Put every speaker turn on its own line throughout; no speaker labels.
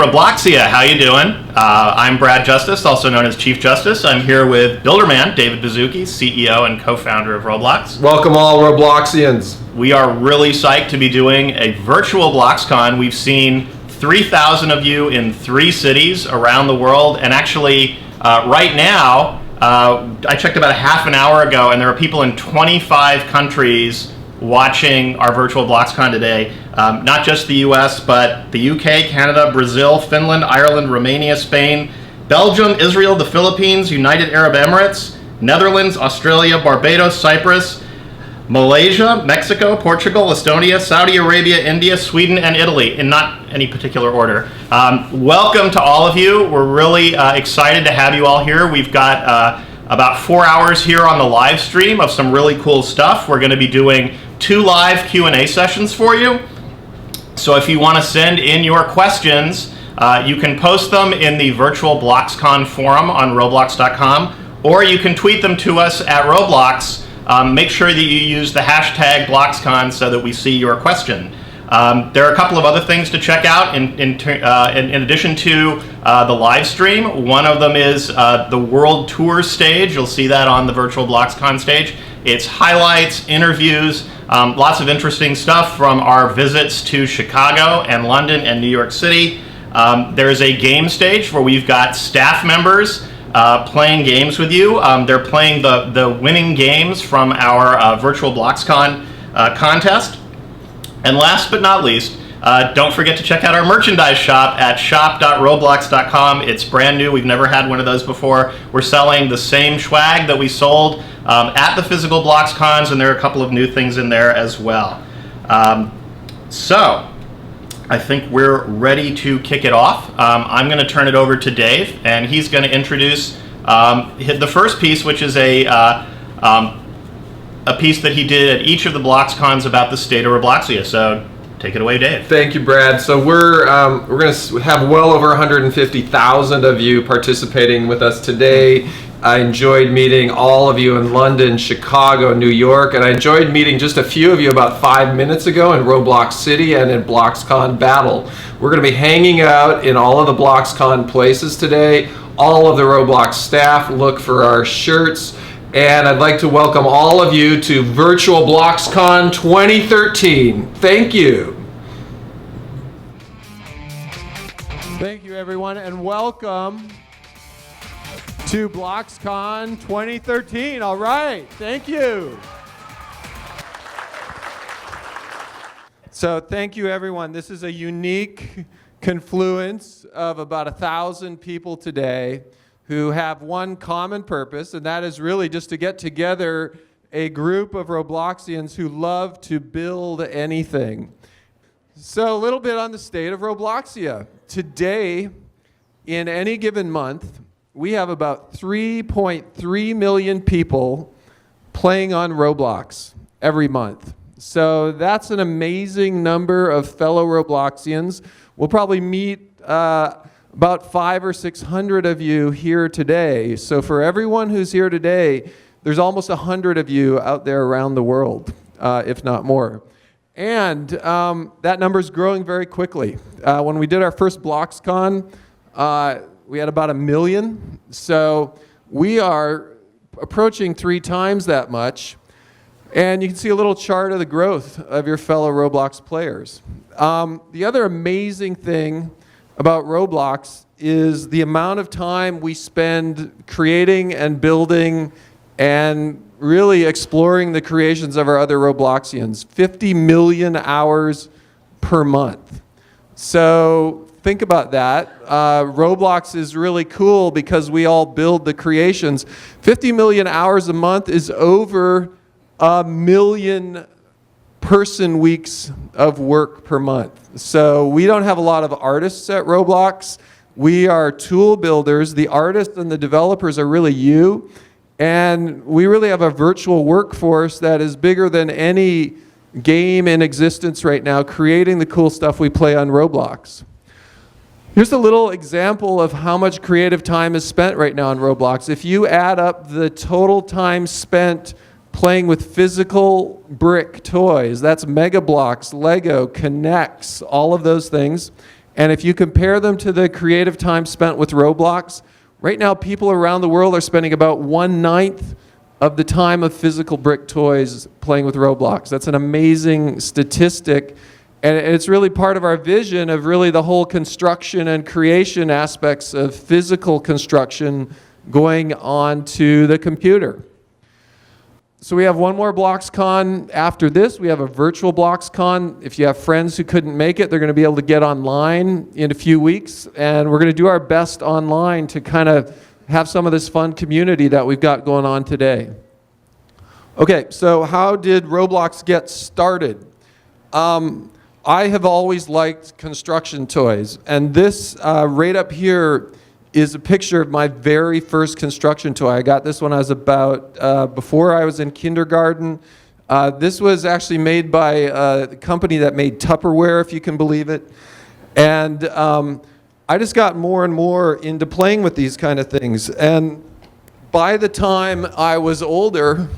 ROBLOXia, how you doing? I'm Brad Justice, also known as Chief Justice. I'm here with Builderman David Baszucki, CEO and co-founder of Roblox.
Welcome all ROBLOXians.
We are really psyched to be doing a virtual BLOXcon. We've seen 3,000 of you in 3 cities around the world, and actually right now, I checked about a half an hour ago, and there are people in 25 countries watching our virtual BLOXcon today. Not just the US, but the UK, Canada, Brazil, Finland, Ireland, Romania, Spain, Belgium, Israel, the Philippines, United Arab Emirates, Netherlands, Australia, Barbados, Cyprus, Malaysia, Mexico, Portugal, Estonia, Saudi Arabia, India, Sweden, and Italy, in not any particular order. Welcome to all of you. We're really excited to have you all here. We've got about 4 hours here on the live stream of some really cool stuff. We're going to be doing 2 live Q&A sessions for you. So if you want to send in your questions, you can post them in the Virtual BLOXcon forum on Roblox.com, or you can tweet them to us at Roblox. Make sure that you use the hashtag BLOXcon so that we see your question. There are a couple of other things to check out in addition to the live stream. One of them is the World Tour stage. You'll see that on the Virtual BLOXcon stage. It's highlights, interviews, lots of interesting stuff from our visits to Chicago and London and New York City. There's a game stage where we've got staff members playing games with you. They're playing the winning games from our Virtual BLOXcon contest. And last but not least, don't forget to check out our merchandise shop at shop.roblox.com. It's brand new. We've never had one of those before. We're selling the same swag that we sold at the physical BLOXcons, and there are a couple of new things in there as well. So I think we're ready to kick it off. I'm going to turn it over to Dave, and he's going to introduce the first piece, which is a piece that he did at each of the BLOXcons about the state of ROBLOXia. So take it away, Dave.
Thank you, Brad. So we're going to have well over 150,000 of you participating with us today. I enjoyed meeting all of you in London, Chicago, New York, and I enjoyed meeting just a few of you about 5 minutes ago in Roblox City and in BLOXcon Battle. We're going to be hanging out in all of the BLOXcon places today. All of the Roblox staff look for our shirts, and I'd like to welcome all of you to Virtual BLOXcon 2013. Thank you.
Thank you, everyone, and welcome to BLOXcon 2013. All right, thank you. So thank you, everyone. This is a unique confluence of about 1,000 people today who have one common purpose, and that is really just to get together a group of Robloxians who love to build anything. So a little bit on the state of ROBLOXia. Today, in any given month, we have about 3.3 million people playing on Roblox every month. So that's an amazing number of fellow Robloxians. We'll probably meet about 500 or 600 of you here today. So for everyone who's here today, there's almost 100 of you out there around the world, if not more. And that number is growing very quickly. When we did our first BLOXcon, we had about 1 million. So we are approaching 3 times that much. And you can see a little chart of the growth of your fellow Roblox players. The other amazing thing about Roblox is the amount of time we spend creating and building and really exploring the creations of our other Robloxians. 50 million hours per month. So think about that. Roblox is really cool because we all build the creations. 50 million hours a month is over 1 million person weeks of work per month. So we don't have a lot of artists at Roblox. We are tool builders. The artists and the developers are really you. And we really have a virtual workforce that is bigger than any game in existence right now, creating the cool stuff we play on Roblox. Here's a little example of how much creative time is spent right now on Roblox. If you add up the total time spent playing with physical brick toys, that's Mega Bloks, Lego, Connects, all of those things, And if you compare them to the creative time spent with Roblox, right now people around the world are spending about 1/9 of the time of physical brick toys playing with Roblox. That's an amazing statistic. And it's really part of our vision of really the whole construction and creation aspects of physical construction going on to the computer. So we have one more BLOXcon after this. We have a virtual BLOXcon. If you have friends who couldn't make it, they're going to be able to get online in a few weeks. And we're going to do our best online to kind of have some of this fun community that we've got going on today. Okay, so how did Roblox get started? I have always liked construction toys, and this right up here is a picture of my very first construction toy. I got this when I was about, before I was in kindergarten. This was actually made by a company that made Tupperware, if you can believe it. And I just got more and more into playing with these kind of things. And by the time I was older,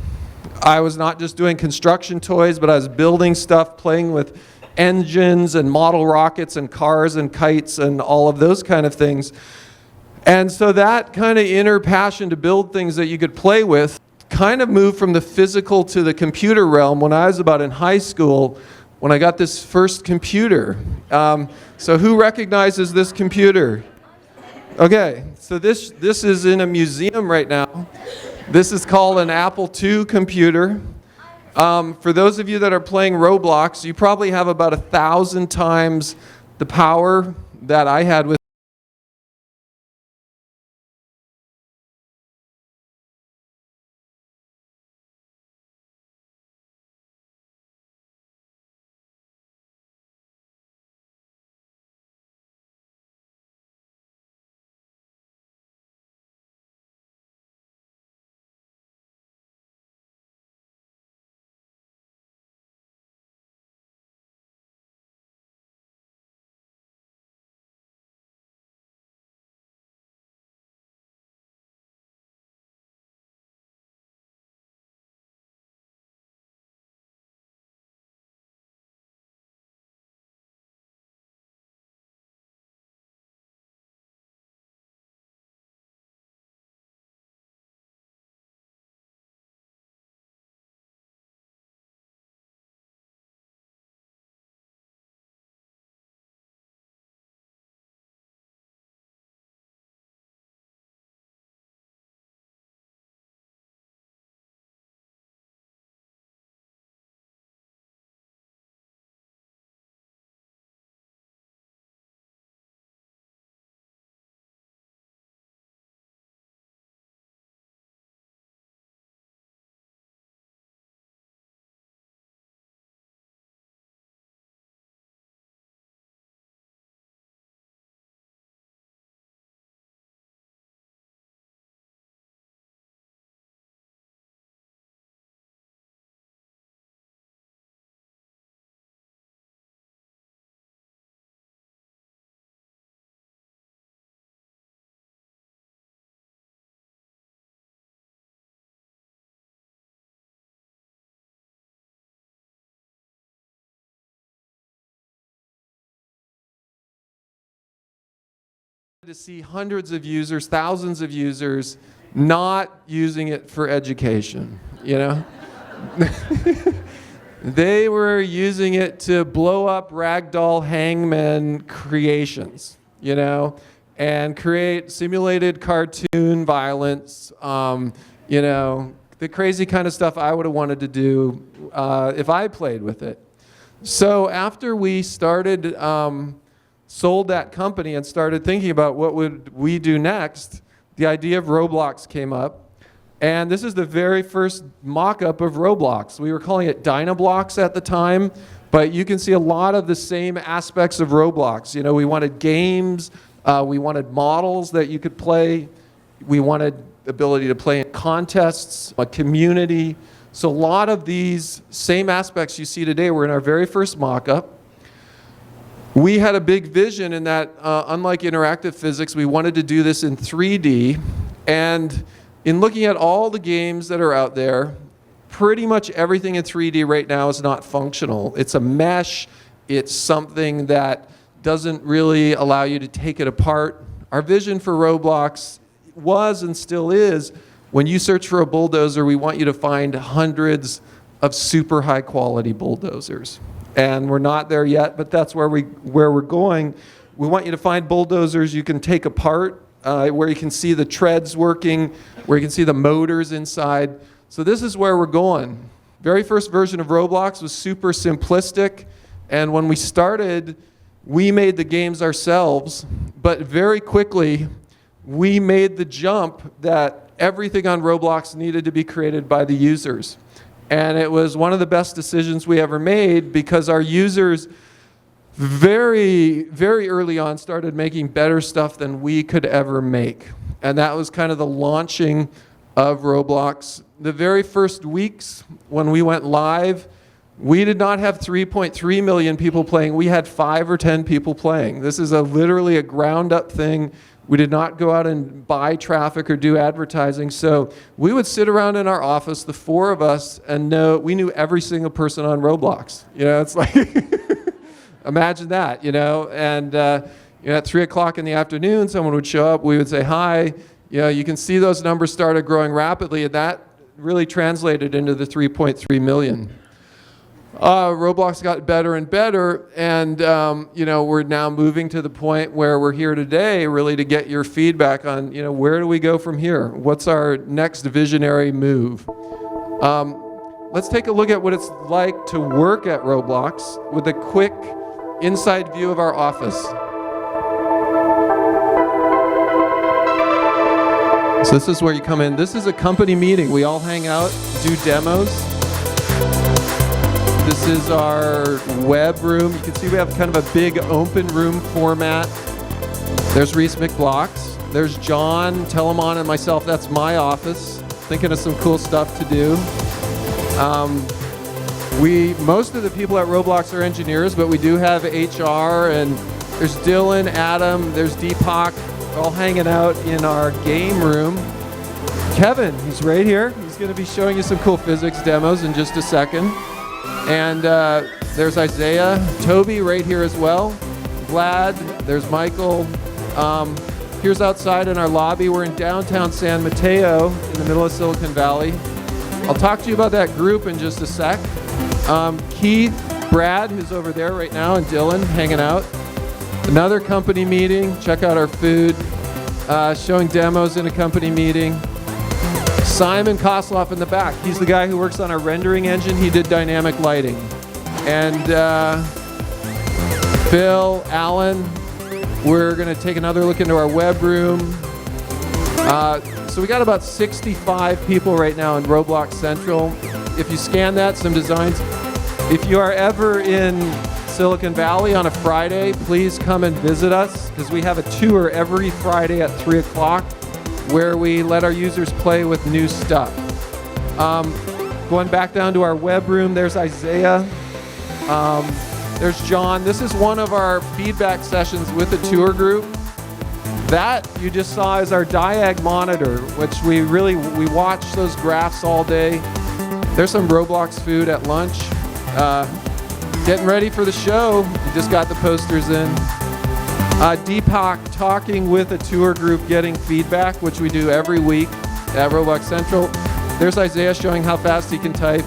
I was not just doing construction toys, but I was building stuff, playing with engines and model rockets and cars and kites and all of those kind of things. And so that kind of inner passion to build things that you could play with kind of moved from the physical to the computer realm when I was about in high school, when I got this first computer. So who recognizes this computer? Okay, so this is in a museum right now. This is called an Apple II computer. For those of you that are playing Roblox, you probably have about 1,000 times the power that I had with to see hundreds of users, thousands of users not using it for education, you know? They were using it to blow up ragdoll hangman creations, you know, and create simulated cartoon violence, you know, the crazy kind of stuff I would have wanted to do if I played with it. So after we started, sold that company and started thinking about what would we do next, the idea of Roblox came up. And this is the very first mock-up of Roblox. We were calling it Dynablox at the time, but you can see a lot of the same aspects of Roblox. You know, we wanted games, we wanted models that you could play, we wanted the ability to play in contests, a community. So a lot of these same aspects you see today were in our very first mock-up. We had a big vision in that, unlike interactive physics, we wanted to do this in 3D. And in looking at all the games that are out there, pretty much everything in 3D right now is not functional. It's a mesh. It's something that doesn't really allow you to take it apart. Our vision for Roblox was and still is, when you search for a bulldozer, we want you to find hundreds of super high quality bulldozers. And we're not there yet, but that's where we're going. We want you to find bulldozers you can take apart, where you can see the treads working, where you can see the motors inside. So this is where we're going. Very first version of Roblox was super simplistic, and when we started, we made the games ourselves, but very quickly, we made the jump that everything on Roblox needed to be created by the users. And it was one of the best decisions we ever made, because our users very, very early on started making better stuff than we could ever make. And that was kind of the launching of Roblox. The very first weeks when we went live, we did not have 3.3 million people playing. We had 5 or 10 people playing. This is literally a ground up thing. We did not go out and buy traffic or do advertising. So we would sit around in our office, the 4 of us, and we knew every single person on Roblox. You know, it's like, imagine that, you know. And at 3 o'clock in the afternoon, someone would show up, we would say hi. You know, you can see those numbers started growing rapidly, and that really translated into the 3.3 million. Roblox got better and better, and you know, we're now moving to the point where we're here today really to get your feedback on, you know, where do we go from here? What's our next visionary move? Let's take a look at what it's like to work at Roblox with a quick inside view of our office. So this is where you come in. This is a company meeting. We all hang out, do demos. This is our web room. You can see we have kind of a big open room format. There's Reesemcblox. There's John, Telemon, and myself. That's my office. Thinking of some cool stuff to do. Most of the people at Roblox are engineers, but we do have HR, and there's Dylan, Adam, there's Deepak, all hanging out in our game room. Kevin, he's right here. He's going to be showing you some cool physics demos in just a second. And there's Isaiah, Toby right here as well, Vlad, there's Michael. Here's outside in our lobby. We're in downtown San Mateo in the middle of Silicon Valley. I'll talk to you about that group in just a sec. Keith, Brad, who's over there right now, and Dylan hanging out. Another company meeting. Check out our food. Showing demos in a company meeting. Simon Kosloff in the back. He's the guy who works on our rendering engine. He did dynamic lighting. And Phil, Alan, we're going to take another look into our web room. So we got about 65 people right now in Roblox Central. If you scan that, some designs. If you are ever in Silicon Valley on a Friday, please come and visit us, because we have a tour every Friday at 3 o'clock where we let our users play with new stuff. Going back down to our web room, there's Isaiah. There's John. This is one of our feedback sessions with the tour group. That you just saw is our Diag monitor, which we watch those graphs all day. There's some Roblox food at lunch. Getting ready for the show. We just got the posters in. Deepak talking with a tour group, getting feedback, which we do every week at Roblox Central. There's Isaiah showing how fast he can type.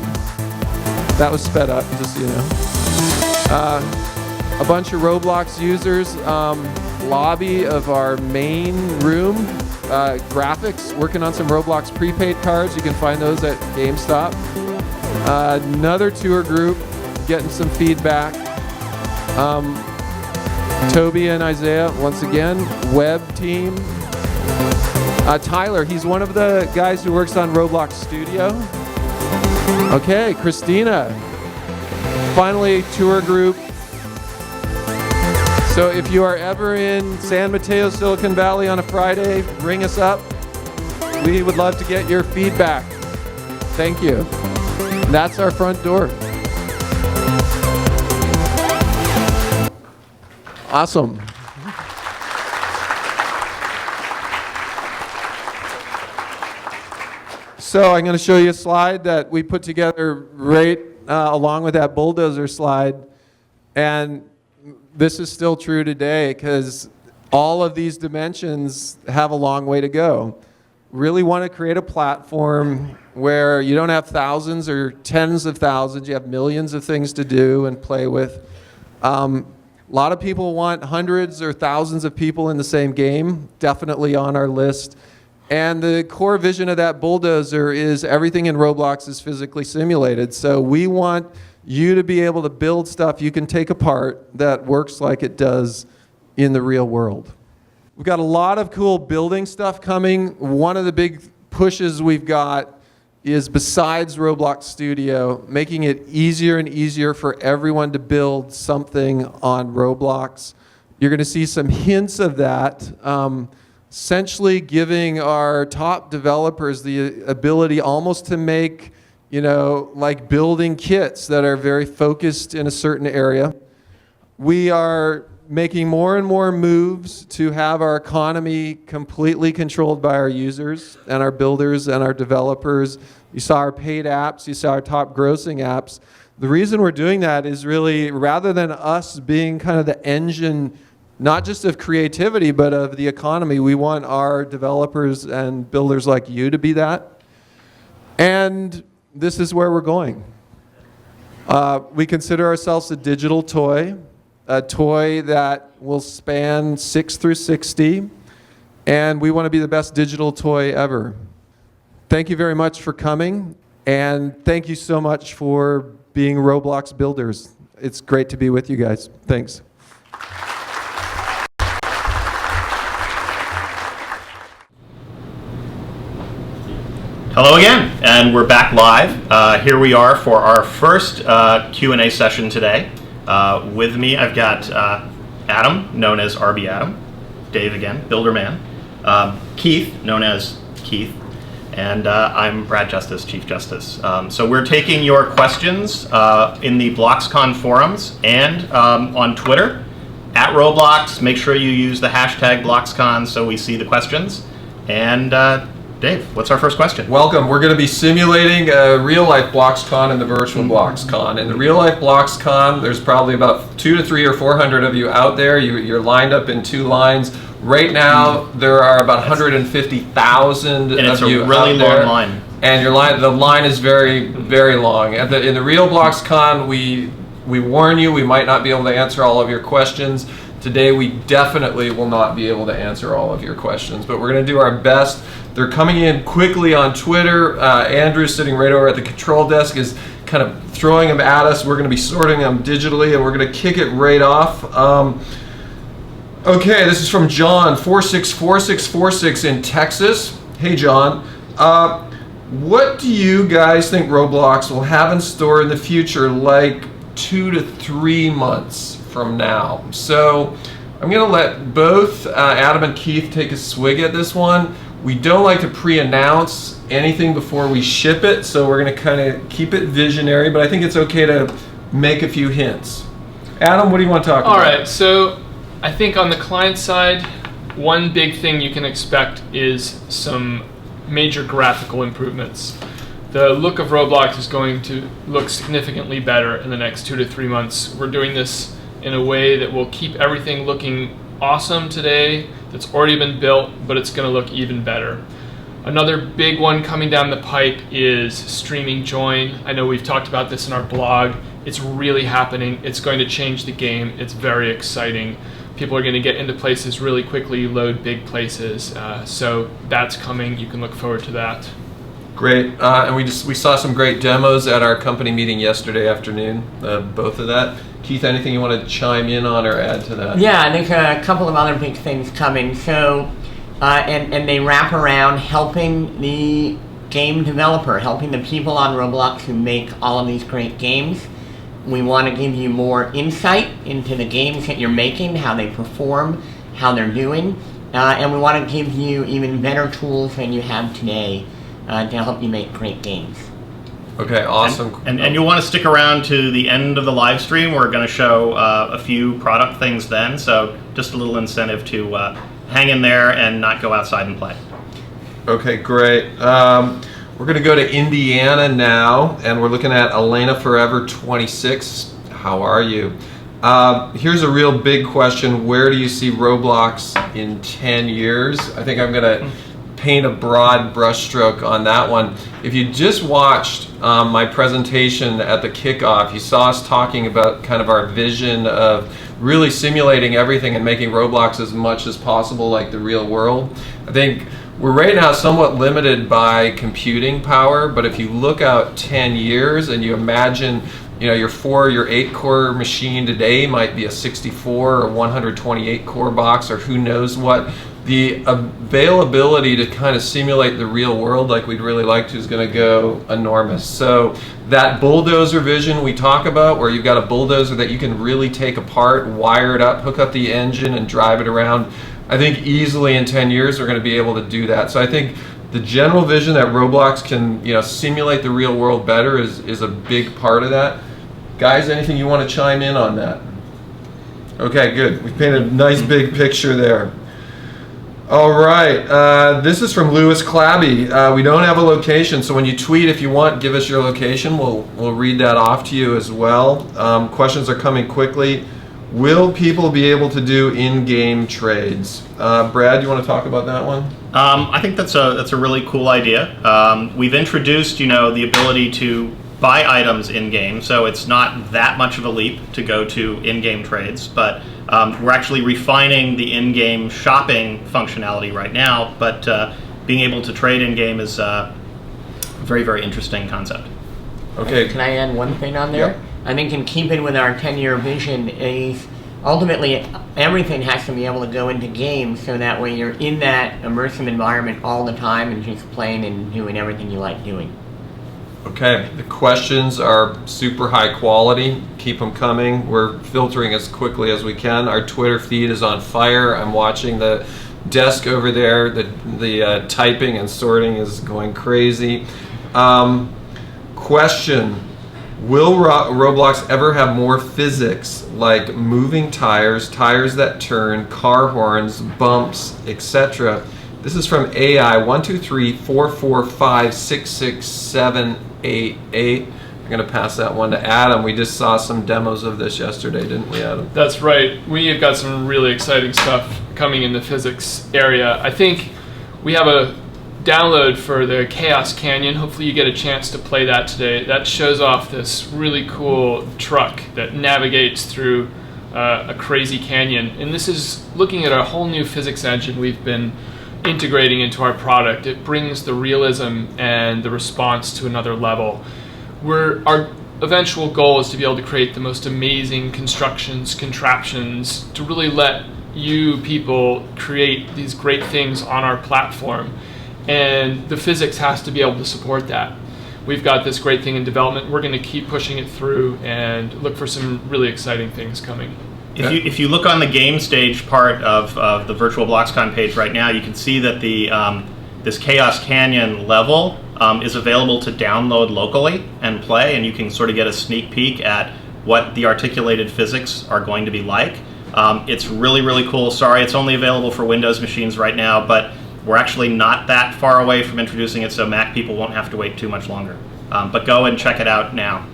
That was sped up, just so you know. A bunch of Roblox users. Lobby of our main room. Graphics, working on some Roblox prepaid cards. You can find those at GameStop. Another tour group, getting some feedback. Toby and Isaiah, once again, web team. Tyler, he's one of the guys who works on Roblox Studio. Okay, Christina. Finally, tour group. So if you are ever in San Mateo, Silicon Valley on a Friday, ring us up. We would love to get your feedback. Thank you. And that's our front door. Awesome. So I'm going to show you a slide that we put together right along with that bulldozer slide. And this is still true today because all of these dimensions have a long way to go. Really want to create a platform where you don't have thousands or tens of thousands, you have millions of things to do and play with. A lot of people want hundreds or thousands of people in the same game, definitely on our list. And the core vision of that bulldozer is everything in Roblox is physically simulated. So we want you to be able to build stuff you can take apart that works like it does in the real world. We've got a lot of cool building stuff coming. One of the big pushes we've got is, besides Roblox Studio, making it easier and easier for everyone to build something on Roblox. You're going to see some hints of that, essentially giving our top developers the ability almost to make, like building kits that are very focused in a certain area. We are making more and more moves to have our economy completely controlled by our users and our builders and our developers. You saw our paid apps, you saw our top grossing apps. The reason we're doing that is really, rather than us being kind of the engine, not just of creativity, but of the economy, we want our developers and builders like you to be that. And this is where we're going. We consider ourselves a digital toy, a toy that will span 6 through 60, and we want to be the best digital toy ever. Thank you very much for coming, and thank you so much for being Roblox builders. It's great to be with you guys. Thanks.
Hello again, and we're back live. Here we are for our first Q&A session today. With me, I've got Adam, known as RB Adam, Dave again, Builderman, Keith, known as Keith, and I'm Brad Justice, Chief Justice. So we're taking your questions in the BLOXcon forums and on Twitter, at Roblox. Make sure you use the hashtag BLOXcon so we see the questions. And Dave, what's our first question?
Welcome. We're going to be simulating a real-life BLOXcon and the virtual BLOXcon. In the real-life BLOXcon, there's probably about 200 to 300 or 400 of you out there. You're lined up in 2 lines. Right now, there are about 150,000 of you out there. And
it's a really long line.
And the line is very, very long. In the real BLOXcon, we warn you, we might not be able to answer all of your questions. Today, we definitely will not be able to answer all of your questions, but we're going to do our best. They're coming in quickly on Twitter. Andrew, sitting right over at the control desk, is kind of throwing them at us. We're going to be sorting them digitally, and we're going to kick it right off. Okay, this is from John, 464646 in Texas. Hey, John. What do you guys think Roblox will have in store in the future, like 2 to 3 months from now? So I'm going to let both Adam and Keith take a swig at this one. We don't like to pre-announce anything before we ship it, so we're going to kind of keep it visionary, but I think it's okay to make a few hints. Adam, what do you want to talk about?
All right, so I think on the client side, one big thing you can expect is some major graphical improvements. The look of Roblox is going to look significantly better in the next 2 to 3 months. We're doing this in a way that will keep everything looking awesome today that's already been built, but it's going to look even better. Another big one coming down the pipe is streaming join. I know we've talked about this in our blog. It's really happening. It's going to change the game. It's very exciting. People are going to get into places really quickly, load big places. So that's coming. You can look forward to that.
Great. And we saw some great demos at our company meeting yesterday afternoon, both of that. Keith, anything you want to chime in on or add to that?
Yeah, there's a couple of other big things coming. So, and they wrap around helping the game developer, helping the people on Roblox who make all of these great games. We want to give you more insight into the games that you're making, how they perform, how they're doing, and we want to give you even better tools than you have today to help you make great games.
Okay, awesome.
And you'll want to stick around to the end of the live stream. We're going to show a few product things then, so just a little incentive to hang in there and not go outside and play.
Okay, great. We're going to go to Indiana now, and we're looking at Elena Forever 26. How are you? Here's a real big question. Where do you see Roblox in 10 years? I think I'm going to paint a broad brushstroke on that one. If you just watched my presentation at the kickoff, you saw us talking about kind of our vision of really simulating everything and making Roblox as much as possible like the real world. I think we're right now somewhat limited by computing power, but if you look out 10 years and you imagine, you know, your 8 core machine today might be a 64 or 128 core box or who knows what, the availability to kind of simulate the real world like we'd really like to is going to go enormous. So that bulldozer vision we talk about, where you've got a bulldozer that you can really take apart, wire it up, hook up the engine and drive it around, I think easily in 10 years we're going to be able to do that. So I think the general vision that Roblox can, you know, simulate the real world better is a big part of that. Guys, anything you want to chime in on that? Okay, good. We painted a nice big picture there. All right, this is from Lewis Clabby. We don't have a location, so when you tweet, if you want, give us your location. We'll read that off to you as well. Questions are coming quickly. Will people be able to do in-game trades? Brad, you want to talk about that one?
I think that's a really cool idea. We've introduced, you know, the ability to buy items in-game, so it's not that much of a leap to go to in-game trades, but we're actually refining the in-game shopping functionality right now, but being able to trade in-game is a very, very interesting concept.
Okay.
Can I add one thing on there?
Yep.
I think in keeping with our 10-year vision is ultimately everything has to be able to go into games so that way you're in that immersive environment all the time and just playing and doing everything you like doing.
Okay, the questions are super high quality. Keep them coming. We're filtering as quickly as we can. Our Twitter feed is on fire. I'm watching the desk over there. The typing and sorting is going crazy. Question: will Roblox ever have more physics like moving tires, tires that turn, car horns, bumps, etc.? This is from AI 12344566788. I'm going to pass that one to Adam. We just saw some demos of this yesterday, didn't we, Adam?
That's right. We have got some really exciting stuff coming in the physics area. I think we have a download for the Chaos Canyon. Hopefully you get a chance to play that today. That shows off this really cool truck that navigates through a crazy canyon. And this is looking at a whole new physics engine we've been integrating into our product. It brings the realism and the response to another level. Our eventual goal is to be able to create the most amazing constructions, contraptions, to really let you people create these great things on our platform. And the physics has to be able to support that. We've got this great thing in development. We're going to keep pushing it through and look for some really exciting things coming.
If you look on the game stage part of the Virtual BLOXcon page right now, you can see that the this Chaos Canyon level is available to download locally and play, and you can sort of get a sneak peek at what the articulated physics are going to be like. It's really, really cool. Sorry, it's only available for Windows machines right now, but we're actually not that far away from introducing it, so Mac people won't have to wait too much longer. But go and check it out now.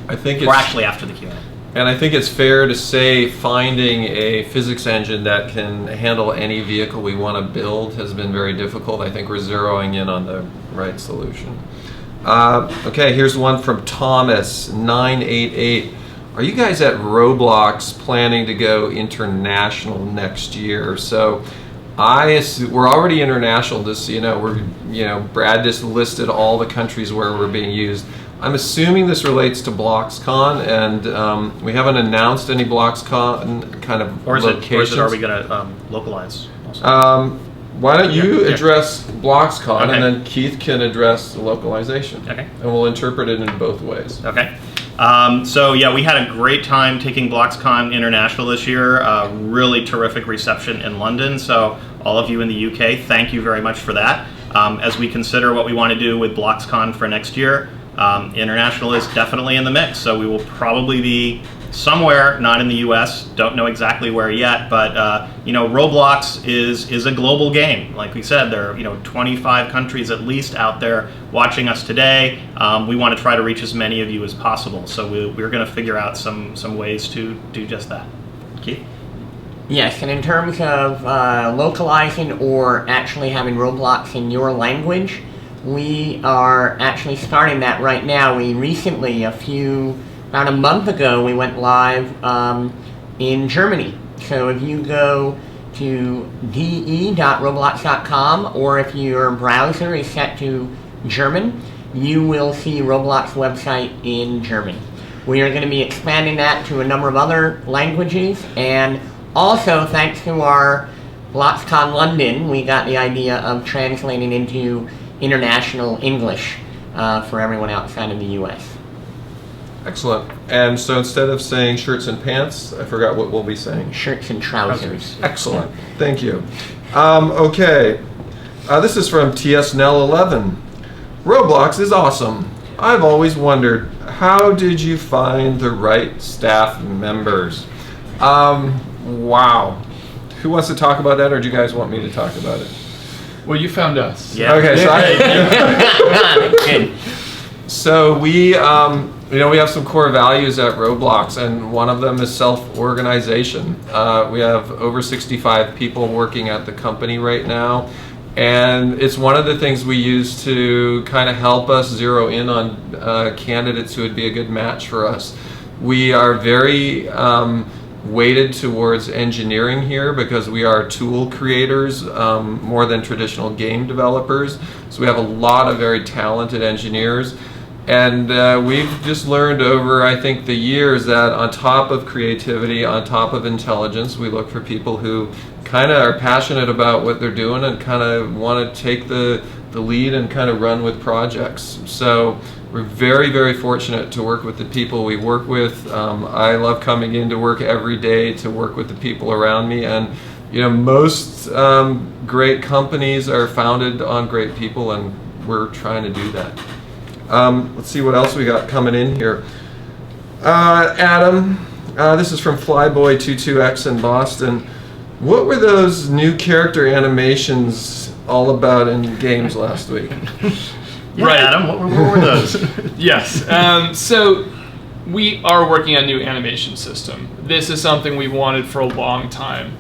I think
or actually after the Q&A.
And I think it's fair to say finding a physics engine that can handle any vehicle we want to build has been very difficult. I think we're zeroing in on the right solution. Okay, here's one from Thomas988. Are you guys at Roblox planning to go international next year? So we're already international. Just so you know, Brad just listed all the countries where we're being used. I'm assuming this relates to BLOXcon, and we haven't announced any BLOXcon kind of locations.
Or are we going to localize also?
Why don't you address BLOXcon,
Okay.
and then Keith can address the localization.
Okay.
And we'll interpret it in both ways.
Okay. So yeah, we had a great time taking BLOXcon International this year. Really terrific reception in London. So all of you in the UK, thank you very much for that. As we consider what we want to do with BLOXcon for next year, international is definitely in the mix. So we will probably be somewhere, not in the U.S., don't know exactly where yet, but Roblox is a global game. Like we said, there are 25 countries at least out there watching us today. We want to try to reach as many of you as possible, so we're going to figure out some ways to do just that. Keith?
Yes, and in terms of localizing or actually having Roblox in your language, we are actually starting that right now. We recently, about a month ago, we went live in Germany. So if you go to de.roblox.com, or if your browser is set to German, you will see Roblox website in German. We are going to be expanding that to a number of other languages, and also thanks to our BLOXcon London, we got the idea of translating into international English for everyone outside of the US.
Excellent. And so instead of saying shirts and pants, I forgot what we'll be saying.
Shirts and trousers.
Excellent. Thank you. Okay. This is from TSNell11. Roblox is awesome. I've always wondered, how did you find the right staff members? Wow. Who wants to talk about that, or do you guys want me to talk about it?
Well, you found us.
Yeah.
Okay, so we have some core values at Roblox, and one of them is self-organization. We have over 65 people working at the company right now, and it's one of the things we use to kind of help us zero in on candidates who would be a good match for us. We are very weighted towards engineering here because we are tool creators more than traditional game developers. So we have a lot of very talented engineers, and we've just learned over, I think, the years that on top of creativity, on top of intelligence, we look for people who kind of are passionate about what they're doing and kind of want to take the lead and kind of run with projects. So we're very, very fortunate to work with the people we work with. I love coming into work every day to work with the people around me, and most great companies are founded on great people, and we're trying to do that. Let's see what else we got coming in here. Adam, this is from Flyboy22X in Boston. What were those new character animations all about in games last week?
Yeah, right. Adam, what were those?
Yes. So we are working on a new animation system. This is something we wanted for a long time,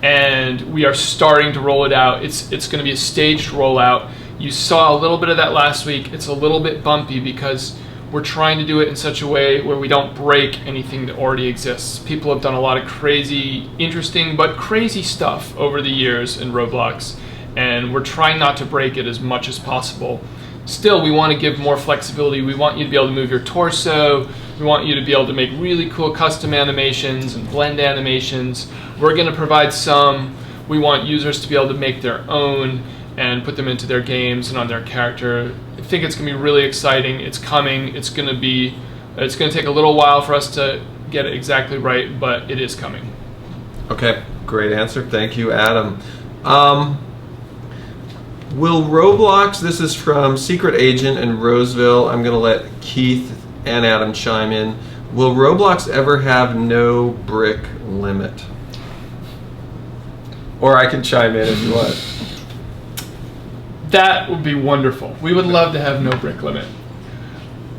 and we are starting to roll it out. It's going to be a staged rollout. You saw a little bit of that last week. It's a little bit bumpy because we're trying to do it in such a way where we don't break anything that already exists. People have done a lot of crazy, interesting, but crazy stuff over the years in Roblox, and we're trying not to break it as much as possible. Still, we want to give more flexibility. We want you to be able to move your torso. We want you to be able to make really cool custom animations and blend animations. We're going to provide some. We want users to be able to make their own and put them into their games and on their character. I think it's going to be really exciting. It's coming. It's going to take a little while for us to get it exactly right, but it is coming.
Okay, great answer. Thank you, Adam. Will Roblox, this is from Secret Agent in Roseville, I'm going to let Keith and Adam chime in. Will Roblox ever have no brick limit? Or I can chime in if you want.
That would be wonderful. We would love to have no brick limit.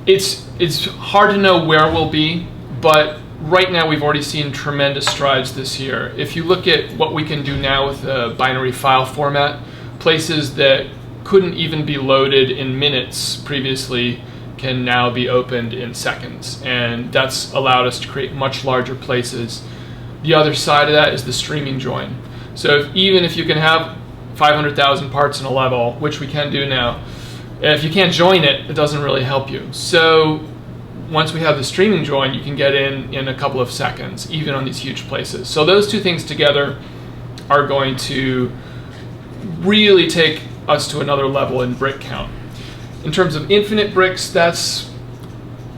It's hard to know where we'll be, but right now we've already seen tremendous strides this year. If you look at what we can do now with a binary file format, places that couldn't even be loaded in minutes previously can now be opened in seconds, and that's allowed us to create much larger places. The other side of that is the streaming join. So even if you can have 500,000 parts in a level, which we can do now, if you can't join it, it doesn't really help you. So once we have the streaming join, you can get in a couple of seconds, even on these huge places. So those two things together are going to really take us to another level in brick count. In terms of infinite bricks,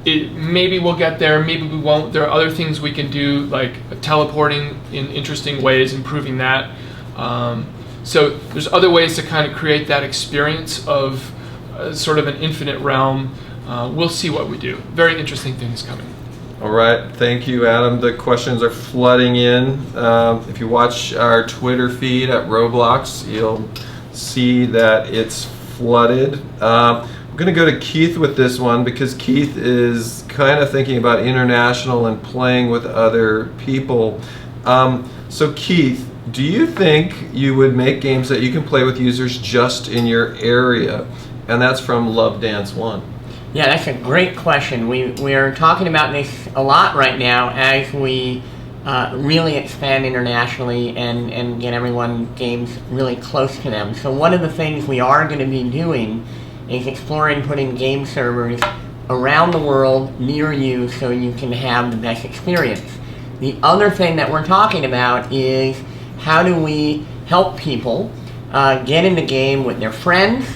maybe we'll get there, maybe we won't. There are other things we can do, like teleporting in interesting ways, improving that. So there's other ways to kind of create that experience of sort of an infinite realm. We'll see what we do. Very interesting things coming.
All right, thank you, Adam. The questions are flooding in. If you watch our Twitter feed at Roblox, you'll see that it's flooded. I'm going to go to Keith with this one because Keith is kind of thinking about international and playing with other people. So Keith, do you think you would make games that you can play with users just in your area? And that's from Love Dance 1.
Yeah, that's a great question. We're talking about this a lot right now as we really expand internationally and get everyone games really close to them. So one of the things we are going to be doing is exploring putting game servers around the world near you so you can have the best experience. The other thing that we're talking about is how do we help people get in the game with their friends,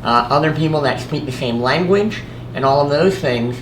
other people that speak the same language, and all of those things.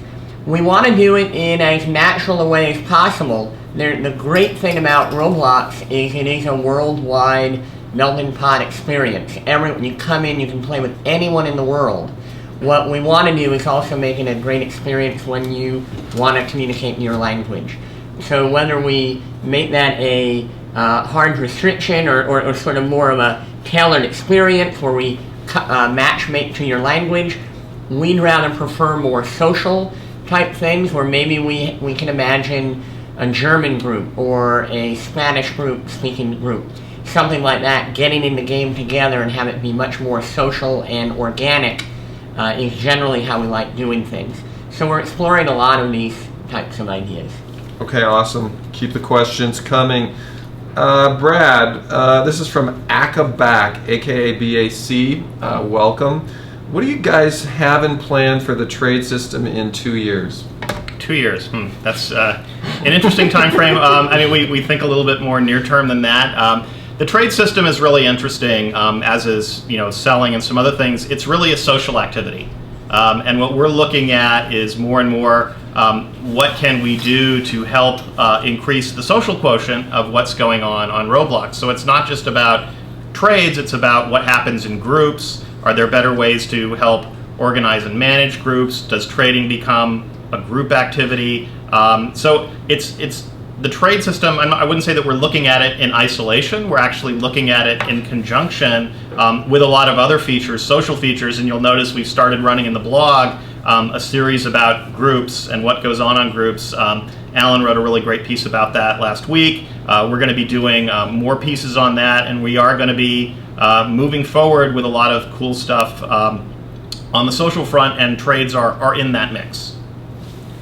We want to do it in as natural a way as possible. The great thing about Roblox is it is a worldwide melting pot experience. When you come in, you can play with anyone in the world. What we want to do is also make it a great experience when you want to communicate in your language. So whether we make that a hard restriction or sort of more of a tailored experience where we match make to your language, we'd rather prefer more social type things where maybe we can imagine a German group or a Spanish group speaking group. Something like that, getting in the game together and have it be much more social and organic is generally how we like doing things. So we're exploring a lot of these types of ideas.
Okay, awesome. Keep the questions coming. Brad, this is from Akabac, aka BAC. Welcome. What do you guys have in plan for the trade system in 2 years?
2 years. That's an interesting time frame. I mean, we think a little bit more near term than that. The trade system is really interesting, as is selling and some other things. It's really a social activity, and what we're looking at is more and more what can we do to help increase the social quotient of what's going on Roblox. So it's not just about trades; it's about what happens in groups. Are there better ways to help organize and manage groups? Does trading become a group activity? So it's the trade system. I wouldn't say that we're looking at it in isolation. We're actually looking at it in conjunction with a lot of other features, social features. And you'll notice we've started running in the blog a series about groups and what goes on groups. Alan wrote a really great piece about that last week. We're going to be doing more pieces on that, and we are going to be moving forward with a lot of cool stuff on the social front, and trades are in that mix.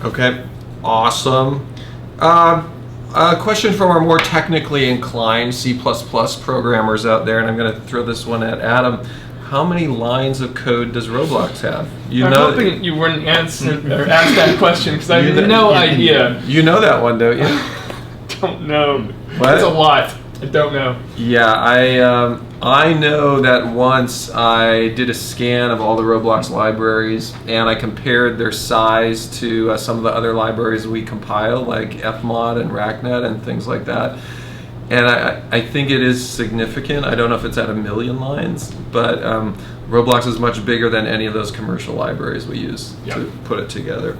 Okay, awesome. A question from our more technically inclined C++ programmers out there, and I'm going to throw this one at Adam. How many lines of code does Roblox have?
I'm hoping you wouldn't answer or ask that question because I have no idea.
You know that one, don't you?
Don't know.
What?
It's a lot. I don't know.
Yeah, I know that once I did a scan of all the Roblox libraries and I compared their size to some of the other libraries we compile, like Fmod and RACnet and things like that. And I think it is significant. I don't know if it's at 1 million lines, but Roblox is much bigger than any of those commercial libraries we use to put it together.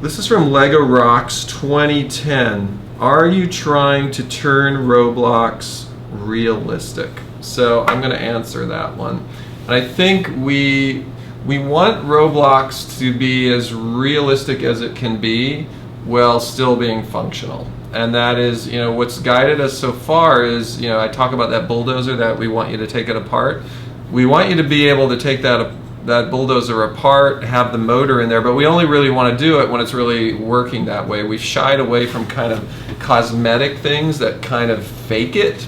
This is from Lego Rocks 2010. Are you trying to turn Roblox realistic? So I'm going to answer that one. And I think we want Roblox to be as realistic as it can be while still being functional. And that is, what's guided us so far is, I talk about that bulldozer that we want you to take it apart. We want you to be able to take that bulldozer apart, have the motor in there, but we only really want to do it when it's really working that way. We've shied away from kind of cosmetic things that kind of fake it.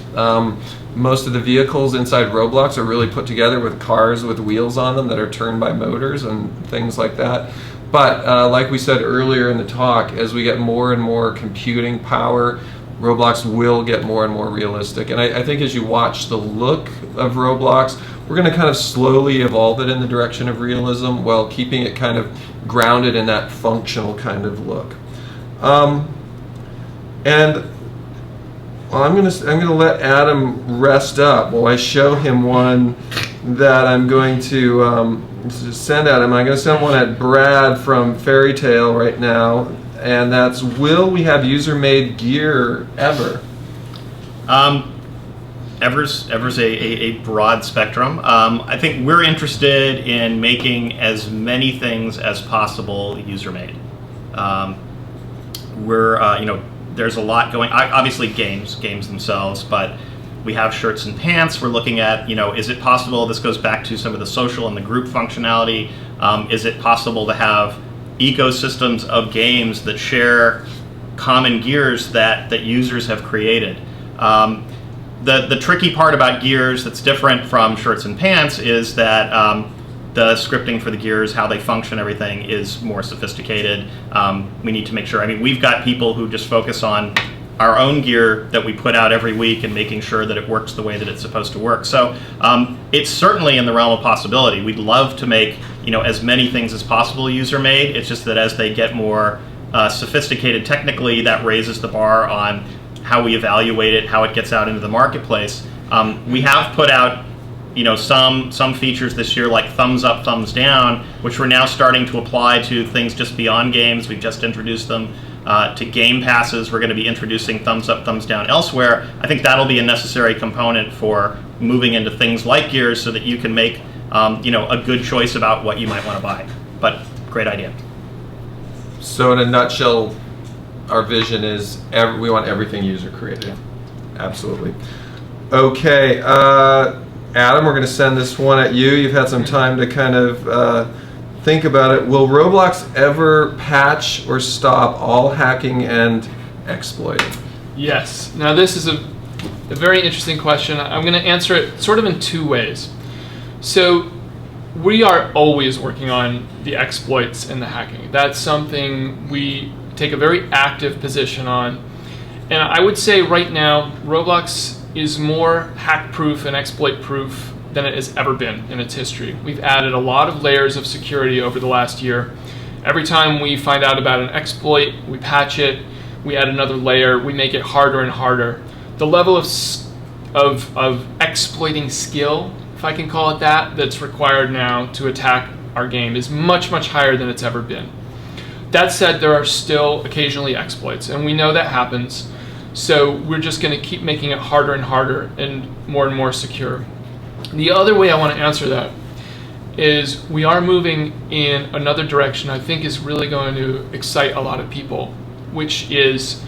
Most of the vehicles inside Roblox are really put together with cars with wheels on them that are turned by motors and things like that. But like we said earlier in the talk, as we get more and more computing power, Roblox will get more and more realistic. And I think as you watch the look of Roblox, we're going to kind of slowly evolve it in the direction of realism while keeping it kind of grounded in that functional kind of look. And I'm gonna let Adam rest up while I show him one that I'm going to send at him. I'm going to send one at Brad from Fairy Tale right now, and that's, will we have user-made gear ever?
Ever's a broad spectrum. I think we're interested in making as many things as possible user-made. There's a lot going. Obviously, games themselves, but we have shirts and pants. We're looking at, is it possible? This goes back to some of the social and the group functionality. Is it possible to have ecosystems of games that share common gears that users have created? The tricky part about gears that's different from shirts and pants is that the scripting for the gears, how they function, everything is more sophisticated. We need to make sure, we've got people who just focus on our own gear that we put out every week and making sure that it works the way that it's supposed to work. So it's certainly in the realm of possibility. We'd love to make as many things as possible user-made. It's just that as they get more sophisticated technically, that raises the bar on how we evaluate it, how it gets out into the marketplace. We have put out some features this year, like thumbs up, thumbs down, which we're now starting to apply to things just beyond games. We've just introduced them to game passes. We're going to be introducing thumbs up, thumbs down elsewhere. I think that'll be a necessary component for moving into things like gears so that you can make a good choice about what you might want to buy. But great idea.
So in a nutshell, our vision is we want everything user created.
Yeah.
Absolutely. Okay, Adam, we're going to send this one at you. You've had some time to kind of think about it. Will Roblox ever patch or stop all hacking and exploiting?
Yes. Now this is a very interesting question. I'm going to answer it sort of in two ways. So we are always working on the exploits and the hacking. That's something we take a very active position on. And I would say right now, Roblox is more hack-proof and exploit-proof than it has ever been in its history. We've added a lot of layers of security over the last year. Every time we find out about an exploit, we patch it, we add another layer, we make it harder and harder. The level of exploiting skill, if I can call it that, that's required now to attack our game is much, much higher than it's ever been. That said, there are still occasionally exploits, and we know that happens. So we're just going to keep making it harder and harder and more secure. The other way I want to answer that is we are moving in another direction I think is really going to excite a lot of people, which is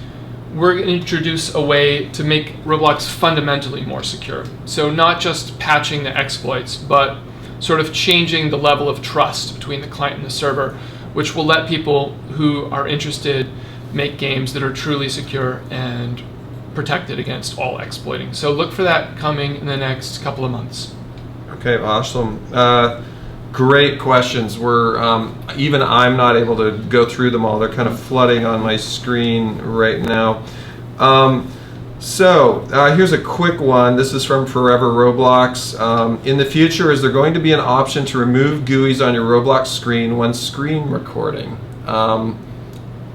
we're going to introduce a way to make Roblox fundamentally more secure. So not just patching the exploits, but sort of changing the level of trust between the client and the server, which will let people who are interested make games that are truly secure and protected against all exploiting. So look for that coming in the next couple of months.
Okay, awesome. Great questions. We're even I'm not able to go through them all. They're kind of flooding on my screen right now. Here's a quick one. This is from Forever Roblox. In the future, is there going to be an option to remove GUIs on your Roblox screen when screen recording?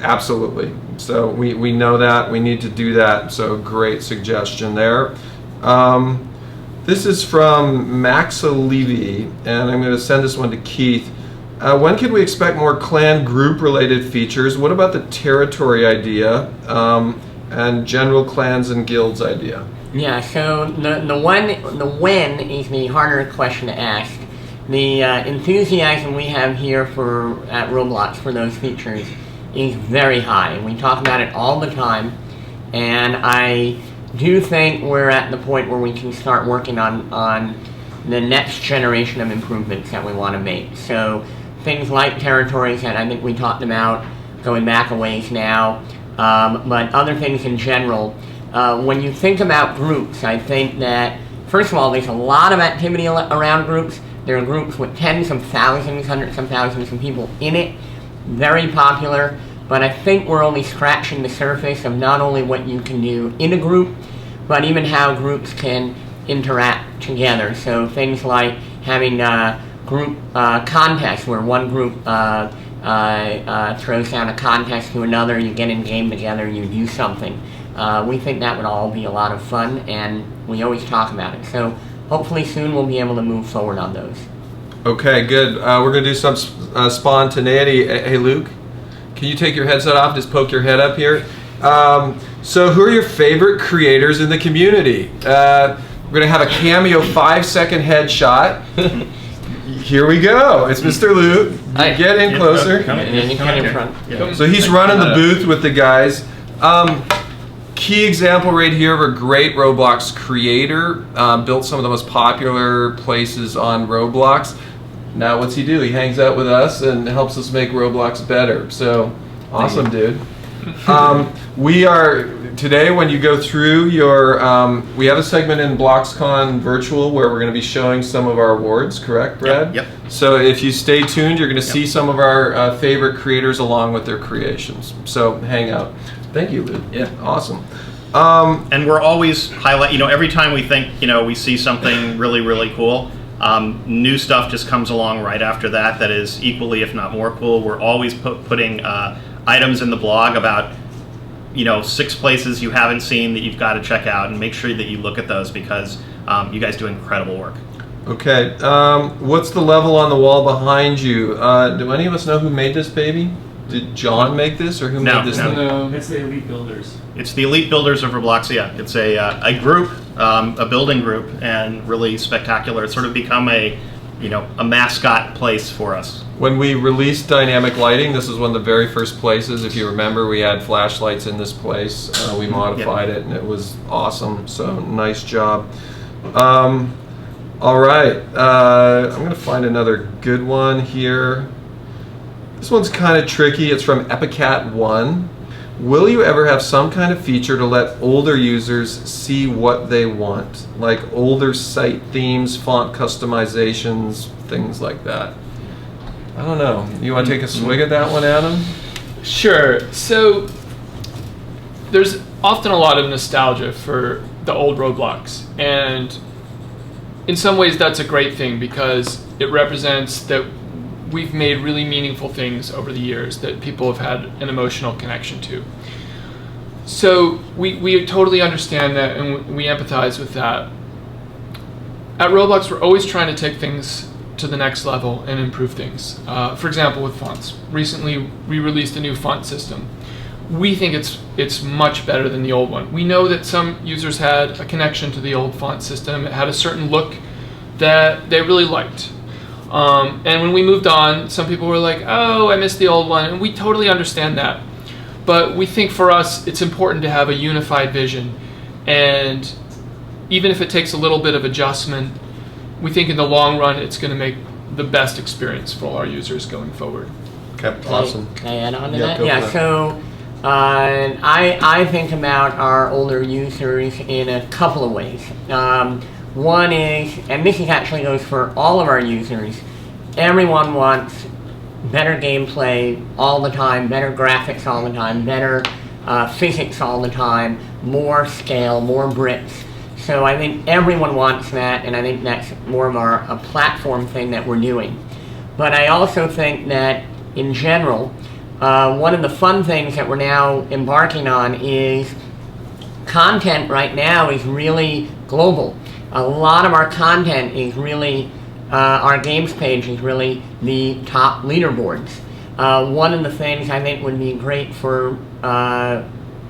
Absolutely. So we know that. We need to do that. So great suggestion there. This is from Max Levy, and I'm going to send this one to Keith. When can we expect more clan group related features? What about the territory idea and general clans and guilds idea?
Yeah, so the when is the harder question to ask. The enthusiasm we have here at Roblox for those features is very high. We talk about it all the time, and I do think we're at the point where we can start working on the next generation of improvements that we want to make. So things like territories that I think we talked about going back a ways now, but other things in general. When you think about groups, I think that, first of all, there's a lot of activity around groups. There are groups with tens of thousands, hundreds of thousands of people in it. Very popular, but I think we're only scratching the surface of not only what you can do in a group, but even how groups can interact together. So things like having group contests where one group throws down a contest to another, you get in game together, you do something. We think that would all be a lot of fun, and we always talk about it. So hopefully soon we'll be able to move forward on those.
Okay, good. We're going to do some spontaneity. Hey, Luke, can you take your headset off? Just poke your head up here. So who are your favorite creators in the community? We're going to have a cameo 5-second headshot. Here we go. It's Mr. Luke. Get in closer.
Come
And you come in
here.
front.
Yeah.
So he's running the booth with the guys. Key example right here of a great Roblox creator. Built some of the most popular places on Roblox. Now what's he do? He hangs out with us and helps us make Roblox better. So awesome, dude. We are today, when you go through your, we have a segment in BLOXcon virtual where we're going to be showing some of our awards, correct, Brad?
Yep.
So if you stay tuned, you're going to see some of our favorite creators along with their creations. So hang out. Thank you, Luke. Yeah, awesome.
And we're always highlight. Every time we think we see something really, really cool, new stuff just comes along right after that. That is equally, if not more, cool. We're always putting items in the blog about 6 places you haven't seen that you've got to check out, and make sure that you look at those because you guys do incredible work.
Okay, what's the level on the wall behind you? Do any of us know who made this baby? Did John make this, or who
No,
made this?
no.
thing?
No, it's the Elite Builders.
It's the Elite Builders of ROBLOXia. It's a group, a building group, and really spectacular. It's sort of become a mascot place for us.
When we released dynamic lighting, this is one of the very first places. If you remember, we had flashlights in this place. We modified it, and it was awesome. So nice job. All right, I'm going to find another good one here. This one's kind of tricky. It's from Epicat1. Will you ever have some kind of feature to let older users see what they want? Like older site themes, font customizations, things like that. I don't know. You want to take a swig at that one, Adam?
Sure. So there's often a lot of nostalgia for the old Roblox, and in some ways that's a great thing because it represents that we've made really meaningful things over the years that people have had an emotional connection to. So we totally understand that, and we empathize with that. At Roblox, we're always trying to take things to the next level and improve things. For example, with fonts. Recently, we released a new font system. We think it's much better than the old one. We know that some users had a connection to the old font system. It had a certain look that they really liked. And when we moved on, some people were like, oh, I missed the old one, and we totally understand that. But we think for us, it's important to have a unified vision, and even if it takes a little bit of adjustment, we think in the long run, it's going to make the best experience for all our users going forward.
Okay, awesome.
Can I add on to
Yeah,
that?
go
Yeah,
for it.
so I think about our older users in a couple of ways. One is, and this actually goes for all of our users, everyone wants better gameplay all the time, better graphics all the time, better physics all the time, more scale, more bricks. So I think everyone wants that, and I think that's more of a platform thing that we're doing. But I also think that, in general, one of the fun things that we're now embarking on is content right now is really global. A lot of our content is really, our games page is really the top leaderboards. One of the things I think would be great for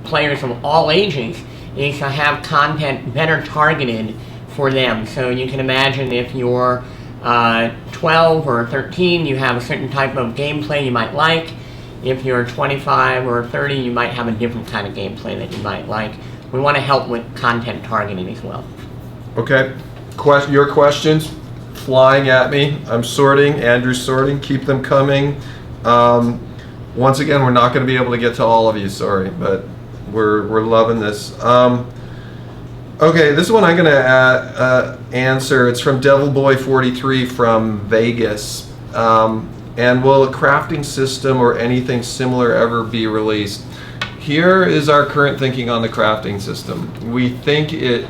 players of all ages is to have content better targeted for them. So you can imagine if you're 12 or 13, you have a certain type of gameplay you might like. If you're 25 or 30, you might have a different kind of gameplay that you might like. We want to help with content targeting as well.
Okay, your questions flying at me. I'm sorting, Andrew's sorting, keep them coming. Once again, we're not going to be able to get to all of you, sorry, but we're loving this. Okay, this one I'm going to answer. It's from DevilBoy43 from Vegas. And will a crafting system or anything similar ever be released? Here is our current thinking on the crafting system. We think it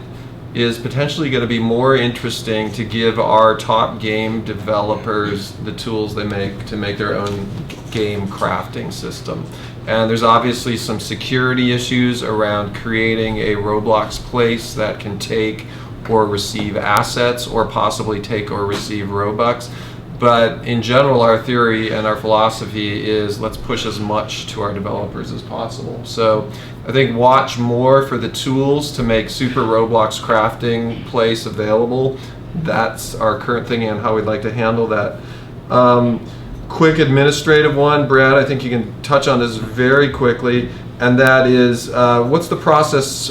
is potentially going to be more interesting to give our top game developers the tools they make to make their own game crafting system. And there's obviously some security issues around creating a Roblox place that can take or receive assets or possibly take or receive Robux. But in general, our theory and our philosophy is let's push as much to our developers as possible. So I think watch more for the tools to make Super Roblox crafting place available. That's our current thinking on how we'd like to handle that. Quick administrative one, Brad, I think you can touch on this very quickly, and that is what's the process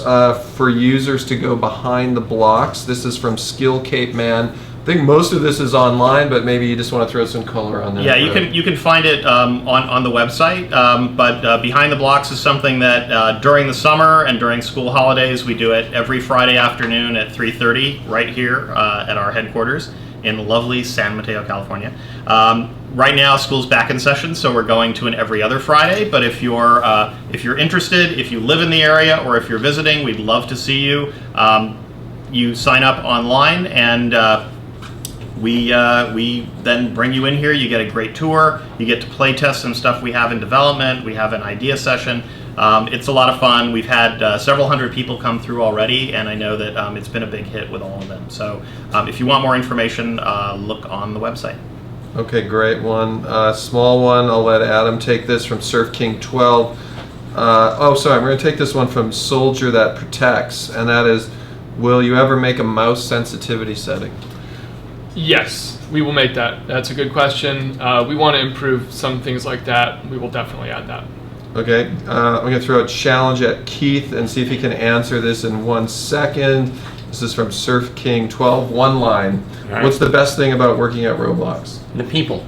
for users to go behind the blocks? This is from Skill Cape Man. I think most of this is online, but maybe you just want to throw some color on that.
Yeah, you can find it on the website. But Behind the Blocks is something that during the summer and during school holidays we do it every Friday afternoon at 3:30 right here at our headquarters in lovely San Mateo, California. Right now, school's back in session, so we're going to an every other Friday. But if you're interested, if you live in the area, or if you're visiting, we'd love to see you. You sign up online, and we then bring you in here. You get a great tour. You get to play test some stuff we have in development. We have an idea session. It's a lot of fun. We've had several hundred people come through already, and I know that it's been a big hit with all of them. So if you want more information, look on the website.
Okay, great one. Small one, I'll let Adam take this from Surf King 12. Oh, sorry, I'm going to take this one from Soldier That Protects, and that is, will you ever make a mouse sensitivity setting?
Yes, we will make that. That's a good question. We want to improve some things like that. We will definitely add that.
Okay, I'm going to throw a challenge at Keith and see if he can answer this in 1 second. This is from Surf King 12, one line.
Right.
What's the best thing about working at Roblox?
The people.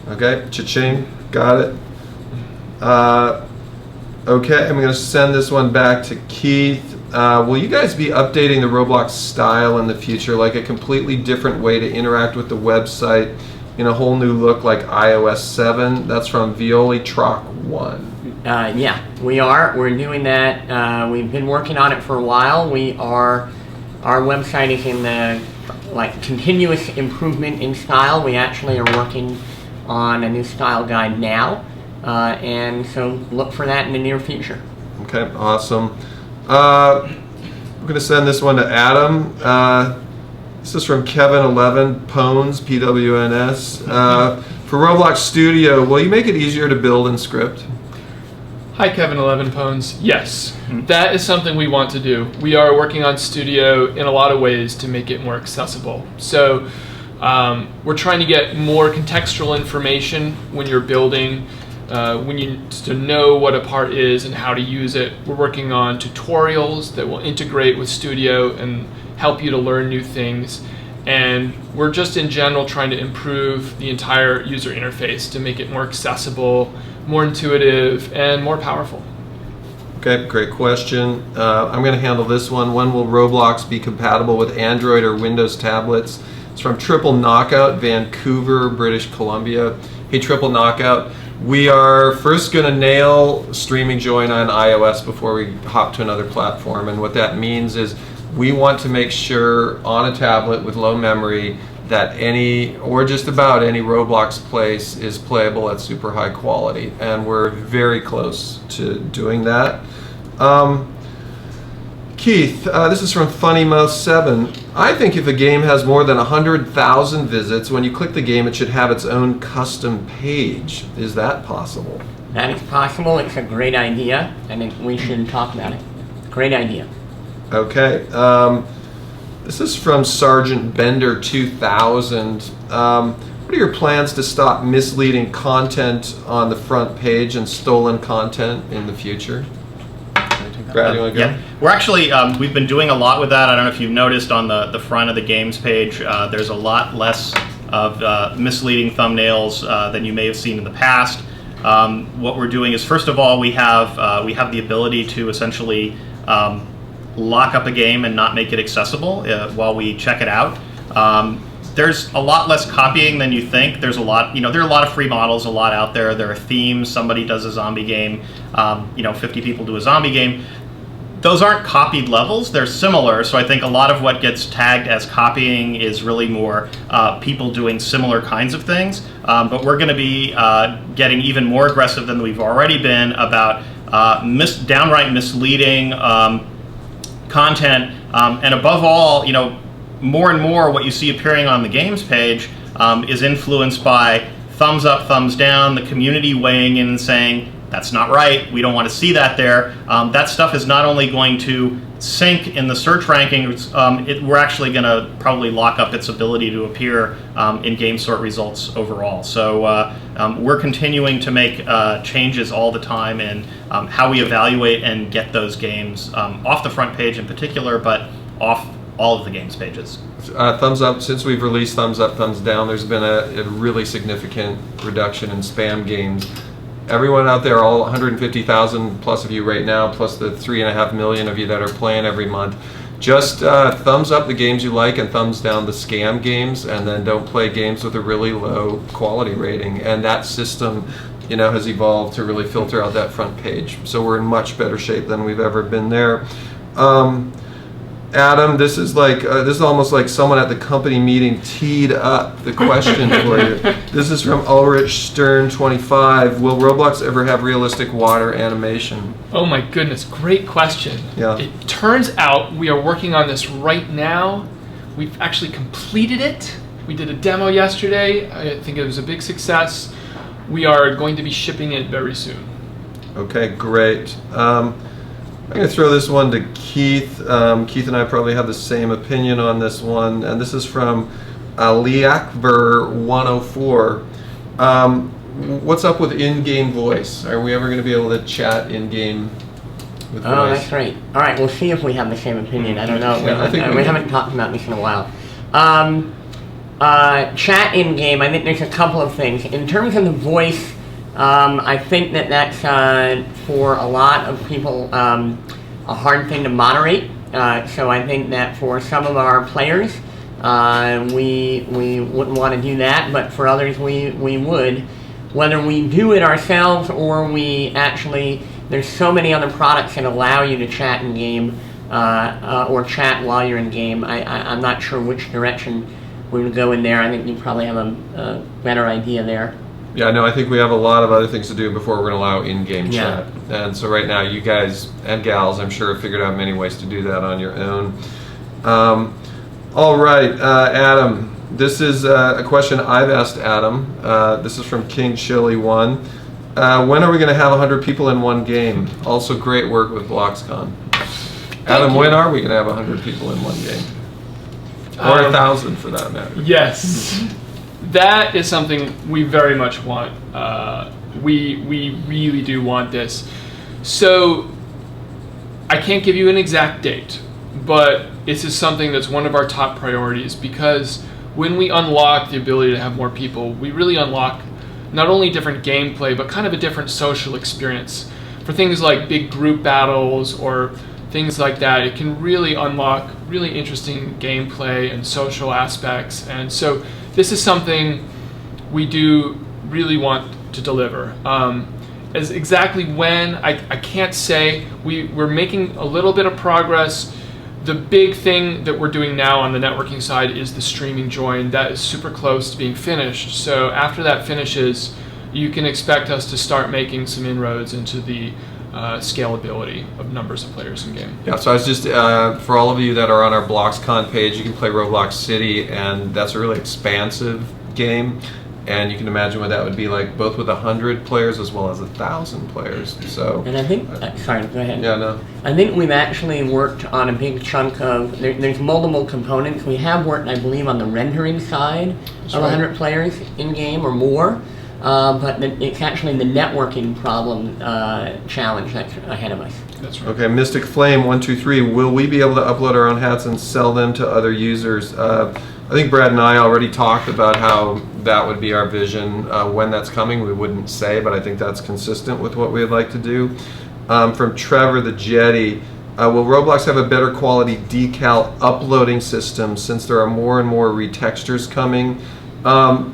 Okay, cha-ching, got it. Okay, I'm going to send this one back to Keith. Will you guys be updating the Roblox style in the future, like a completely different way to interact with the website in a whole new look like iOS 7? That's from Violi Troc 1.
Yeah, we are. We're doing that. We've been working on it for a while. Our website is in the continuous improvement in style. We actually are working on a new style guide now, and so look for that in the near future.
Okay, awesome. I'm going to send this one to Adam. This is from Kevin11 Pones, PWNS. For Roblox Studio, will you make it easier to build and script?
Hi, Kevin11 Pones. Yes, that is something we want to do. We are working on Studio in a lot of ways to make it more accessible. So we're trying to get more contextual information when you're building, when you need to know what a part is and how to use it. We're working on tutorials that will integrate with Studio and help you to learn new things. And we're just in general trying to improve the entire user interface to make it more accessible, more intuitive, and more powerful.
Okay, great question. I'm going to handle this one. When will Roblox be compatible with Android or Windows tablets? It's from Triple Knockout, Vancouver, British Columbia. Hey, Triple Knockout. We are first going to nail streaming join on iOS before we hop to another platform. And what that means is we want to make sure on a tablet with low memory that any, or just about any Roblox place is playable at super high quality. And we're very close to doing that. Keith, this is from FunnyMouth7. I think if a game has more than 100,000 visits, when you click the game, it should have its own custom page. Is that possible?
That is possible. It's a great idea, and we should talk about it. Great idea.
Okay. This is from Sergeant Bender 2000. What are your plans to stop misleading content on the front page and stolen content in the future? Brad, you want to go?
Yeah, we're actually, we've been doing a lot with that. I don't know if you've noticed on the front of the games page, there's a lot less of misleading thumbnails than you may have seen in the past. What we're doing is, first of all, we have the ability to essentially lock up a game and not make it accessible while we check it out. There's a lot less copying than you think. There's a lot, there are a lot of free models, a lot out there. There are themes. Somebody does a zombie game. 50 people do a zombie game. Those aren't copied levels. They're similar. So I think a lot of what gets tagged as copying is really more people doing similar kinds of things. But we're going to be getting even more aggressive than we've already been about downright misleading content, and above all, more and more what you see appearing on the games page is influenced by thumbs up, thumbs down, the community weighing in and saying, that's not right, we don't want to see that there. That stuff is not only going to sink in the search rankings, we're actually going to probably lock up its ability to appear in game sort results overall. So we're continuing to make changes all the time in how we evaluate and get those games off the front page in particular, but off all of the games pages.
Thumbs up, since we've released thumbs up, thumbs down, there's been a really significant reduction in spam games. Everyone out there, all 150,000 plus of you right now, plus the 3.5 million of you that are playing every month, just thumbs up the games you like and thumbs down the scam games, and then don't play games with a really low quality rating. And that system, you know, has evolved to really filter out that front page. So we're in much better shape than we've ever been there. Adam, this is almost like someone at the company meeting teed up the question for you. This is from Ulrich Stern 25. Will Roblox ever have realistic water animation?
Oh my goodness, great question.
Yeah.
It turns out we are working on this right now. We've actually completed it. We did a demo yesterday. I think it was a big success. We are going to be shipping it very soon. Okay, great.
I'm going to throw this one to Keith. Keith and I probably have the same opinion on this one, and this is from Liakver104. What's up with in-game voice? Are we ever going to be able to chat in-game with voice?
Oh, that's great. All right, we'll see if we have the same opinion. I don't know.
Yeah,
we haven't talked about this in a while. Chat in-game, I think there's a couple of things. In terms of the voice, I think that's for a lot of people a hard thing to moderate. So I think that for some of our players, we wouldn't want to do that, but for others we would. Whether we do it ourselves or we actually, there's so many other products that allow you to chat in game or chat while you're in game. I'm not sure which direction we would go in there. I think you probably have a better idea there.
Yeah, no, I think we have a lot of other things to do before we're going to allow in-game
Yeah.
chat. And so right now, you guys and gals, I'm sure, have figured out many ways to do that on your own. All right, Adam, this is a question I've asked Adam. This is from King Chili 1. When are we going to have 100 people in one game? Also, great work with BLOXcon. Adam, when are we going to have 100 people in one game? Or 1,000 for that matter.
Yes. That is something we very much want. We really do want this. So I can't give you an exact date, but this is something that's one of our top priorities, because when we unlock the ability to have more people, we really unlock not only different gameplay, but kind of a different social experience. For things like big group battles or things like that, it can really unlock really interesting gameplay and social aspects. And so this is something we do really want to deliver. As exactly when, I can't say. We're making a little bit of progress. The big thing that we're doing now on the networking side is the streaming join. That is super close to being finished. So after that finishes, you can expect us to start making some inroads into the scalability of numbers of players in game.
Yeah, so I was just, for all of you that are on our BLOXcon page, you can play Roblox City, and that's a really expansive game. And you can imagine what that would be like, both with 100 players as well as 1,000 players. So.
And I think, sorry, go ahead.
Yeah, no.
I think we've actually worked on a big chunk of, there's multiple components. We have worked, I believe, on the rendering side of 100 players in game or more. But it's actually the networking problem challenge that's ahead of us.
That's right.
Okay, Mystic Flame 123. Will we be able to upload our own hats and sell them to other users? I think Brad and I already talked about how that would be our vision. When that's coming, we wouldn't say, but I think that's consistent with what we'd like to do. From Trevor the Jetty. Will Roblox have a better quality decal uploading system since there are more and more retextures coming?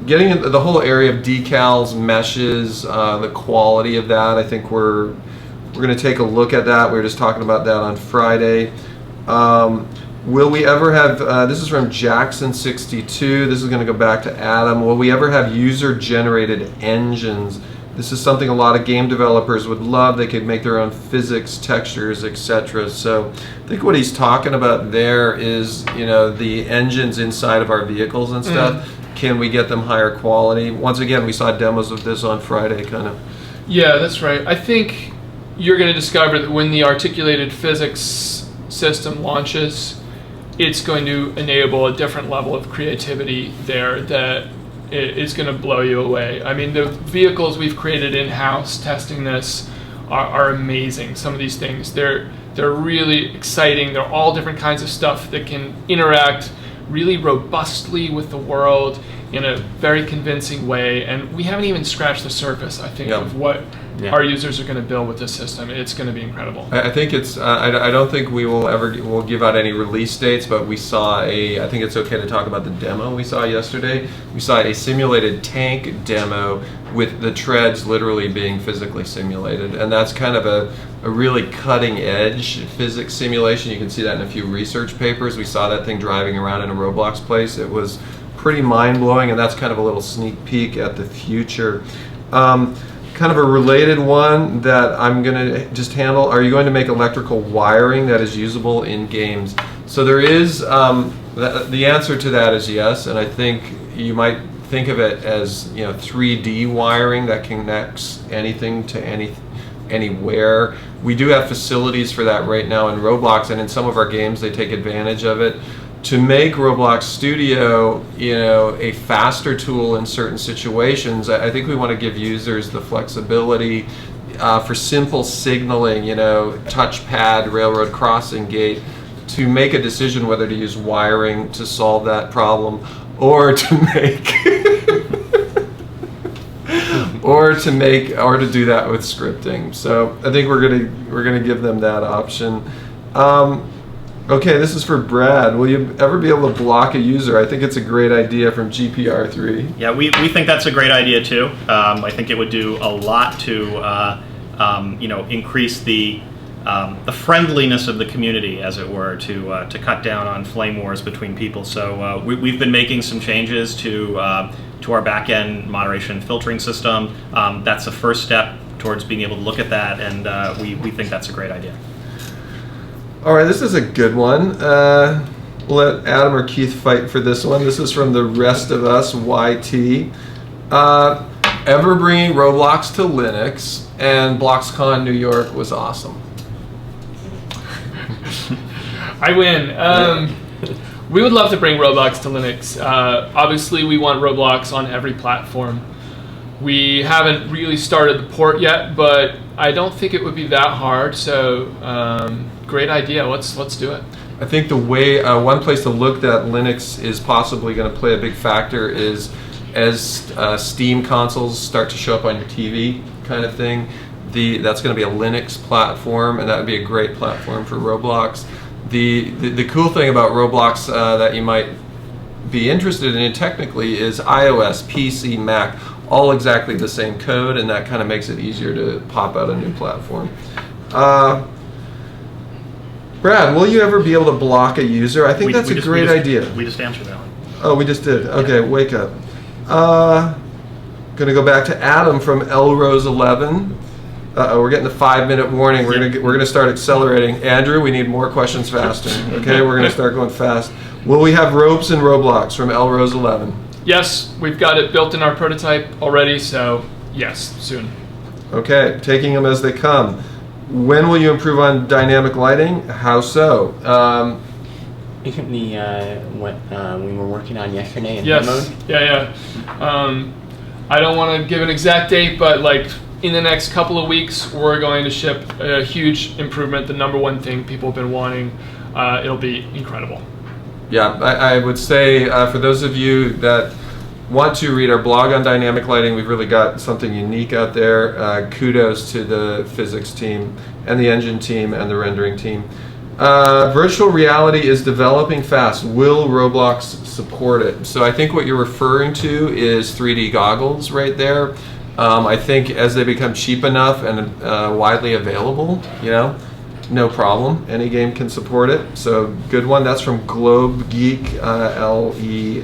Getting into the whole area of decals, meshes, the quality of that, I think we're going to take a look at that. We were just talking about that on Friday. Will we ever have, this is from Jackson62, this is going to go back to Adam, will we ever have user-generated engines This is something a lot of game developers would love. They could make their own physics, textures, etc. So I think what he's talking about there is, the engines inside of our vehicles and stuff. Can we get them higher quality? Once again, we saw demos of this on Friday, kind of.
Yeah, that's right. I think you're going to discover that when the articulated physics system launches, it's going to enable a different level of creativity there that is going to blow you away. I mean, the vehicles we've created in-house testing this are amazing. Some of these things, they're really exciting. They're all different kinds of stuff that can interact really robustly with the world in a very convincing way, and we haven't even scratched the surface, I think, of what our users are going to build with this system. It's going to be incredible.
I think it's. I don't think we'll give out any release dates, but we saw I think it's okay to talk about the demo we saw yesterday. We saw a simulated tank demo with the treads literally being physically simulated, and that's kind of a really cutting edge physics simulation. You can see that in a few research papers. We saw that thing driving around in a Roblox place. It was pretty mind-blowing, and that's kind of a little sneak peek at the future. Kind of a related one that I'm going to just handle. Are you going to make electrical wiring that is usable in games? So there is, the answer to that is yes, and I think you might think of it as 3D wiring that connects anything to anywhere. We do have facilities for that right now in Roblox, and in some of our games they take advantage of it. To make Roblox Studio, a faster tool in certain situations, I think we want to give users the flexibility for simple signaling, touchpad, railroad crossing gate, to make a decision whether to use wiring to solve that problem, or to make, or to do that with scripting. So I think we're gonna give them that option. Okay, this is for Brad. Will you ever be able to block a user? I think it's a great idea from GPR3.
Yeah, we think that's a great idea too. I think it would do a lot to increase the friendliness of the community, as it were, to cut down on flame wars between people. So we've been making some changes to our back-end moderation filtering system. That's the first step towards being able to look at that, and we think that's a great idea.
All right, this is a good one. We'll let Adam or Keith fight for this one. This is from the rest of us, YT. Ever bringing Roblox to Linux, and BLOXcon New York was awesome.
I win. We would love to bring Roblox to Linux. Obviously, we want Roblox on every platform. We haven't really started the port yet, but I don't think it would be that hard. So, great idea. Let's do it.
I think the way one place to look that Linux is possibly going to play a big factor is as Steam consoles start to show up on your TV, kind of thing. That's going to be a Linux platform, and that would be a great platform for Roblox. The cool thing about Roblox that you might be interested in technically is iOS, PC, Mac, all exactly the same code, and that kind of makes it easier to pop out a new platform. Brad, will you ever be able to block a user? I think that's a great idea.
We just answered that one.
Oh, we just did. Okay, wake up. Gonna go back to Adam from Elrose11. We're getting the 5-minute warning. We're gonna start accelerating. Andrew, we need more questions faster. Okay, we're gonna start going fast. Will we have ropes in Roblox from Elrose11?
Yes, we've got it built in our prototype already, so yes, soon.
Okay, taking them as they come. When will you improve on dynamic lighting? How so?
Isn't what we were working on yesterday in
Yes,
mode?
yeah. I don't want to give an exact date, but like in the next couple of weeks, we're going to ship a huge improvement, the number one thing people have been wanting. It'll be incredible.
Yeah, I would say for those of you that want to read our blog on dynamic lighting, we've really got something unique out there. Kudos to the physics team and the engine team and the rendering team. Virtual reality is developing fast. Will Roblox support it? So I think what you're referring to is 3D goggles right there. I think as they become cheap enough and widely available, no problem. Any game can support it. So good one. That's from Globe Geek, LEI.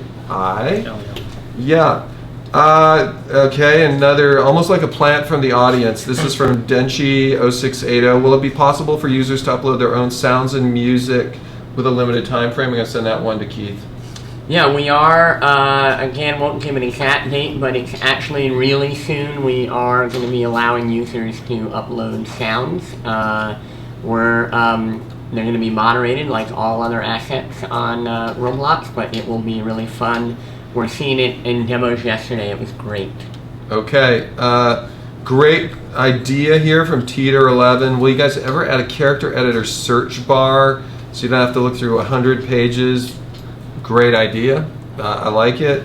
Yeah. Okay, another, almost like a plant from the audience. This is from Denchi0680. Will it be possible for users to upload their own sounds and music with a limited time frame? I'm going to send that one to Keith.
Yeah, we are, again, won't give an exact date, but it's actually really soon. We are going to be allowing users to upload sounds. They're going to be moderated like all other assets on Roblox, but it will be really fun. We're seeing it in demos yesterday. It was great.
Okay, great idea here from Teeter11. Will you guys ever add a character editor search bar so you don't have to look through 100 pages? Great idea. I like it.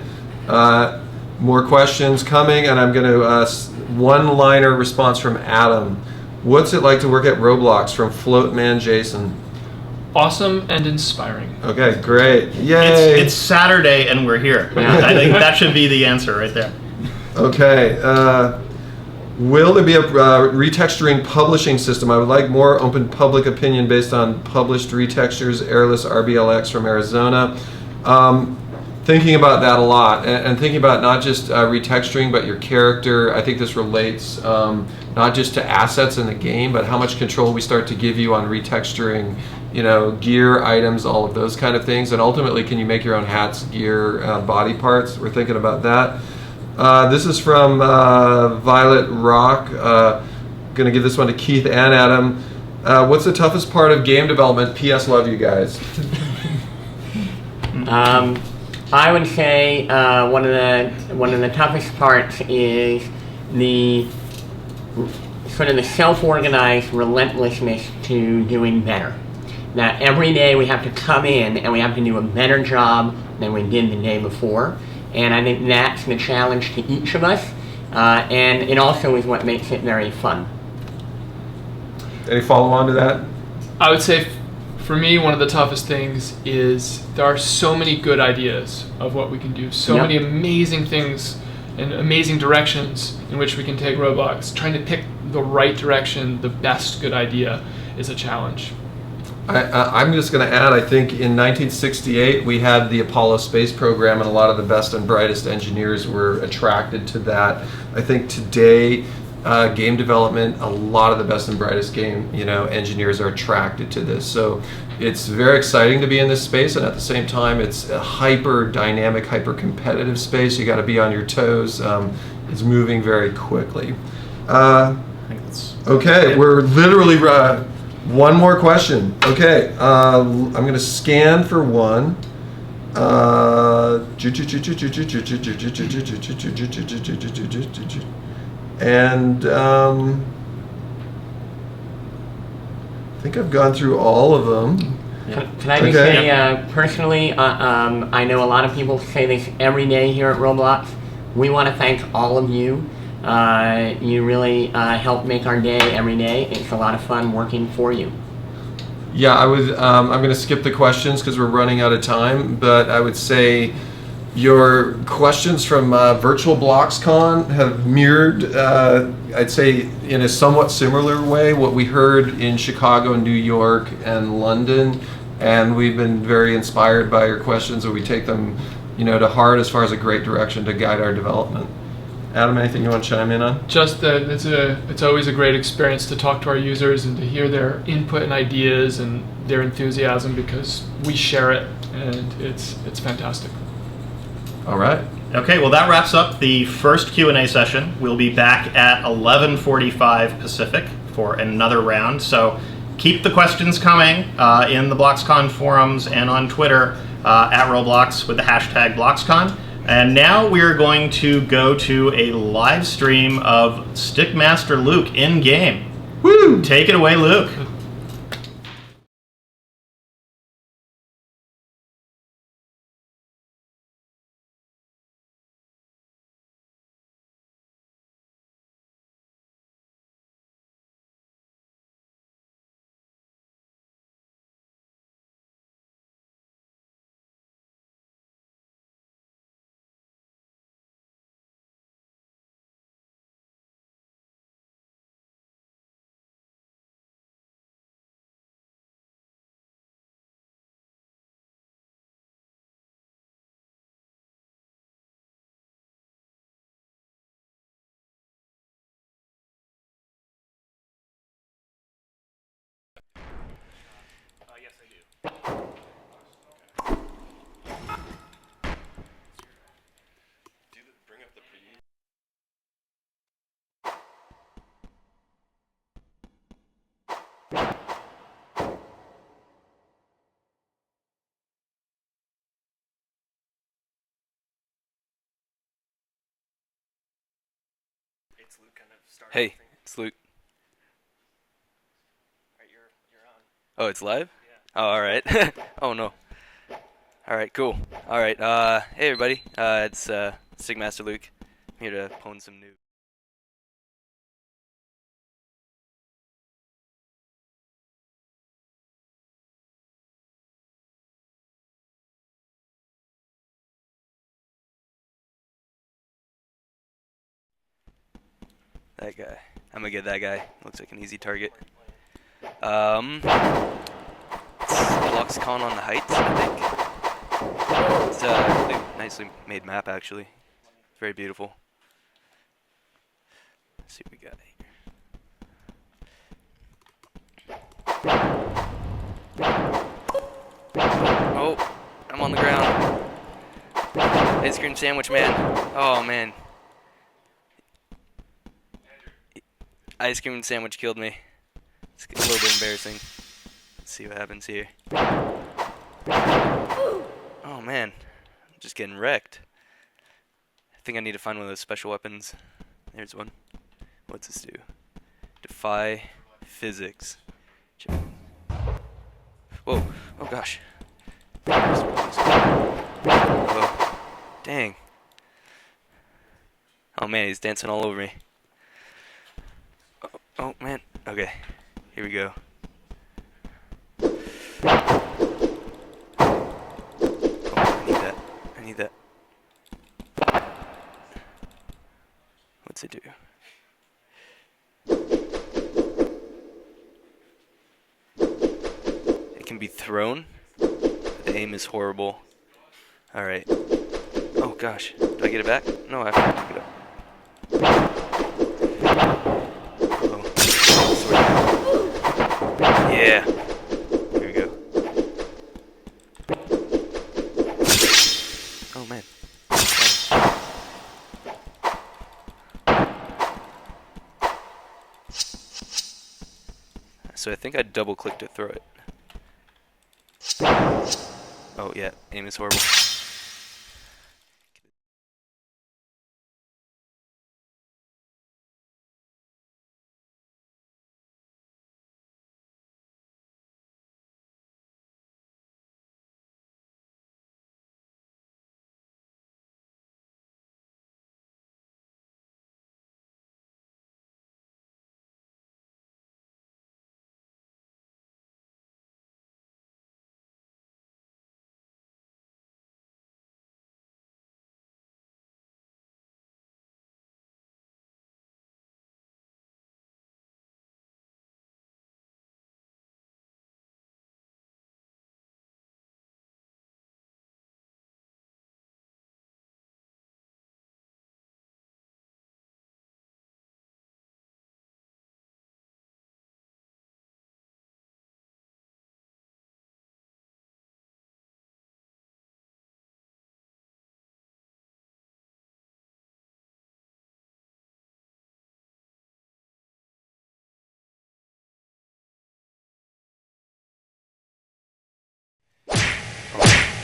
More questions coming, and I'm going to one-liner response from Adam. What's it like to work at Roblox? From Floatman Jason.
Awesome and inspiring.
Okay, great. Yay.
It's Saturday and we're here. I think that should be the answer right there.
Okay. Will there be a retexturing publishing system? I would like more open public opinion based on published retextures. Airless RBLX from Arizona. Thinking about that a lot, and thinking about not just retexturing, but your character. I think this relates not just to assets in the game, but how much control we start to give you on retexturing, you know, gear, items, all of those kind of things. And ultimately, can you make your own hats, gear, body parts? We're thinking about that. This is from Violet Rock. Gonna give this one to Keith and Adam. What's the toughest part of game development? P.S. Love you guys.
I would say one of the toughest parts is the sort of the self-organized relentlessness to doing better. That every day we have to come in and we have to do a better job than we did the day before, and I think that's the challenge to each of us, and it also is what makes it very fun.
Any follow-on to that?
I would say for me, one of the toughest things is there are so many good ideas of what we can do, so many amazing things and amazing directions in which we can take Roblox. Trying to pick the right direction, the best good idea, is a challenge.
I'm just going to add, I think in 1968 we had the Apollo space program, and a lot of the best and brightest engineers were attracted to that. I think today, game development, a lot of the best and brightest game engineers are attracted to this. So it's very exciting to be in this space, and at the same time it's a hyper dynamic, hyper competitive space. You got to be on your toes. It's moving very quickly. Okay, we're literally one more question. Okay, I'm going to scan for one. And I think I've gone through all of them.
Can I just say, personally, I know a lot of people say this every day here at Roblox. We want to thank all of you. You really help make our day every day. It's a lot of fun working for you.
Yeah, I'm going to skip the questions because we're running out of time, but I would say your questions from Virtual BLOXcon have mirrored, I'd say in a somewhat similar way, what we heard in Chicago, New York, and London, and we've been very inspired by your questions, and we take them to heart as far as a great direction to guide our development. Adam, anything you want to chime in on?
Just that it's always a great experience to talk to our users and to hear their input and ideas and their enthusiasm, because we share it, and it's fantastic.
All right.
Okay, well that wraps up the first Q&A session. We'll be back at 11:45 Pacific for another round. So keep the questions coming in the BLOXcon forums and on Twitter at Roblox with the hashtag BLOXcon. And now we're going to go to a live stream of Stickmasterluke in-game.
Woo!
Take it away, Luke.
it's Luke kind of started.
Hey, it's Luke.
Alright, you're on.
Oh, it's live?
Yeah.
Oh, all right. Oh no. All right, cool. All right. Hey everybody. It's Stickmasterluke. I'm here to pwn some new. That guy. I'm gonna get that guy. Looks like an easy target. It's BLOXcon on the Heights, I think. It's a really nicely made map, actually. Very beautiful. Let's see what we got here. Oh, I'm on the ground. Ice cream sandwich, man. Oh, man. Ice cream sandwich killed me. It's a little bit embarrassing. Let's see what happens here. Oh man, I'm just getting wrecked. I think I need to find one of those special weapons. There's one. What's this do? Defy physics. Check. Whoa, oh gosh. Oh, dang. Oh man, he's dancing all over me. Oh man, okay, here we go. Oh, I need that. What's it do? It can be thrown. The aim is horrible. Alright. Oh gosh, do I get it back? No, I have to pick it up. Yeah. Here we go. Oh man. So I think I double clicked to throw it. Oh yeah, aim is horrible.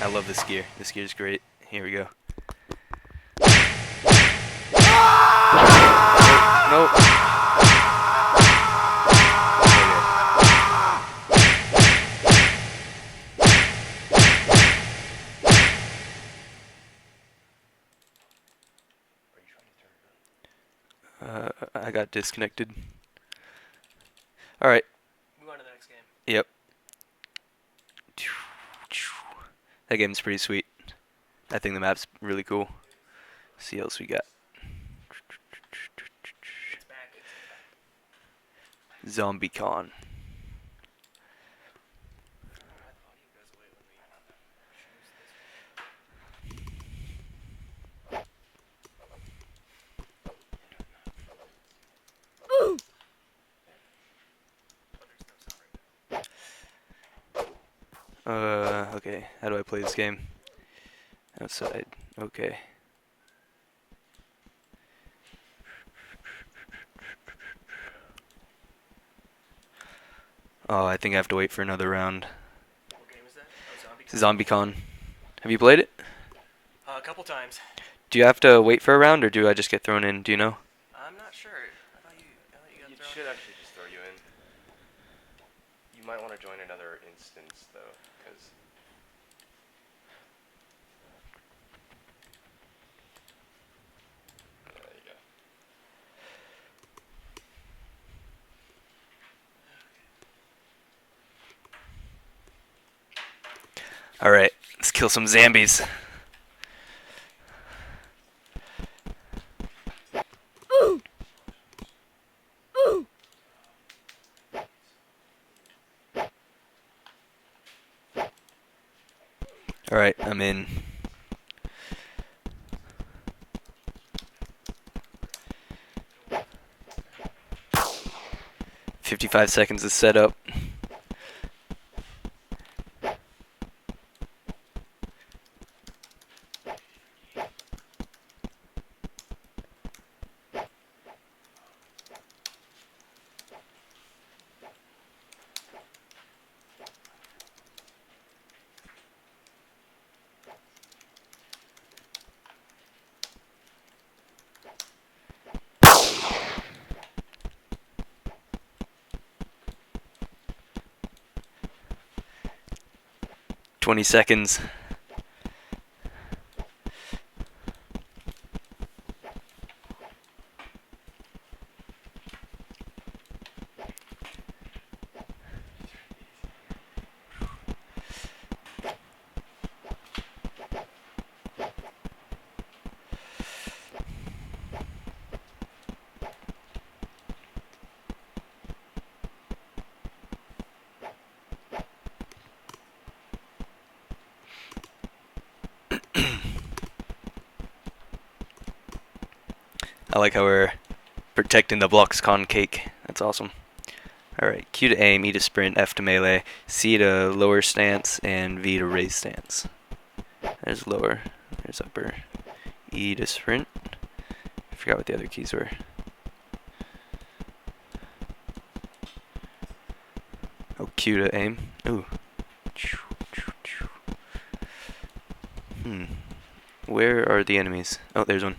I love this gear. This gear is great. Here we go. Nope. I got disconnected. Alright.
Move on to the next game.
Yep. That game's pretty sweet. I think the map's really cool. Let's see what else we got.
It's back.
ZombieCon. Okay, how do I play this game? Outside, okay. Oh, I think I have to wait for another round.
What game is that? Oh, Zombie.
ZombieCon. Have you played it?
A couple times.
Do you have to wait for a round, or do I just get thrown in? Do you know?
I'm not sure.
should actually just throw you in. You might want to join another instance, though, because... There you go.
Alright, let's kill some zombies. Alright, I'm in. "55 seconds to set up. "20 seconds. I like how we're protecting the BLOXcon cake. That's awesome. Alright, Q to aim, E to sprint, F to melee, C to lower stance, and V to raise stance. There's lower, there's upper. E to sprint. I forgot what the other keys were. Oh, Q to aim. Ooh. Where are the enemies? Oh, there's one.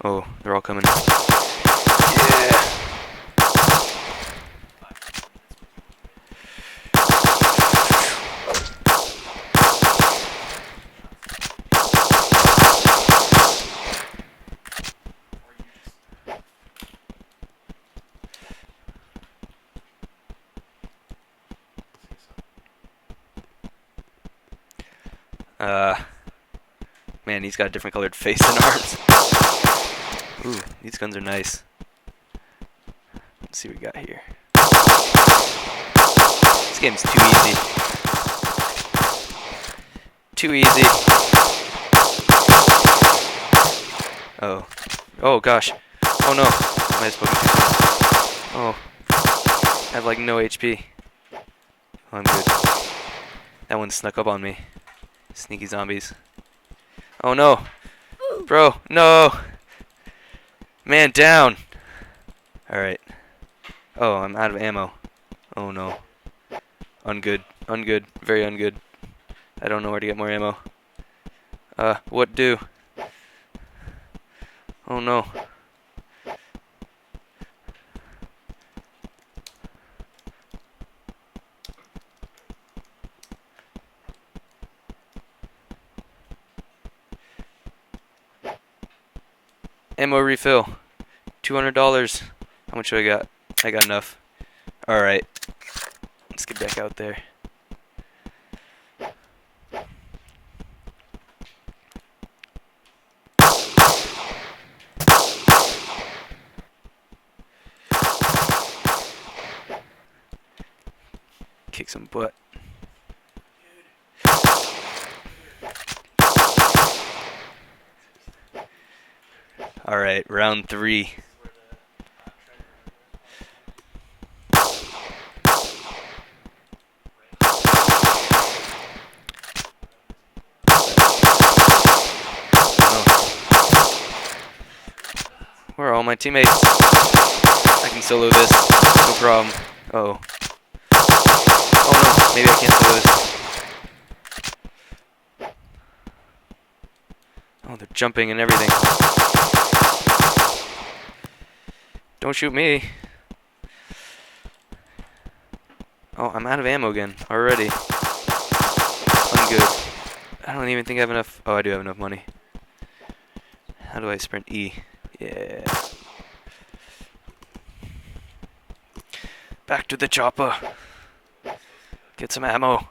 Oh, they're all coming. Yeah. Man, he's got a different colored face and arms. Ooh, these guns are nice. Let's see what we got here. This game's too easy. Too easy. Oh. Oh gosh. Oh no. I might have spoken too soon. Oh. I have like no HP. Oh, I'm good. That one snuck up on me. Sneaky zombies. Oh no. Bro, no. Man down. Alright. Oh, I'm out of ammo. Oh no. Ungood. Ungood. Very ungood. I don't know where to get more ammo. What do? Oh no. Ammo refill. $200. How much do I got? I got enough. Alright. Let's get back out there. Kick some butt. Alright, round 3. Where are all my teammates? I can solo this, no problem. Uh oh. Oh no, maybe I can't solo this. Oh, they're jumping and everything. Don't shoot me. Oh, I'm out of ammo again already. I'm good. I don't even think I have enough. Oh, I do have enough money. How do I sprint E? Yeah. Back to the chopper. Get some ammo.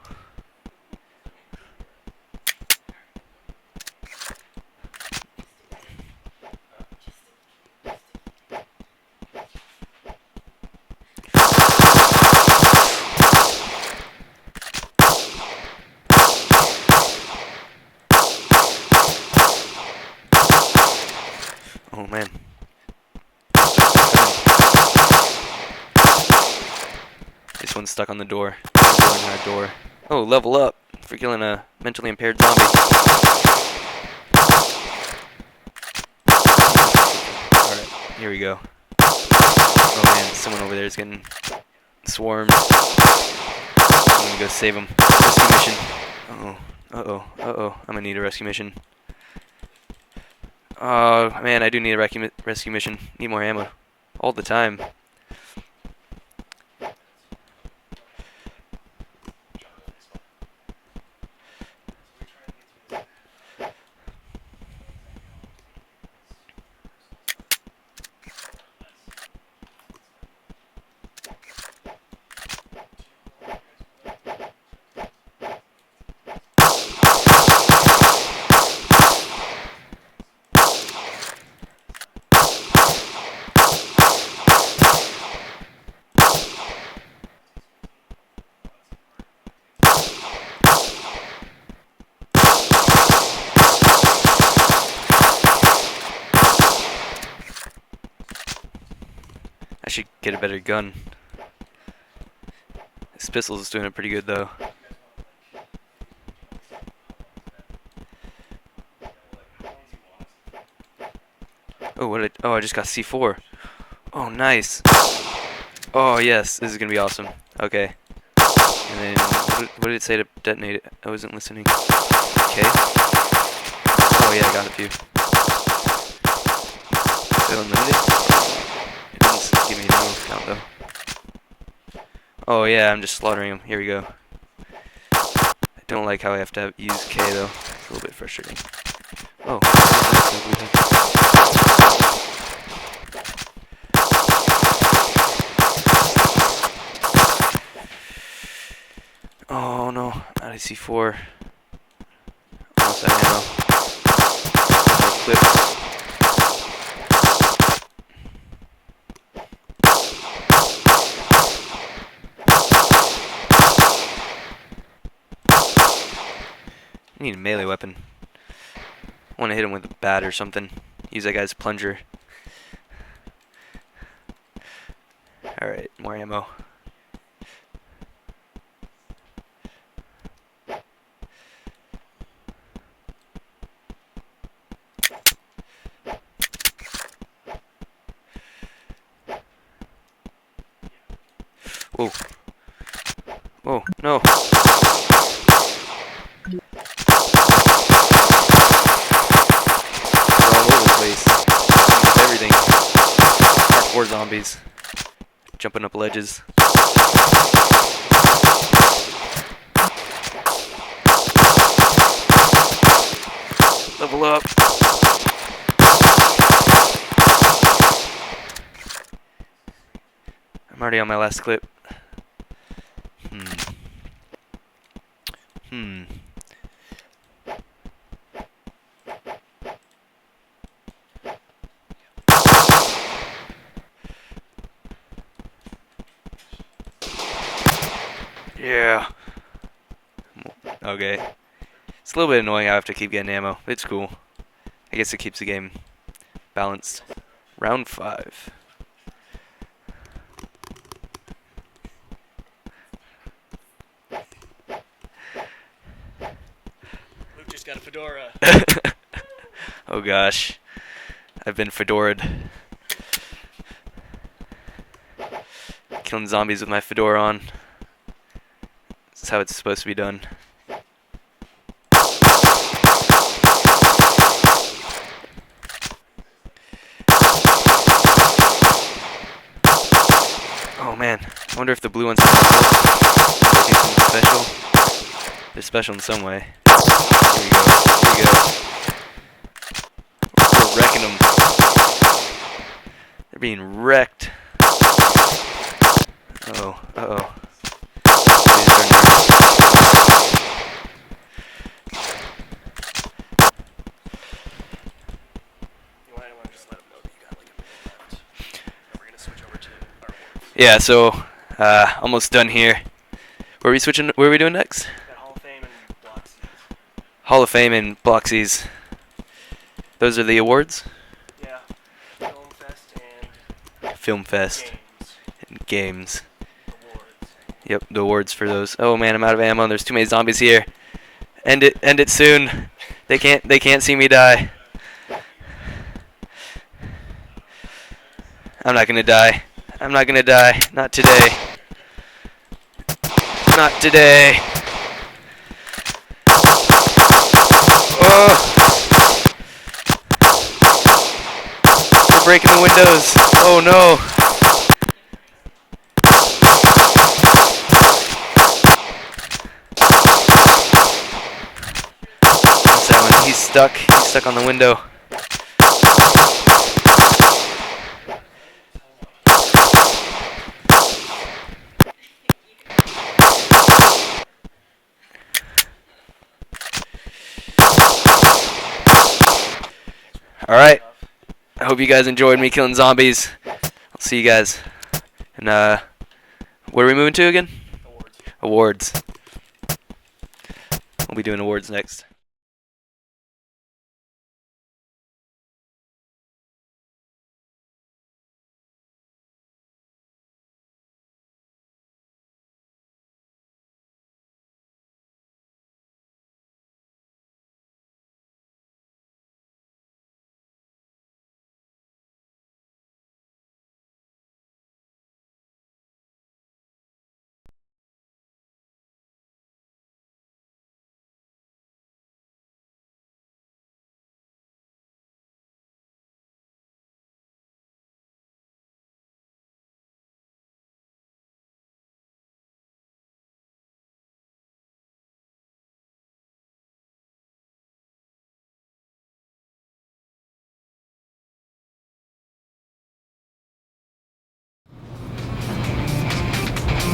Oh man. This one's stuck on the door. Door. Oh, level up for killing a mentally impaired zombie. Alright, here we go. Oh man, someone over there is getting swarmed. I'm gonna go save him. Rescue mission. Uh-oh. Uh-oh. Uh-oh. I'm gonna need a rescue mission. Oh man, I do need a rescue mission. Need more ammo. All the time. I should get a better gun. This pistol is doing it pretty good though. Oh, I just got C4. Oh, nice. Oh, yes, this is gonna be awesome. Okay. And then, what did it say to detonate it? I wasn't listening. Okay. Oh yeah, I got a few. Is it unlimited? It doesn't give me an ammo count though. Oh yeah, I'm just slaughtering them. Here we go. I don't like how I have to use K though. It's a little bit frustrating. Oh. Oh no, out of C4. Almost out of ammo. Clip. I need a melee weapon. I want to hit him with a bat or something. Use that guy's plunger. Alright, more ammo. Whoa. Whoa, no. All over the place. Everything. Hardcore zombies. Jumping up ledges. Level up. I'm already on my last clip. Yeah. Okay. It's a little bit annoying I have to keep getting ammo. It's cool. I guess it keeps the game balanced. Round 5.
Luke just got a fedora.
Oh gosh. I've been fedoraed. Killing zombies with my fedora on. This is how it's supposed to be done. Oh man, I wonder if the blue one's gonna special? They're special in some way. Here we go. Here we go. We're wrecking them. They're being wrecked. Uh-oh. Uh-oh. Yeah, so almost done here. Where are we switching? Where are we doing next?
Hall of Fame and BLOXY.
Hall of Fame and BLOXYs. Those are the awards?
Yeah. Film Fest and
Film Fest.
games.
And games.
Awards.
Yep, the awards for those. Oh man, I'm out of ammo. There's too many zombies here. End it soon. They can't see me die. I'm not gonna die. I'm not gonna die. Not today. Not today. Oh! They're breaking the windows. Oh no! That's that one. He's stuck. He's stuck on the window. Alright, I hope you guys enjoyed me killing zombies. I'll see you guys. And, where are we moving to again? Awards. We'll be doing awards next.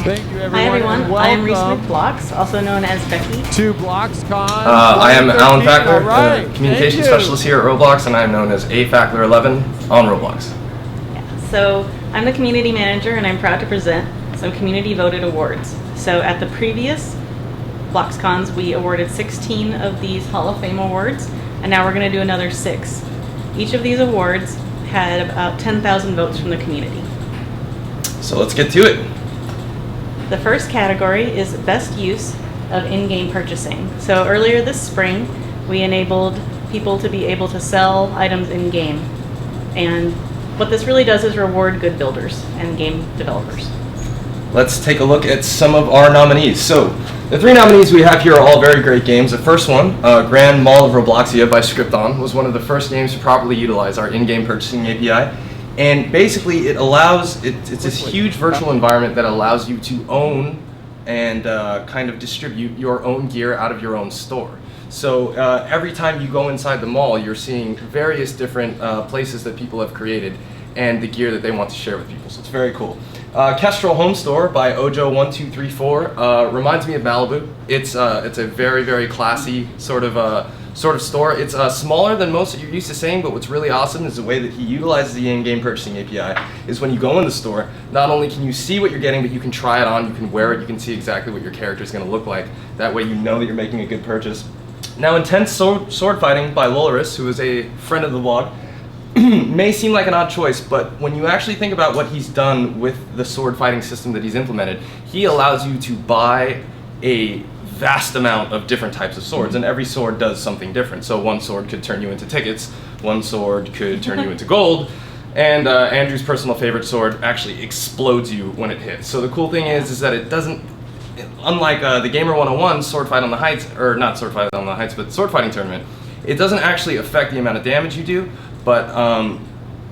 Thank you, everyone.
Hi everyone,
and
I am
welcome
Reesemcblox, also known as Becky.
to BLOXcon.
I am Alan
2013.
Fackler,
All right,
the communication
thank you.
specialist here at Roblox, and I am known as A-Fackler11 on Roblox.
So I'm the community manager and I'm proud to present some community voted awards. So at the previous BLOXcons we awarded 16 of these Hall of Fame awards, and now we're going to do another 6. Each of these awards had about 10,000 votes from the community.
So let's get to it.
The first category is best use of in-game purchasing. So earlier this spring, we enabled people to be able to sell items in-game. And what this really does is reward good builders and game developers.
Let's take a look at some of our nominees. So the 3 nominees we have here are all very great games. The first one, Grand Mall of ROBLOXia by Scripton, was one of the first games to properly utilize our in-game purchasing API. And basically it allows, it's this huge virtual environment that allows you to own and kind of distribute your own gear out of your own store. So every time you go inside the mall, you're seeing various different places that people have created and the gear that they want to share with people. So it's very cool. Kestrel Home Store by Ojo1234 reminds me of Malibu. It's a very, very classy sort of store. It's smaller than most that you're used to seeing, but what's really awesome is the way that he utilizes the in-game purchasing API is when you go in the store, not only can you see what you're getting, but you can try it on, you can wear it, you can see exactly what your character is going to look like. That way you know that you're making a good purchase. Now Intense Sword Fighting by Lolaris, who is a friend of the vlog, may seem like an odd choice, but when you actually think about what he's done with the sword fighting system that he's implemented, he allows you to buy a vast amount of different types of swords, and every sword does something different. So one sword could turn you into tickets, one sword could turn you into gold, and Andrew's personal favorite sword actually explodes you when it hits. So the cool thing is that it doesn't, unlike the Gamer 101 Sword Fight on the Heights, or not Sword Fight on the Heights, but Sword Fighting Tournament, it doesn't actually affect the amount of damage you do, but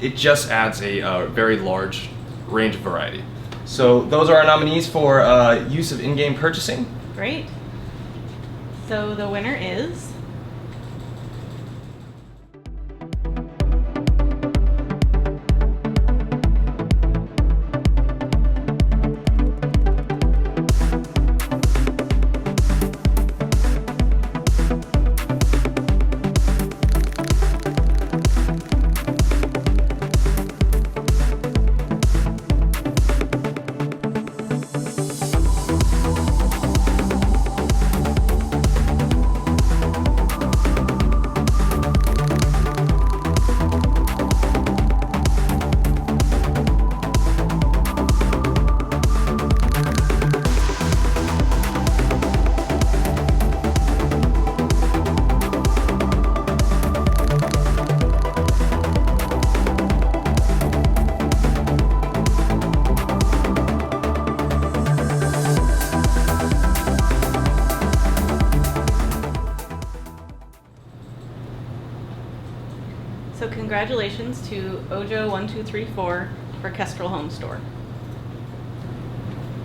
it just adds a very large range of variety. So those are our nominees for use of in-game purchasing.
Great. So the winner is... So congratulations to Ojo1234 for Kestrel Home Store.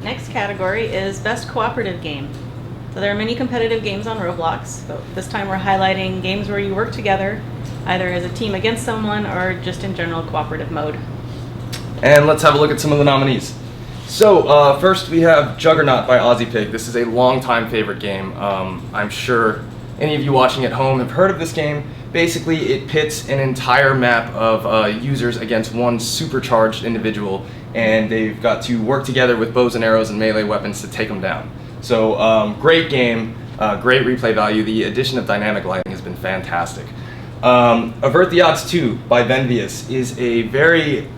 Next category is Best Cooperative Game. So there are many competitive games on Roblox, but this time we're highlighting games where you work together, either as a team against someone or just in general cooperative mode.
And let's have a look at some of the nominees. So first we have Juggernaut by Aussie Pig. This is a longtime favorite game. I'm sure any of you watching at home have heard of this game. Basically, it pits an entire map of users against one supercharged individual, and they've got to work together with bows and arrows and melee weapons to take them down. So great game, great replay value. The addition of dynamic lighting has been fantastic. Avert the Odds 2 by Venvius is a very,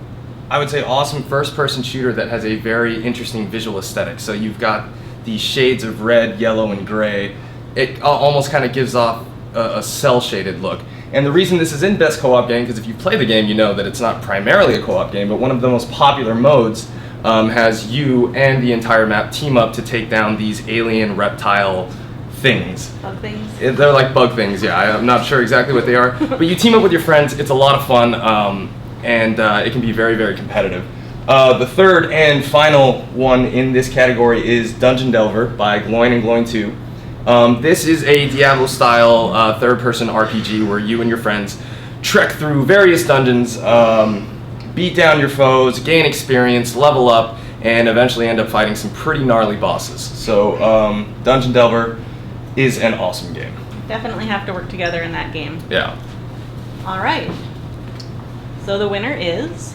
I would say, awesome first-person shooter that has a very interesting visual aesthetic. So you've got these shades of red, yellow, and gray. It almost kind of gives off a cel-shaded look. And the reason this is in Best Co-op Game, because if you play the game, you know that it's not primarily a co-op game, but one of the most popular modes has you and the entire map team up to take down these alien reptile things.
Bug things?
They're like bug things, yeah. I'm not sure exactly what they are. But you team up with your friends, it's a lot of fun, and it can be very, very competitive. The third and final one in this category is Dungeon Delver by Gloin and Gloin 2. This is a Diablo-style third-person RPG where you and your friends trek through various dungeons, beat down your foes, gain experience, level up, and eventually end up fighting some pretty gnarly bosses. So Dungeon Delver is an awesome game.
Definitely have to work together in that game.
Yeah.
All right. So the winner is...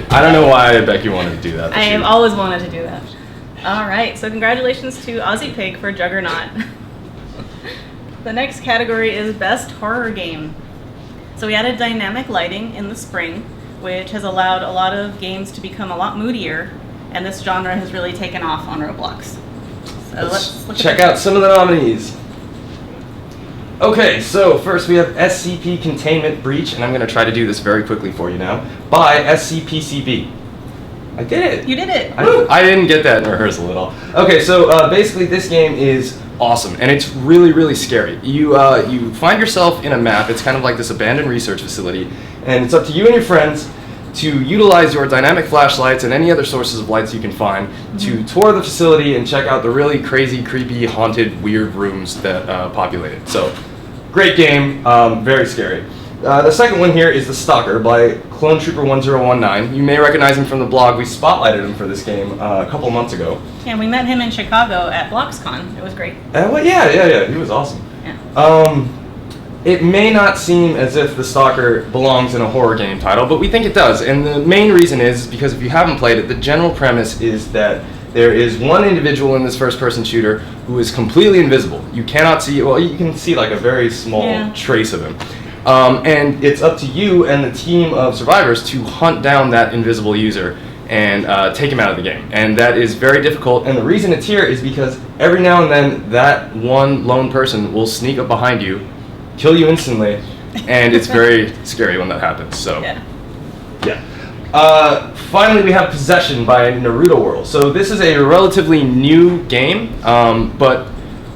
I don't know why Becky wanted to do that.
I have always wanted to do that. All right, so congratulations to Aussie Pig for Juggernaut. The next category is Best Horror Game. So we added dynamic lighting in the spring, which has allowed a lot of games to become a lot moodier, and this genre has really taken off on Roblox. So let's look
check out some of the nominees. Okay, so first we have SCP Containment Breach, and I'm going to try to do this very quickly for you now, by SCPCB. I did it!
You did it!
I didn't get that in rehearsal at all. Okay, so basically this game is awesome, and it's really, really scary. You find yourself in a map, it's kind of like this abandoned research facility, and it's up to you and your friends to utilize your dynamic flashlights and any other sources of lights you can find to tour the facility and check out the really crazy, creepy, haunted, weird rooms that populate it. So, great game, very scary. The second one here is The Stalker by Clone Trooper 1019. You may recognize him from the blog. We spotlighted him for this game a couple months ago.
Yeah, we met him in Chicago at BLOXcon. It was great.
Well, yeah, he was awesome.
Yeah.
It may not seem as if The Stalker belongs in a horror game title, but we think it does. And the main reason is because if you haven't played it, the general premise is that there is one individual in this first-person shooter who is completely invisible. You cannot see, well, you can see like a very small trace of him. And it's up to you and the team of survivors to hunt down that invisible user and take him out of the game. And that is very difficult. And the reason it's here is because every now and then that one lone person will sneak up behind you, kill you instantly, and it's very scary when that happens. So, yeah. Finally, we have Possession by Naruto World. So this is a relatively new game, but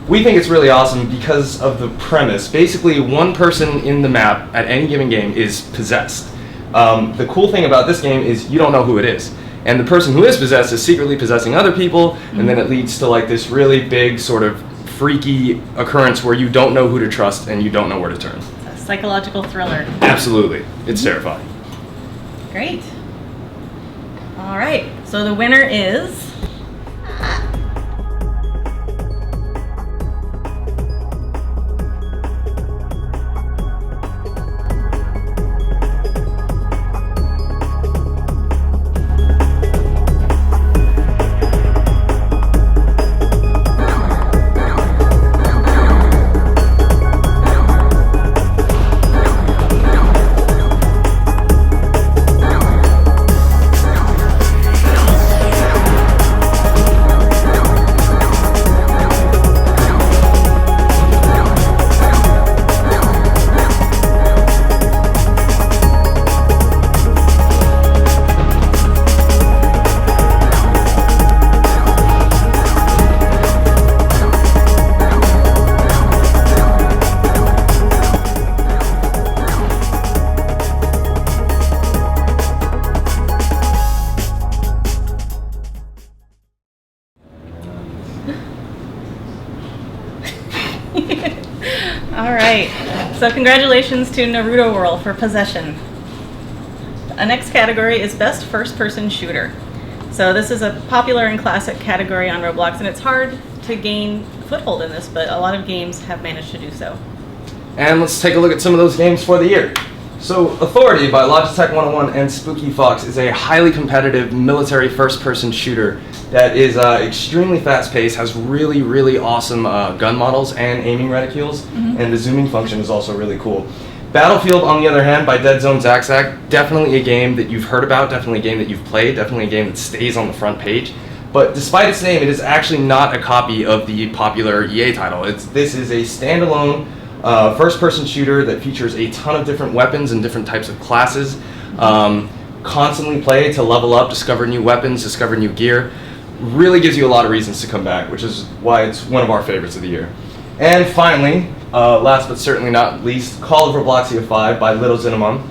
we think it's really awesome because of the premise. Basically, one person in the map at any given game is possessed. The cool thing about this game is you don't know who it is. And the person who is possessed is secretly possessing other people, and then it leads to like this really big sort of freaky occurrence where you don't know who to trust and you don't know where to turn.
It's a psychological thriller.
Absolutely. It's terrifying.
Great. All right. So the winner is... All right. So congratulations to Naruto World for Possession. The next category is Best First-Person Shooter. So this is a popular and classic category on Roblox, and it's hard to gain foothold in this, but a lot of games have managed to do so.
And let's take a look at some of those games for the year. So Authority by Logitech 101 and Spooky Fox is a highly competitive military first-person shooter that is extremely fast-paced, has really, really awesome gun models and aiming reticules, and the zooming function is also really cool. Battlefield, on the other hand, by Dead Zone Zaxxak, definitely a game that you've heard about, definitely a game that you've played, definitely a game that stays on the front page. But despite its name, it is actually not a copy of the popular EA title. This is a standalone first-person shooter that features a ton of different weapons and different types of classes. Constantly play to level up, discover new weapons, discover new gear. Really gives you a lot of reasons to come back, which is why it's one of our favorites of the year. And finally, last but certainly not least, Call of ROBLOXia 5 by Little Cinnamon.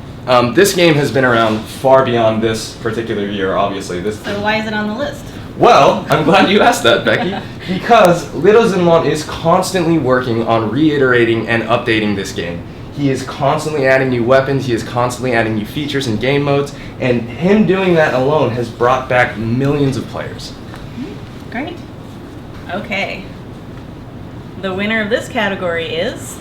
This game has been around far beyond this particular year, obviously.
So why is it on the list?
Well, I'm glad you asked that, Becky, because Little Cinnamon is constantly working on reiterating and updating this game. He is constantly adding new weapons, he is constantly adding new features and game modes, and him doing that alone has brought back millions of players.
Great. Okay. The winner of this category is...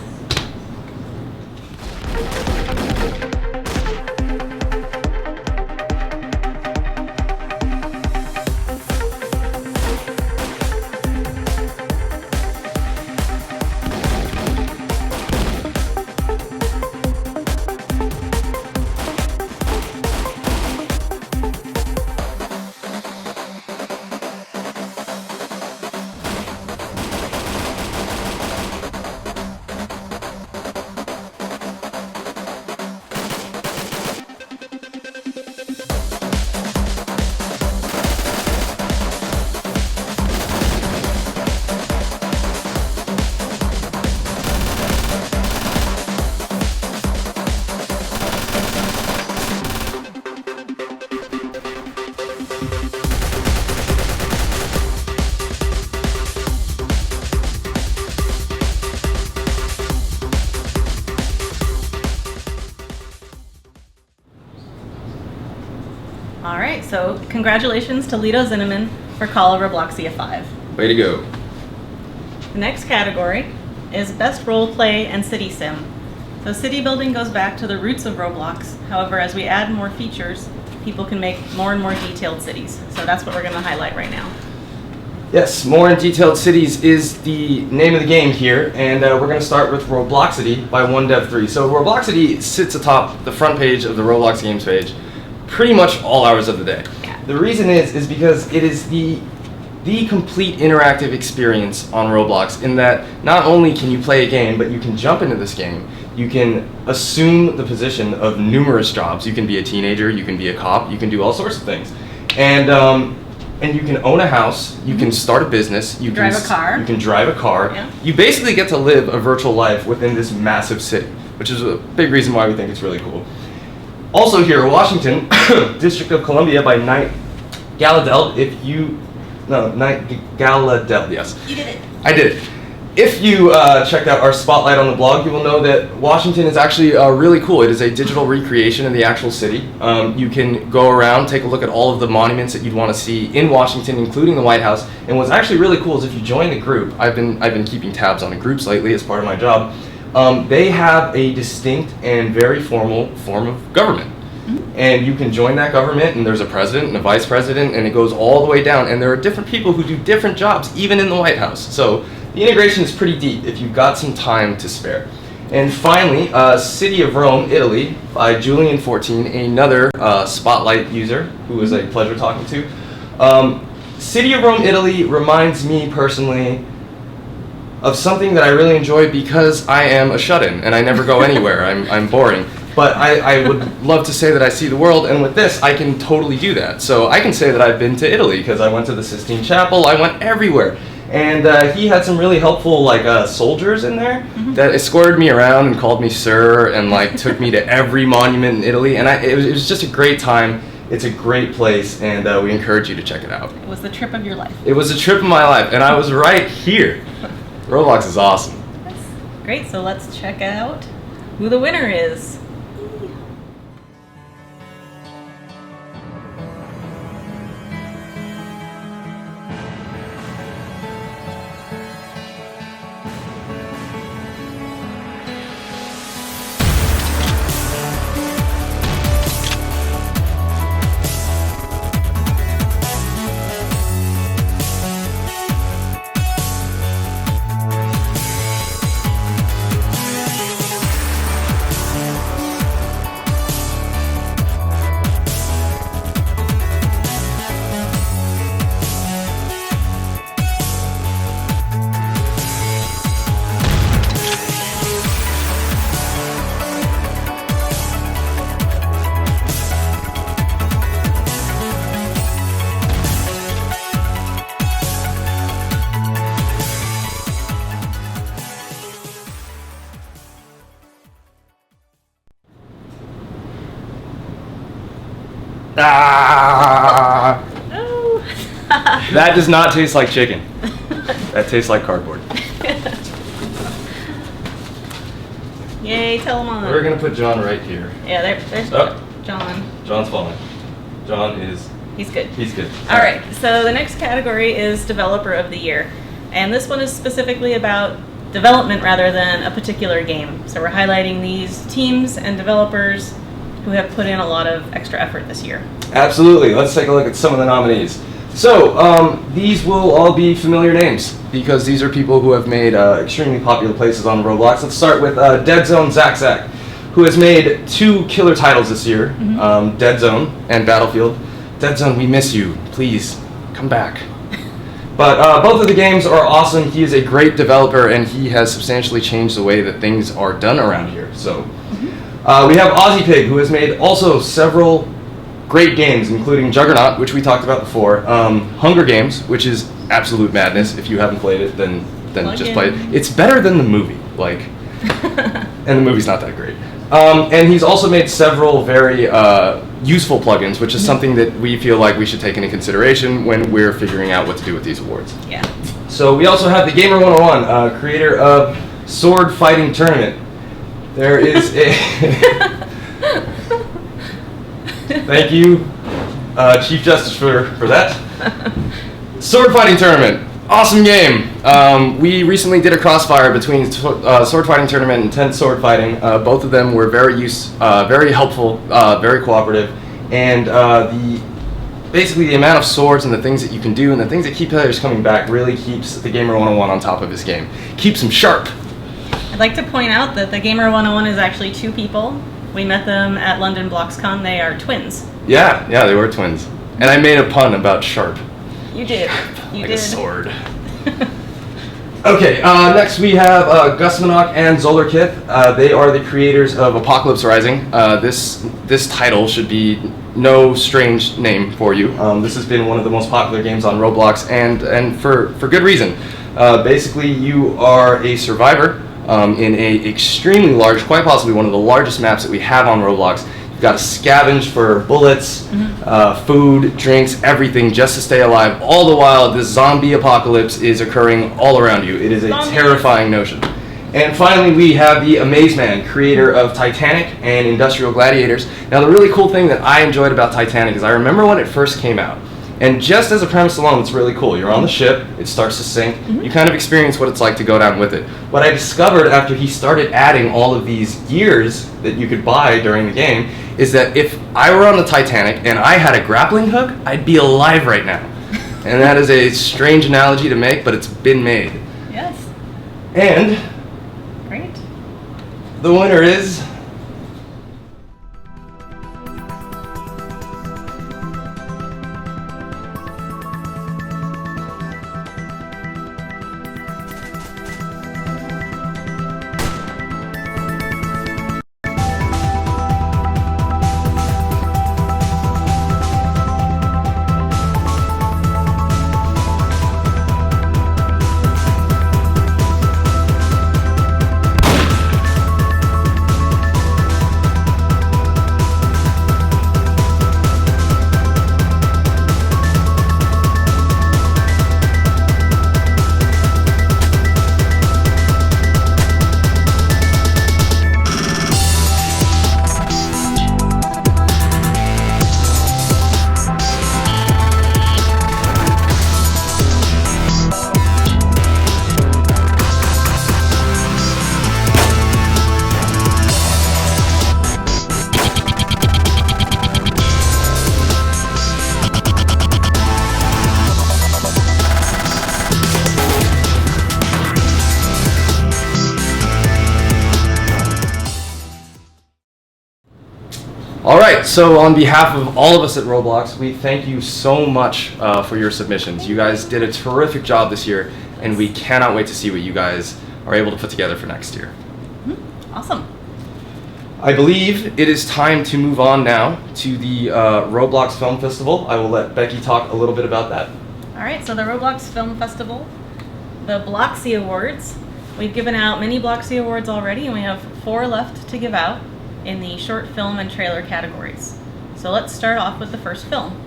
so congratulations to Lito Zinnemann for Call of ROBLOXia 5.
Way to go.
The next category is Best Roleplay and City Sim. So city building goes back to the roots of Roblox. However, as we add more features, people can make more and more detailed cities. So that's what we're going to highlight right now.
Yes, More and Detailed Cities is the name of the game here, and we're going to start with Robloxity by OneDev3. So Robloxity sits atop the front page of the Roblox games page pretty much all hours of the day.
Yeah.
The reason is because it is the complete interactive experience on Roblox, in that not only can you play a game, but you can jump into this game. You can assume the position of numerous jobs. You can be a teenager, you can be a cop, you can do all sorts of things. And you can own a house, you can start a business, you can
Drive a car.
You can drive a car.
Yeah.
You basically get to live a virtual life within this massive city, which is a big reason why we think it's really cool. Also here in Washington, District of Columbia by Night Galadeld, Night Galadeld, yes.
You did it.
I did. If you checked out our spotlight on the blog, you will know that Washington is actually really cool. It is a digital recreation of the actual city. You can go around, take a look at all of the monuments that you'd want to see in Washington, including the White House. And what's actually really cool is if you join the group, I've been keeping tabs on the groups lately as part of my job. They have a distinct and very formal form of government. And you can join that government, and there's a president and a vice president, and it goes all the way down. And there are different people who do different jobs, even in the White House. So the integration is pretty deep if you've got some time to spare. And finally, City of Rome, Italy, by Julian14, another Spotlight user who is a pleasure talking to. City of Rome, Italy reminds me personally of something that I really enjoy because I am a shut-in and I never go anywhere. I'm boring. But I would love to say that I see the world, and with this, I can totally do that. So I can say that I've been to Italy because I went to the Sistine Chapel, I went everywhere. And he had some really helpful soldiers in there that escorted me around and called me sir and took me to every monument in Italy. And it was just a great time. It's a great place, and we encourage you to check it out.
It was the trip of your life.
It was a trip of my life, and I was right here. Roblox is awesome.
That's great, so let's check out who the winner is.
Ah!
Oh.
That does not taste like chicken. That tastes like cardboard.
Yay, tell them on.
We're gonna put John right here.
Yeah, there's
Oh.
John.
John's falling. John is.
He's good.
He's good.
All right, so the next category is Developer of the Year. And this one is specifically about development rather than a particular game. So we're highlighting these teams and developers who have put in a lot of extra effort this year.
Absolutely. Let's take a look at some of the nominees. So, these will all be familiar names because these are people who have made extremely popular places on Roblox. Let's start with Dead Zone Zach, who has made 2 killer titles this year, Dead Zone and Battlefield. Dead Zone, we miss you. Please, come back. But both of the games are awesome. He is a great developer, and he has substantially changed the way that things are done around here. So, we have Aussie Pig, who has made also several great games, including Juggernaut, which we talked about before, Hunger Games, which is absolute madness. If you haven't played it, then just play it. It's better than the movie, and the movie's not that great. And he's also made several very useful plugins, which is something that we feel like we should take into consideration when we're figuring out what to do with these awards.
Yeah.
So we also have the Gamer 101, creator of Sword Fighting Tournament. There is a... Thank you. Chief Justice for that. Sword Fighting Tournament. Awesome game. We recently did a crossfire between Sword Fighting Tournament and 10 Sword Fighting. Both of them were very helpful, very cooperative, and basically the amount of swords and the things that you can do and the things that keep players coming back really keeps the Gamer 101 on top of his game. Keeps him sharp.
I'd like to point out that the Gamer 101 is actually 2 people. We met them at London BLOXcon. They are twins.
Yeah, they were twins. And I made a pun about sharp.
You did. You
like
did.
a sword. Okay, next we have Gusmanok and Zolarkith. They are the creators of Apocalypse Rising. This title should be no strange name for you. This has been one of the most popular games on Roblox, and for good reason. Basically, you are a survivor in a extremely large, quite possibly one of the largest maps that we have on Roblox. You've got to scavenge for bullets, food, drinks, everything just to stay alive. All the while, this zombie apocalypse is occurring all around you. It is a terrifying notion. And finally, we have the Amazeman, creator of Titanic and Industrial Gladiators. Now, the really cool thing that I enjoyed about Titanic is I remember when it first came out. And just as a premise alone, it's really cool. You're on the ship, it starts to sink, you kind of experience what it's like to go down with it. What I discovered after he started adding all of these gears that you could buy during the game is that if I were on the Titanic and I had a grappling hook, I'd be alive right now. And that is a strange analogy to make, but it's been made.
Yes.
And
Great.
the winner is... Alright, so on behalf of all of us at Roblox, we thank you so much for your submissions. You guys did a terrific job this year, and we cannot wait to see what you guys are able to put together for next year.
Awesome.
I believe it is time to move on now to the Roblox Film Festival. I will let Becky talk a little bit about that.
All right, so the Roblox Film Festival, the BLOXY Awards. We've given out many BLOXY Awards already, and we have 4 left to give out in the short film and trailer categories. So let's start off with the first film.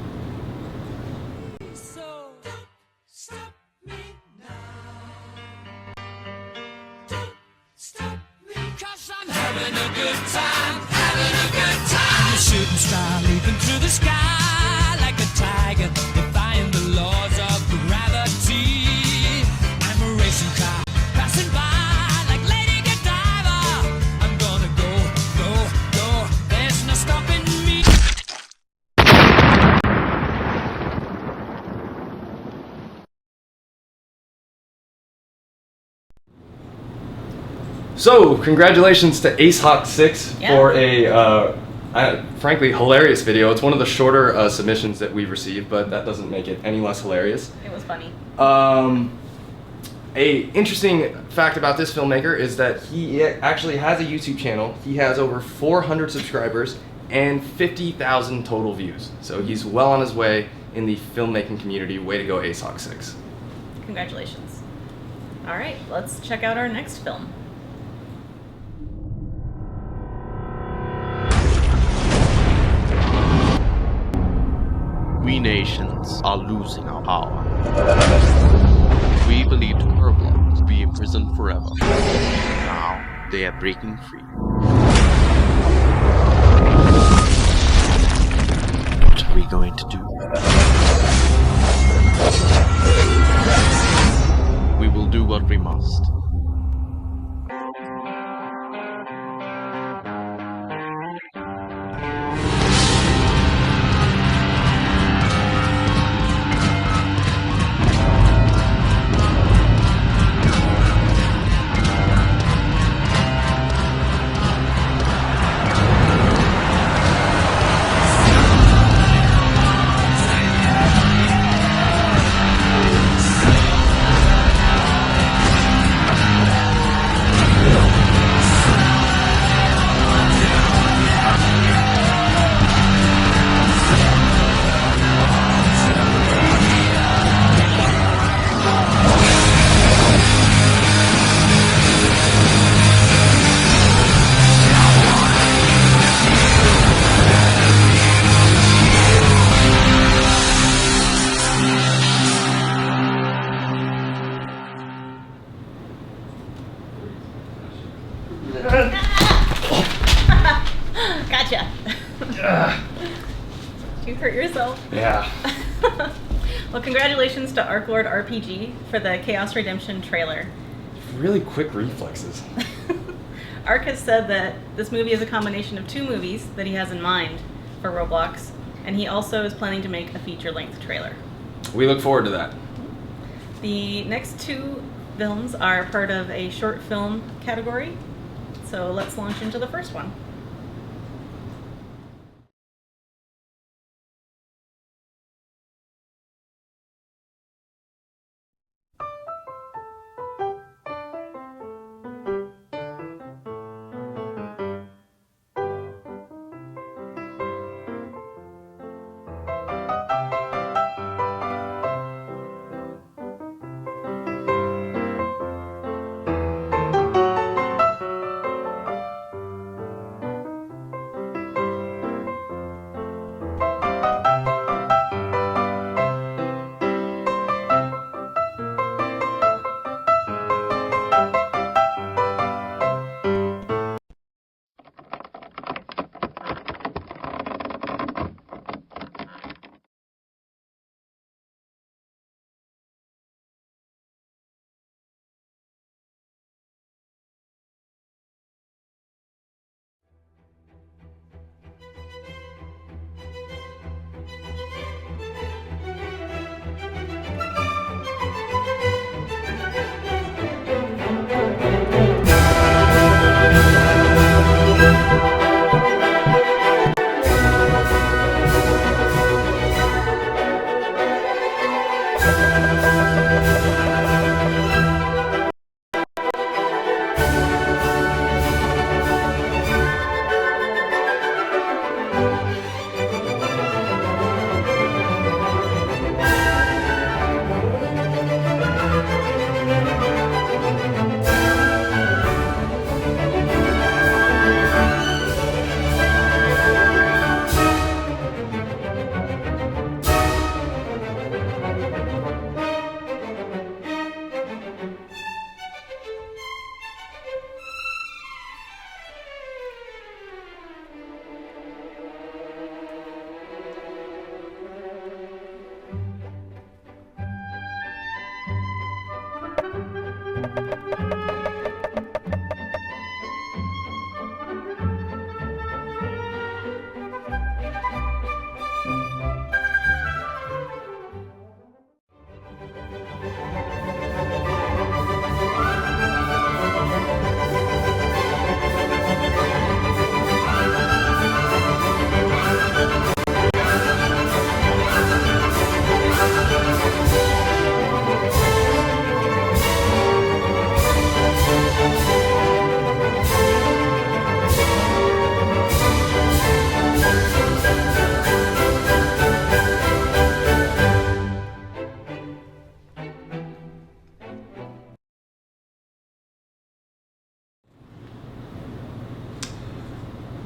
Shooting star leaping through the sky like a tiger, defying the laws of gravity. I'm a racing car passing by like Lady Godiva. I'm gonna go, go, go. There's no stopping me.
So, congratulations to AceHawk6 for a frankly hilarious video. It's one of the shorter submissions that we've received, but that doesn't make it any less hilarious.
It was funny.
A interesting fact about this filmmaker is that he actually has a YouTube channel. He has over 400 subscribers and 50,000 total views. So he's well on his way in the filmmaking community. Way to go, AceHawk6.
Congratulations. All right, let's check out our next film.
We nations are losing our power. We believed Roblox would be imprisoned forever. Now they are breaking free. What are we going to do? We will do what we must.
Gotcha. Did you hurt yourself?
Yeah.
Well, congratulations to ArcLord RPG for the Chaos Redemption trailer.
Really quick reflexes.
Ark has said that this movie is a combination of 2 movies that he has in mind for Roblox, and he also is planning to make a feature-length trailer.
We look forward to that.
The next 2 films are part of a short film category, so let's launch into the first one.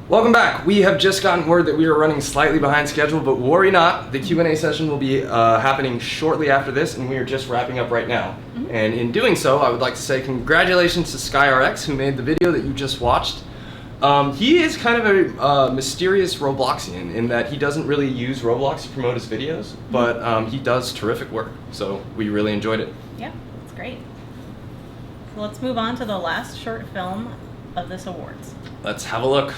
Welcome back. We have just gotten word that we are running slightly behind schedule, but worry not. The Q&A session will be happening shortly after this, and we are just wrapping up right now. And in doing so, I would like to say congratulations to SkyRX, who made the video that you just watched. He is kind of a mysterious Robloxian in that he doesn't really use Roblox to promote his videos, but he does terrific work. So we really enjoyed it.
Yeah, it's great. So let's move on to the last short film of this awards.
Let's have a look.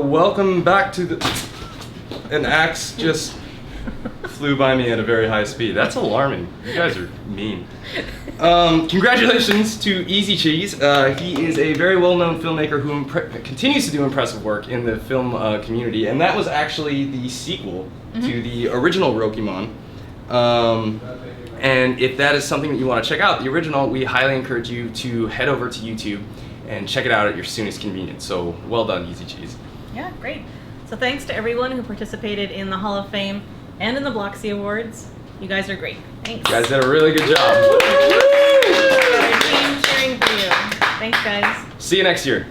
Welcome back to the... An axe just flew by me at a very high speed. That's alarming. You guys are mean. Congratulations to Easy Cheese. He is a very well-known filmmaker who continues to do impressive work in the film community, and that was actually the sequel to the original Rockimon. And if that is something that you want to check out, the original, we highly encourage you to head over to YouTube and check it out at your soonest convenience. So well done, Easy Cheese.
Yeah, great. So thanks to everyone who participated in the Hall of Fame and in the BLOXY Awards. You guys are great. Thanks.
You guys did a really good job.
Our team cheering for you. Thanks, guys.
See you next year.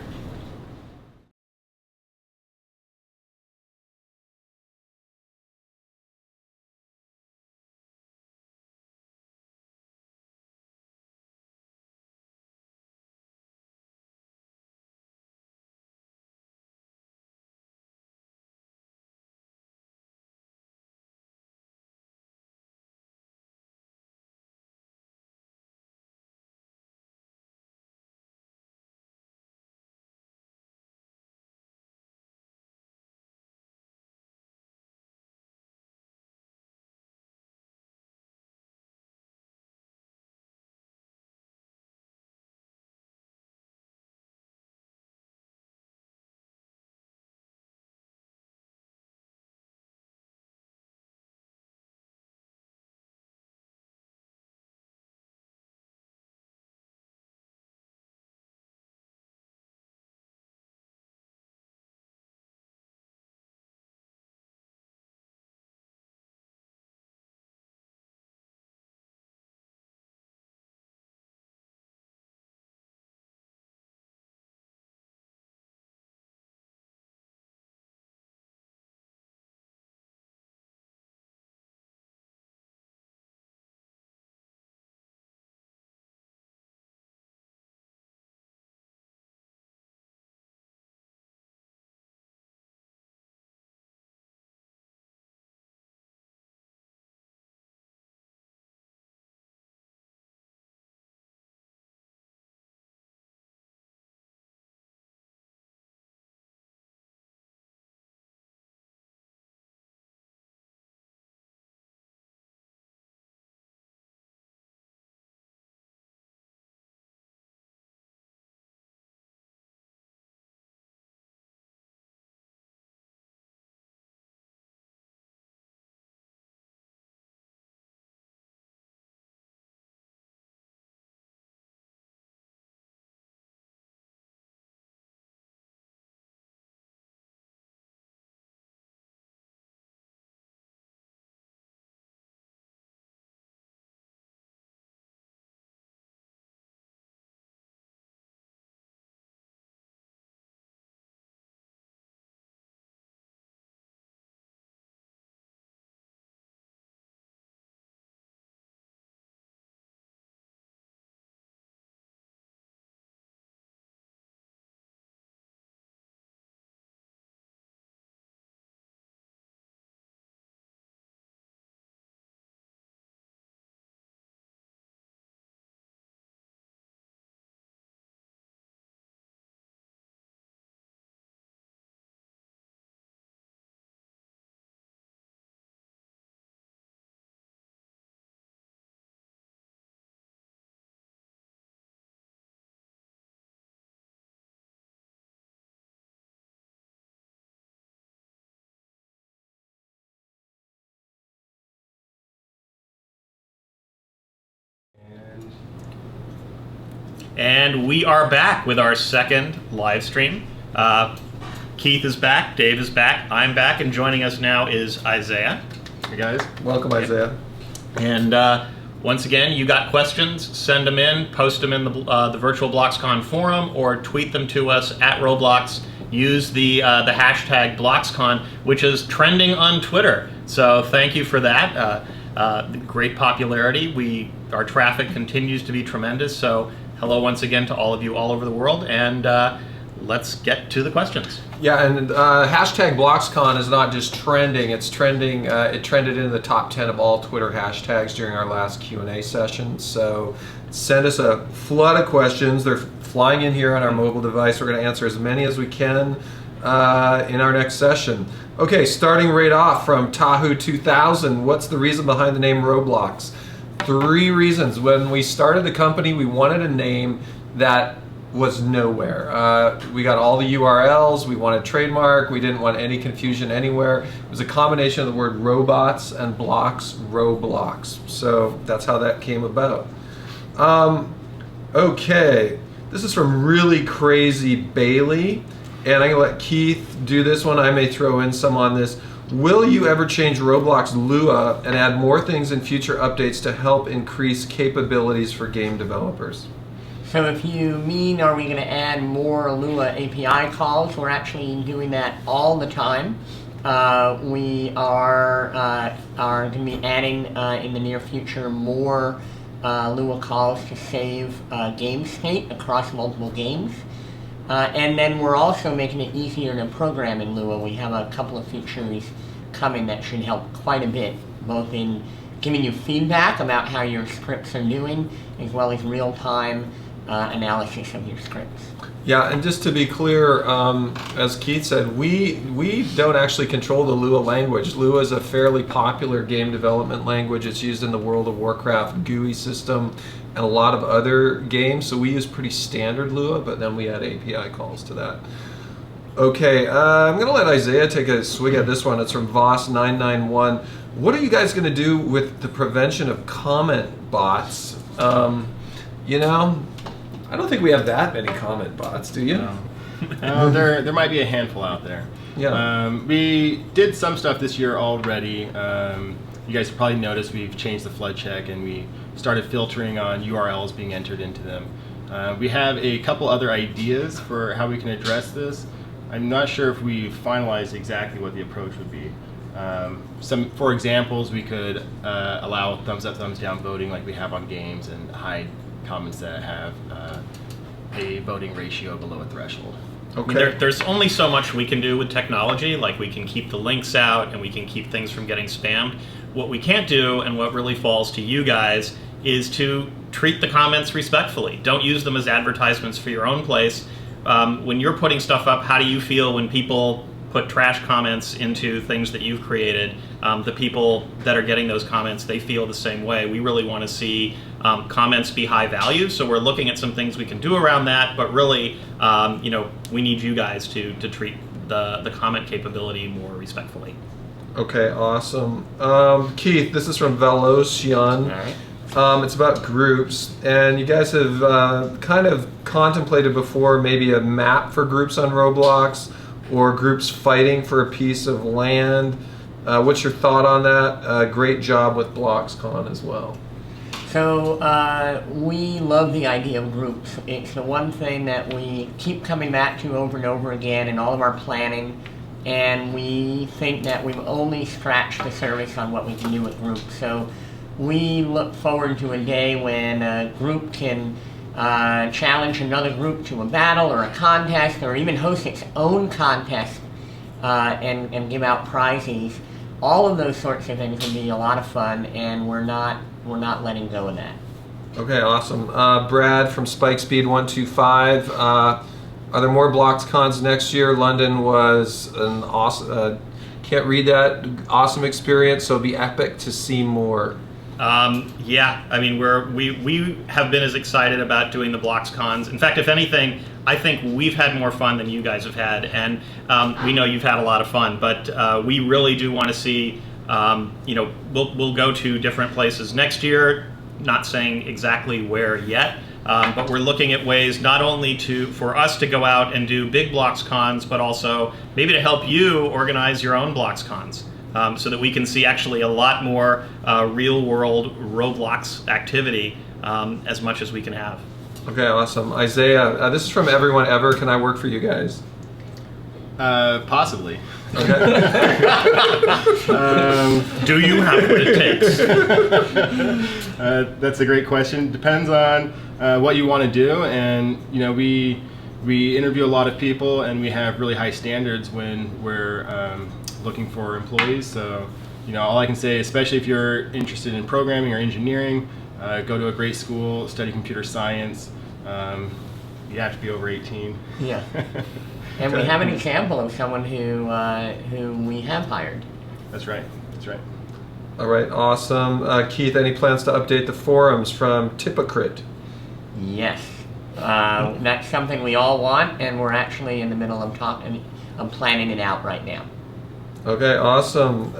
And we are back with our second live stream. Keith is back, Dave is back, I'm back, and joining us now is Isaiah. Hey guys.
Welcome, Isaiah.
And once again, you got questions, send them in, post them in the Virtual BLOXcon forum, or tweet them to us at Roblox. Use the hashtag BLOXcon, which is trending on Twitter. So thank you for that. Great popularity. Our traffic continues to be tremendous. So hello once again to all of you all over the world, and let's get to the questions.
Yeah, and hashtag BLOXcon is not just trending, it's trending, it trended in the top 10 of all Twitter hashtags during our last Q&A session. So send us a flood of questions. They're flying in here on our mobile device. We're going to answer as many as we can in our next session. Okay, starting right off from Tahu 2000, what's the reason behind the name Roblox? 3 reasons. When we started the company, we wanted a name that was nowhere. We got all the URLs, we wanted trademark, we didn't want any confusion anywhere. It was a combination of the word robots and blocks, Roblox. So that's how that came about. Okay, this is from Really Crazy Bailey, and I'm gonna let Keith do this one. I may throw in some on this. Will you ever change Roblox Lua and add more things in future updates to help increase capabilities for game developers?
So if you mean, are we going to add more Lua API calls, we're actually doing that all the time. We are going to be adding in the near future more Lua calls to save game state across multiple games. And then we're also making it easier to program in Lua. We have a couple of features coming that should help quite a bit, both in giving you feedback about how your scripts are doing, as well as real-time analysis of your scripts.
Yeah, and just to be clear, as Keith said, we don't actually control the Lua language. Lua is a fairly popular game development language. It's used in the World of Warcraft GUI system and a lot of other games, so we use pretty standard Lua, but then we add API calls to that. Okay, I'm going to let Isaiah take a swig at this one. It's from Voss991. What are you guys going to do with the prevention of comment bots? You know, I don't think we have that many comment bots, do you?
No. There might be a handful out there.
Yeah.
We did some stuff this year already. You guys have probably noticed we've changed the flood check and we started filtering on URLs being entered into them. We have a couple other ideas for how we can address this. I'm not sure if we finalized exactly what the approach would be. For examples, we could allow thumbs up, thumbs down voting like we have on games and hide comments that have a voting ratio below a threshold.
Okay. I mean, there's only so much we can do with technology, like we can keep the links out and we can keep things from getting spammed. What we can't do, and what really falls to you guys, is to treat the comments respectfully. Don't use them as advertisements for your own place. When you're putting stuff up, how do you feel when people put trash comments into things that you've created? The people that are getting those comments, they feel the same way. We really want to see comments be high value, so we're looking at some things we can do around that, but really, you know, we need you guys to treat the comment capability more respectfully.
Okay, awesome. Keith, this is from Velocian.
All right.
It's about groups, and you guys have kind of contemplated before maybe a map for groups on Roblox, or groups fighting for a piece of land. What's your thought on that? Great job with BLOXcon as well.
So we love the idea of groups. It's the one thing that we keep coming back to over and over again in all of our planning, and we think that we've only scratched the surface on what we can do with groups. So we look forward to a day when a group can challenge another group to a battle or a contest, or even host its own contest and give out prizes. All of those sorts of things would be a lot of fun, and we're not letting go of that.
Okay, awesome. Brad from SpikeSpeed125. Are there more BLOXcons next year? London was an awesome, can't read that, awesome experience, so it'll be epic to see more.
Yeah, I mean, we have been as excited about doing the BLOXcons. In fact, if anything, I think we've had more fun than you guys have had, and we know you've had a lot of fun, but we really do want to see, you know, we'll go to different places next year, not saying exactly where yet, But we're looking at ways not only for us to go out and do big BLOXcons, but also maybe to help you organize your own BLOXcons, so that we can see actually a lot more real-world Roblox activity as much as we can have.
Okay, awesome. Isaiah, this is from Everyone Ever. Can I work for you guys?
Possibly.
Okay.
Do you have what it takes?
That's a great question. Depends on what you want to do, and we interview a lot of people, and we have really high standards when we're looking for employees. So all I can say, especially if you're interested in programming or engineering, go to a great school, study computer science. You have to be over 18.
Yeah. And we have an example of someone who we have hired.
That's right. That's right.
All right, awesome. Keith, any plans to update the forums from Typocrit?
Yes. That's something we all want, and we're actually in the middle of planning it out right now.
Okay, awesome.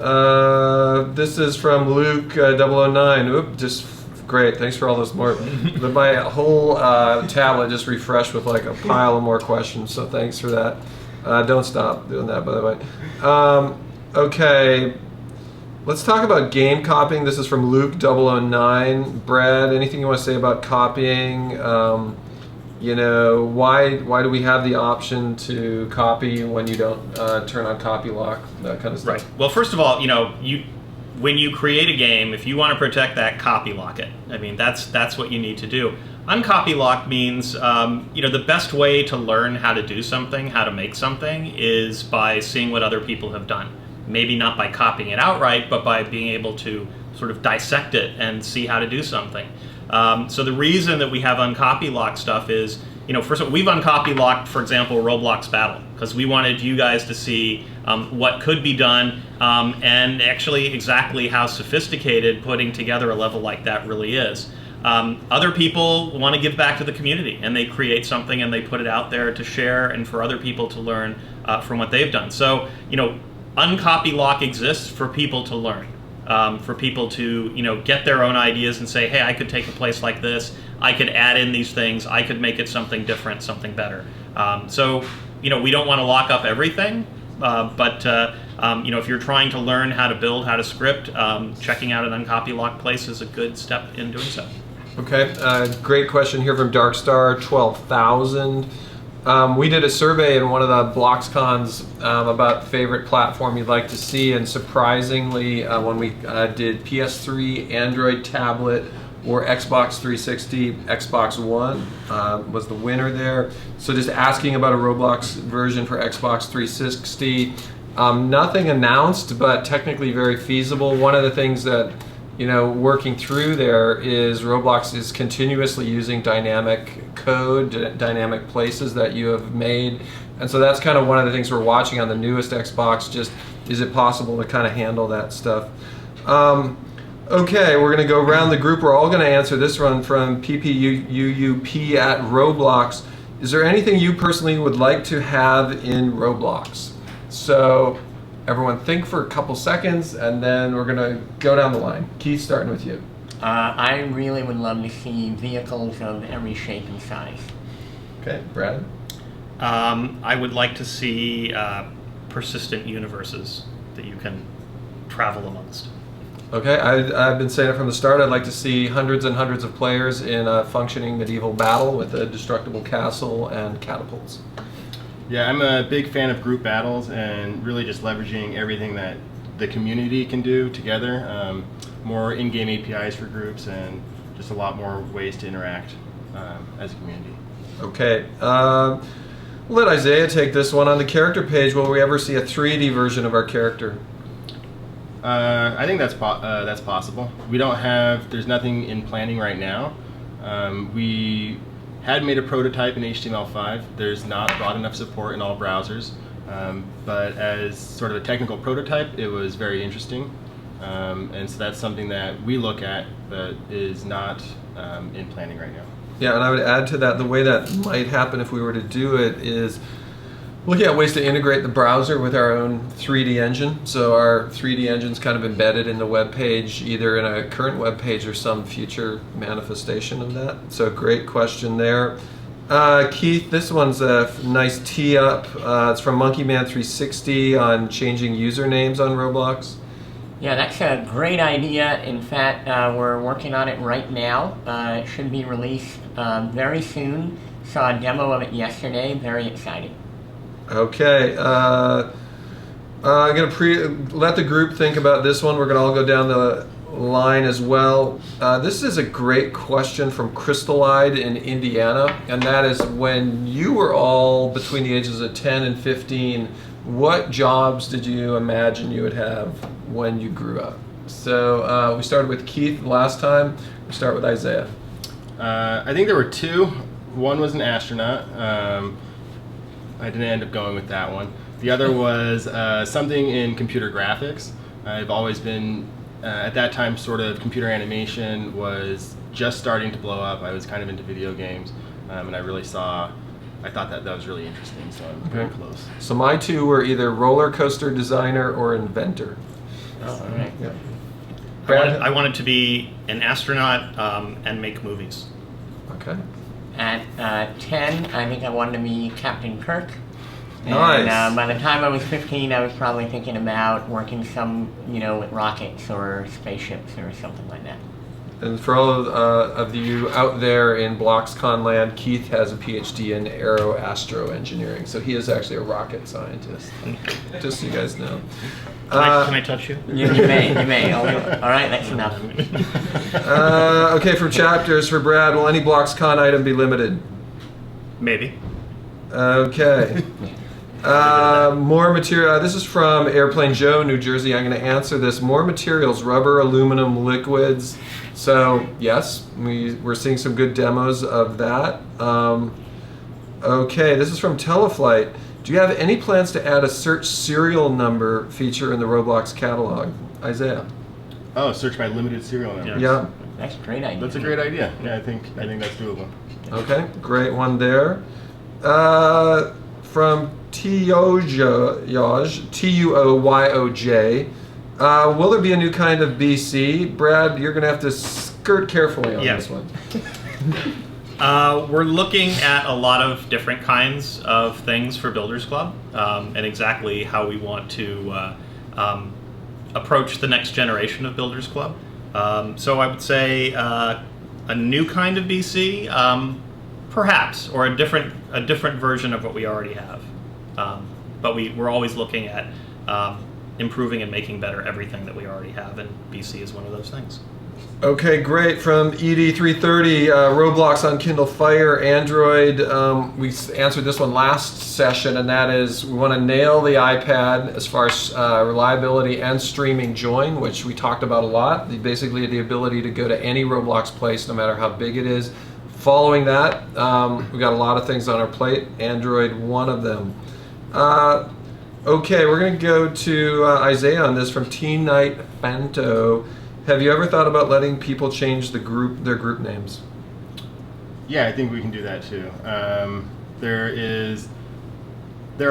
This is from Luke 009. Oop, just great. Thanks for all those more. My whole tablet just refreshed with like a pile of more questions, so thanks for that. Don't stop doing that, by the way. Okay, let's talk about game copying. This is from Luke 009. Brad, anything you want to say about copying? Why do we have the option to copy when you don't turn on copy lock, that kind of stuff?
Right. Well, first of all, when you create a game, if you want to protect that, copy lock it. I mean, that's what you need to do. Uncopy lock means, the best way to learn how to do something, how to make something, is by seeing what other people have done. Maybe not by copying it outright, but by being able to sort of dissect it and see how to do something. So the reason that we have uncopy lock stuff is, first of all, we've uncopy locked, for example, Roblox Battle, because we wanted you guys to see what could be done, and actually exactly how sophisticated putting together a level like that really is. Other people want to give back to the community, and they create something and they put it out there to share and for other people to learn from what they've done. So, uncopy lock exists for people to learn. For people to get their own ideas and say, hey, I could take a place like this, I could add in these things, I could make it something different, something better. So we don't want to lock up everything, but if you're trying to learn how to build, how to script, checking out an uncopy lock place is a good step in doing so.
Okay, great question here from Darkstar 12,000. We did a survey in one of the BLOXcons about favorite platform you'd like to see, and surprisingly, when we did PS3, Android tablet, or Xbox 360, Xbox One was the winner there. So just asking about a Roblox version for Xbox 360. Nothing announced, but technically very feasible. One of the things that working through there is Roblox is continuously using dynamic code, dynamic places that you have made. And so that's kind of one of the things we're watching on the newest Xbox, just is it possible to kind of handle that stuff? Okay, we're going to go around the group. We're all going to answer this one from PPUUP at Roblox. Is there anything you personally would like to have in Roblox? So everyone think for a couple seconds, and then we're going to go down the line. Keith, starting with you.
I really would love to see vehicles of every shape and size.
Okay, Brad?
I would like to see persistent universes that you can travel amongst.
Okay, I've been saying it from the start. I'd like to see hundreds and hundreds of players in a functioning medieval battle with a destructible castle and catapults.
Yeah, I'm a big fan of group battles and really just leveraging everything that the community can do together. More in-game APIs for groups and just a lot more ways to interact as a community.
Okay, let Isaiah take this one. On the character page, will we ever see a 3D version of our character?
I think that's possible. We don't have, there's nothing in planning right now. We had made a prototype in HTML5. There's not broad enough support in all browsers, but as sort of a technical prototype, it was very interesting. And so that's something that we look at, but is not in planning right now.
Yeah, and I would add to that, the way that might happen if we were to do it is looking at ways to integrate the browser with our own 3D engine. So our 3D engine's kind of embedded in the web page, either in a current web page or some future manifestation of that. So great question there. Keith, this one's a nice tee up. It's from MonkeyMan360 on changing usernames on Roblox.
Yeah, that's a great idea. In fact, we're working on it right now. It should be released very soon. Saw a demo of it yesterday. Very exciting.
Okay. I'm going to let the group think about this one. We're going to all go down the line as well. This is a great question from Crystallide in Indiana, and that is, when you were all between the ages of 10 and 15, what jobs did you imagine you would have when you grew up? So we started with Keith last time. We start with Isaiah.
I think there were two. One was an astronaut. I didn't end up going with that one. The other was something in computer graphics. I've always been, at that time, sort of computer animation was just starting to blow up. I was kind of into video games, and I thought that was really interesting, so I'm very close.
So my two were either roller coaster designer or inventor.
Oh, right.
Yeah.
I wanted to be an astronaut and make movies.
Okay.
At 10, I think I wanted to be Captain Kirk.
Nice.
And by the time I was 15, I was probably thinking about working with rockets or spaceships or something like that.
And for all of you out there in BLOXcon land, Keith has a PhD in aeroastroengineering, so he is actually a rocket scientist. Just so you guys know.
Can I touch you?
You may. All right, that's enough.
Okay, from chapters for Brad, will any BLOXcon item be limited?
Maybe.
Okay. More material. This is from Airplane Joe, New Jersey. I'm going to answer this. More materials: rubber, aluminum, liquids. So yes, we're seeing some good demos of that. Okay, this is from Teleflight. Do you have any plans to add a search serial number feature in the Roblox catalog? Isaiah.
Oh, search by limited serial number.
Yeah.
That's a great idea.
That's a great idea. Yeah, I think that's doable.
Okay, great one there. From Tuoyoj, Tuoyoj. Will there be a new kind of BC? Brad, you're going to have to skirt carefully on this one.
We're looking at a lot of different kinds of things for Builders Club, and exactly how we want to approach the next generation of Builders Club. So I would say a new kind of BC, perhaps, or a different version of what we already have. But we're always looking at improving and making better everything that we already have, and BC is one of those things.
Okay, great. From ED330, Roblox on Kindle Fire, Android. We answered this one last session, and that is we want to nail the iPad as far as reliability and streaming join, which we talked about a lot. Basically, the ability to go to any Roblox place, no matter how big it is. Following that, we've got a lot of things on our plate. Android, one of them. Okay, we're going to go to Isaiah on this from Teen Night Fanto. Have you ever thought about letting people change their group names?
Yeah, I think we can do that too. There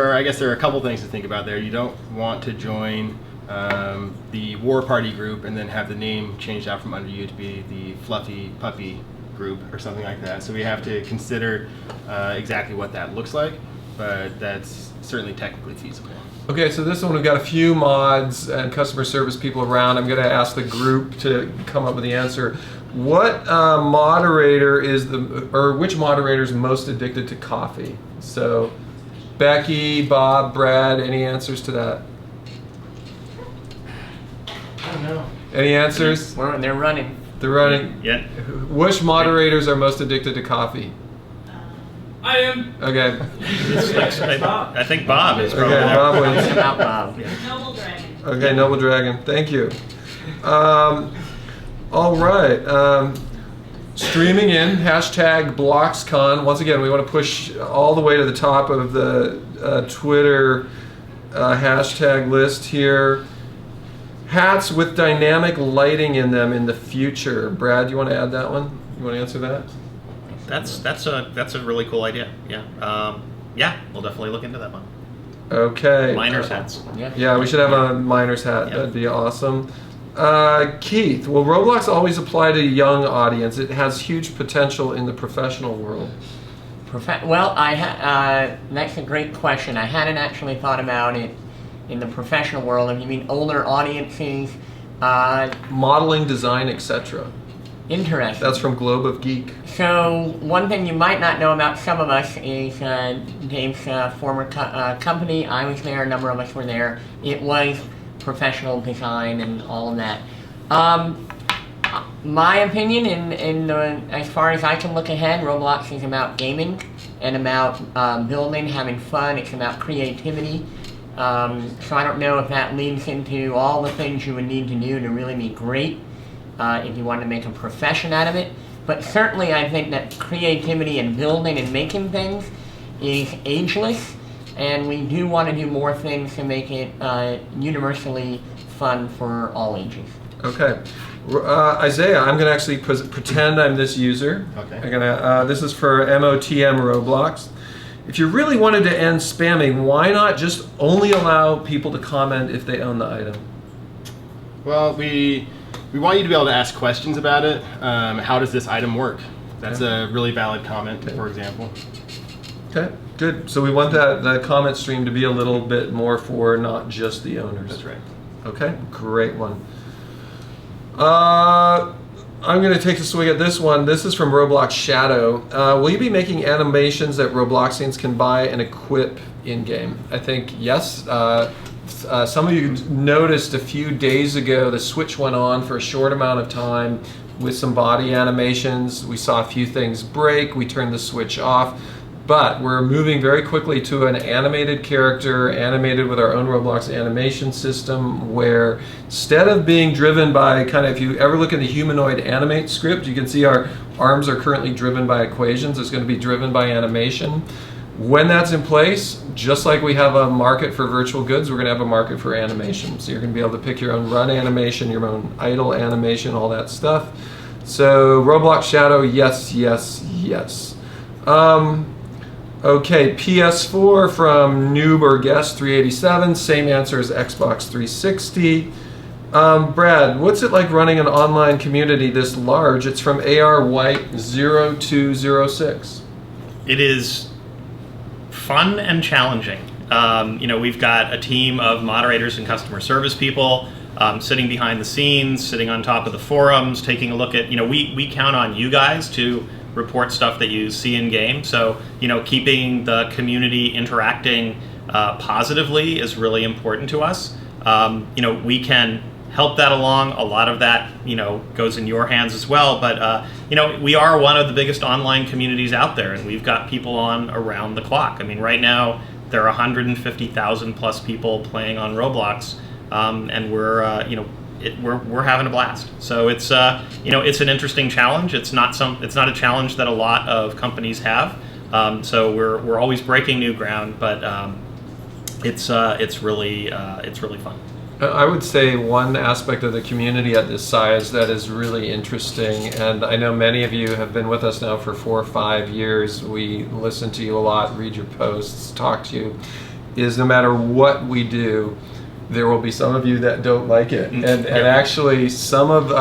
are a couple things to think about there. You don't want to join the War Party group and then have the name changed out from under you to be the Fluffy Puppy group or something like that. So we have to consider exactly what that looks like, but that's certainly technically feasible.
Okay, so this one we've got a few mods and customer service people around. I'm going to ask the group to come up with the answer. What moderator which moderator is most addicted to coffee? So, Becky, Bob, Brad, any answers to that?
I don't know.
Any answers?
They're running.
They're running?
Yeah.
Which moderators are most addicted to coffee?
I am.
Okay.
I think Bob is probably
Okay, Bob wins.
About Bob.
NobleDragon.
Okay, NobleDragon, thank you. All right, streaming in, hashtag BLOXcon. Once again, we want to push all the way to the top of the Twitter hashtag list here. Hats with dynamic lighting in them in the future. Brad, you want to add that one? You want to answer that?
That's a really cool idea. Yeah. Yeah, we'll definitely look into that one.
Okay.
Miners hats.
Yeah, we should have a miner's hat.
Yep.
That'd be awesome. Keith, will Roblox always apply to a young audience? It has huge potential in the professional world.
Well, that's a great question. I hadn't actually thought about it in the professional world. If you mean older audiences,
modeling, design, etc.
Interesting.
That's from Globe of Geek.
So one thing you might not know about some of us is Dave's former company. I was there. A number of us were there. It was professional design and all of that. My opinion, as far as I can look ahead, Roblox is about gaming and about building, having fun. It's about creativity. So I don't know if that leads into all the things you would need to do to really be great if you want to make a profession out of it. But certainly I think that creativity and building and making things is ageless, and we do want to do more things to make it universally fun for all ages.
Okay. Isaiah, I'm going to actually pretend I'm this user.
Okay.
I'm gonna, this is for MOTM Roblox. If you really wanted to end spamming, why not just only allow people to comment if they own the item?
Well, we want you to be able to ask questions about it. How does this item work? That's a really valid comment, for example.
Okay, good. So we want the comment stream to be a little bit more for not just the owners.
That's right.
Okay, great one. I'm going to take a swing at this one. This is from Roblox Shadow. Will you be making animations that Robloxians can buy and equip in-game? I think yes. Some of you noticed a few days ago the switch went on for a short amount of time with some body animations. We saw a few things break. We turned the switch off. But we're moving very quickly to an animated character, animated with our own Roblox animation system, where instead of being driven by kind of, if you ever look at the humanoid animate script, you can see our arms are currently driven by equations. It's going to be driven by animation. When that's in place, just like we have a market for virtual goods, we're going to have a market for animation. So you're going to be able to pick your own run animation, your own idle animation, all that stuff. So Roblox Shadow, yes, yes, yes. Okay, PS4 from Noob or Guest 387, same answer as Xbox 360. Brad, what's it like running an online community this large? It's from AR White 0206.
It is fun and challenging. We've got a team of moderators and customer service people sitting behind the scenes, sitting on top of the forums, taking a look at, we count on you guys to report stuff that you see in game. So, keeping the community interacting positively is really important to us. We can help that along. A lot of that, goes in your hands as well. But, we are one of the biggest online communities out there, and we've got people on around the clock. I mean, right now, there are 150,000 plus people playing on Roblox, and we're having a blast. So it's it's an interesting challenge. It's not a challenge that a lot of companies have. So we're always breaking new ground, but it's really fun.
I would say one aspect of the community at this size that is really interesting, and I know many of you have been with us now for 4 or 5 years. We listen to you a lot, read your posts, talk to you, is no matter what we do, there will be some of you that don't like it. And actually some of,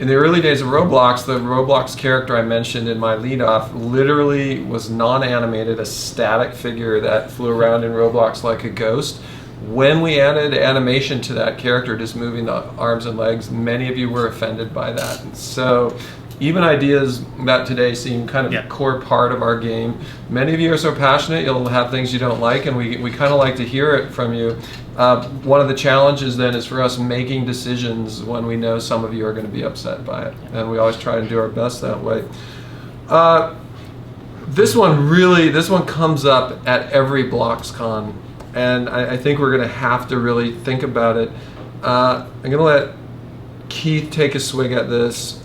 in the early days of Roblox, the Roblox character I mentioned in my lead off literally was non-animated, a static figure that flew around in Roblox like a ghost. When we added animation to that character, just moving the arms and legs, many of you were offended by that. And so even ideas that today seem kind of a core part of our game, many of you are so passionate, you'll have things you don't like, and we kind of like to hear it from you. One of the challenges then is for us making decisions when we know some of you are going to be upset by it. And we always try to do our best that way. This one comes up at every BLOXcon, and I think we're going to have to really think about it. I'm going to let Keith take a swig at this.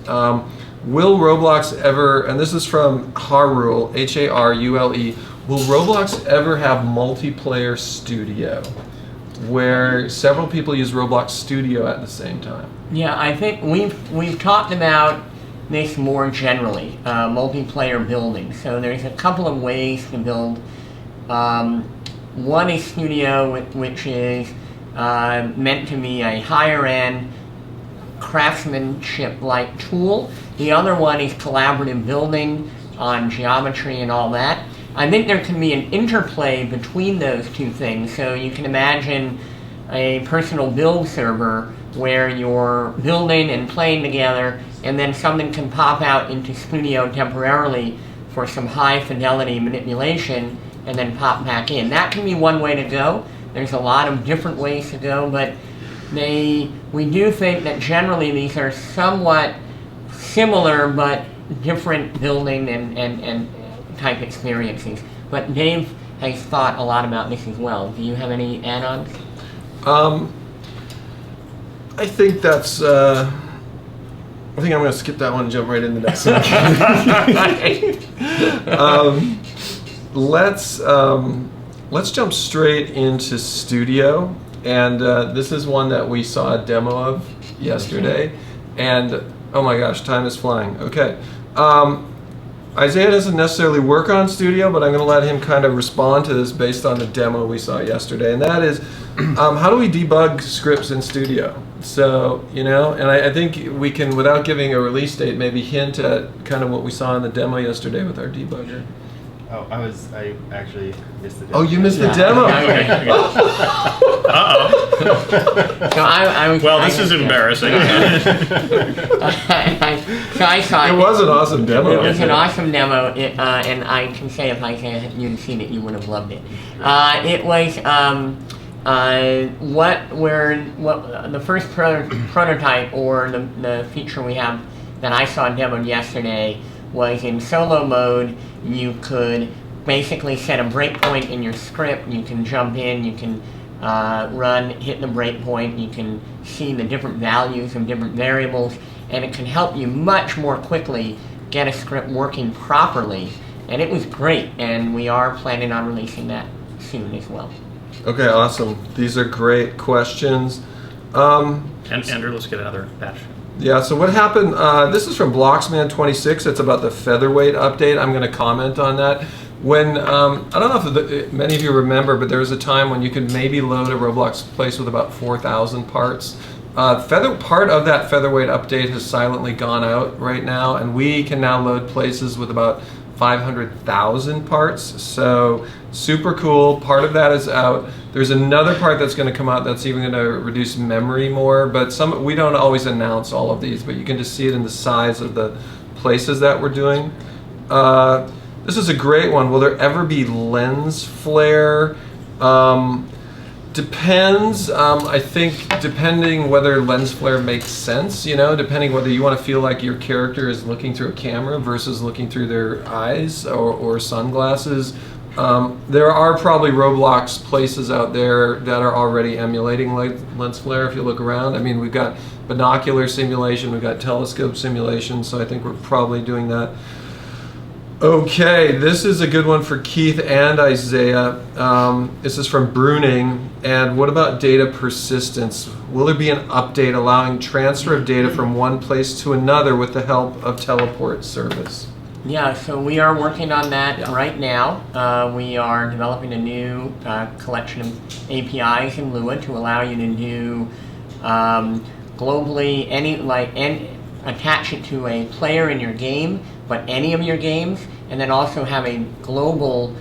Will Roblox ever, and this is from Harule, Harule, will Roblox ever have multiplayer studio, where several people use Roblox Studio at the same time?
Yeah, I think we've talked about this more generally, multiplayer building. So there's a couple of ways to build One is Studio, which is meant to be a higher-end craftsmanship-like tool. The other one is collaborative building on geometry and all that. I think there can be an interplay between those two things. So you can imagine a personal build server where you're building and playing together, and then something can pop out into Studio temporarily for some high fidelity manipulation and then pop back in. That can be one way to go. There's a lot of different ways to go, but we do think that generally these are somewhat similar but different building and type experiences. But Dave has thought a lot about this as well. Do you have any add-ons?
I think that's. I think I'm going to skip that one and jump right into the next one. Let's jump straight into Studio, and this is one that we saw a demo of yesterday, and oh my gosh, time is flying. Okay. Isaiah doesn't necessarily work on Studio, but I'm going to let him kind of respond to this based on the demo we saw yesterday, and that is, how do we debug scripts in Studio? So, and I think we can, without giving a release date, maybe hint at kind of what we saw in the demo yesterday with our debugger.
Oh, I actually missed the demo.
Oh, you missed the demo?
Uh-oh. Well, this is embarrassing.
So I saw it.
It was an awesome demo.
It was an awesome demo, and I can say if you'd seen it, you would have loved it. It was the first prototype or the feature we have that I saw demoed yesterday was in solo mode. You could basically set a breakpoint in your script. You can jump in, you can hit the breakpoint, you can see the different values of different variables, and it can help you much more quickly get a script working properly. And it was great, and we are planning on releasing that soon as well.
Okay, awesome. These are great questions.
And Andrew, let's get another batch.
Yeah, so what happened, this is from Bloxman26, it's about the featherweight update. I'm going to comment on that. When, I don't know if many of you remember, but there was a time when you could maybe load a Roblox place with about 4,000 parts. Part of that featherweight update has silently gone out right now, and we can now load places with about 500,000 parts, so super cool. Part of that is out. There's another part that's going to come out that's even going to reduce memory more, but we don't always announce all of these, but you can just see it in the size of the places that we're doing. This is a great one. Will there ever be lens flare? Depends. I think depending whether lens flare makes sense, depending whether you want to feel like your character is looking through a camera versus looking through their eyes or sunglasses. There are probably Roblox places out there that are already emulating lens flare if you look around. I mean, we've got binocular simulation, we've got telescope simulation, so I think we're probably doing that. Okay, this is a good one for Keith and Isaiah. This is from Bruning. And what about data persistence? Will there be an update allowing transfer of data from one place to another with the help of teleport service?
Yeah, so we are working on that right now. We are developing a new collection of APIs in Lua to allow you to do globally attach it to a player in your game, but any of your games, and then also have a global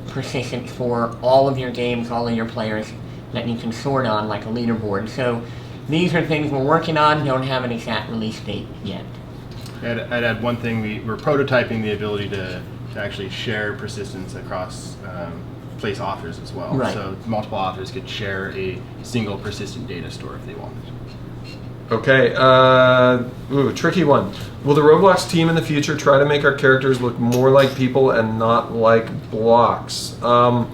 persistence for all of your games, all of your players that you can sort on like a leaderboard. So these are things we're working on, don't have an exact release date yet.
I'd add one thing, we're prototyping the ability to actually share persistence across place authors as well.
Right.
So multiple authors could share a single persistent data store if they wanted.
Okay, tricky one. Will the Roblox team in the future try to make our characters look more like people and not like blocks? I'm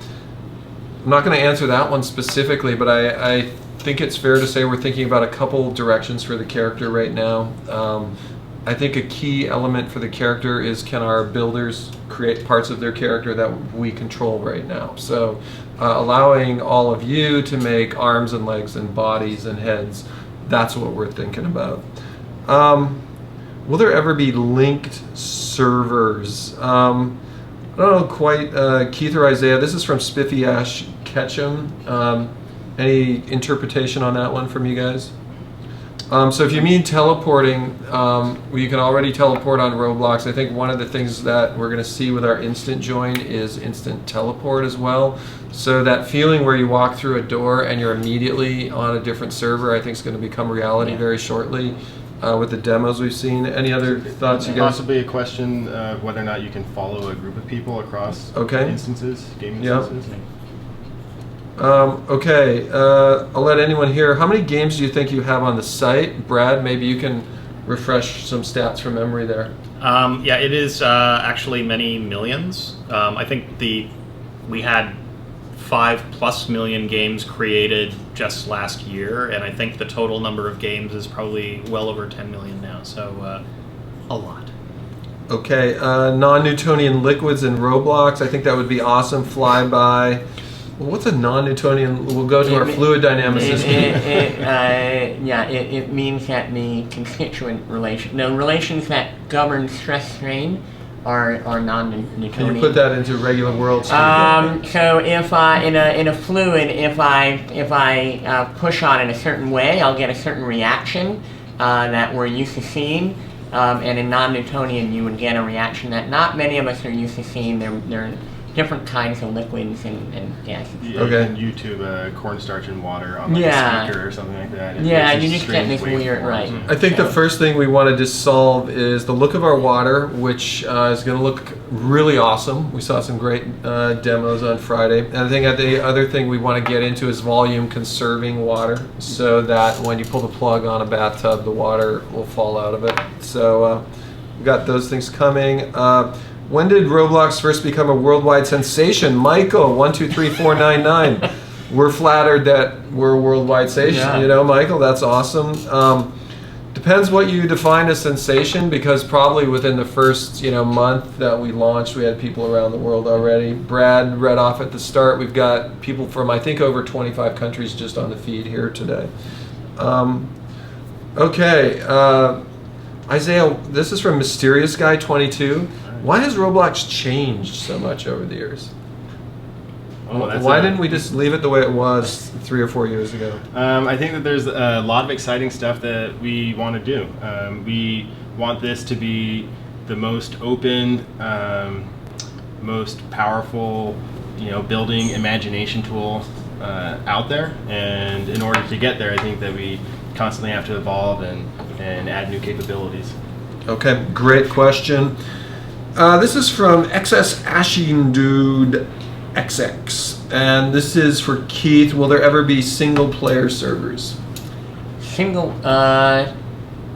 not going to answer that one specifically, but I think it's fair to say we're thinking about a couple directions for the character right now. I think a key element for the character is, can our builders create parts of their character that we control right now? So allowing all of you to make arms and legs and bodies and heads, that's what we're thinking about. Will there ever be linked servers? I don't know quite, Keith or Isaiah. This is from Spiffy Ash Ketchum. Any interpretation on that one from you guys? So if you mean teleporting, you can already teleport on Roblox. I think one of the things that we're going to see with our instant join is instant teleport as well. So that feeling where you walk through a door and you're immediately on a different server, I think is going to become reality very shortly with the demos we've seen. Any other thoughts you guys?
Possibly a question of whether or not you can follow a group of people across instances, game instances.
Okay, I'll let anyone hear. How many games do you think you have on the site? Brad, maybe you can refresh some stats from memory there.
Yeah, it is actually many millions. I think we had 5+ million games created just last year, and I think the total number of games is probably well over 10 million now, so a lot.
Okay, non-Newtonian liquids in Roblox. I think that would be awesome. Flyby. Well, what's a non-Newtonian? We'll go to our fluid dynamicist.
It means that the constituent relations that govern stress strain are non-Newtonian.
Can you put that into regular world?
So if in a fluid, if I push on in a certain way, I'll get a certain reaction that we're used to seeing. And in non-Newtonian, you would get a reaction that not many of us are used to seeing. They're different kinds of liquids and gases.
Okay. And YouTube cornstarch and water on like a speaker or something like that.
You just get this weird, right.
I think the first thing we wanted to solve is the look of our water, which is going to look really awesome. We saw some great demos on Friday. And I think the other thing we want to get into is volume conserving water, so that when you pull the plug on a bathtub, the water will fall out of it. So we've got those things coming. When did Roblox first become a worldwide sensation? Michael, 123499. We're flattered that we're a worldwide sensation. You know, Michael, that's awesome. Depends what you define as sensation, because probably within the first month that we launched, we had people around the world already. Brad read off at the start. We've got people from I think over 25 countries just on the feed here today. Okay, Isaiah, this is from Mysterious Guy 22. Why has Roblox changed so much over the years? Why didn't we just leave it the way it was 3 or 4 years ago?
I think that there's a lot of exciting stuff that we want to do. We want this to be the most open, most powerful, building imagination tool out there. And in order to get there, I think that we constantly have to evolve and add new capabilities.
Okay, great question. This is from XS Ashin Dude XX, and this is for Keith. Will there ever be single-player servers?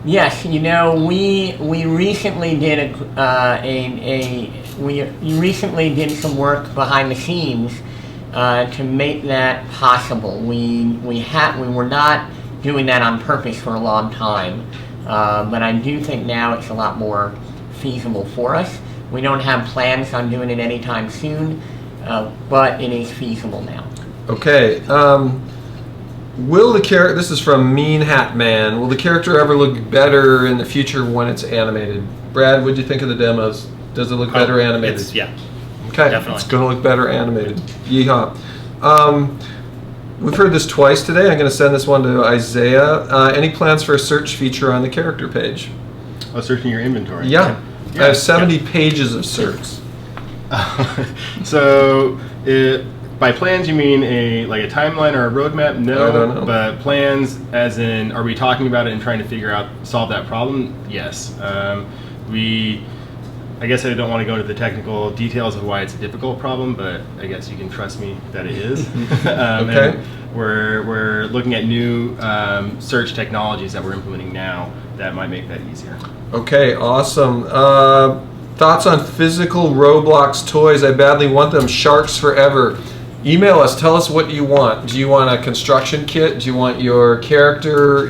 Yes. We recently did we recently did some work behind the scenes to make that possible. We were not doing that on purpose for a long time, but I do think now it's a lot more feasible for us. We don't have plans on doing it anytime soon, but it is feasible now.
Okay. Will the character? This is from Mean Hat Man. Will the character ever look better in the future when it's animated? Brad, what do you think of the demos? Does it look better animated?
Yeah.
Okay.
Definitely.
It's going to look better animated. Yeehaw. We've heard this twice today. I'm going to send this one to Isaiah. Any plans for a search feature on the character page?
Oh, searching your inventory.
Yeah. I have 70 pages of certs.
So, by plans you mean a timeline or a roadmap? No,
I don't know.
But plans, as in, are we talking about it and trying to solve that problem? Yes. I guess I don't want to go into the technical details of why it's a difficult problem, but I guess you can trust me that it is.
Okay.
And we're looking at new search technologies that we're implementing now that might make that easier.
Okay, awesome. Thoughts on physical Roblox toys? I badly want them. Sharks forever. Email us. Tell us what you want. Do you want a construction kit? Do you want your character,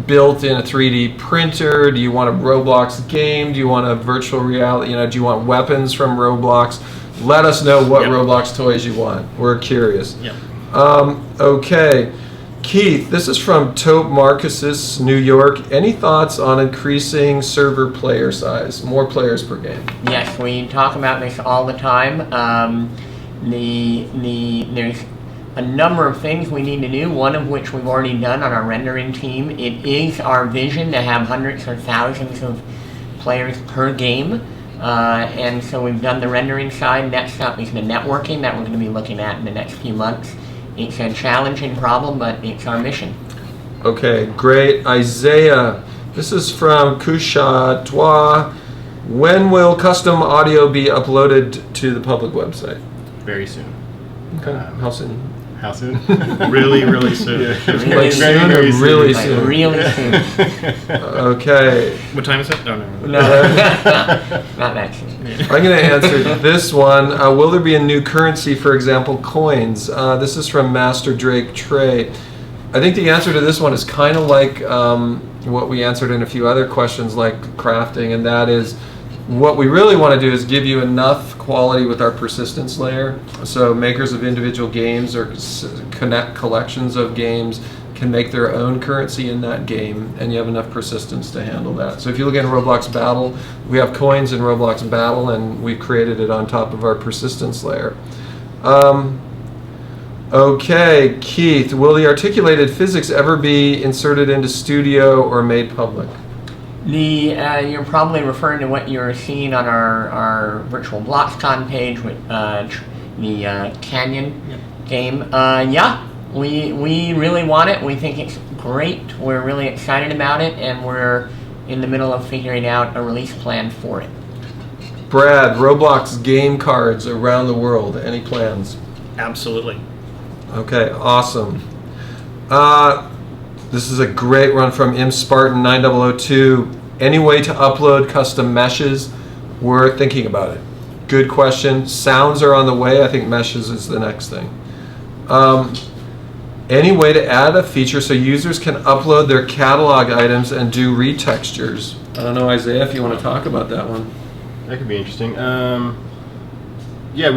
built in a 3D printer? Do you want a Roblox game? Do you want a virtual reality? Do you want weapons from Roblox? Let us know what Roblox toys you want. We're curious.
Yep.
Okay. Keith, this is from Tope Marcus, New York. Any thoughts on increasing server player size, more players per game?
Yes, we talk about this all the time. There's a number of things we need to do, one of which we've already done on our rendering team. It is our vision to have hundreds or thousands of players per game. And so we've done the rendering side. Next up is the networking that we're going to be looking at in the next few months. It's a challenging problem, but it's our mission.
Okay, great. Isaiah, this is from Kushadwa. When will custom audio be uploaded to the public website?
Very soon.
Okay, how soon?
How soon?
Really, really soon.
Yeah.
Like soon or really
Like
soon?
really soon.
Okay.
What time is it? No.
No, not that soon.
I'm going to answer this one. Will there be a new currency, for example, coins? This is from Master Drake Trey. I think the answer to this one is kind of like what we answered in a few other questions like crafting, and that is what we really want to do is give you enough quality with our persistence layer. So makers of individual games or collections of games can make their own currency in that game, and you have enough persistence to handle that. So if you look at Roblox Battle, we have coins in Roblox Battle, and we've created it on top of our persistence layer. Okay, Keith, will the articulated physics ever be inserted into Studio or made public?
You're probably referring to what you're seeing on our Virtual BLOXcon page with the Canyon game. Yeah, we really want it. We think it's great. We're really excited about it, and we're in the middle of figuring out a release plan for it.
Brad, Roblox game cards around the world. Any plans?
Absolutely.
Okay, awesome. This is a great one from MSpartan9002. Any way to upload custom meshes? We're thinking about it. Good question. Sounds are on the way. I think meshes is the next thing. Any way to add a feature so users can upload their catalog items and do retextures? I don't know, Isaiah, if you want to talk about that one.
That could be interesting. Yeah,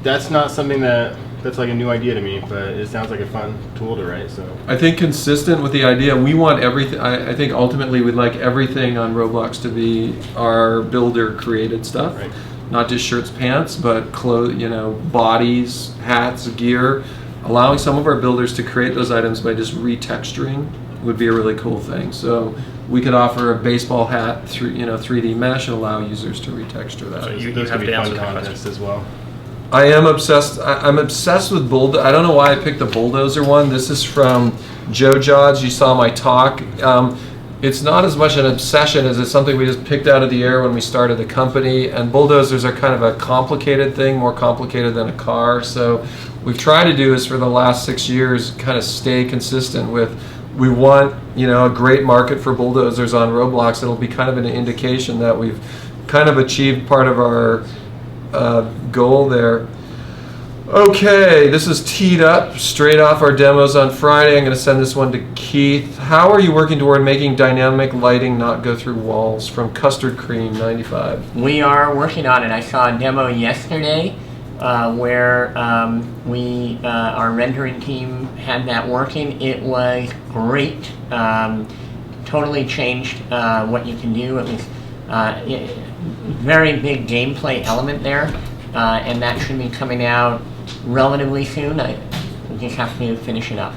that's not something that's like a new idea to me, but it sounds like a fun tool to write. So
I think consistent with the idea, we want everything. I think ultimately we'd like everything on Roblox to be our builder created stuff,
right.
Not just shirts, pants, but clothes, bodies, hats, gear. Allowing some of our builders to create those items by just retexturing would be a really cool thing. So we could offer a baseball hat through 3D mesh and allow users to retexture that.
So you
those
have
could be
to answer
fun
that
contests
question
as well.
I am obsessed. I'm obsessed with bulldozer. I don't know why I picked the bulldozer one. This is from Joe Jodge. You saw my talk. It's not as much an obsession as it's something we just picked out of the air when we started the company. And bulldozers are kind of a complicated thing, more complicated than a car. So we've tried to do is for the last 6 years kind of stay consistent with. We want a great market for bulldozers on Roblox. It'll be kind of an indication that we've kind of achieved part of our goal there. Okay, this is teed up straight off our demos on Friday. I'm going to send this one to Keith. How are you working toward making dynamic lighting not go through walls? From Custard Cream 95.
We are working on it. I saw a demo yesterday where our rendering team had that working. It was great. Totally changed what you can do. It was very big gameplay element there, and that should be coming out relatively soon. We just have to finish it up.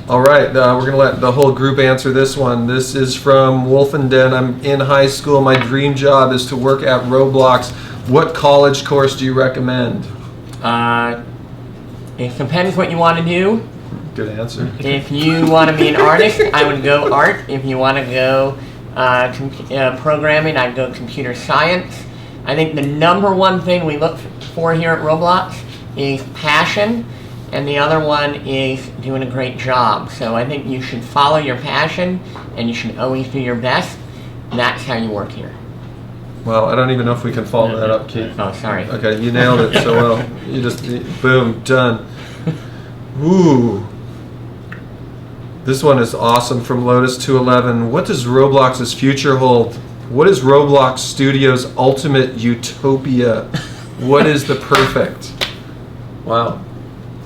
All right, we're going to let the whole group answer this one. This is from Wolfenden. I'm in high school. My dream job is to work at Roblox. What college course do you recommend?
It depends what you want to do.
Good answer.
If you want to be an artist, I would go art. If you want to go programming, I'd go computer science. I think the number one thing we look for here at Roblox is passion, and the other one is doing a great job. So I think you should follow your passion, and you should always do your best. That's how you work here.
Well, I don't even know if we can follow that up, Keith.
Oh, sorry.
Okay, you nailed it so well. You just, boom, done. Ooh. This one is awesome from Lotus211. What does Roblox's future hold? What is Roblox Studios' ultimate utopia? What is the perfect? Wow.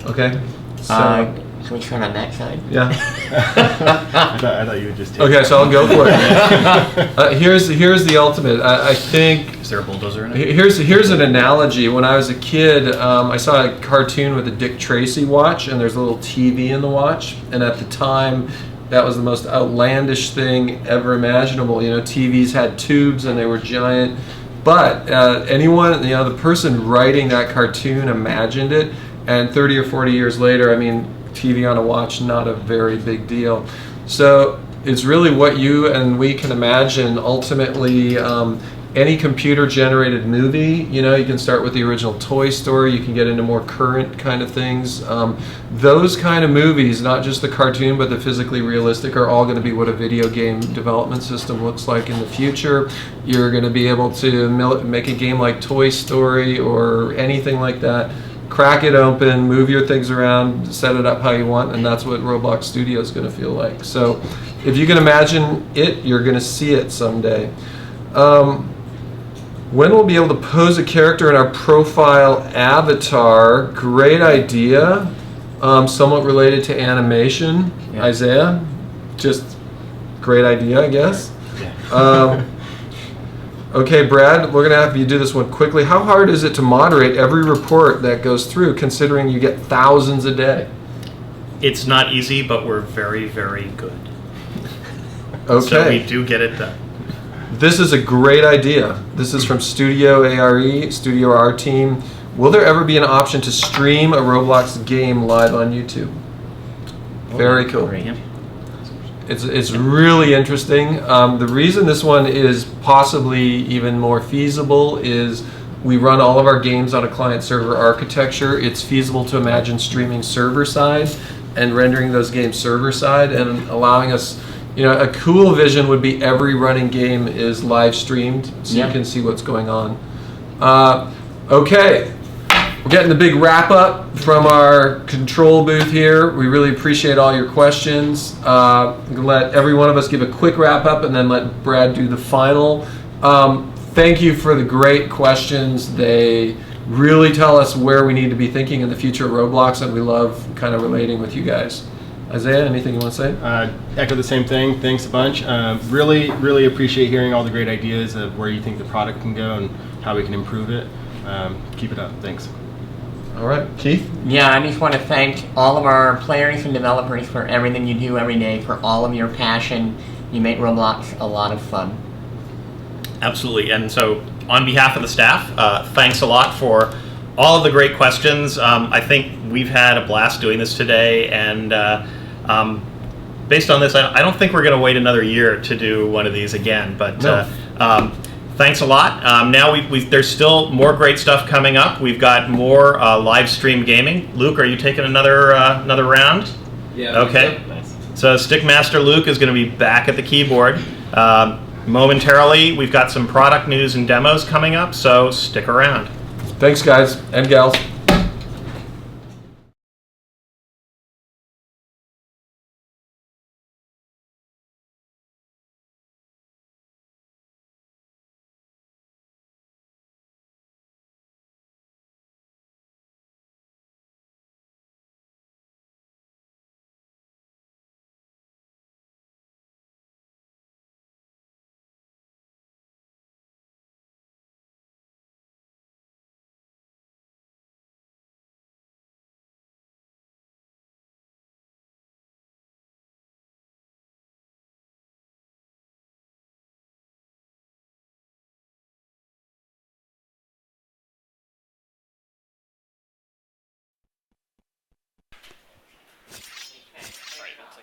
Okay. So
Can we start on that side?
Yeah.
I thought you would just take
Okay, so I'll go for it. Here's the ultimate. I think.
Is there a bulldozer in it?
Here's an analogy. When I was a kid, I saw a cartoon with a Dick Tracy watch, and there's a little TV in the watch. And at the time, that was the most outlandish thing ever imaginable. You know, TVs had tubes and they were giant. But anyone, you know, the person writing that cartoon imagined it. And 30 or 40 years later, I mean, TV on a watch, not a very big deal. So it's really what you and we can imagine. Ultimately, any computer-generated movie, you know, you can start with the original Toy Story, you can get into more current kind of things. Those kind of movies, not just the cartoon, but the physically realistic, are all going to be what a video game development system looks like in the future. You're going to be able to make a game like Toy Story or anything like that. Crack it open, move your things around, set it up how you want, and that's what Roblox Studio is going to feel like. So if you can imagine it, you're going to see it someday. When we'll be able to pose a character in our profile avatar, great idea. Somewhat related to animation. Yeah. Isaiah, just great idea, I guess. Yeah. Okay, Brad, we're going to have you do this one quickly. How hard is it to moderate every report that goes through, considering you get thousands a day?
It's not easy, but we're very, very good.
Okay.
So we do get it done.
This is a great idea. This is from Studio ARE, Studio R team. Will there ever be an option to stream a Roblox game live on YouTube? Very cool. It's really interesting. The reason this one is possibly even more feasible is we run all of our games on a client-server architecture. It's feasible to imagine streaming server-side and rendering those games server-side and allowing us, you know, a cool vision would be every running game is live streamed so you can see what's going on. Okay. We're getting the big wrap up from our control booth here. We really appreciate all your questions. I'm going to let every one of us give a quick wrap up and then let Brad do the final. Thank you for the great questions. They really tell us where we need to be thinking in the future of Roblox, and we love kind of relating with you guys. Isaiah, anything you want to say?
Echo the same thing. Thanks a bunch. Really appreciate hearing all the great ideas of where you think the product can go and how we can improve it. Keep it up. Thanks.
All right, Keith?
Yeah, I just want to thank all of our players and developers for everything you do every day, for all of your passion. You make Roblox a lot of fun.
Absolutely. And so on behalf of the staff, thanks a lot for all of the great questions. I think we've had a blast doing this today, and based on this, I don't think we're going to wait another year to do one of these again, but no. Thanks a lot. Now there's still more great stuff coming up. We've got more live stream gaming. Luke, are you taking another round?
Yeah.
Okay. Nice. So Stickmasterluke is going to be back at the keyboard momentarily. We've got some product news and demos coming up, so stick around.
Thanks, guys and gals.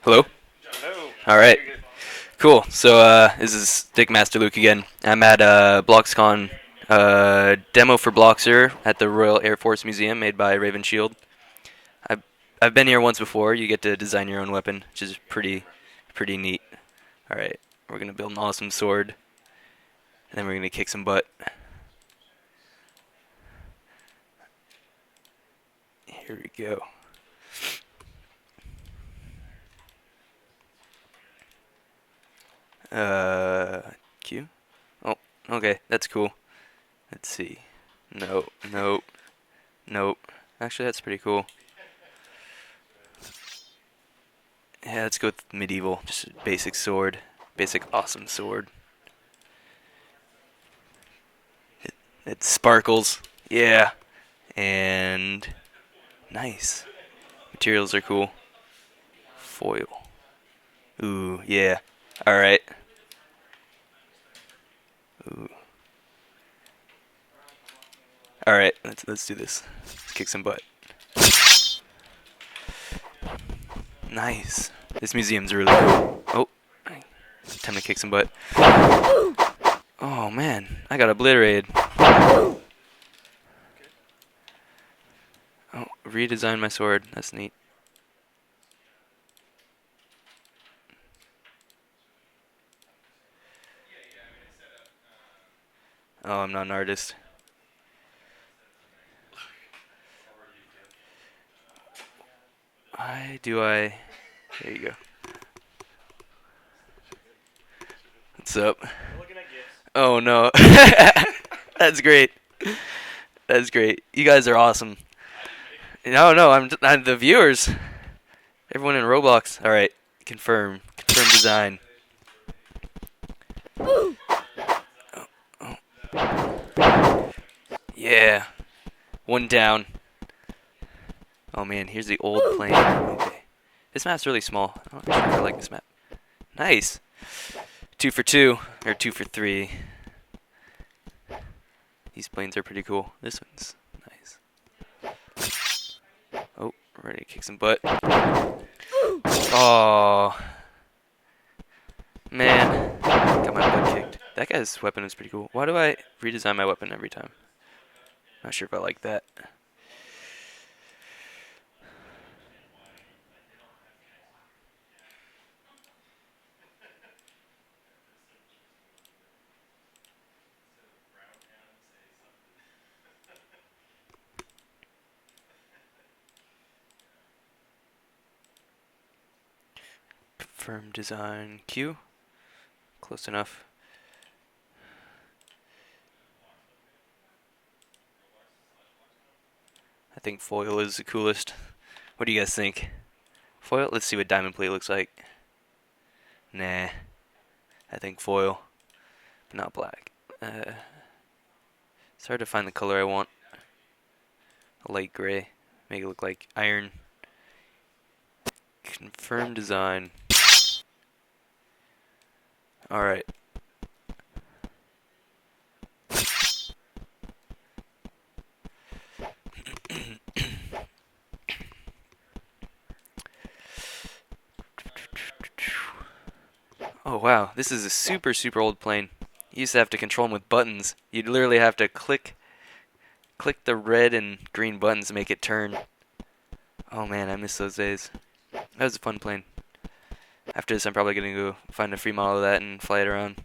Hello?
Hello.
All right. Cool. So this is Stickmasterluke again. I'm at BLOXcon demo for BLOXer at the Royal Air Force Museum made by Raven Shield. I've been here once before. You get to design your own weapon, which is pretty neat. All right. We're going to build an awesome sword, and then we're going to kick some butt. Here we go. Q? Oh, okay, that's cool. Let's see. Nope. Actually, that's pretty cool. Yeah, let's go with medieval. Just a basic sword. Basic awesome sword. It sparkles. Yeah. And nice. Materials are cool. Foil. Ooh, yeah. Alright. Ooh. Alright, let's do this. Let's kick some butt. Nice. This museum's really cool. Oh. Time to kick some butt. Oh man, I got obliterated. Oh, redesign my sword. That's neat. Oh, I'm not an artist. Why do I? There you go. What's up? Oh no. That's great. That's great. You guys are awesome. No, I'm the viewers. Everyone in Roblox. All right. Confirm. Confirm design. Oh. Yeah. One down. Oh man, here's the old plane. Okay. This map's really small. I'm not sure if I like this map. Nice. 2 for 2, or 2 for 3. These planes are pretty cool. This one's nice. Oh, ready to kick some butt. Oh. Man, got my butt kicked. That guy's weapon is pretty cool. Why do I redesign my weapon every time? Not sure if I like that. Confirm design Q. Close enough. I think foil is the coolest. What do you guys think? Foil? Let's see what diamond plate looks like. Nah. I think foil. But not black. It's hard to find the color I want. A light gray. Make it look like iron. Confirm design. Alright. Oh wow, this is a super old plane. You used to have to control them with buttons. You'd literally have to click the red and green buttons to make it turn. Oh man, I miss those days. That was a fun plane. After this, I'm probably going to go find a free model of that and fly it around.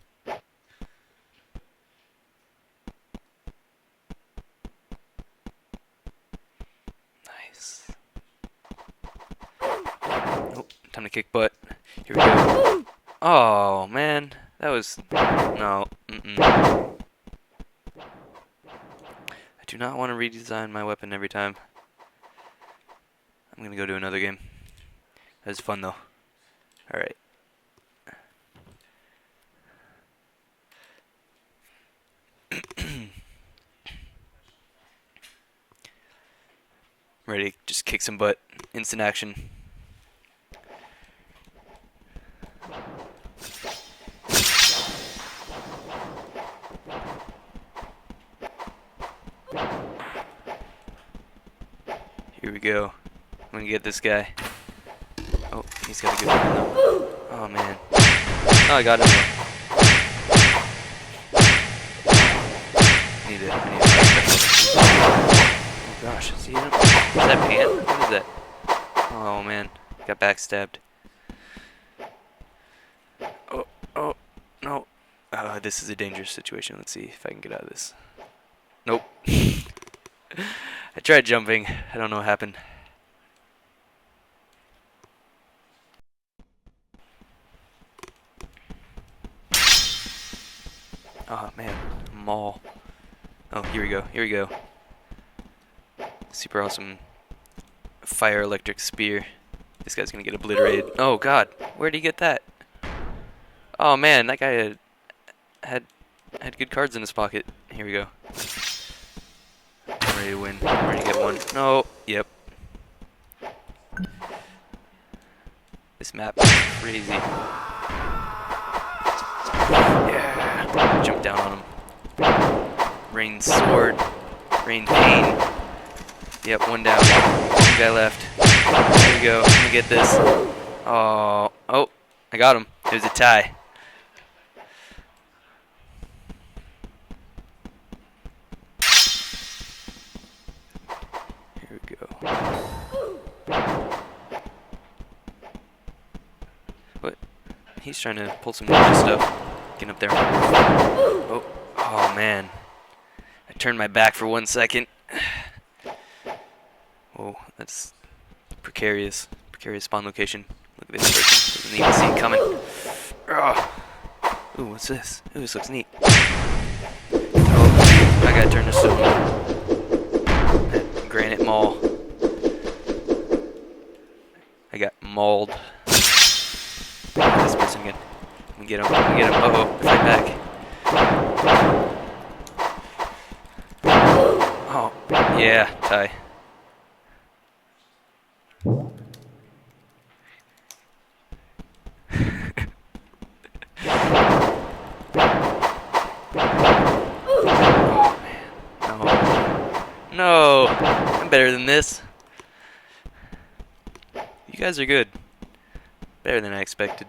Nice. Oh, time to kick butt. Here we go. Oh, man. That was... No. I do not want to redesign my weapon every time. I'm going to go do another game. That was fun, though. Alright. Ready to just kick some butt. Instant action. Here we go. I'm gonna get this guy. Oh, he's got a good one though. Oh man. Oh, I got him. I need it. Oh gosh, is he in him? Is that Pan? What is that? Oh man, got backstabbed. Oh, no. This is a dangerous situation. Let's see if I can get out of this. Nope. I tried jumping. I don't know what happened. Oh man, maul. Oh, here we go. Here we go. Super awesome fire electric spear. This guy's gonna get obliterated. Oh god, where'd he get that? Oh man, that guy had good cards in his pocket. Here we go. I'm ready to win. I'm ready to get one. No. Yep. This map is crazy. Yeah. Jump down on him. Rain sword. Rain pain. Yep, one down. One guy left. Here we go. Let me get this. Oh. Oh. I got him. It was a tie. Here we go. What? He's trying to pull some ninja stuff. Getting up there. Oh. Oh man. I turned my back for 1 second. Whoa, that's precarious. Precarious spawn location. Look at this person. Doesn't even see it coming. Ugh. Ooh, what's this? Ooh, this looks neat. Oh, I gotta turn to stone. That granite maul. I got mauled. This person again. Let me get him. Let me get him. Uh-oh, fight back. Oh, yeah, tie. No, I'm better than this. You guys are good. Better than I expected.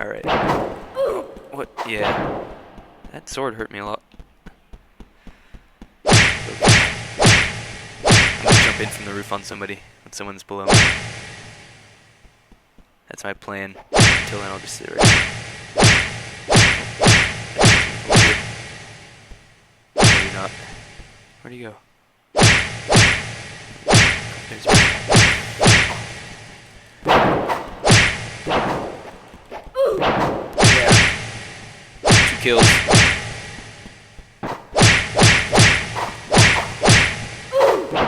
Alright. Oh, what? Yeah. That sword hurt me a lot. I'm gonna jump in from the roof on somebody when someone's below me. That's my plan. Until then, I'll just sit right here. Maybe not. Where'd he go? There's me. Yeah. 2 kills.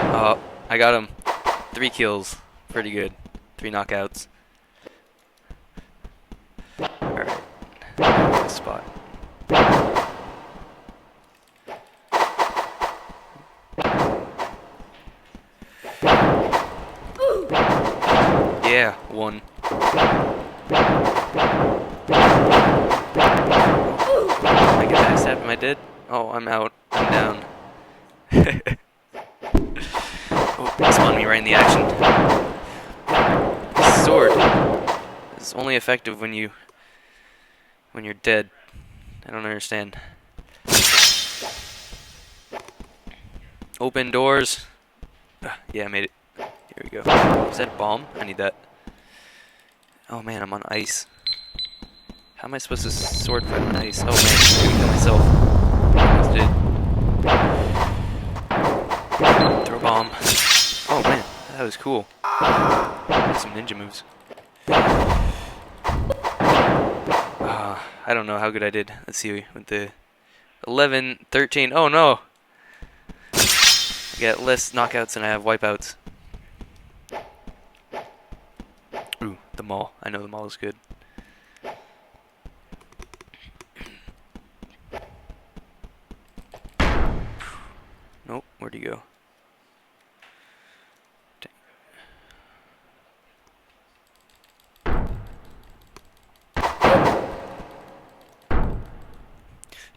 Oh, I got him. 3 kills. Pretty good. 3 knockouts. Alright. This spot. Yeah, 1. I get backstabbed, am I dead? Oh, I'm out. I'm down. Oh, spawned me right in the action. This sword is only effective when you're dead. I don't understand. Open doors. Yeah, I made it. Here we go. Is that a bomb? I need that. Oh man, I'm on ice. How am I supposed to sword fight on ice? Oh man, I'm gonna kill myself. Almost did. Throw a bomb. Oh man, that was cool. That's some ninja moves. I don't know how good I did. Let's see with the 11, 13. Oh no! I get less knockouts than I have wipeouts. Ooh, the maul. I know the maul is good. Nope, where'd he go?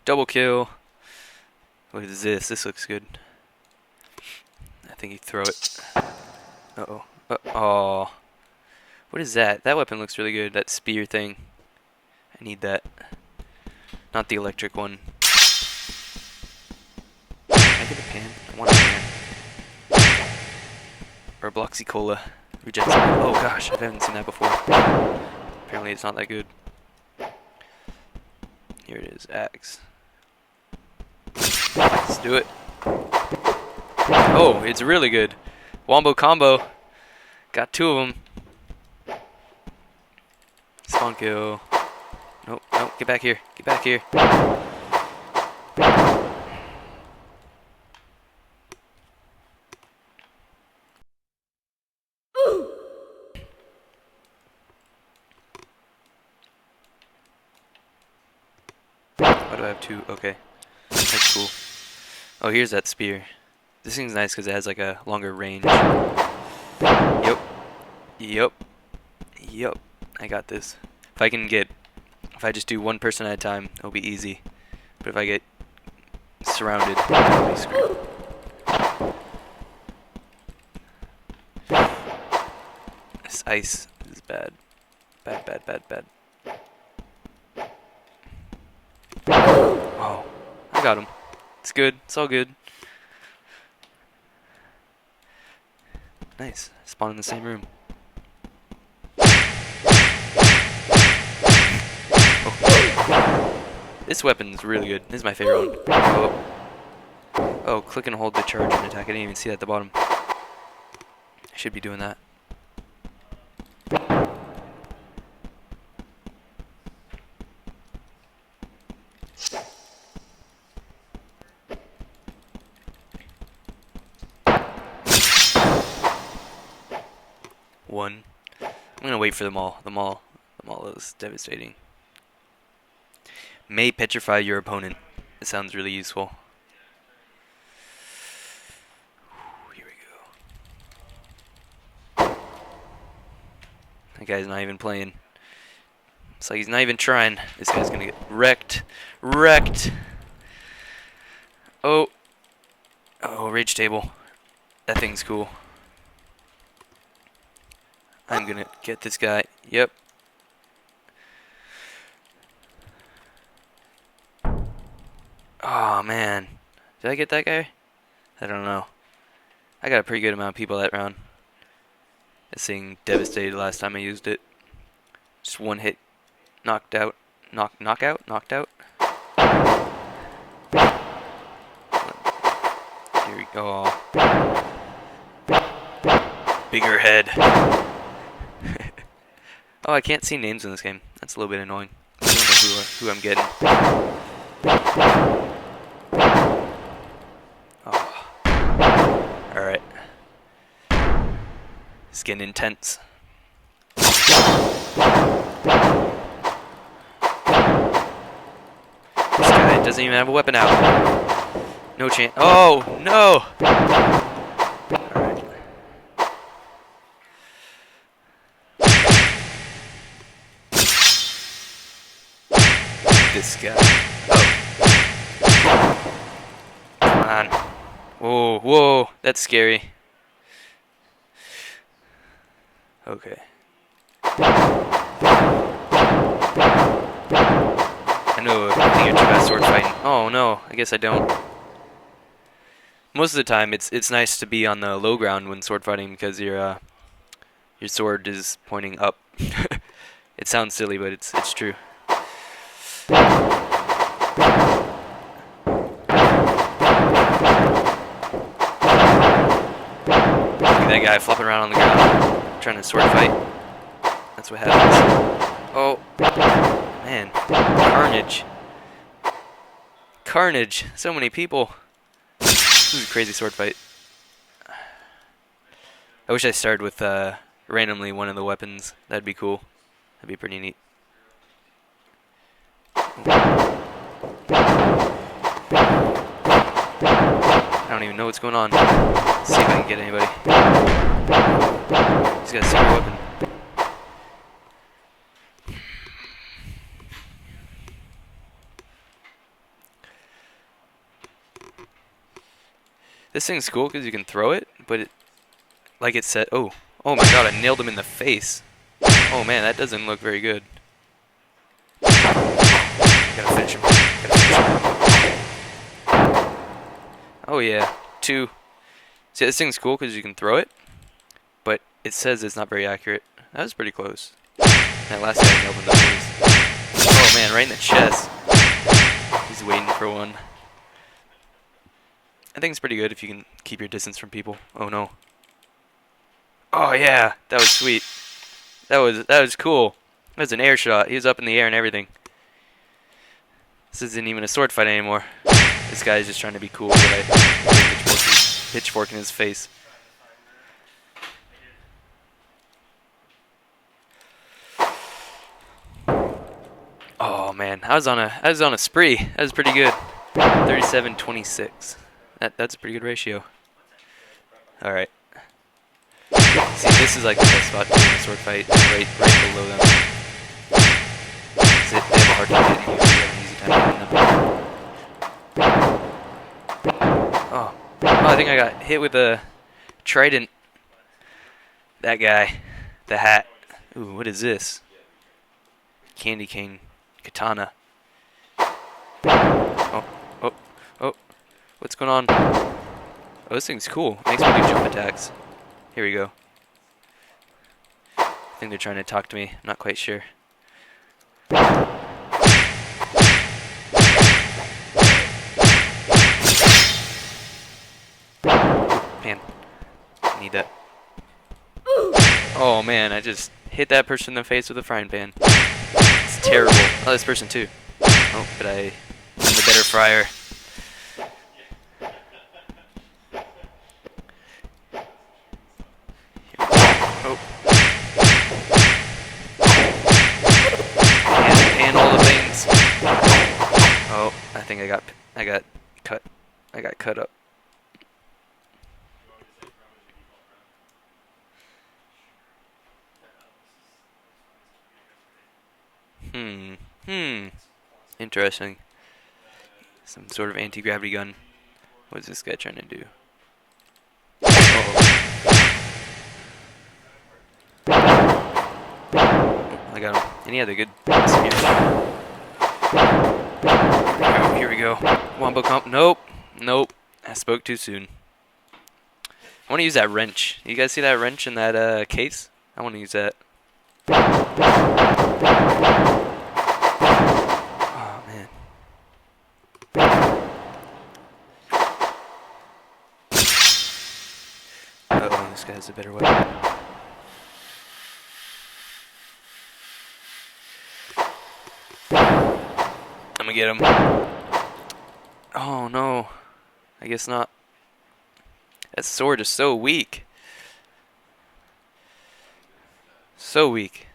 Double kill. What is this? This looks good. I think he'd throw it. Uh-oh. Oh. What is that? That weapon looks really good. That spear thing. I need that. Not the electric one. Can I get a pan? I want a pan. Or a BLOXY cola. Regen. Oh gosh, I haven't seen that before. Apparently it's not that good. Here it is. Axe. Let's do it. Oh, it's really good. Wombo combo. Got 2 of them. Spawn kill. Nope, nope, get back here. Get back here. do I have 2? Okay. That's cool. Oh, here's that spear. This thing's nice because it has like a longer range. Yup. Yup. Yup. I got this. If I just do one person at a time, it'll be easy. But if I get surrounded, I'll be screwed. This ice is bad. Bad, bad, bad, bad. Oh, I got him. It's good. It's all good. Nice. Spawn in the same room. Oh. This weapon's really good. This is my favorite one. Oh. Oh, click and hold to charge and attack. I didn't even see that at the bottom. I should be doing that. One. I'm gonna wait for the maul. The maul is devastating. May petrify your opponent. It sounds really useful. Here we go. That guy's not even playing. It's like he's not even trying. This guy's gonna get wrecked. Wrecked. Oh. Oh, rage table. That thing's cool. I'm gonna get this guy. Yep. Oh man. Did I get that guy? I don't know. I got a pretty good amount of people that round. This thing devastated last time I used it. Just one hit. Knocked out. Knockout? Knocked out? Here we go. Bigger head. Oh, I can't see names in this game. That's a little bit annoying. I don't know who I'm getting. Oh. Alright. It's getting intense. This guy doesn't even have a weapon out. No chance. Oh, no! This guy. Oh. Come on. Whoa, whoa. That's scary. Okay. I know I think you're too bad sword fighting. Oh no, I guess I don't. Most of the time it's nice to be on the low ground when sword fighting because your sword is pointing up. It sounds silly, but it's true. Look at that guy flopping around on the ground, trying to sword fight. That's what happens. Oh, man. Carnage. Carnage. So many people. This is a crazy sword fight. I wish I started with randomly one of the weapons. That'd be cool. That'd be pretty neat. I don't even know what's going on. Let's see if I can get anybody. He's got a secret weapon. This thing's cool because you can throw it, but like it said, oh my god, I nailed him in the face. Oh man, that doesn't look very good. Gotta finish him. Oh yeah, 2. See, this thing's cool because you can throw it, but it says it's not very accurate. That was pretty close. That last guy nailed him in the face. Oh man, right in the chest. He's waiting for one. I think it's pretty good if you can keep your distance from people. Oh no. Oh yeah, that was sweet. That was cool. That was an air shot. He was up in the air and everything. This isn't even a sword fight anymore. This guy is just trying to be cool, but I pitchfork in his face. Oh Oh man, I was on a spree. That was pretty good. 37-26. That's a pretty good ratio. All right. See, this is like the best spot to win a sword fight, right below them. They have a hard time hitting you. You have an easy time hitting them. Oh, I think I got hit with a trident. That guy, the hat. Ooh, what is this? Candy cane, katana. Oh, what's going on? Oh, this thing's cool. Makes me do jump attacks. Here we go. I think they're trying to talk to me. I'm not quite sure. Man, I need that. Oh man, I just hit that person in the face with a frying pan. It's terrible. Oh, this person too. Oh, but I'm the better fryer. Oh. And all the things. Oh, I think I got cut. I got cut up. Interesting. Some sort of anti-gravity gun. What is this guy trying to do? Uh-oh. I got him. And he had a good spear. Here we go. Wombo comp. Nope. I spoke too soon. I want to use that wrench. You guys see that wrench in that case? I want to use that. Oh, man. Uh-oh, this guy has a better weapon. I'm gonna get him. Oh, no. I guess not. That sword is so weak. So weak.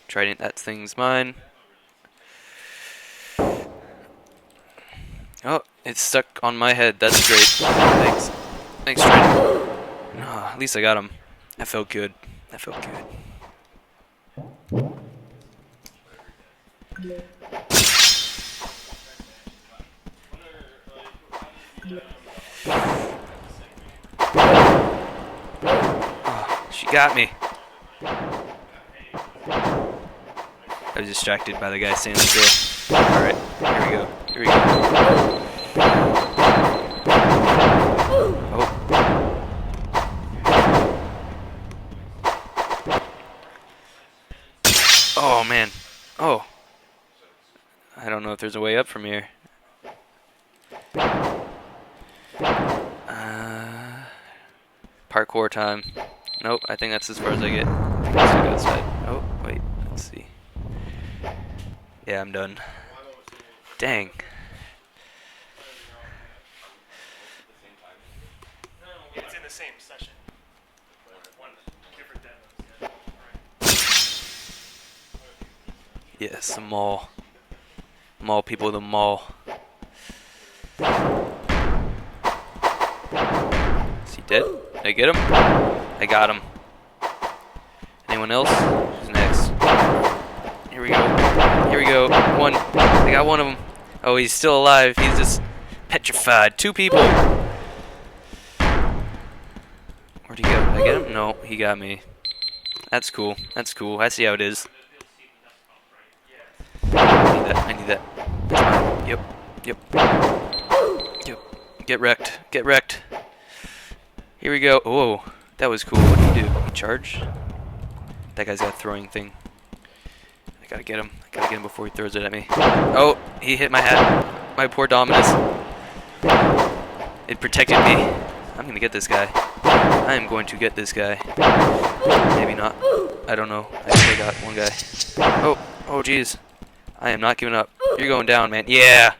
Trident, that thing's mine. Oh, it's stuck on my head. That's great. Thanks. Thanks, Trident. Oh, at least I got him. That felt good. That felt good. Oh, she got me. I was distracted by the guy standing still. Alright, here we go. Here we go. Oh. Oh, man. Oh. I don't know if there's a way up from here. Parkour time. Nope, I think that's as far as I get. Let's go outside. Oh, wait. Let's see. Yeah, I'm done. Dang.
It's in the same session. One different demos.
Yes, the mall. Mall people, the mall. Is he dead? Did I get him? I got him. Anyone else? Who's next? Here we go. Here we go. One. I got one of them. Oh, he's still alive. He's just petrified. Two people. Where'd he go? Did I get him? No, he got me. That's cool. That's cool. I see how it is. I need that. That's mine. Yep. Get wrecked. Get wrecked. Here we go. Whoa. That was cool. What did he do? He charged? That guy's got a throwing thing. I gotta get him. I gotta get him before he throws it at me. Oh, he hit my hat. My poor Dominus. It protected me. I'm gonna get this guy. I am going to get this guy. Maybe not. I don't know. I think I got one guy. Oh, jeez. I am not giving up. You're going down, man. Yeah.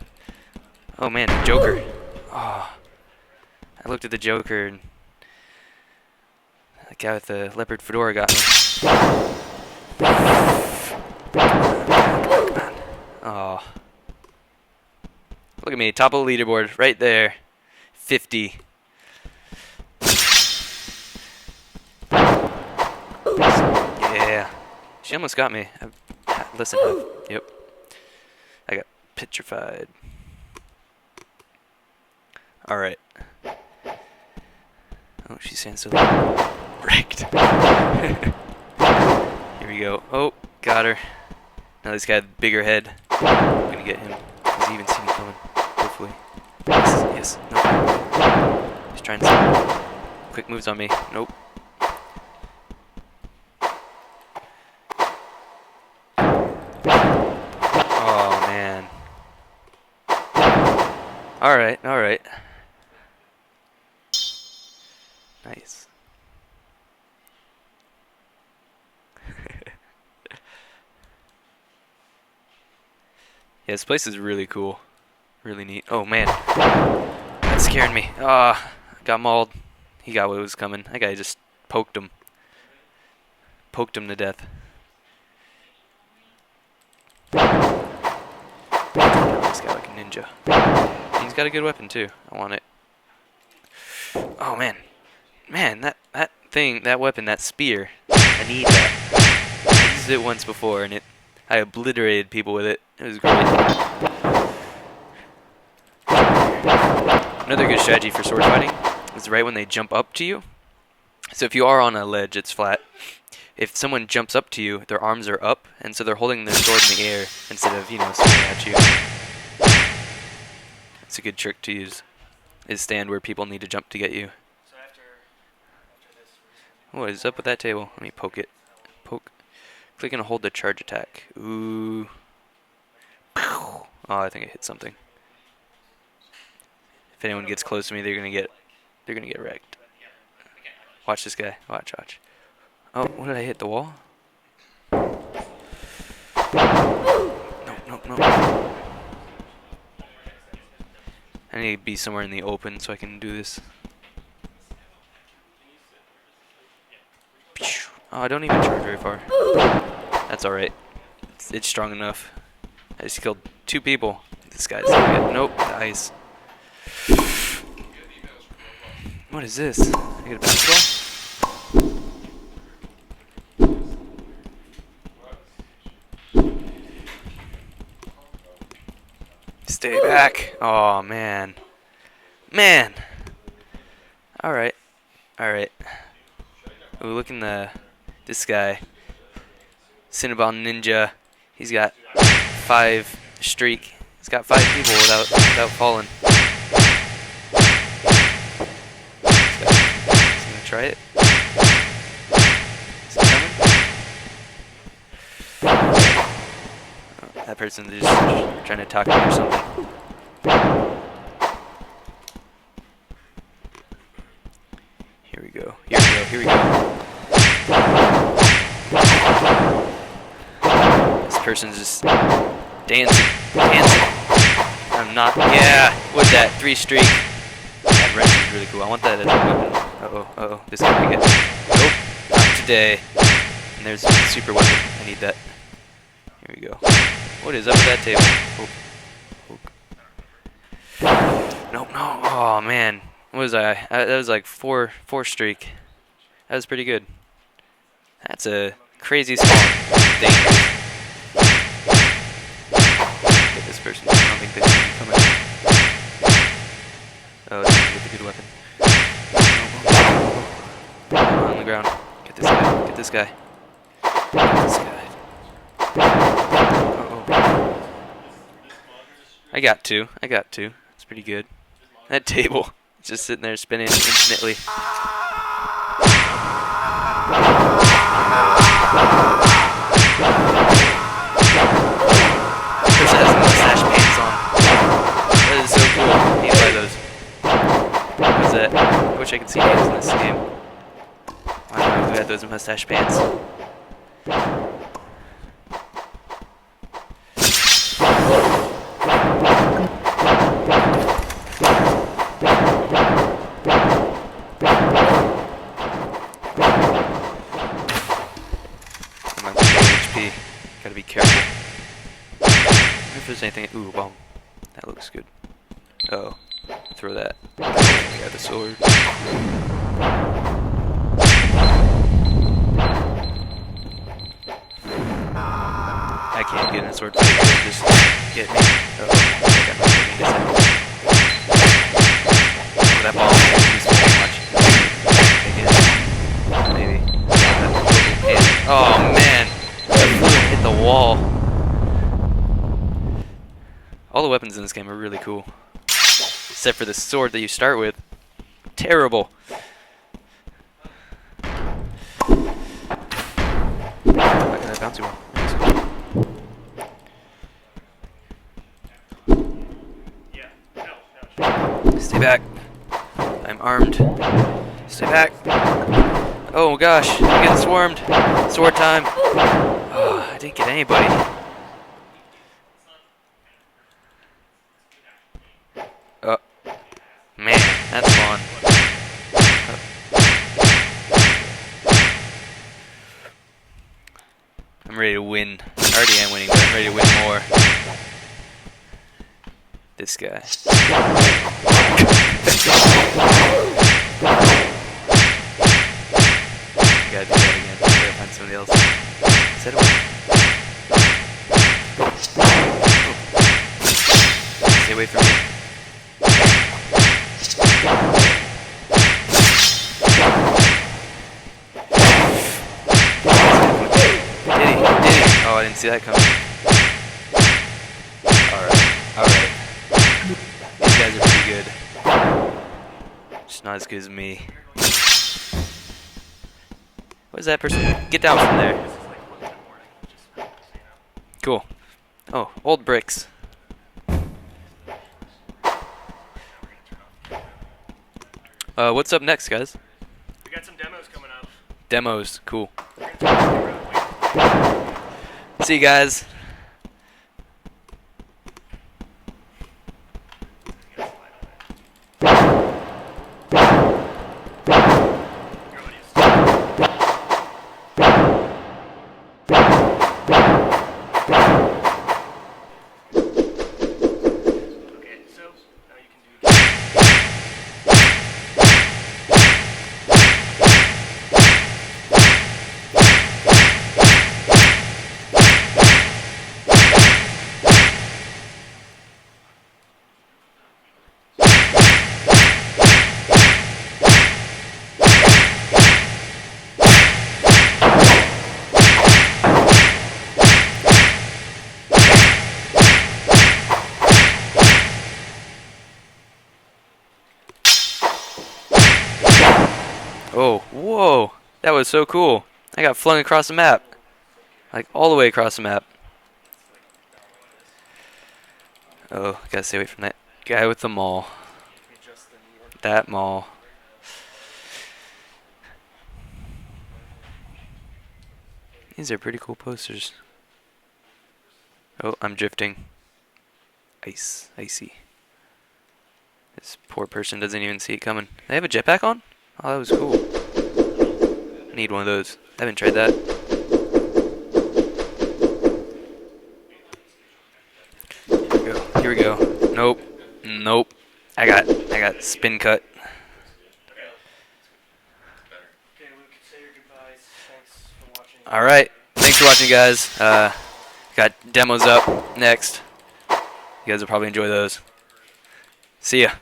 Oh, man, the Joker. Oh. I looked at the Joker, and that guy with the leopard fedora got me. Oh. Look at me, top of the leaderboard, right there. 50. Yeah. She almost got me. Listen, yep. I got petrified. Alright. Oh, she's standing so wrecked. Here we go. Oh, got her. Now this guy with a bigger head. I'm gonna get him. Does he even see me coming? Hopefully. Yes. No. He's trying to quick moves on me. Nope. Oh man. Alright, alright. Nice. Yeah, this place is really cool. Really neat. Oh man. That's scaring me. Ah, got mauled. He got what was coming. That guy just poked him. Poked him to death. This guy like a ninja. He's got a good weapon too. I want it. Oh man. Man, that thing, that weapon, that spear. I need that. I used it once before and I obliterated people with it. It was great. Another good strategy for sword fighting is right when they jump up to you. So if you are on a ledge, it's flat. If someone jumps up to you, their arms are up, and so they're holding their sword in the air instead of, you know, swinging at you. It's a good trick to use. Is stand where people need to jump to get you. What is up with that table? Let me poke it. Poke. Click and hold the charge attack. Ooh. Oh, I think I hit something. If anyone gets close to me, they're gonna get wrecked. Watch this guy. Watch. Oh, what did I hit? The wall? No. I need to be somewhere in the open so I can do this. Oh, I don't even charge very far. That's alright. It's strong enough. I just killed 2 people. This guy's good. Nope, nice. What is this? I get a basketball? Stay back. Oh man. Man. Alright. Ooh, look in this guy. Cinnabon Ninja. He's got 5 streak. He's got 5 people without falling. He's gonna try it. Is he coming? Oh, that person's just trying to talk to me or something. Here we go. This person's just dancing. I'm not. Yeah, what's that? 3 streak. That wrench is really cool. I want that as a weapon. Uh-oh. This guy can get. Nope, not today. And there's a super weapon. I need that. Here we go. What is up with that table? Nope. No. Oh man. What was I? That was like 4 streak. That was pretty good. That's a crazy small thing. Get this person. I don't think they can come in. Oh, get the good weapon. On the ground. Get this guy. Uh-oh. I got two. It's pretty good. That table. Just sitting there spinning infinitely. Person has mustache pants on. That is so cool. I need to buy those. What's that? I wish I could see hands in this game. I don't know who had those mustache pants. be careful. I wonder if there's anything. Ooh, bomb. That looks good. Oh, throw that. I got the sword. I can't get in a sword fight. Just get me. Oh, that ball is useful too much. Maybe. Oh man, the fluid hit the wall. All the weapons in this game are really cool, except for the sword that you start with. Terrible. Look at that bouncy one. Stay back. I'm armed. Stay back. Oh gosh, I'm getting swarmed. Sword time. Oh, I didn't get anybody. Oh, man, that's fun. I'm ready to win. I already am winning, but I'm ready to win more. This guy. Gotta do that again. Gotta find somebody else. Set it away. Stay away from me. Did he? Oh, I didn't see that coming. Alright. These guys are pretty good. Just not as good as me. What is that person? Get down from there. Cool. Oh, old bricks. What's up next, guys?
We got some demos coming up.
Demos, cool. See you guys. Oh, whoa, that was so cool. I got flung across the map. Like, all the way across the map. Oh, gotta stay away from that guy with the maul. That maul. These are pretty cool posters. Oh, I'm drifting. Icy. This poor person doesn't even see it coming. They have a jetpack on? Oh, that was cool. I need one of those. I haven't tried that. Here we go. Nope. I got spin cut. Alright. Thanks for watching, guys. Got demos up next. You guys will probably enjoy those. See ya.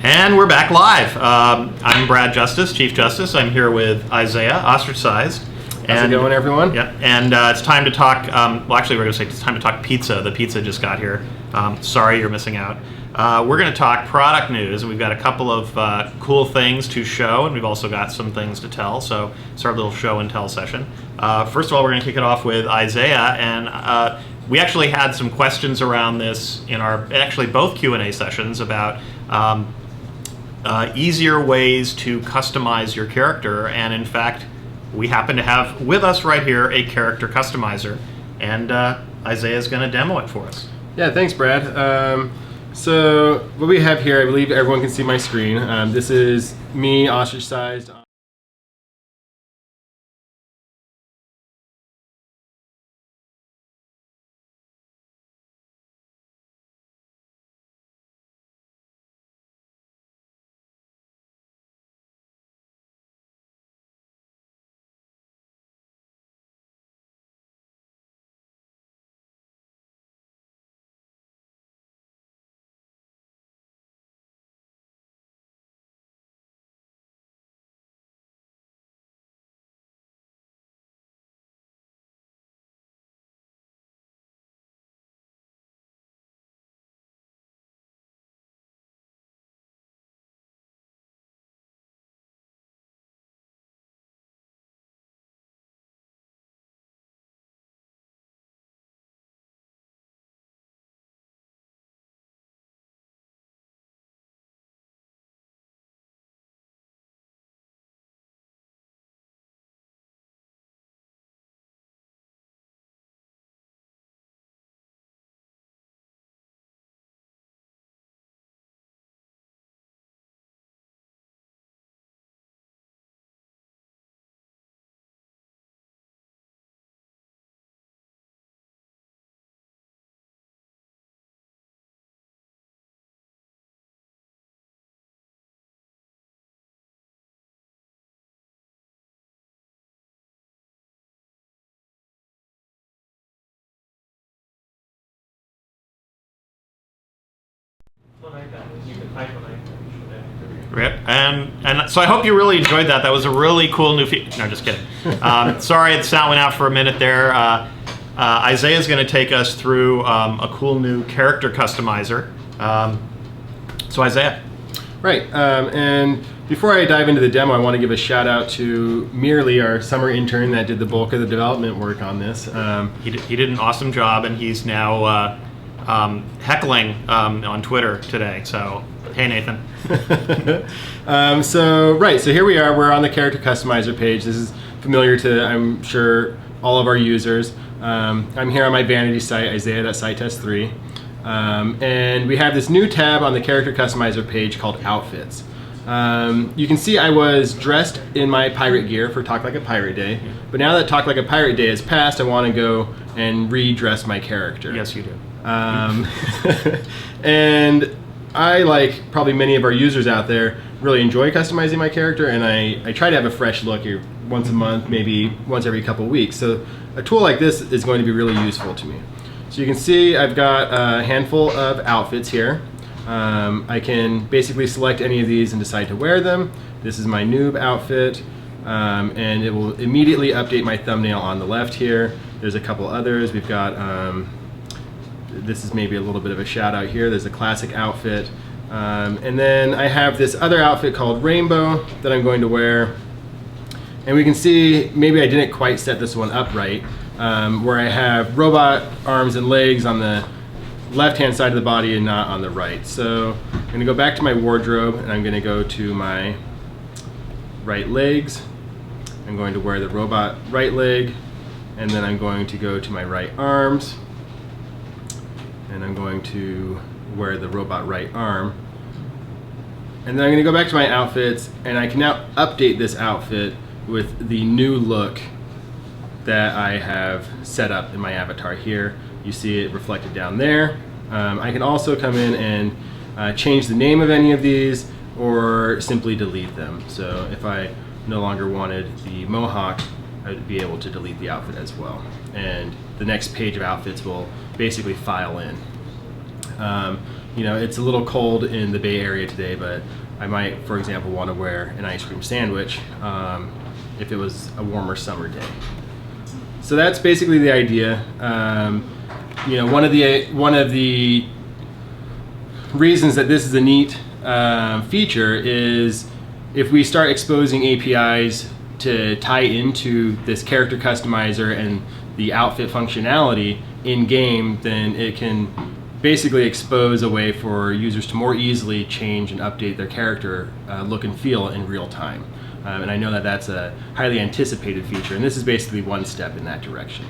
And we're back live. I'm Brad Justice, Chief Justice. I'm here with Isaiah, ostracized,
How's it going, everyone?
Yeah, and it's time to talk. Well, actually, we're going to say it's time to talk pizza. The pizza just got here. Sorry, you're missing out. We're going to talk product news. We've got a couple of cool things to show, and we've also got some things to tell. So it's our little show and tell session. First of all, we're going to kick it off with Isaiah, and we actually had some questions around this in our actually both Q&A sessions about easier ways to customize your character, and in fact, we happen to have with us right here a character customizer, and Isaiah's going to demo it for us.
Yeah, thanks, Brad. So what we have here, I believe everyone can see my screen. This is me ostracized.
And so I hope you really enjoyed that. That was a really cool new feature. No, just kidding. Sorry, the sound went out for a minute there. Isaiah's going to take us through a cool new character customizer. So Isaiah.
Right, and before I dive into the demo, I want to give a shout out to Merely, our summer intern that did the bulk of the development work on this.
He did an awesome job, and he's now heckling on Twitter today. So, hey, Nathan.
So here we are. We're on the character customizer page. This is familiar to, I'm sure, all of our users. I'm here on my vanity site, Isaiah.SciTest3. And we have this new tab on the character customizer page called Outfits. You can see I was dressed in my pirate gear for Talk Like a Pirate Day, but now that Talk Like a Pirate Day has passed, I want to go and redress my character.
Yes, you do.
And I, like probably many of our users out there, really enjoy customizing my character, and I try to have a fresh look here once a month, maybe once every couple of weeks. So a tool like this is going to be really useful to me. So you can see I've got a handful of outfits here. I can basically select any of these and decide to wear them. This is my noob outfit, and it will immediately update my thumbnail on the left here. There's a couple others. We've got, this is maybe a little bit of a shout out here. There's a classic outfit. And then I have this other outfit called Rainbow that I'm going to wear. And we can see, maybe I didn't quite set this one up right, where I have robot arms and legs on the left-hand side of the body and not on the right. So I'm going to go back to my wardrobe, and I'm going to go to my right legs. I'm going to wear the robot right leg, and then I'm going to go to my right arms, and I'm going to wear the robot right arm. And then I'm going to go back to my outfits, and I can now update this outfit with the new look that I have set up in my avatar here. You see it reflected down there. I can also come in and change the name of any of these or simply delete them. So if I no longer wanted the mohawk, I would be able to delete the outfit as well. And the next page of outfits will basically file in. You know, it's a little cold in the Bay Area today, but I might, for example, want to wear an ice cream sandwich. if it was a warmer summer day. So that's basically the idea. You know, one of the reasons that this is a neat feature is if we start exposing APIs to tie into this character customizer and the outfit functionality in game, then it can basically expose a way for users to more easily change and update their character look and feel in real time. And I know that that's a highly anticipated feature, and this is basically one step in that direction.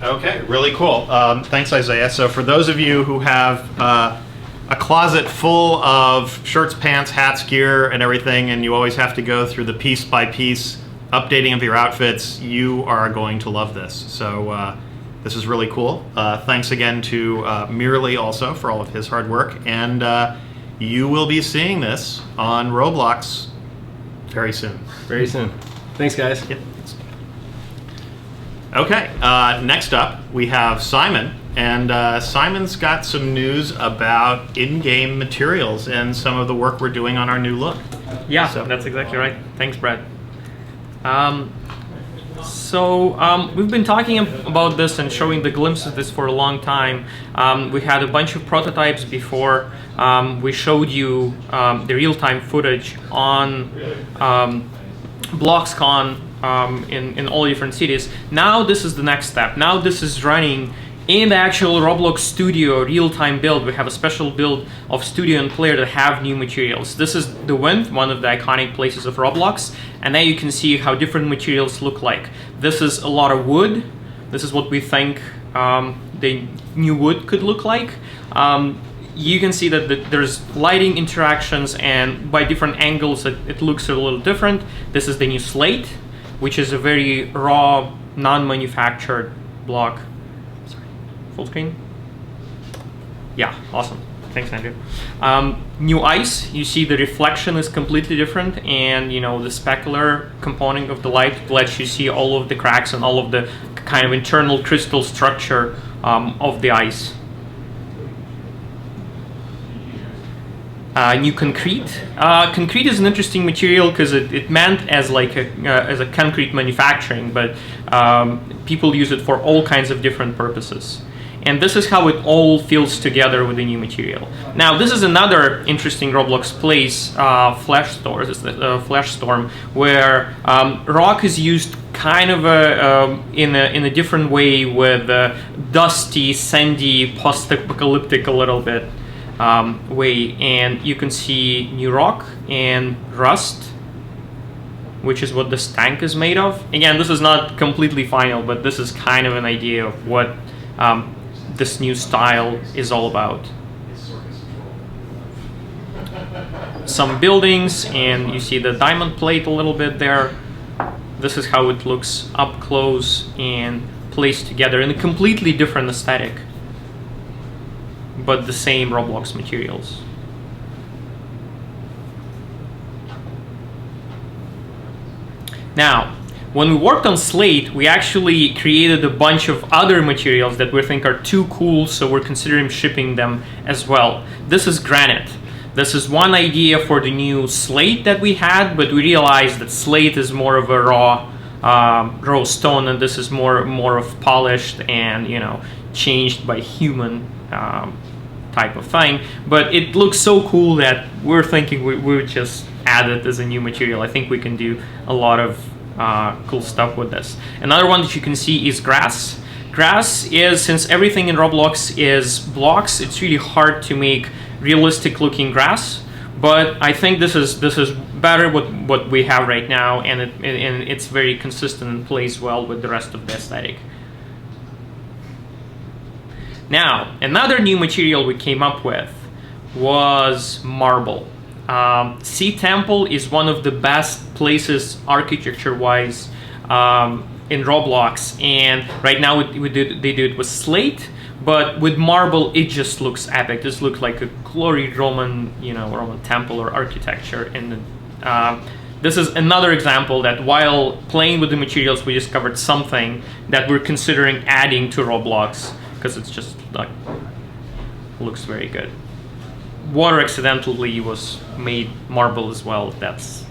Okay, really cool. Thanks, Isaiah. So for those of you who have a closet full of shirts, pants, hats, gear, and everything, and you always have to go through the piece-by-piece updating of your outfits, you are going to love this. So this is really cool. Thanks again to Merely also for all of his hard work. And you will be seeing this on Roblox very soon.
Very soon. Thanks, guys.
Yep. Okay, next up we have Simon. And Simon's got some news about in-game materials and some of the work we're doing on our new look.
Yeah, so that's exactly right. Thanks, Brad. We've been talking about this and showing the glimpse of this for a long time. We had a bunch of prototypes before. We showed you the real-time footage on BLOXcon in all different cities. Now this is the next step. Now this is running in the actual Roblox Studio real-time build. We have a special build of Studio and Player that have new materials. This is the Wind, one of the iconic places of Roblox, and now you can see how different materials look like. This is a lot of wood. This is what we think the new wood could look like. You can see that there's lighting interactions, and by different angles it looks a little different. This is the new Slate, which is a very raw, non-manufactured block. Full screen? Yeah, awesome. Thanks, Andrew. New Ice, you see the reflection is completely different, and you know the specular component of the light lets you see all of the cracks and all of the kind of internal crystal structure of the ice. New Concrete. Concrete is an interesting material because it meant as like as a concrete manufacturing, but people use it for all kinds of different purposes. And this is how it all feels together with the new material. Now, this is another interesting Roblox place, Flash Storm, where rock is used kind of in a different way with dusty, sandy, post-apocalyptic a little bit way. And you can see new rock and rust, which is what this tank is made of. Again, this is not completely final, but this is kind of an idea of what this new style is all about. Some buildings, and you see the diamond plate a little bit there. This is how it looks up close and placed together in a completely different aesthetic, but the same Roblox materials. Now, when we worked on Slate, we actually created a bunch of other materials that we think are too cool, so we're considering shipping them as well. This is granite. This is one idea for the new Slate that we had, but we realized that Slate is more of a raw stone, and this is more of polished and, you know, changed by human type of thing. But it looks so cool that we're thinking we would just add it as a new material. I think we can do a lot of cool stuff with this. Another one that you can see is grass. Grass is, since everything in Roblox is blocks, it's really hard to make realistic looking grass, but I think this is better what we have right now, and it's very consistent and plays well with the rest of the aesthetic. Now, another new material we came up with was marble. Sea Temple is one of the best places architecture-wise in Roblox, and right now they do it with slate, but with marble it just looks epic. This looks like a gloried Roman temple or architecture. And this is another example that while playing with the materials, we discovered something that we're considering adding to Roblox because it's just like looks very good. water accidentally was made marble as well. That's,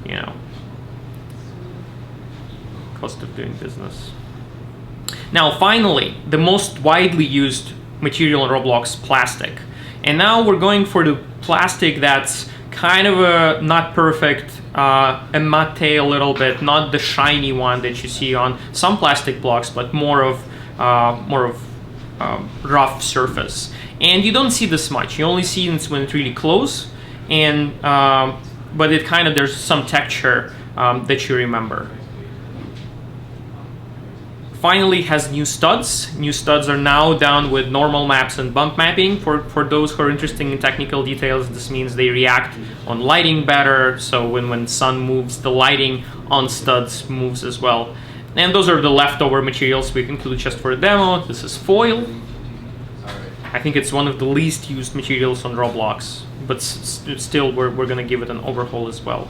you know, cost of doing business. Now, finally, the most widely used material in Roblox, plastic. And now we're going for the plastic that's kind of a not perfect, a matte a little bit, not the shiny one that you see on some plastic blocks, but more of rough surface. And you don't see this much. You only see it when it's really close, and but it kind of, there's some texture that you remember. Finally, has new studs. New studs are now down with normal maps and bump mapping. For those who are interested in technical details, this means they react on lighting better. So when sun moves, the lighting on studs moves as well. And those are the leftover materials we include just for a demo. This is foil. I think it's one of the least used materials on Roblox, but still we're going to give it an overhaul as well.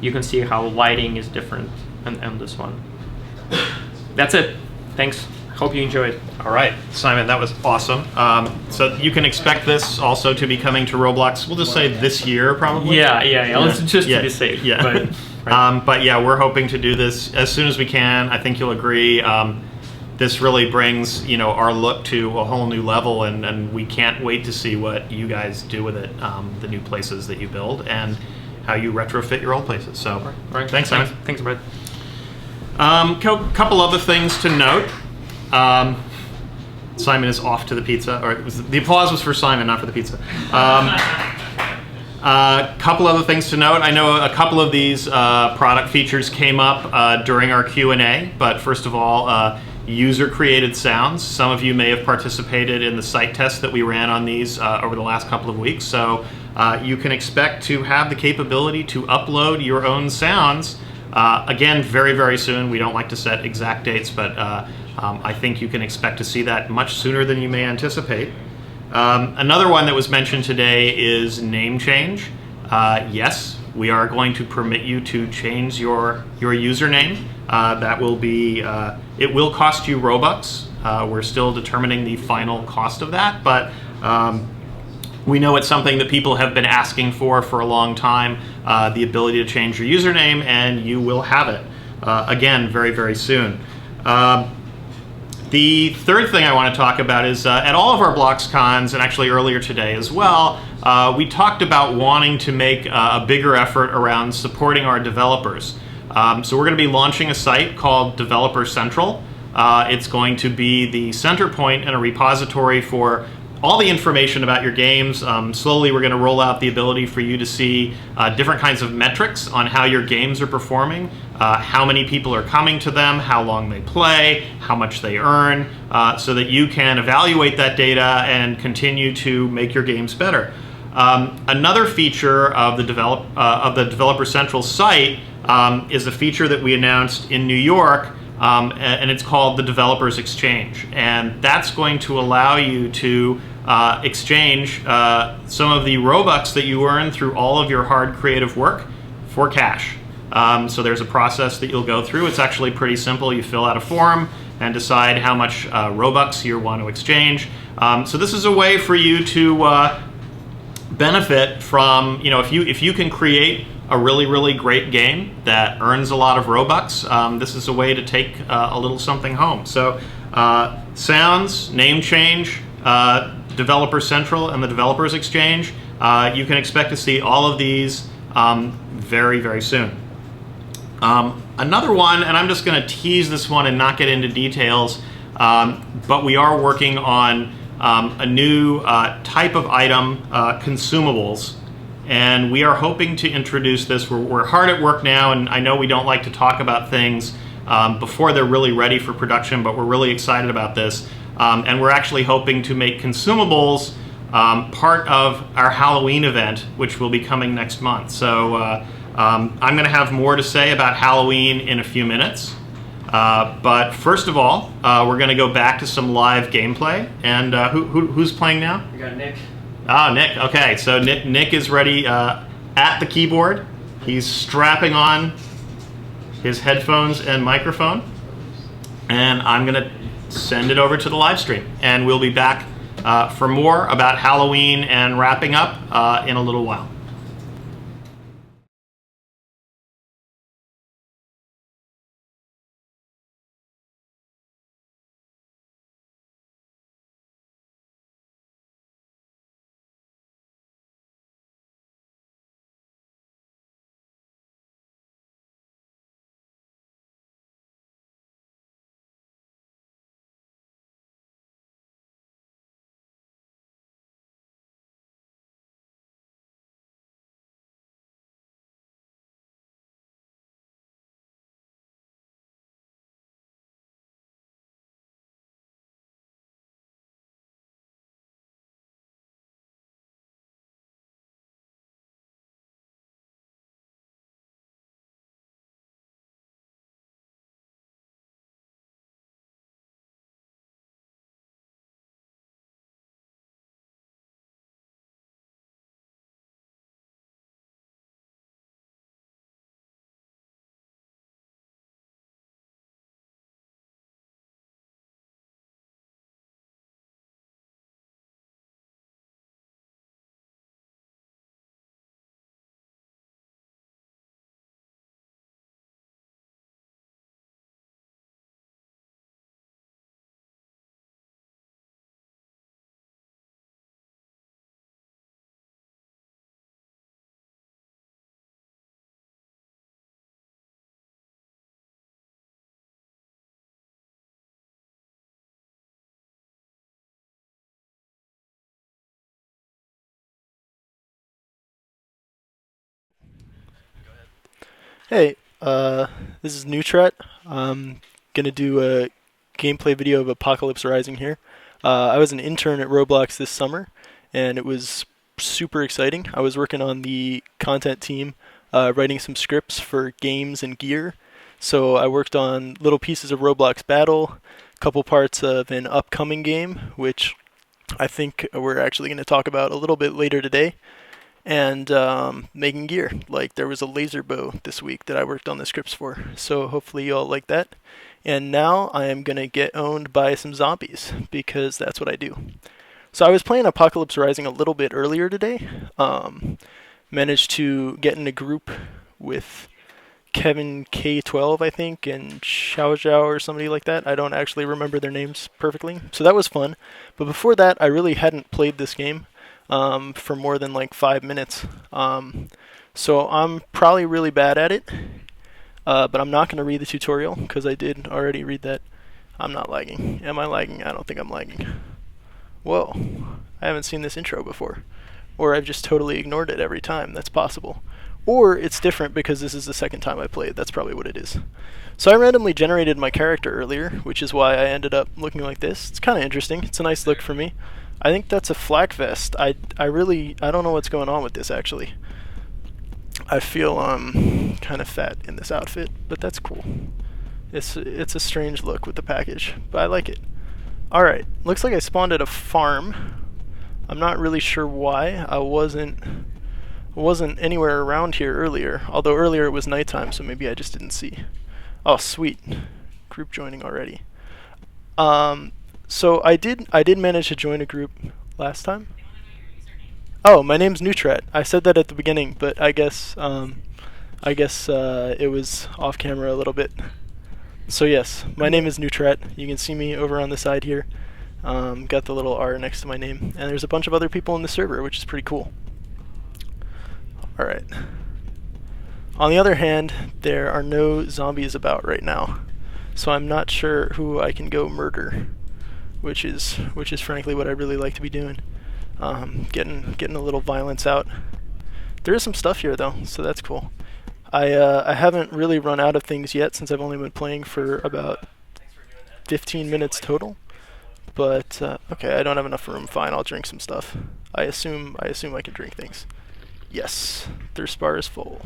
You can see how lighting is different on this one. That's it. Thanks. Hope you enjoyed.
All right, Simon, that was awesome. So you can expect this also to be coming to Roblox. We'll just say this year, probably.
Yeah. Let's just to be safe.
Yeah. But yeah, we're hoping to do this as soon as we can. I think you'll agree. This really brings, you know, our look to a whole new level, and we can't wait to see what you guys do with it. The new places that you build and how you retrofit your old places. So, thanks, Simon.
Thanks, Brett.
Couple other things to note. Simon is off to the pizza, or the applause was for Simon, not for the pizza. Couple other things to note. I know a couple of these product features came up during our Q&A, but first of all, user-created sounds. Some of you may have participated in the site test that we ran on these over the last couple of weeks, so you can expect to have the capability to upload your own sounds. Again, very, very soon. We don't like to set exact dates, but I think you can expect to see that much sooner than you may anticipate. Another one that was mentioned today is name change. Yes, we are going to permit you to change your username. That will be, it will cost you Robux. We're still determining the final cost of that, but we know it's something that people have been asking for a long time, the ability to change your username, and you will have it, again, very, very soon. The third thing I want to talk about is at all of our BLOXcons, and actually earlier today as well, we talked about wanting to make a bigger effort around supporting our developers. So we're going to be launching a site called Developer Central. It's going to be the center point and a repository for all the information about your games. Slowly we're going to roll out the ability for you to see different kinds of metrics on how your games are performing, how many people are coming to them, how long they play, how much they earn, so that you can evaluate that data and continue to make your games better. Another feature of the Developer Central site is a feature that we announced in New York, and it's called the Developers Exchange. And that's going to allow you to exchange some of the Robux that you earn through all of your hard creative work for cash. So there's a process that you'll go through. It's actually pretty simple. You fill out a form and decide how much Robux you want to exchange. So this is a way for you to benefit from, you know, if you can create a really, really great game that earns a lot of Robux, this is a way to take a little something home. So sounds, name change, Developer Central, and the Developers Exchange, you can expect to see all of these very, very soon. Another one, and I'm just going to tease this one and not get into details, but we are working on a new type of item, consumables, and we are hoping to introduce this. We're hard at work now, and I know we don't like to talk about things before they're really ready for production, but we're really excited about this. And we're actually hoping to make consumables part of our Halloween event, which will be coming next month. So I'm going to have more to say about Halloween in a few minutes. But first of all, we're going to go back to some live gameplay. And who's playing now?
We got Nick.
Ah, Nick. Okay, so Nick is ready at the keyboard. He's strapping on his headphones and microphone. And I'm going to send it over to the live stream. And we'll be back for more about Halloween and wrapping up in a little while.
Hey, this is Newtrat. I'm gonna do a gameplay video of Apocalypse Rising here. I was an intern at Roblox this summer, and it was super exciting. I was working on the content team, writing some scripts for games and gear. So I worked on little pieces of Roblox Battle, a couple parts of an upcoming game, which I think we're actually going to talk about a little bit later today, and making gear. Like, there was a laser bow this week that I worked on the scripts for, so hopefully you all like that. And now I am going to get owned by some zombies, because that's what I do. So I was playing Apocalypse Rising a little bit earlier today. Managed to get in a group with Kevin K12, I think, and Xiao Zhao or somebody like that. I don't actually remember their names perfectly. So that was fun. But before that, I really hadn't played this game for more than like 5 minutes. So I'm probably really bad at it. But I'm not going to read the tutorial, because I did already read that. I'm not lagging. Am I lagging? I don't think I'm lagging. Whoa. I haven't seen this intro before. Or I've just totally ignored it every time. That's possible. Or it's different because this is the second time I played. That's probably what it is. So I randomly generated my character earlier, which is why I ended up looking like this. It's kind of interesting. It's a nice look for me. I think that's a flak vest. I don't know what's going on with this, actually. I feel kind of fat in this outfit, but that's cool. It's a strange look with the package, but I like it. Alright, looks like I spawned at a farm. I'm not really sure why. I wasn't anywhere around here earlier, although earlier it was nighttime, so maybe I just didn't see. Oh, sweet. Group joining already. So I did manage to join a group last time. Oh, my name's Newtrat. I said that at the beginning, but I guess it was off camera a little bit. So yes, my name is Newtrat. You can see me over on the side here. Got the little R next to my name, and there's a bunch of other people in the server, which is pretty cool. Alright. On the other hand, there are no zombies about right now, so I'm not sure who I can go murder, which is frankly what I really like to be doing. Getting a little violence out. There is some stuff here though, so that's cool. I haven't really run out of things yet, since I've only been playing for about 15 minutes total. But okay, I don't have enough room. Fine, I'll drink some stuff. I assume I can drink things. Yes, thirst bar is full.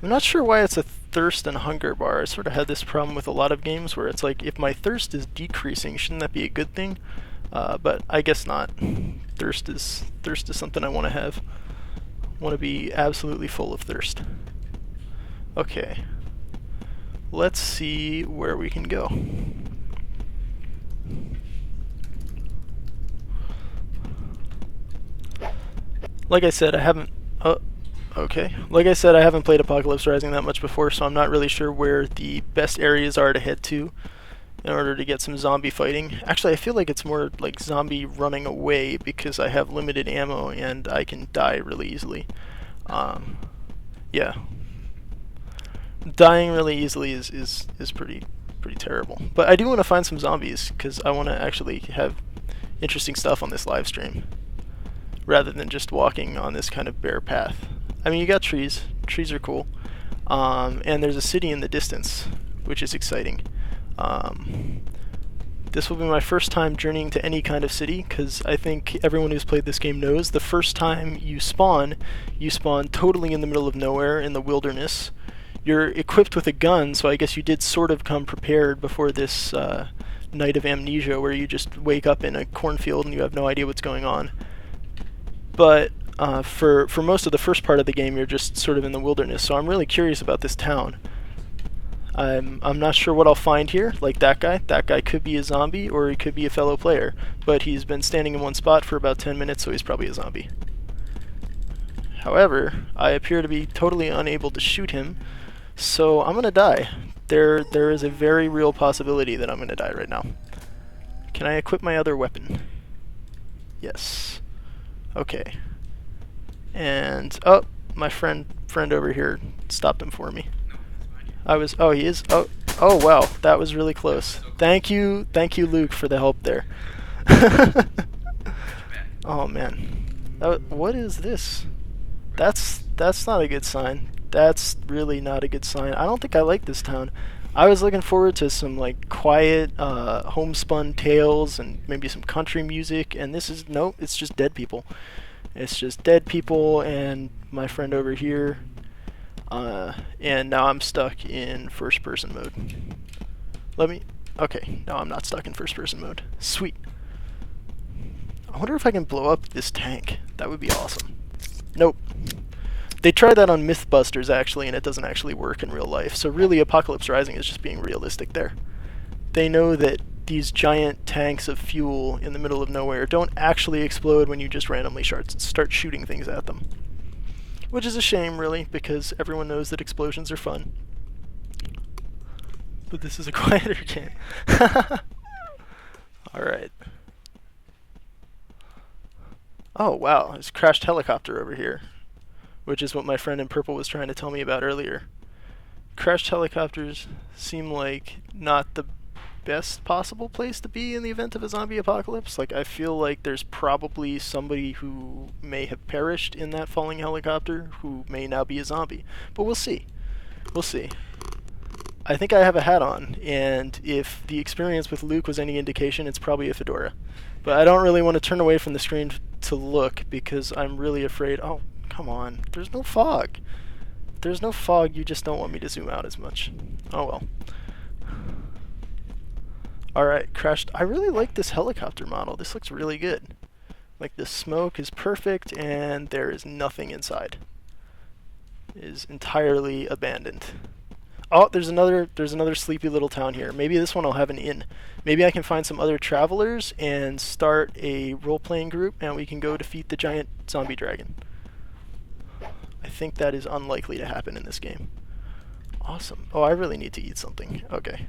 I'm not sure why it's a thirst and hunger bar. I sort of had this problem with a lot of games where it's like, if my thirst is decreasing, shouldn't that be a good thing? But I guess not. Thirst is something I want to have. I want to be absolutely full of thirst. Okay. Let's see where we can go. like I said, I haven't. Oh, okay. Like I said, I haven't played Apocalypse Rising that much before, so I'm not really sure where the best areas are to head to in order to get some zombie fighting. Actually, I feel like it's more like zombie running away because I have limited ammo and I can die really easily. Yeah. Dying really easily is pretty terrible. But I do want to find some zombies because I want to actually have interesting stuff on this live stream rather than just walking on this kind of bare path. I mean, you got trees. Trees are cool. And there's a city in the distance, which is exciting. This will be my first time journeying to any kind of city, because I think everyone who's played this game knows the first time you spawn totally in the middle of nowhere in the wilderness. You're equipped with a gun, so I guess you did sort of come prepared before this night of amnesia where you just wake up in a cornfield and you have no idea what's going on. But for most of the first part of the game, you're just sort of in the wilderness, so I'm really curious about this town. I'm not sure what I'll find here, like that guy. That guy could be a zombie, or he could be a fellow player, but he's been standing in one spot for about 10 minutes, so he's probably a zombie. However, I appear to be totally unable to shoot him, so I'm gonna die. There is a very real possibility that I'm gonna die right now. Can I equip my other weapon? Yes. Okay. And, oh, my friend over here stopped him for me. Oh, he is? Oh, wow, that was really close. Thank you, Luke, for the help there. Oh, man. What is this? That's not a good sign. That's really not a good sign. I don't think I like this town. I was looking forward to some, like, quiet, homespun tales and maybe some country music, and this is, nope, it's just dead people. It's just dead people and my friend over here. And now I'm stuck in first-person mode. Okay, now I'm not stuck in first-person mode. Sweet. I wonder if I can blow up this tank. That would be awesome. Nope. They tried that on Mythbusters, actually, and it doesn't actually work in real life. So really, Apocalypse Rising is just being realistic there. They know that these giant tanks of fuel in the middle of nowhere don't actually explode when you just randomly start shooting things at them. Which is a shame, really, because everyone knows that explosions are fun. But this is a quieter game. Alright. Oh, wow, there's a crashed helicopter over here, which is what my friend in purple was trying to tell me about earlier. Crashed helicopters seem like not the best possible place to be in the event of a zombie apocalypse. Like, I feel like there's probably somebody who may have perished in that falling helicopter who may now be a zombie. But we'll see. We'll see. I think I have a hat on, and if the experience with Luke was any indication, it's probably a fedora. But I don't really want to turn away from the screen to look because I'm really afraid. Oh, come on. There's no fog. If there's no fog, you just don't want me to zoom out as much. Oh well. Alright, crashed. I really like this helicopter model. This looks really good. Like, the smoke is perfect, and there is nothing inside. It is entirely abandoned. Oh, there's another sleepy little town here. Maybe this one will have an inn. Maybe I can find some other travelers and start a role-playing group, and we can go defeat the giant zombie dragon. I think that is unlikely to happen in this game. Awesome. Oh, I really need to eat something. Okay.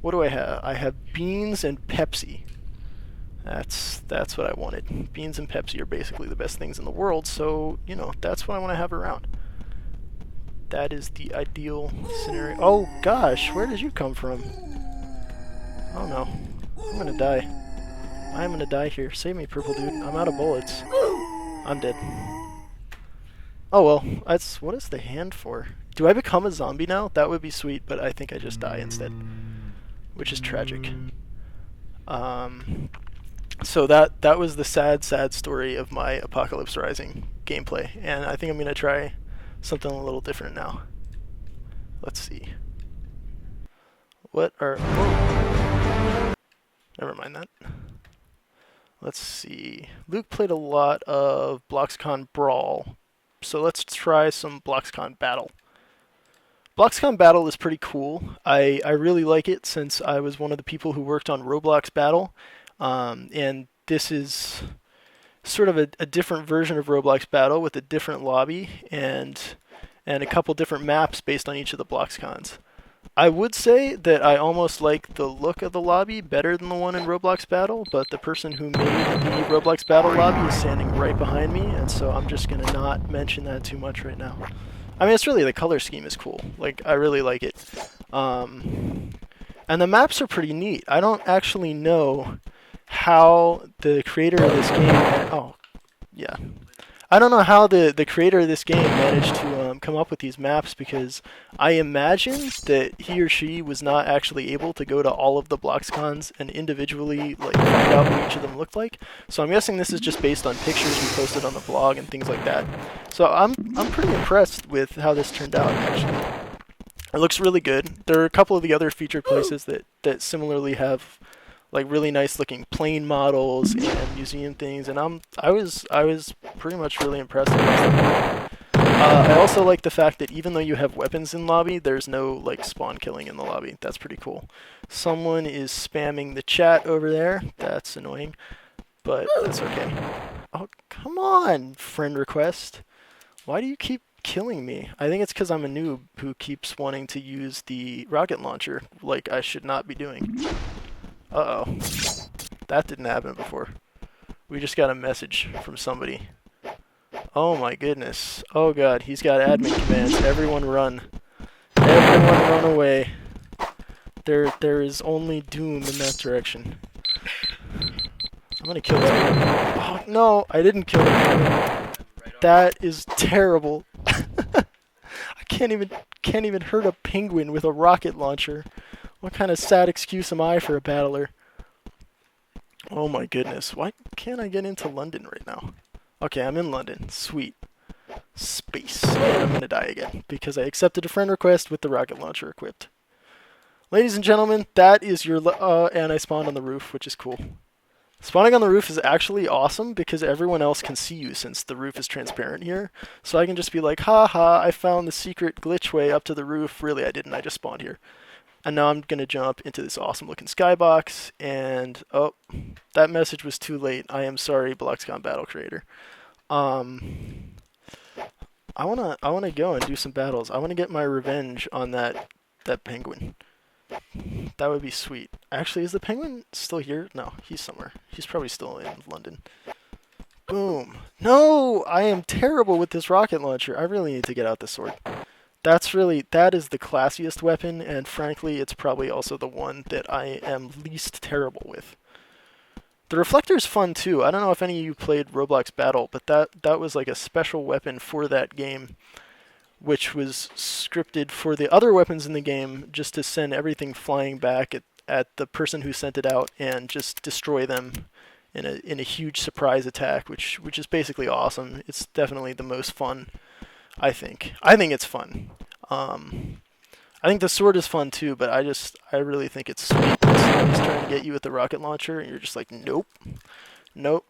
What do I have? I have beans and Pepsi. That's what I wanted. Beans and Pepsi are basically the best things in the world, so, you know, that's what I want to have around. That is the ideal scenario. Oh, gosh, where did you come from? Oh, no. I'm gonna die. I'm gonna die here. Save me, purple dude. I'm out of bullets. I'm dead. Oh, well. What is the hand for? Do I become a zombie now? That would be sweet, but I think I just die instead. Which is tragic. So that was the sad story of my Apocalypse Rising gameplay, and I think I'm gonna try something a little different now. Let's see. Oh. Never mind that. Let's see. Luke played a lot of BLOXcon Brawl, so let's try some BLOXcon Battle. BLOXcon Battle is pretty cool. I really like it since I was one of the people who worked on Roblox Battle, and this is sort of a different version of Roblox Battle with a different lobby and a couple different maps based on each of the BLOXcons. I would say that I almost like the look of the lobby better than the one in Roblox Battle, but the person who made the Roblox Battle lobby is standing right behind me, and so I'm just going to not mention that too much right now. I mean, it's really, the color scheme is cool. Like, I really like it. And the maps are pretty neat. I don't actually know how the creator of this game... Oh, yeah. I don't know how the creator of this game managed to come up with these maps, because I imagine that he or she was not actually able to go to all of the BLOXcons and individually like find out what each of them looked like. So I'm guessing this is just based on pictures we posted on the blog and things like that. So I'm pretty impressed with how this turned out, actually. It looks really good. There are a couple of the other featured places that similarly have like really nice looking plane models and museum things, and I was pretty much really impressed with this. I also like the fact that even though you have weapons in lobby, there's no like spawn killing in the lobby. That's pretty cool. Someone is spamming the chat over there. That's annoying, but that's okay. Oh, come on, friend request. Why do you keep killing me? I think it's because I'm a noob who keeps wanting to use the rocket launcher like I should not be doing. Uh-oh. That didn't happen before. We just got a message from somebody. Oh my goodness. Oh god, he's got admin commands. Everyone run. Everyone run away. There is only doom in that direction. I'm gonna kill this guy. Oh no, I didn't kill him. That is terrible. I can't even hurt a penguin with a rocket launcher. What kind of sad excuse am I for a battler? Oh my goodness. Why can't I get into London right now? Okay, I'm in London. Sweet. Space. And I'm gonna die again because I accepted a friend request with the rocket launcher equipped. Ladies and gentlemen, that is your... and I spawned on the roof, which is cool. Spawning on the roof is actually awesome because everyone else can see you since the roof is transparent here. So I can just be like, haha, I found the secret glitch way up to the roof. Really, I didn't. I just spawned here. And now I'm going to jump into this awesome looking skybox, and oh, that message was too late. I am sorry, BLOXcon Battle Creator. I wanna go and do some battles. I wanna get my revenge on that penguin. That would be sweet. Actually, is the penguin still here? No, he's somewhere. He's probably still in London. Boom. No, I am terrible with this rocket launcher. I really need to get out the sword. That is the classiest weapon, and frankly, it's probably also the one that I am least terrible with. The reflector's fun too. I don't know if any of you played Roblox Battle, but that was like a special weapon for that game, which was scripted for the other weapons in the game just to send everything flying back at the person who sent it out and just destroy them in a huge surprise attack, which is basically awesome. It's definitely the most fun. I think it's fun. I think the sword is fun too, but I really think it's sweet. Somebody's trying to get you with the rocket launcher, and you're just like, nope,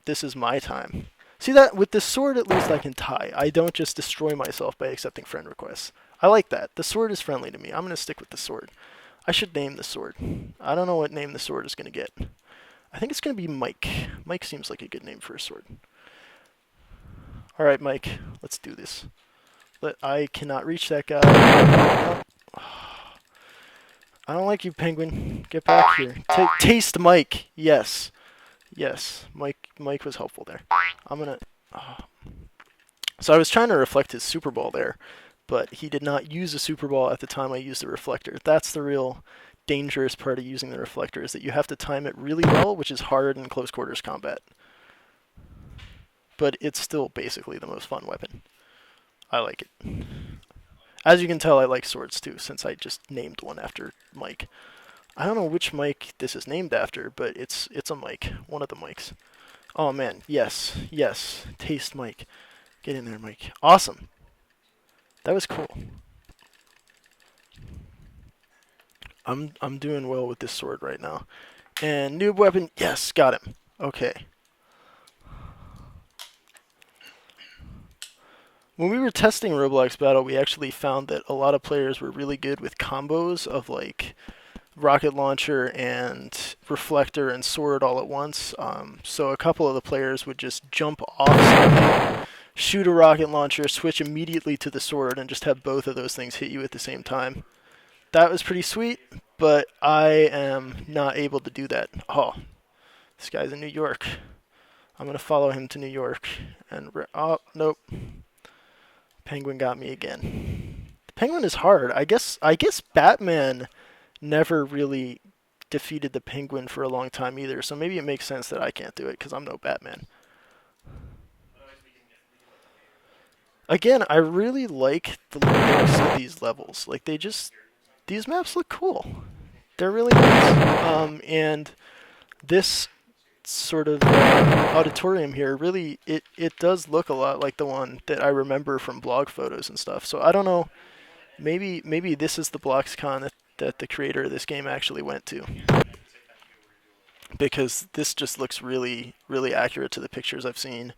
this is my time. See that? With the sword, at least I can tie. I don't just destroy myself by accepting friend requests. I like that. The sword is friendly to me. I'm gonna stick with the sword. I should name the sword. I don't know what name the sword is gonna get. I think it's gonna be Mike. Mike seems like a good name for a sword. All right, Mike, let's do this. I cannot reach that guy. No. I don't like you, penguin. Get back here. Taste Mike. Yes. Mike was helpful there. I'm gonna... So I was trying to reflect his Super Ball there, but he did not use a Super Ball at the time I used the reflector. That's the real dangerous part of using the reflector, is that you have to time it really well, which is hard in close quarters combat. But it's still basically the most fun weapon. I like it. As you can tell, I like swords too, since I just named one after Mike. I don't know which Mike this is named after, but it's a Mike. One of the Mikes. Oh man, yes. Taste Mike. Get in there, Mike. Awesome. That was cool. I'm doing well with this sword right now. And noob weapon, yes, got him. Okay. When we were testing Roblox Battle, we actually found that a lot of players were really good with combos of like rocket launcher and reflector and sword all at once. So a couple of the players would just jump off something, shoot a rocket launcher, switch immediately to the sword, and just have both of those things hit you at the same time. That was pretty sweet, but I am not able to do that. Oh, this guy's in New York. I'm going to follow him to New York. And oh, nope. Penguin got me again. The Penguin is hard. I guess Batman never really defeated the Penguin for a long time either, so maybe it makes sense that I can't do it because I'm no Batman. Again, I really like the looks of these levels. Like, these maps look cool. They're really nice. And this sort of auditorium here, really, it does look a lot like the one that I remember from blog photos and stuff. So I don't know, maybe this is the BLOXcon that the creator of this game actually went to. Because this just looks really, really accurate to the pictures I've seen,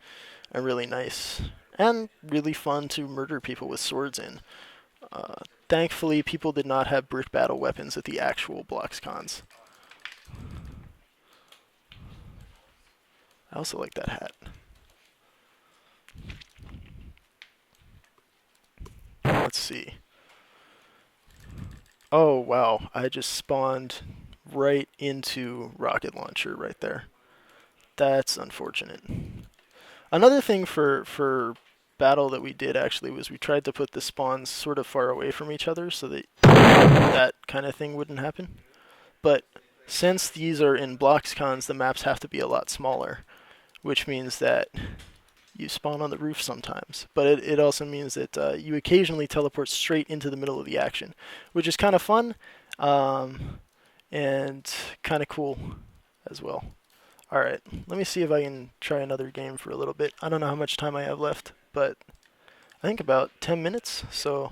and really nice. And really fun to murder people with swords in. Thankfully, people did not have brick battle weapons at the actual BLOXcons. I also like that hat. Let's see. Oh, wow. I just spawned right into rocket launcher right there. That's unfortunate. Another thing for battle that we did actually was we tried to put the spawns sort of far away from each other so that that kind of thing wouldn't happen. But since these are in BLOXcons, the maps have to be a lot smaller, which means that you spawn on the roof sometimes. But it also means that you occasionally teleport straight into the middle of the action, which is kind of fun and kind of cool as well. Alright, let me see if I can try another game for a little bit. I don't know how much time I have left, but I think about 10 minutes, so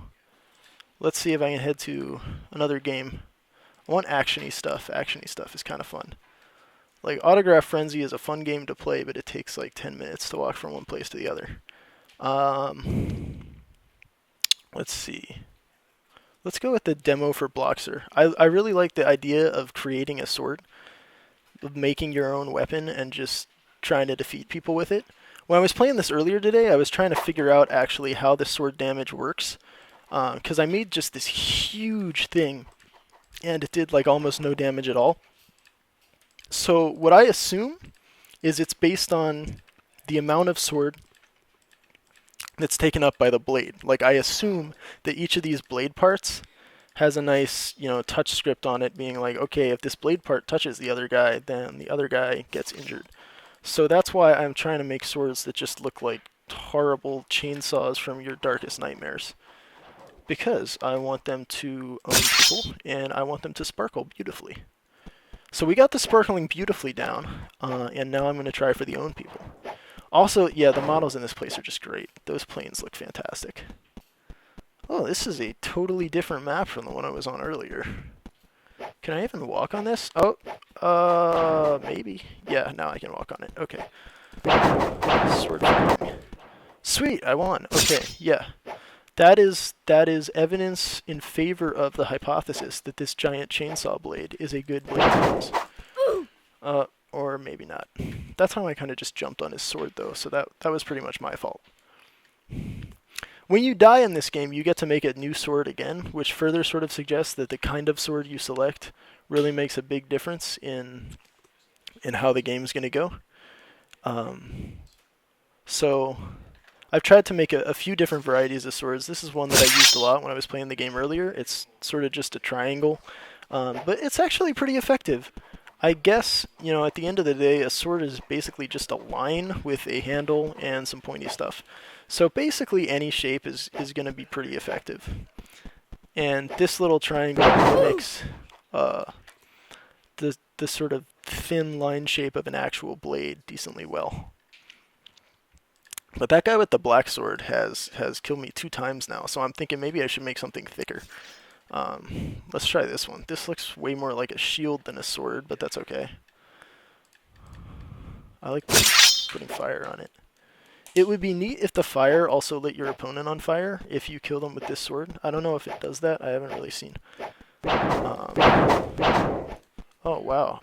let's see if I can head to another game. I want action-y stuff. Action-y stuff is kind of fun. Like, Autograph Frenzy is a fun game to play, but it takes like 10 minutes to walk from one place to the other. Let's see. Let's go with the demo for Bloxer. I really like the idea of creating a sword, of making your own weapon and just trying to defeat people with it. When I was playing this earlier today, I was trying to figure out actually how the sword damage works, because I made just this huge thing, and it did like almost no damage at all. So what I assume is it's based on the amount of sword that's taken up by the blade. Like, I assume that each of these blade parts has a nice, touch script on it being like, okay, if this blade part touches the other guy, then the other guy gets injured. So that's why I'm trying to make swords that just look like horrible chainsaws from your darkest nightmares. Because I want them to own people, and I want them to sparkle beautifully. So we got the sparkling beautifully down, and now I'm going to try for the own people. Also, yeah, the models in this place are just great. Those planes look fantastic. Oh, this is a totally different map from the one I was on earlier. Can I even walk on this? Oh, maybe. Yeah, now I can walk on it. Okay. Sword fighting. Sweet, I won. Okay, yeah. That is evidence in favor of the hypothesis that this giant chainsaw blade is a good blade to use. Or maybe not. That time I kind of just jumped on his sword, though, so that was pretty much my fault. When you die in this game, you get to make a new sword again, which further sort of suggests that the kind of sword you select really makes a big difference in how the game's going to go. So I've tried to make a few different varieties of swords. This is one that I used a lot when I was playing the game earlier. It's sort of just a triangle, but it's actually pretty effective. I guess, at the end of the day, a sword is basically just a line with a handle and some pointy stuff. So basically any shape is going to be pretty effective. And this little triangle mimics the sort of thin line shape of an actual blade decently well. But that guy with the black sword has killed me 2 times now, so I'm thinking maybe I should make something thicker. Let's try this one. This looks way more like a shield than a sword, but that's okay. I like putting fire on it. It would be neat if the fire also lit your opponent on fire if you kill them with this sword. I don't know if it does that. I haven't really seen. Oh wow,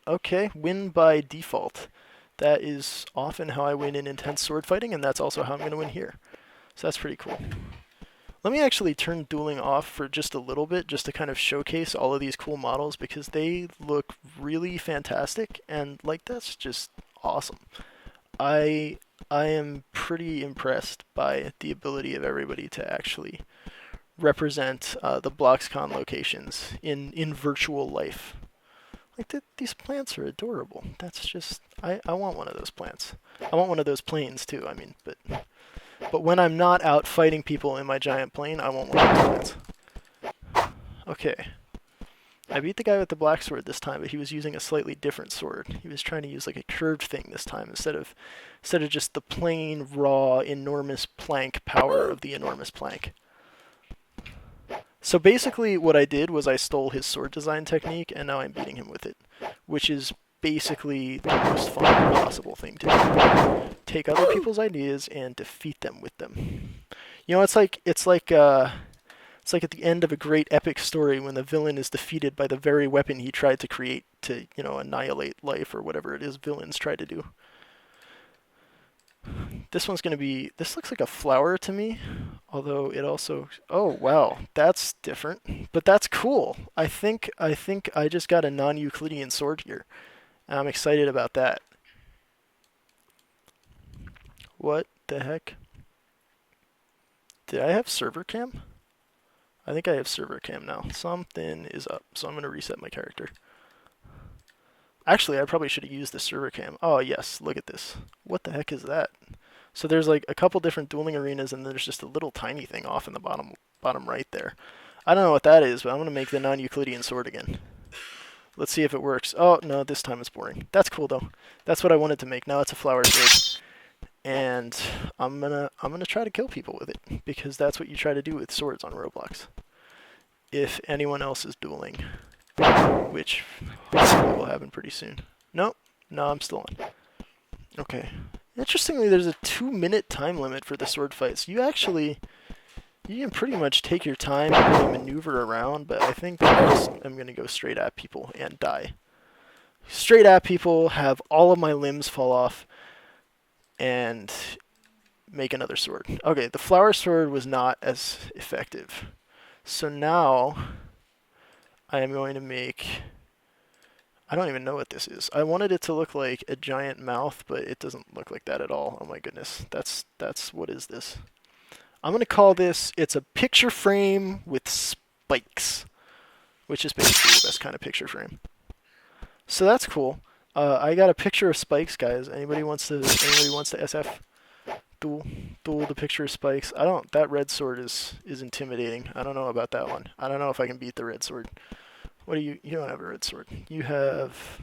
okay, win by default. That is often how I win in intense sword fighting, and that's also how I'm going to win here. So that's pretty cool. Let me actually turn dueling off for just a little bit, just to kind of showcase all of these cool models, because they look really fantastic, and like that's just awesome. I am pretty impressed by the ability of everybody to actually represent the BLOXcon locations in virtual life. Like these plants are adorable. That's just I want one of those plants. I want one of those planes too. I mean, but when I'm not out fighting people in my giant plane, I want one of those plants. Okay. I beat the guy with the black sword this time, but he was using a slightly different sword. He was trying to use like a curved thing this time instead of just the plain, raw, enormous plank power of the enormous plank. So basically what I did was I stole his sword design technique, and now I'm beating him with it, which is basically the most fun possible thing to do. Take other people's ideas and defeat them with them. You know, it's like at the end of a great epic story when the villain is defeated by the very weapon he tried to create to, you know, annihilate life or whatever it is villains try to do. This one's gonna be, this looks like a flower to me, although it also, oh wow, that's different, but that's cool. I think I just got a non-Euclidean sword here, and I'm excited about that. What the heck? Did I have server cam? I think I have server cam now. Something is up, so I'm gonna reset my character. Actually, I probably should have used the server cam. Oh yes, look at this. What the heck is that? So there's like a couple different dueling arenas, and there's just a little tiny thing off in the bottom right there. I don't know what that is, but I'm gonna make the non-Euclidean sword again. Let's see if it works. Oh no, this time it's boring. That's cool though. That's what I wanted to make. Now it's a flower sword, and I'm gonna try to kill people with it, because that's what you try to do with swords on Roblox. If anyone else is dueling. Which hopefully will happen pretty soon. Nope. No, I'm still on. Okay. Interestingly, there's a 2-minute time limit for the sword fights. You can pretty much take your time and really maneuver around, but I think I'm going to go straight at people and die. Straight at people, have all of my limbs fall off, and make another sword. Okay, the flower sword was not as effective. So now I am going to make, I don't even know what this is. I wanted it to look like a giant mouth, but it doesn't look like that at all. Oh my goodness. That's what is this? I'm going to call this, it's a picture frame with spikes, which is basically the best kind of picture frame. So that's cool. I got a picture of spikes, guys. Anybody wants to SF? Duel the picture of spikes. That red sword is intimidating. I don't know about that one. I don't know if I can beat the red sword. What do you don't have a red sword. You have,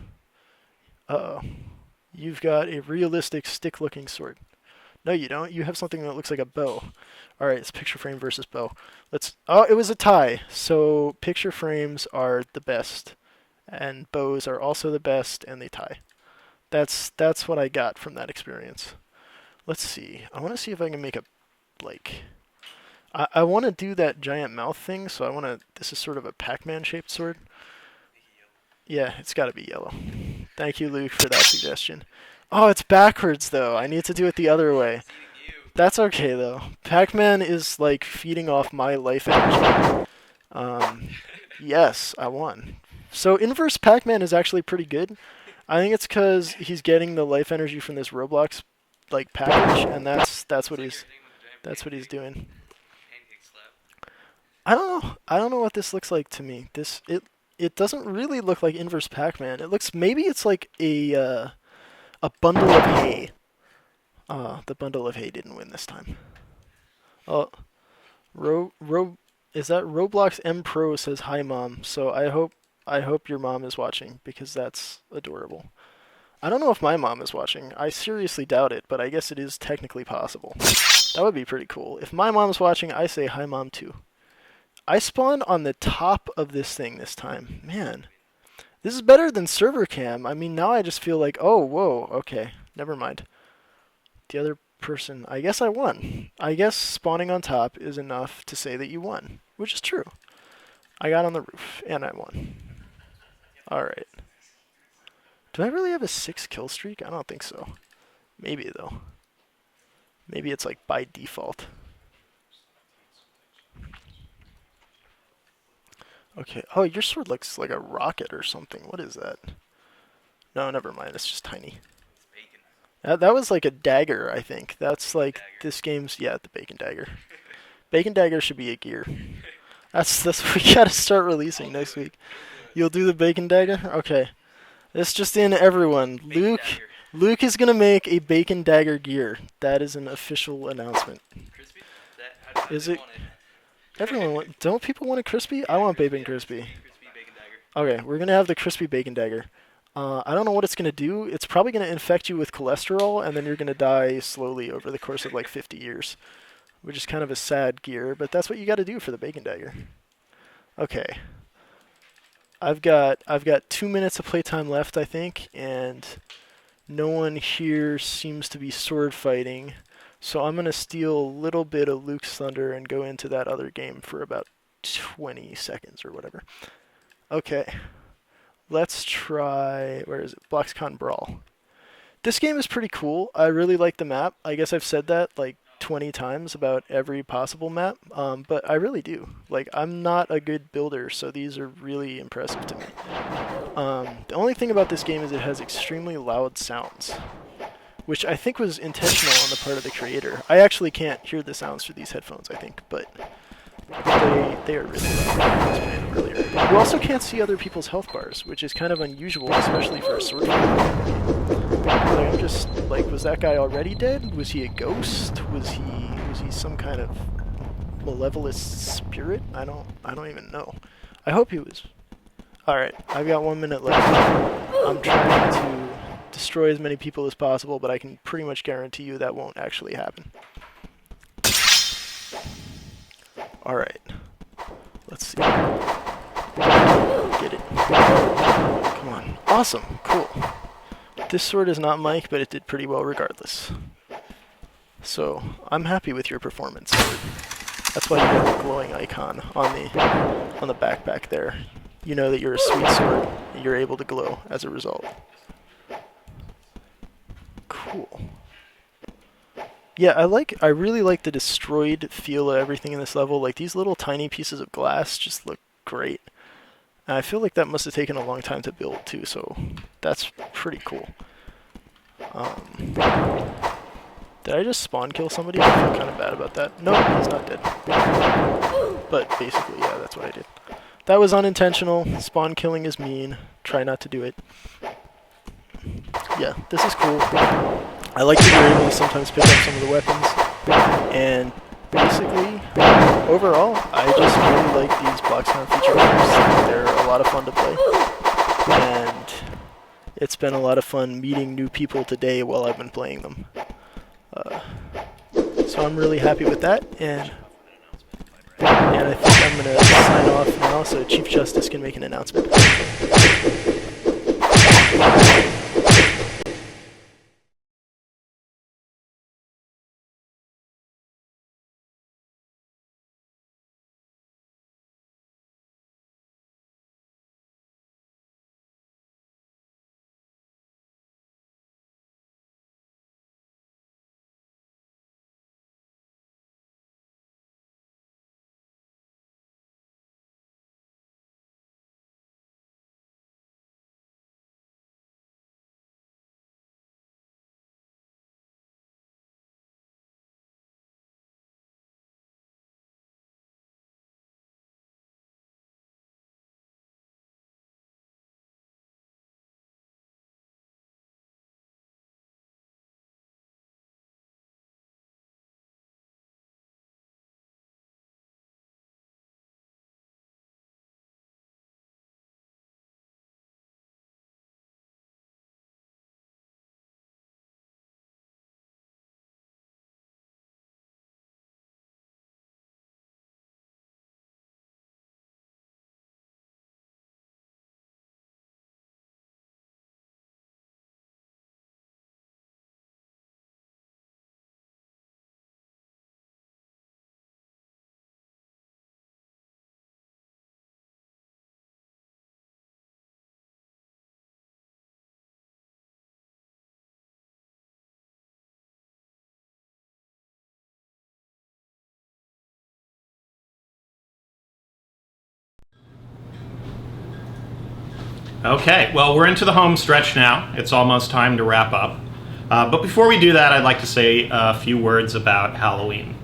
you've got a realistic stick looking sword. No you don't. You have something that looks like a bow. Alright, it's picture frame versus bow. Oh, it was a tie. So picture frames are the best, and bows are also the best, and they tie. That's what I got from that experience. Let's see. I want to see if I can make a, like, I want to do that giant mouth thing, so this is sort of a Pac-Man shaped sword. Yeah, it's got to be yellow. Thank you, Luke, for that suggestion. Oh, it's backwards, though. I need to do it the other way. That's okay, though. Pac-Man is, like, feeding off my life energy. Yes, I won. So inverse Pac-Man is actually pretty good. I think it's because he's getting the life energy from this Roblox like package, and that's what he's doing. I don't know what this looks like to me. It doesn't really look like inverse Pac-Man. It looks, maybe it's like a bundle of hay. The bundle of hay didn't win this time. Oh, is that Roblox M Pro says hi mom. So I hope your mom is watching, because that's adorable. I don't know if my mom is watching. I seriously doubt it, but I guess it is technically possible. That would be pretty cool. If my mom's watching, I say hi mom too. I spawned on the top of this thing this time. Man, this is better than server cam. I mean, now I just feel like, oh, whoa, okay, never mind. The other person, I guess I won. I guess spawning on top is enough to say that you won, which is true. I got on the roof, and I won. Alright. Do I really have a 6 kill streak? I don't think so. Maybe, though. Maybe it's like by default. Okay. Oh, your sword looks like a rocket or something. What is that? No, never mind. It's just tiny. That was like a dagger, I think. That's like this game's, yeah, the bacon dagger. Bacon dagger should be a gear. That's what we gotta start releasing next week. You'll do the bacon dagger? Okay. It's just in everyone. Luke is gonna make a bacon dagger gear. That is an official announcement. Is it? Everyone don't people want a crispy? I want bacon crispy. Okay, we're gonna have the crispy bacon dagger. I don't know what it's going to do. It's probably going to infect you with cholesterol, and then you're going to die slowly over the course of like 50 years, which is kind of a sad gear, but that's what you got to do for the bacon dagger. Okay. I've got 2 minutes of playtime left, I think, and no one here seems to be sword fighting, so I'm going to steal a little bit of Luke's thunder and go into that other game for about 20 seconds or whatever. Okay. Let's try, where is it? BLOXcon Brawl. This game is pretty cool. I really like the map. I guess I've said that like 20 times about every possible map, but I really do. Like, I'm not a good builder, so these are really impressive to me. The only thing about this game is it has extremely loud sounds, which I think was intentional on the part of the creator. I actually can't hear the sounds through these headphones, I think, but they are really loud. Earlier. You also can't see other people's health bars, which is kind of unusual, especially for a sword fighter. Like, I'm just like, was that guy already dead? Was he a ghost? Was he some kind of malevolent spirit? I don't even know. I hope he was. All right, I've got 1 minute left. I'm trying to destroy as many people as possible, but I can pretty much guarantee you that won't actually happen. Alright. Let's see. Get it. Come on. Awesome. Cool. This sword is not Mike, but it did pretty well regardless. So, I'm happy with your performance. That's why you got the glowing icon on the backpack there. You know that you're a sweet sword, and you're able to glow as a result. Cool. Yeah, I really like the destroyed feel of everything in this level. Like, these little tiny pieces of glass just look great. And I feel like that must have taken a long time to build too, so that's pretty cool. Did I just spawn kill somebody? I feel kind of bad about that. No, he's not dead. But basically, yeah, that's what I did. That was unintentional. Spawn killing is mean. Try not to do it. Yeah, this is cool. I like that you're able to sometimes pick up some of the weapons. And basically, overall, I just really like these BLOXcon feature games. They're a lot of fun to play. And it's been a lot of fun meeting new people today while I've been playing them. So I'm really happy with that. And I think I'm going to sign off now so Chief Justice can make an announcement.
Okay, well, we're into the home stretch now. It's almost time to wrap up. But before we do that, I'd like to say a few words about Halloween.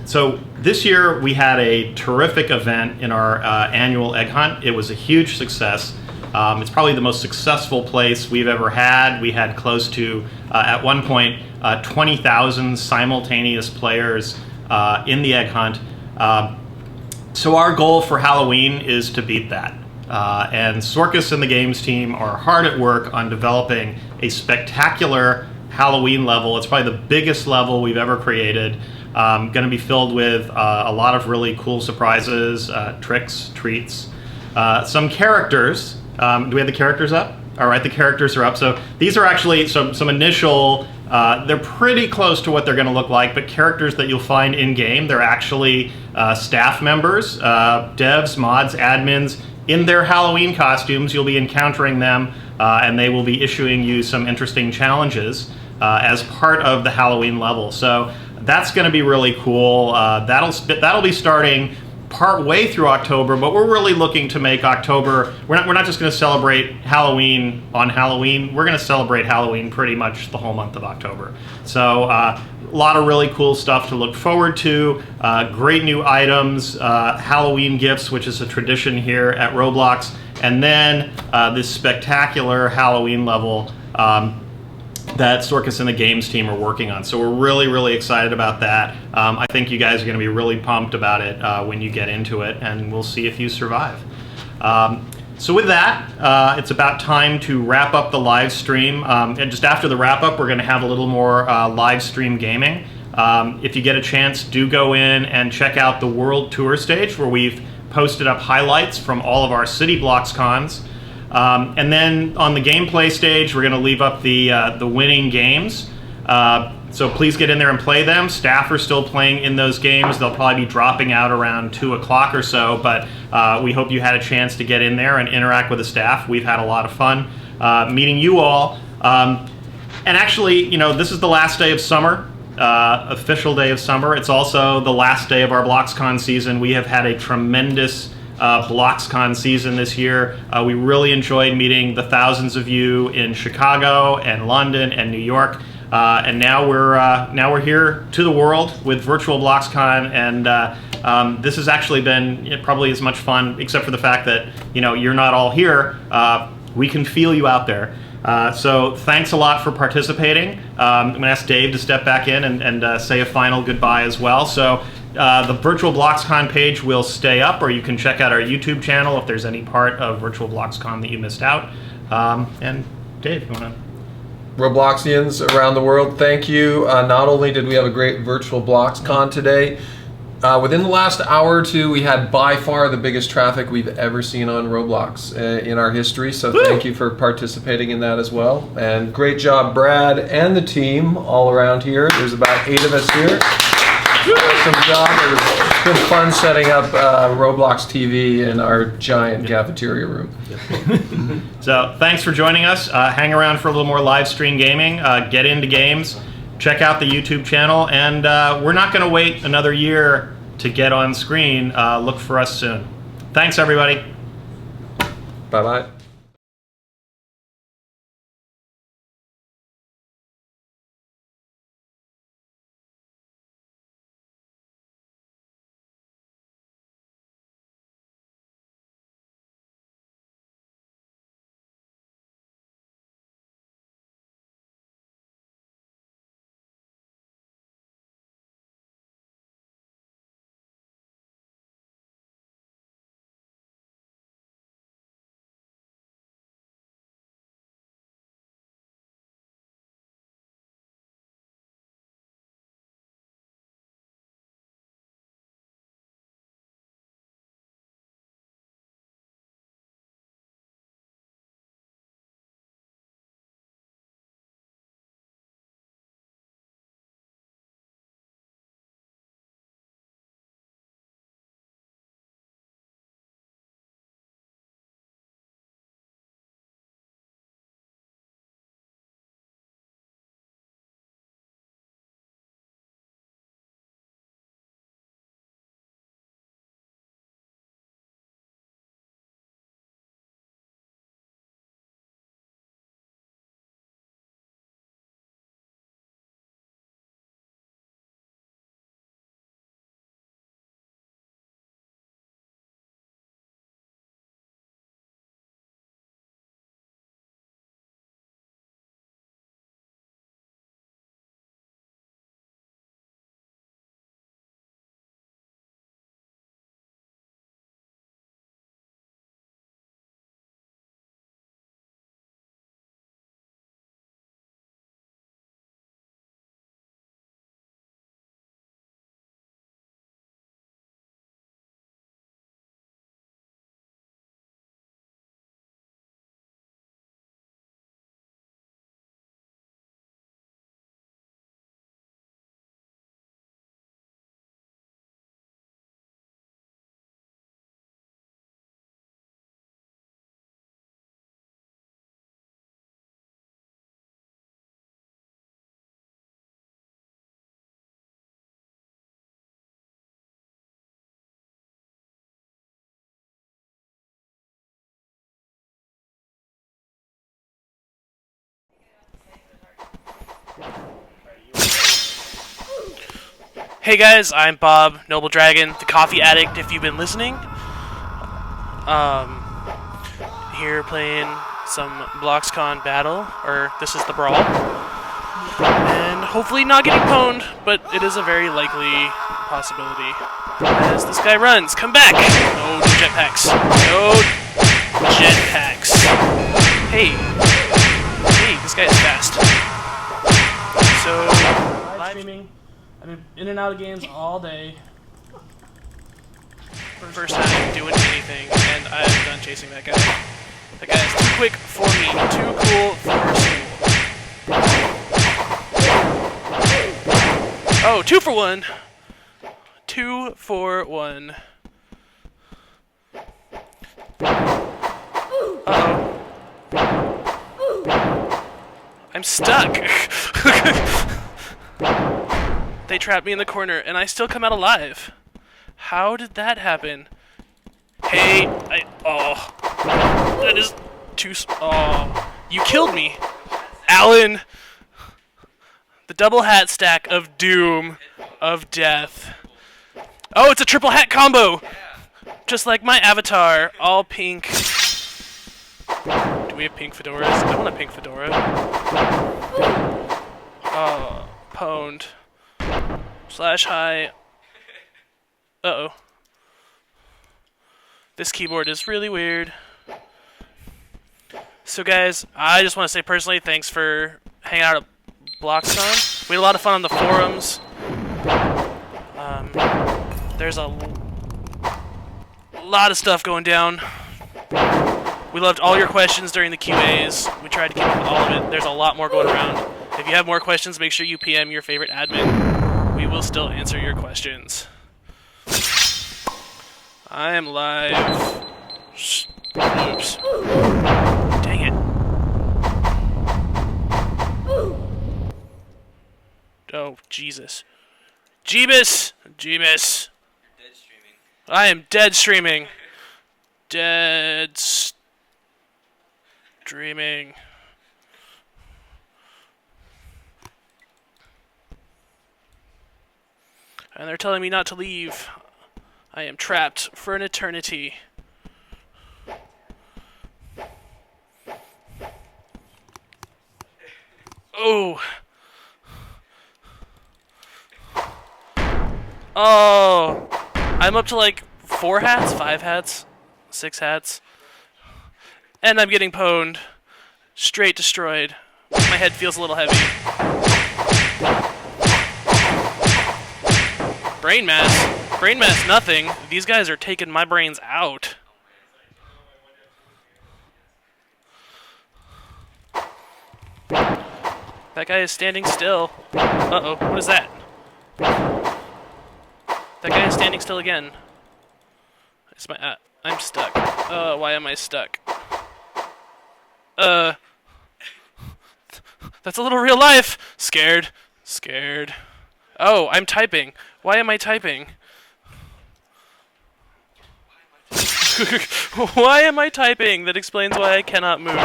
So this year we had a terrific event in our annual egg hunt. It was a huge success. It's probably the most successful place we've ever had. We had close to, at one point, 20,000 simultaneous players in the egg hunt. So our goal for Halloween is to beat that. And Sorkus and the games team are hard at work on developing a spectacular Halloween level. It's probably the biggest level we've ever created. Going to be filled with a lot of really cool surprises, tricks, treats, some characters. Do we have the characters up? All right, the characters are up. So these are actually some initial, they're pretty close to what they're going to look like, but characters that you'll find in-game. They're actually staff members, devs, mods, admins. In their Halloween costumes, you'll be encountering them, and they will be issuing you some interesting challenges as part of the Halloween level. So that's going to be really cool. That'll be starting part way through October, but we're really looking to make October. We're not just going to celebrate Halloween on Halloween. We're going to celebrate Halloween pretty much the whole month of October. So a lot of really cool stuff to look forward to. Great new items, Halloween gifts, which is a tradition here at Roblox, and then this spectacular Halloween level that Sorkus and the games team are working on. So we're really, really excited about that. I think you guys are going to be really pumped about it when you get into it, and we'll see if you survive. So with that, it's about time to wrap up the live stream. And just after the wrap up, we're going to have a little more live stream gaming. If you get a chance, do go in and check out the World Tour stage, where we've posted up highlights from all of our City BLOXcons. And then on the gameplay stage, we're going to leave up the winning games. So please get in there and play them. Staff are still playing in those games. They'll probably be dropping out around 2 o'clock or so, but we hope you had a chance to get in there and interact with the staff. We've had a lot of fun meeting you all. And actually, you know, this is the last day of summer, official day of summer. It's also the last day of our BLOXcon season. We have had a tremendous BLOXcon season this year. We really enjoyed meeting the thousands of you in Chicago and London and New York, and now we're here to the world with Virtual BLOXcon, and this has actually been probably as much fun, except for the fact that you're not all here. We can feel you out there. So thanks a lot for participating. I'm going to ask Dave to step back in and say a final goodbye as well. So. The Virtual BLOXcon page will stay up, or you can check out our YouTube channel if there's any part of Virtual BLOXcon that you missed out. And Dave, you want to?
Robloxians around the world, thank you. Not only did we have a great Virtual BLOXcon today, within the last hour or two, we had by far the biggest traffic we've ever seen on Roblox in our history. So thank you for participating in that as well. And great job, Brad and the team all around here. There's about 8 of us here. Awesome job. It's been fun setting up Roblox TV in our giant cafeteria room.
So thanks for joining us. Hang around for a little more live stream gaming. Get into games. Check out the YouTube channel. And we're not going to wait another year to get on screen. Look for us soon. Thanks, everybody.
Bye-bye.
Hey guys, I'm Bob, NobleDragon, the coffee addict if you've been listening. Here playing some BLOXcon battle, or this is the brawl. And hopefully not getting pwned, but it is a very likely possibility. As this guy runs, come back! No jetpacks. No jetpacks. Hey, this guy is fast. So, live streaming. I've been in and out of games all day. First time doing anything, and I'm done chasing that guy. That guy is too quick for me, too cool for school. Oh, 2 for 1. 2 for 1. Uh-oh. I'm stuck. They trapped me in the corner, and I still come out alive. How did that happen? Hey, oh. That is too... Oh. You killed me. Alan. The double hat stack of doom, of death. Oh, it's a triple hat combo! Just like my avatar, all pink. Do we have pink fedoras? I want a pink fedora. Oh, pwned. Slash high. Uh-oh. This keyboard is really weird. So guys, I just want to say personally, thanks for hanging out at BLOXcon. We had a lot of fun on the forums. There's a lot of stuff going down. We loved all your questions during the QAs. We tried to keep up with all of it. There's a lot more going around. If you have more questions, make sure you PM your favorite admin. We will still answer your questions. I am live. Oops. Dang it. Oh, Jesus. Jeebus! Jeebus.
Dead streaming.
I am dead streaming. Dead streaming. And they're telling me not to leave. I am trapped for an eternity. Oh. Oh. I'm up to like 4 hats, 5 hats, 6 hats. And I'm getting pwned. Straight destroyed. My head feels a little heavy. Brain mass. Brain mass, nothing. These guys are taking my brains out. That guy is standing still. Uh-oh, what is that? That guy is standing still again. I'm stuck. Why am I stuck? That's a little real life. Scared. Scared. Oh, I'm typing. Why am I typing? Why am I typing? That explains why I cannot move.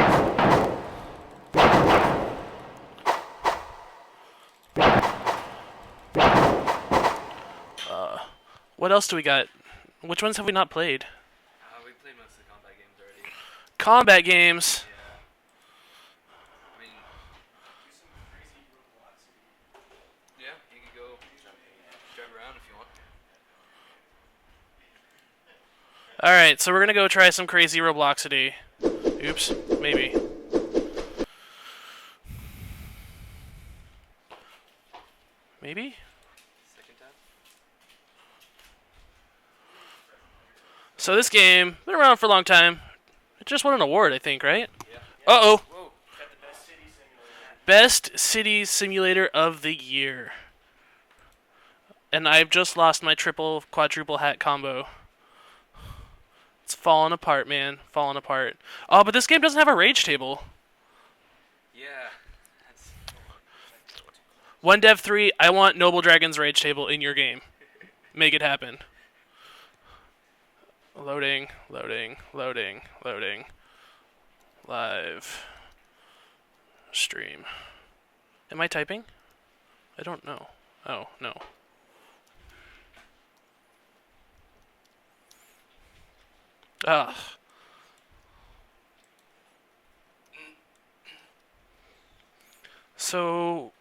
What else do we got? Which ones have we not played?
We played most of the combat games already.
Combat games?
Yeah. I mean, do some crazy ROBLOXy. Yeah, you can go drive around if you want.
Alright, so we're gonna go try some crazy ROBLOXity. Oops, maybe. Maybe?
Second time?
So this game, been around for a long time. It just won an award, I think, right? Yeah. Uh-oh.
Whoa. Got the best city simulator.
Best City Simulator of the Year. And I've just lost my triple, quadruple hat combo. It's falling apart, man. Falling apart. Oh, but this game doesn't have a rage table.
Yeah.
One Dev 3, I want NobleDragon's rage table in your game. Make it happen. Loading, loading, loading, loading. Live. Stream. Am I typing? I don't know. Oh, no. Ugh. So,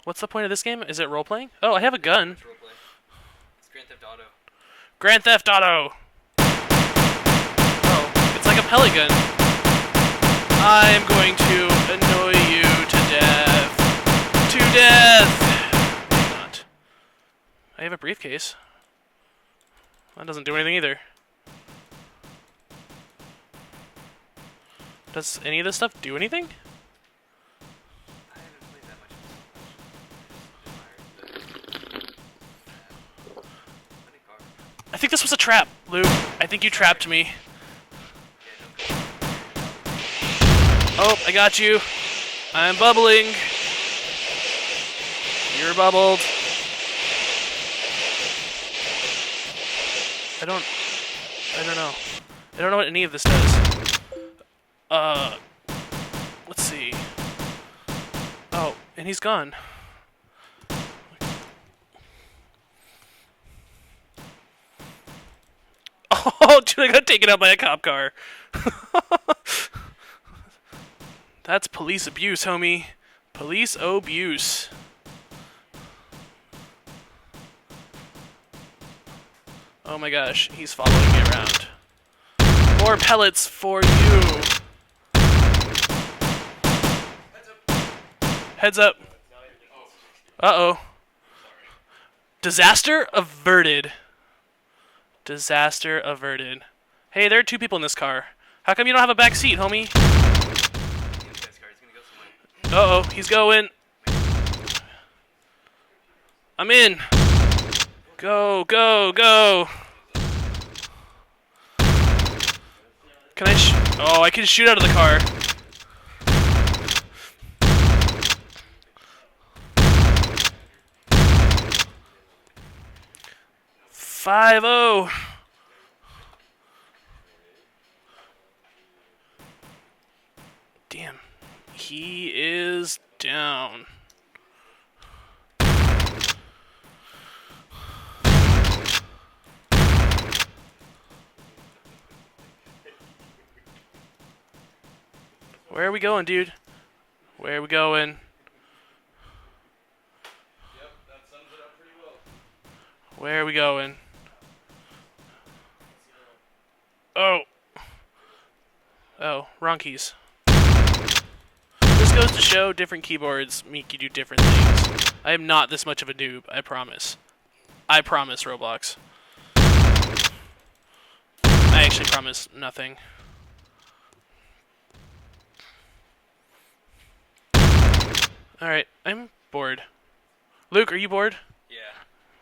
what's the point of this game? Is it role-playing? Oh, I have a gun.
It's roleplay. It's Grand Theft Auto.
Grand Theft Auto! Oh, it's like a pellet gun. I'm going to annoy you to death. To death! Maybe not. I have a briefcase. That doesn't do anything either. Does any of this stuff do anything? I think this was a trap, Luke. I think you trapped me. Oh, I got you. I'm bubbling. You're bubbled. I don't know. I don't know what any of this does. Let's see. Oh, and he's gone. Oh, dude, I got taken out by a cop car. That's police abuse, homie. Police abuse. Oh my gosh, he's following me around. More pellets for you. Heads up. Uh-oh. Disaster averted. Disaster averted. Hey, there are 2 people in this car. How come you don't have a back seat, homie? Uh-oh, he's going. I'm in. Go, go, go. Can I oh, I can shoot out of the car. Five-oh. Damn. He is down. Where are we going, dude? Where are we going?
Yep, that sums it up pretty well.
Where are we going? Oh. Oh, wrong keys. This goes to show different keyboards make you do different things. I am not this much of a noob, I promise. I promise, Roblox. I actually promise nothing. Alright, I'm bored. Luke, are you bored?
Yeah.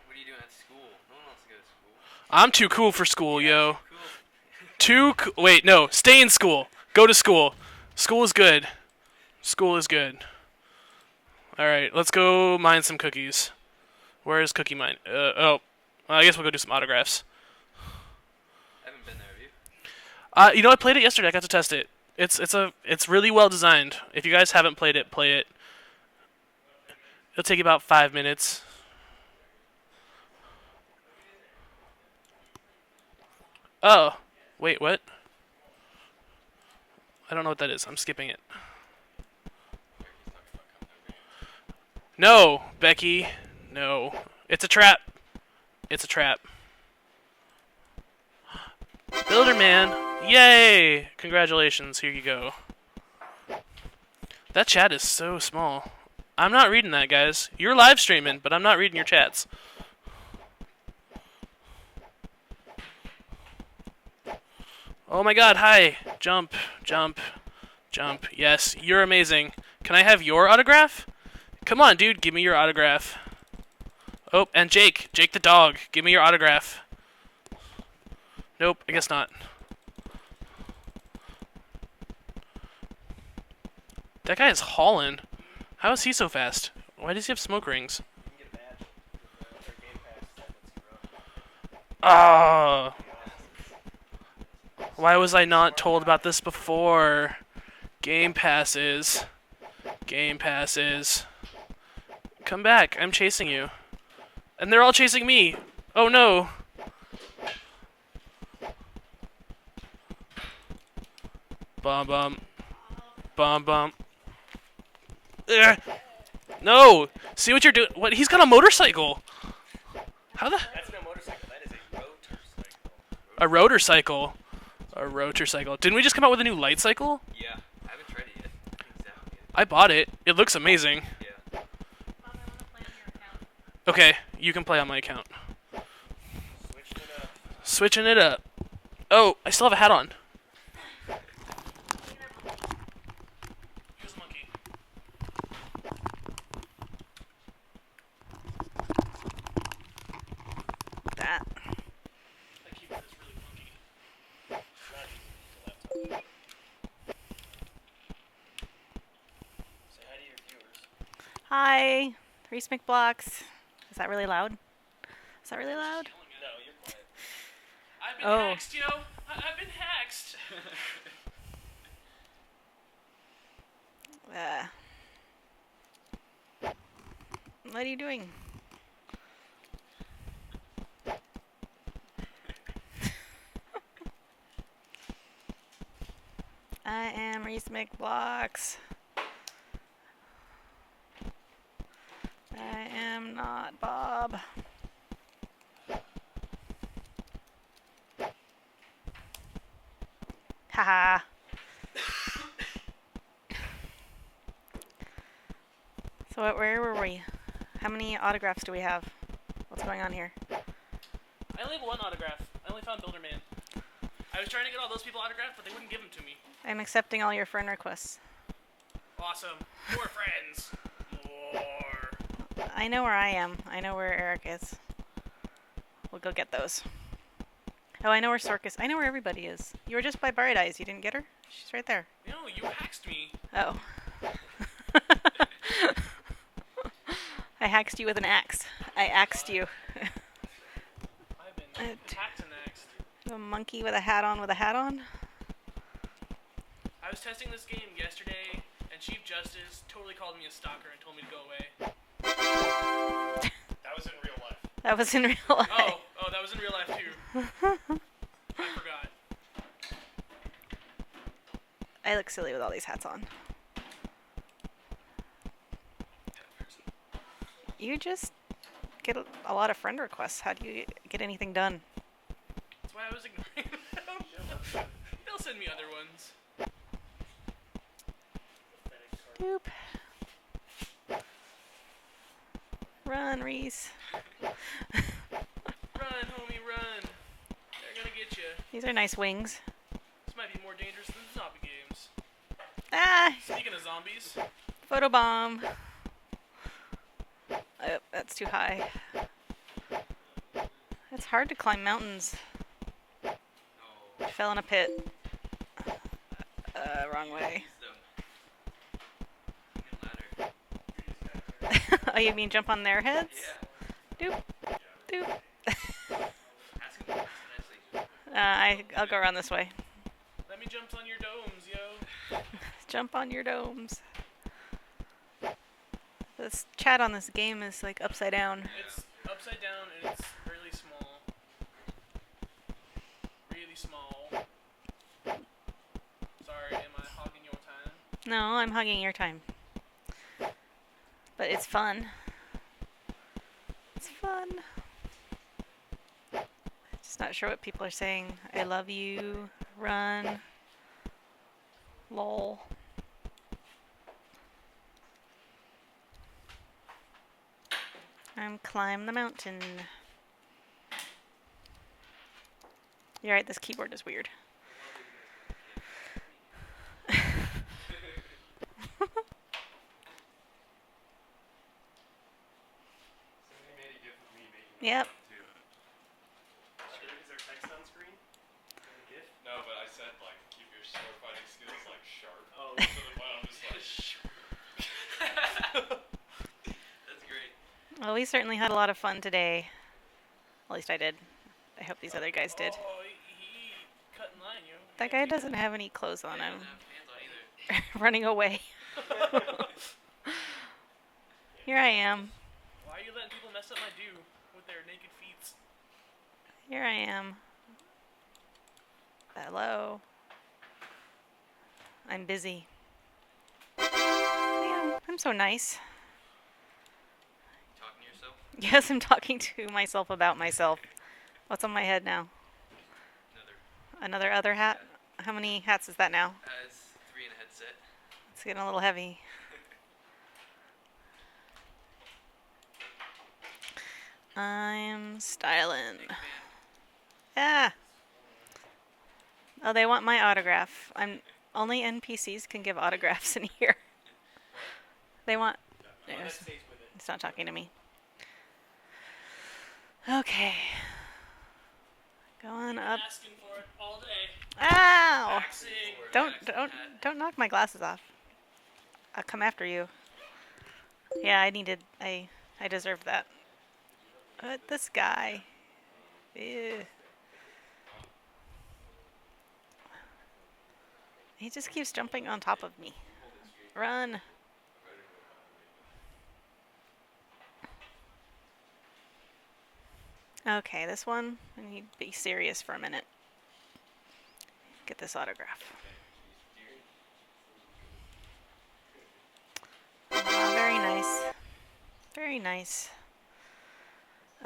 What are you doing at school? No one wants to go to school.
I'm too cool for school, yo. Wait, no. Stay in school. Go to school. School is good. School is good. Alright, let's go mine some cookies. Where is Cookie Mine? Oh. Well, I guess we'll go do some autographs.
I haven't been there, have you?
You know, I played it yesterday. I got to test it. It's really well designed. If you guys haven't played it, play it. It'll take you about 5 minutes. Oh. Wait, what? I don't know what that is. I'm skipping it. No, Becky. No. It's a trap. It's a trap. Builderman. Yay! Congratulations. Here you go. That chat is so small. I'm not reading that, guys. You're live streaming, but I'm not reading your chats. Oh my god, hi. Jump, jump, jump. Yes, you're amazing. Can I have your autograph? Come on, dude, give me your autograph. Oh, and Jake. Jake the dog. Give me your autograph. Nope, I guess not. That guy is hauling. How is he so fast? Why does he have smoke rings? Ah. Why was I not told about this before? Game passes. Game passes. Come back. I'm chasing you. And they're all chasing me. Oh no. Bum bum. Bum bum. Ugh. No! See what you're doing? What? He's got a motorcycle! How the?
That's no motorcycle, that is a rotor-cycle.
A rotor cycle. A rotor cycle. Didn't we just come out with a new light cycle?
Yeah, I haven't tried it yet.
I bought it. It looks amazing.
Yeah.
Okay, you can play on my account. Switching it up. Oh, I still have a hat on. Here's the monkey.
That.
That keyboard is really funky.
Say hi to your viewers.
Hi, Reesemcblox. Is that really loud? Is that really loud?
No, you're quiet.
I've been
Oh.
hacked, yo. I've been hacked.
What are you doing? I am Reesemcblox. I am not Bob. Haha. So where were we? How many autographs do we have? What's going on here?
I only have one autograph. I only found Builderman. I was trying to get all those people autographed, but they wouldn't give them to me.
I'm accepting all your friend requests.
Awesome. More friends. More.
I know where I am. I know where Eric is. We'll go get those. Oh, I know where Sorkus. I know where everybody is. You were just by Bright Eyes. You didn't get her? She's right there.
No, you hacked me.
Oh. I hacked you with an axe. I axed you.
I've been hacked and axed.
A monkey with a hat on with a hat on?
I was testing this game yesterday, and Chief Justice totally called me a stalker and told me to go away.
That was in real life.
That was in real life.
Oh, that was in real life too. I forgot.
I look silly with all these hats on. You just get a lot of friend requests. How do you get anything done?
That's why I was ignoring them. They'll send me other ones.
Doop. Run, Reese.
Run, homie, run. They're gonna get you.
These are nice wings.
This might be more dangerous than zombie games.
Ah!
Speaking of zombies.
Photobomb. Oh, that's too high. It's hard to climb mountains. I fell in a pit. Wrong way. Oh, you mean jump on their heads? Doop. Doop. I'll go around this way.
Let me jump on your domes, yo.
Jump on your domes. This chat on this game is like upside down.
It's upside down and it's really small. Really small. Sorry, am I hogging your time?
No, I'm hugging your time. But it's fun. It's fun. Just not sure what people are saying. I love you. Run. Lol. I'm climb the mountain. You're right, this keyboard is weird. Yep.
Is there text on screen? GIF?
No, but I said like keep your sword fighting skills like sharp. Oh. So the bottom is like
That's great.
Well, we certainly had a lot of fun today. At least I did. I hope these other guys did.
Oh, he cut in line, yo.
That guy doesn't have any clothes on him. Running away. Here I am.
Why are you letting people mess up my do with their naked feet?
Here I am. Hello. I'm busy. Yeah, I'm so nice.
Talking to yourself?
Yes, I'm talking to myself about myself. What's on my head now? Another other hat? How many hats is that now?
It's 3 in a headset.
It's getting a little heavy. I'm styling. Ah! Oh, they want my autograph. Only NPCs can give autographs in here. They want... It's not talking to me. Okay. Going up.
Asking for it all day.
Ow!
Waxing.
Don't knock my glasses off. I'll come after you. Yeah, I deserved that. But this guy. Ew. He just keeps jumping on top of me. Run. Okay, this one, I need to be serious for a minute. Get this autograph. Oh, very nice. Very nice.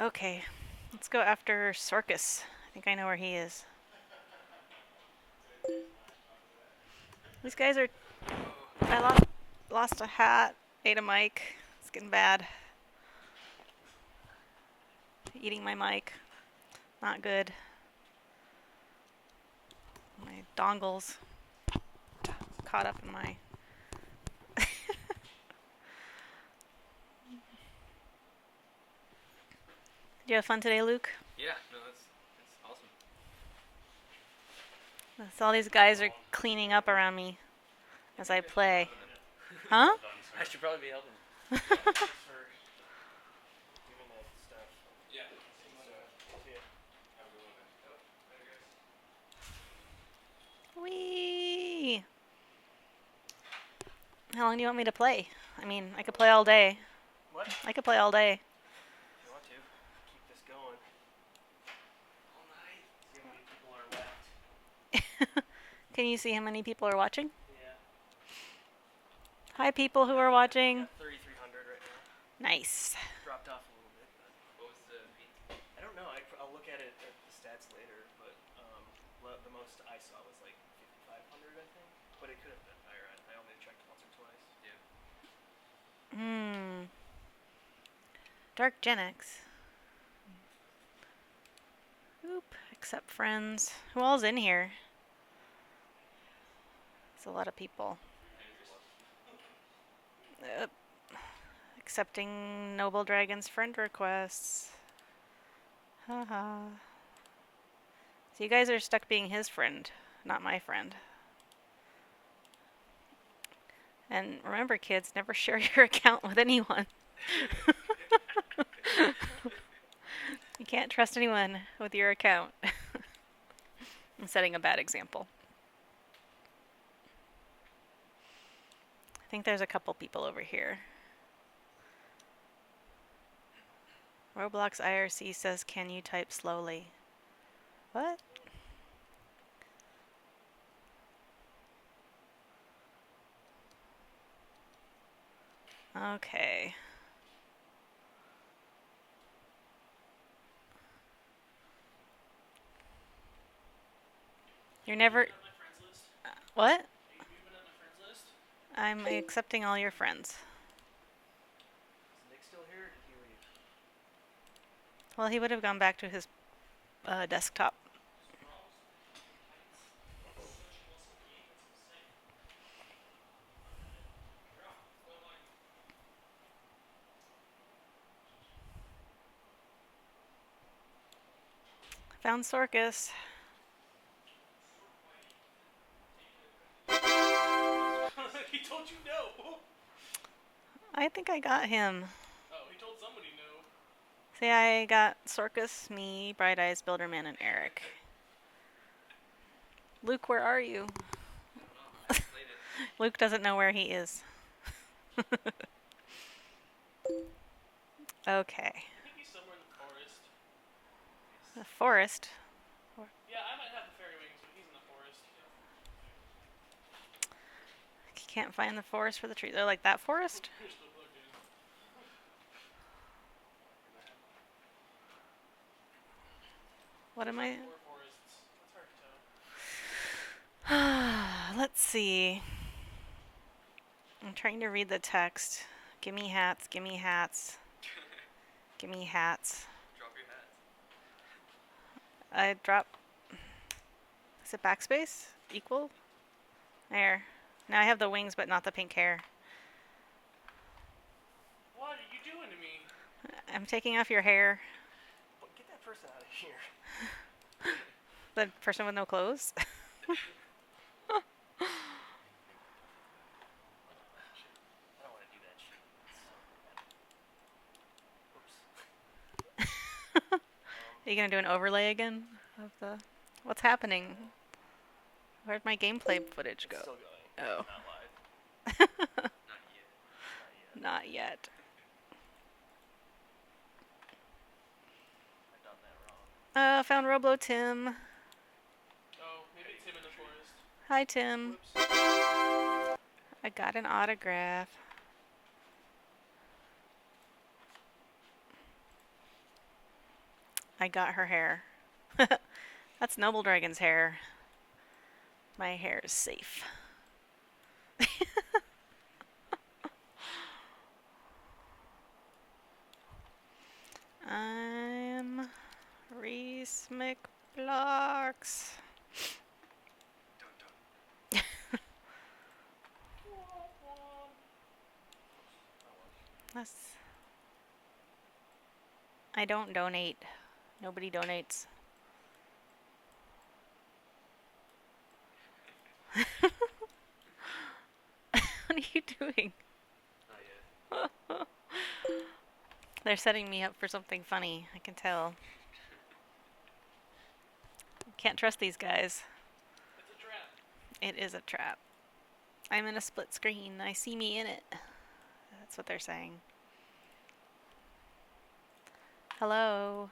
Okay, let's go after Sorcus. I think I know where he is. These guys are... I lost a hat, ate a mic. It's getting bad. Eating my mic. Not good. My dongles caught up in my... Did you have fun today, Luke?
Yeah, no, that's awesome.
So all these guys are cleaning up around me as I play. Huh?
I should probably be helping. Whee! How long do you want me to play? I mean, I could play all day.
What?
I could play all day.
If you want to, keep this going. All night. See how many people are left.
Can you see how many people are watching?
Yeah.
Hi, people who are watching.
3,300 right now.
Nice.
Dropped off a little bit. But
What was the peak?
I don't know. I'll look at it at the stats later. But the most I saw was like 5,500, I think. But it could have been higher. I only checked once or twice.
Yeah.
Dark Gen X. Oop. Accept friends. Who all's in here? It's a lot of people. Accepting NobleDragon's friend requests. Haha. So you guys are stuck being his friend, not my friend. And remember, kids, never share your account with anyone. You can't trust anyone with your account. I'm setting a bad example. I think there's a couple people over here. Roblox IRC says, can you type slowly? What? Okay. You're never... what? I'm accepting all your friends.
Is Nick still here, or did he leave?
Well, he would have gone back to his desktop. Found Sorcus.
He told you no.
I think I got him.
Oh, he told somebody no.
See, I got Sorcus, me, Bright Eyes, Builderman, and Eric. Luke, where are you? Luke doesn't know where he is. Okay.
I think he's somewhere in the forest.
The forest?
Yeah, I might have the fairy wings, but he's in the forest.
can't find the forest for the tree. They're like that forest? What am I? Let's see. I'm trying to read the text. Gimme hats, gimme hats. Gimme hats.
Drop your hats.
I drop. Is it backspace? Equal? There. Now I have the wings, but not the pink hair.
What are you doing to me?
I'm taking off your hair.
Get that person out of here.
The person with no clothes?
I don't want to do that shit. Oops.
Are you gonna do an overlay again of the? What's happening? Where'd my gameplay footage go?
It's still going.
Oh.
It's not live.
Not yet.
I've done that wrong.
Found Roblo Tim.
Oh, maybe it's him in the forest.
Hi Tim. I got an autograph. I got her hair. That's NobleDragon's hair. My hair is safe. I'm Reesemcblox. That's. I don't donate. Nobody donates. What are you doing? They're setting me up for something funny. I can tell. Can't trust these guys.
It's a trap.
It is a trap. I'm in a split screen. I see me in it. That's what they're saying. Hello,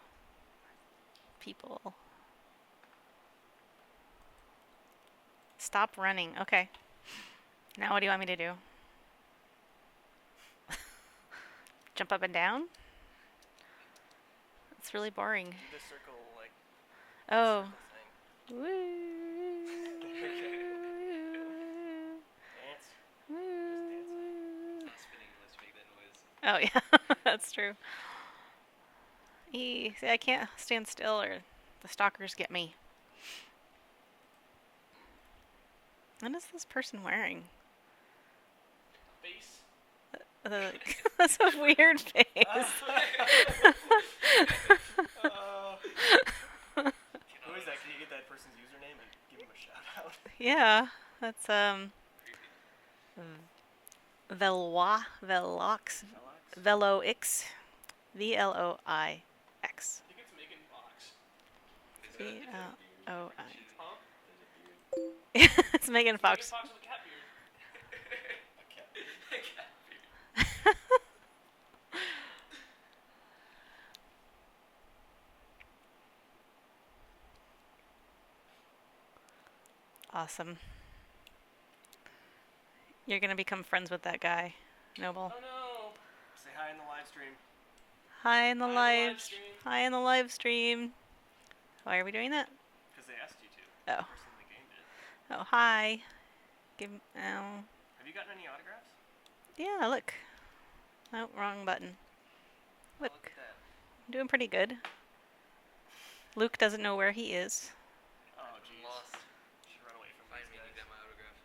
people. Stop running. Okay. Now what do you want me to do? Jump up and down? It's really boring.
Do the circle, like,
Oh.
circle thing. Dance.
Not spinning unless you make that noise.
Oh yeah, that's true. See, I can't stand still or the stalkers get me. What is this person wearing?
Face.
That's a weird face.
Who is that? Can you get that person's username and give him a shout out?
Yeah, that's Velox, Veloix, VLOIX.
I think it's Megan Fox.
VLOI.
Huh?
It's Megan Fox.
Megan Fox with a cat beard.
Awesome. You're gonna become friends with that guy, Noble.
Oh no! Say hi in the live stream.
Hi in the live. Hi in the live stream. Why are we doing that?
Because they asked you to.
Oh.
The person in the game did.
Oh, hi. Give. Oh.
Have you gotten any autographs?
Yeah. Look. Oh, wrong button. Look.
Look at that.
I'm doing pretty good. Luke doesn't know where he is.
Oh, jeez.
Lost.
Should run away from
Find
these
me,
guys.
you got my autograph.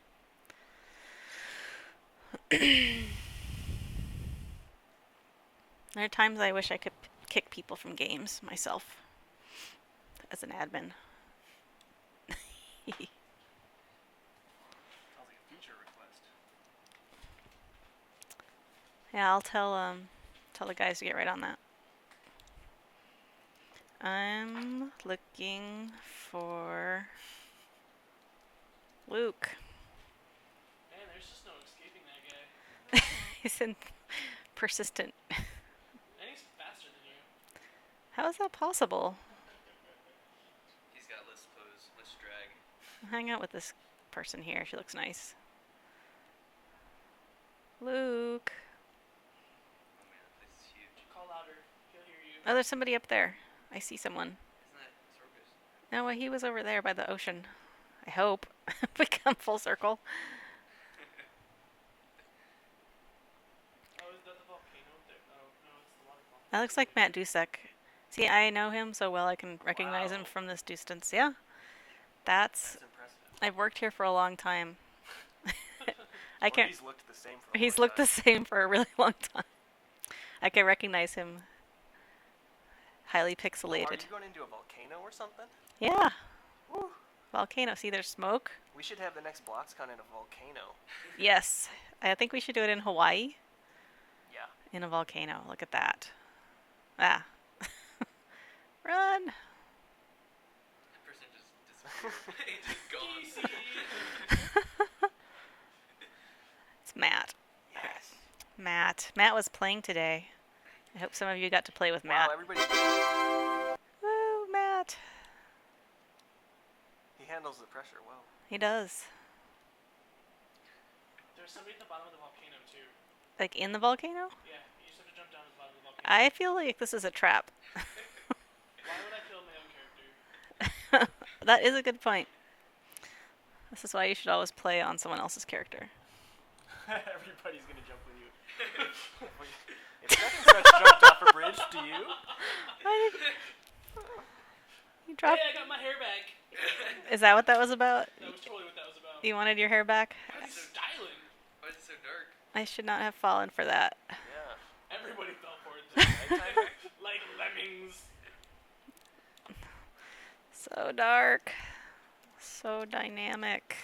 There are times I wish I could kick people from games myself as an admin.
Sounds like a feature request.
Yeah, I'll tell the guys to get right on that. I'm looking for Luke.
Man, there's just no escaping that guy.
He's in persistent.
And he's faster than you.
How is that possible?
He's got less pose, less drag.
I'll hang out with this person here. She looks nice. Luke.
This is huge.
Call louder. He'll hear you.
Oh, there's somebody up there. I see someone.
Isn't that circus?
No, well, he was over there by the ocean. I hope. We come full circle.
Oh, is that the volcano there? Oh, no, it's the waterfall.
That looks like Matt Dusek. See, I know him so well I can recognize him from this distance. Yeah. That's
impressive.
I've worked here for a long time. I
Or
can't.
he's looked the same for a
He's
long
looked the same for a really long time. I can recognize him. Highly
Are
pixelated.
you going into a volcano or something?
Yeah. Volcano. See, there's smoke.
We should have the next BLOXcon in a volcano.
Yes. I think we should do it in Hawaii.
Yeah.
In a volcano. Look at that. Ah. Run.
That person just disappeared. He's just gone.
It's Matt.
Yes.
Matt. Matt was playing today. I hope some of you got to play with Matt.
Wow, everybody.
Woo, Matt.
He handles the pressure well.
He does.
There's somebody at the bottom of the volcano, too.
Like in the volcano?
Yeah, you just have to jump down to the bottom of the volcano.
I feel like this is a trap.
Why would I kill my own character?
That is a good point. This is why you should always play on someone else's character.
Everybody's gonna jump with you. If Second Stretch jumped off a bridge, do you?
You dropped.
Hey, I got my hair back.
Is that what that was about?
That was totally what that was about.
You wanted your hair back?
Why is it so dialing?
Why is it so dark?
I should not have fallen for that.
Yeah.
Everybody fell for it this nighttime. Like lemmings.
So dark. So dynamic.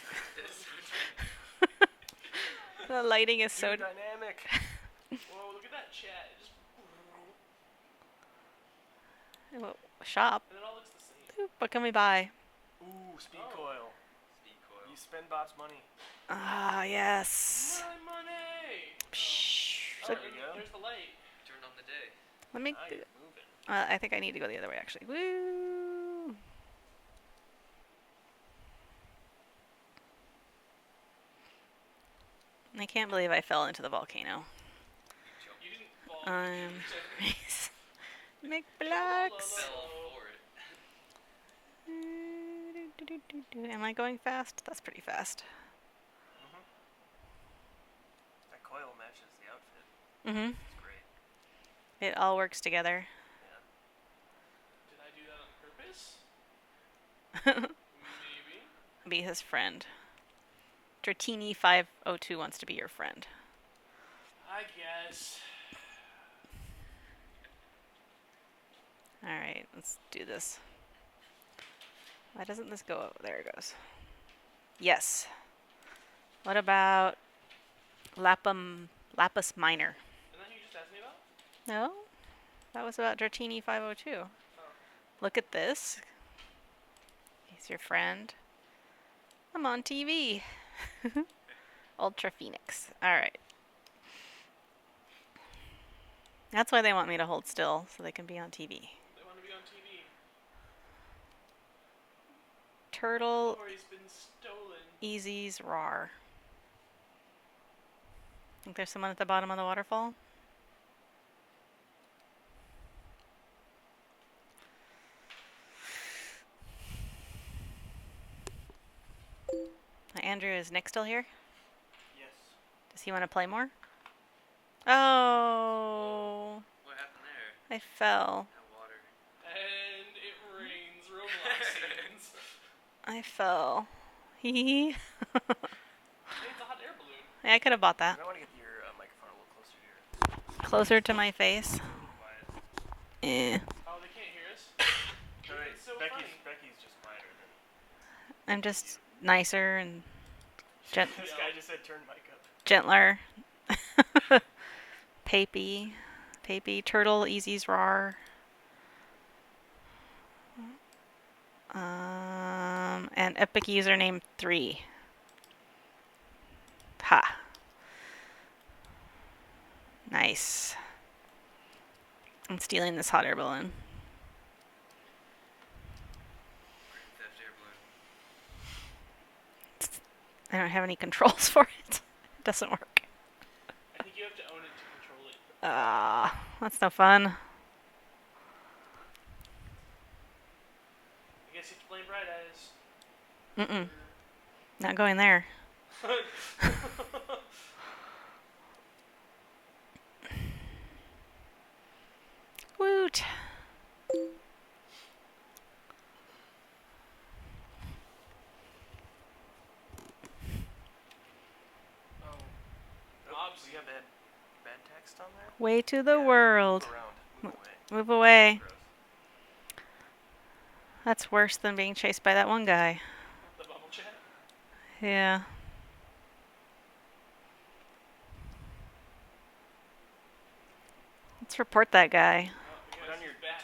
The lighting is so
dynamic.
Whoa, look at that chat. It just...
Shop.
And it all looks the same.
Oop, what can we buy?
Ooh, speed coil.
Speed coil.
You spend Bob's money.
Ah, yes.
My money!
Psh.
Oh,
So-
there's the light.
Turned on the day.
Let me.
Now you're moving.
I think I need to go the other way, actually. Woo! I can't believe I fell into the volcano.
You didn't fall.
McBlox.
Fell for it.
Am I going fast? That's pretty fast.
That coil matches the outfit.
Mm-hmm.
It's great.
It all works together.
Did I do that on purpose? Maybe.
Be his friend. Dratini502 wants to be your friend.
I guess.
Alright, let's do this. Why doesn't this go? There it goes. Yes. What about Lapis Minor?
Isn't that who you just asked me about?
No? That was about Dratini502. Look at this. He's your friend. I'm on TV. Ultra Phoenix. Alright. That's why they want me to hold still, so they can be on TV.
They want to be on TV.
Turtle,
Or he's been stolen.
Easy's Rar. Think there's someone at the bottom of the waterfall? Andrew, is Nick still here?
Yes.
Does he want to play more? Oh,
What happened there?
I fell.
That water.
And it rains Robloxians.
I fell. Hee.
Hey, it's a hot air balloon.
Yeah, I could have bought that.
I want to get your microphone a little closer to your.
Closer to my face. Eh.
Oh, they can't hear us?
No, wait,
It's so
Becky's
funny.
just quieter than.
I'm just nicer and
This guy just said turn mic up.
gentler. Papy. Turtle, Easy's Rar. And Epic Username 3. Ha. Nice. I'm stealing this hot air balloon.
Theft air balloon.
I don't have any controls for it. It doesn't work. Ah, that's no fun.
I guess you have to blame Bright Eyes.
Mm-mm. Not going there. Woot.
Bob's, you have bad text on there?
Way to the world. Move away. That's worse than being chased by that one guy.
The bubble chat?
Yeah. Let's report that guy.
Turn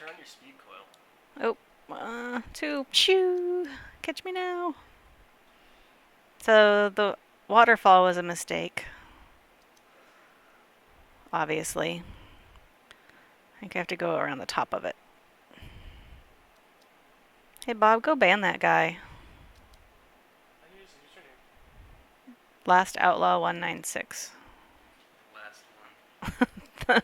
on your speed coil.
Oh, chew. Catch me now. So the waterfall was a mistake. Obviously. I think I have to go around the top of it. Hey Bob, go ban that guy. Last Outlaw 196.
Last one.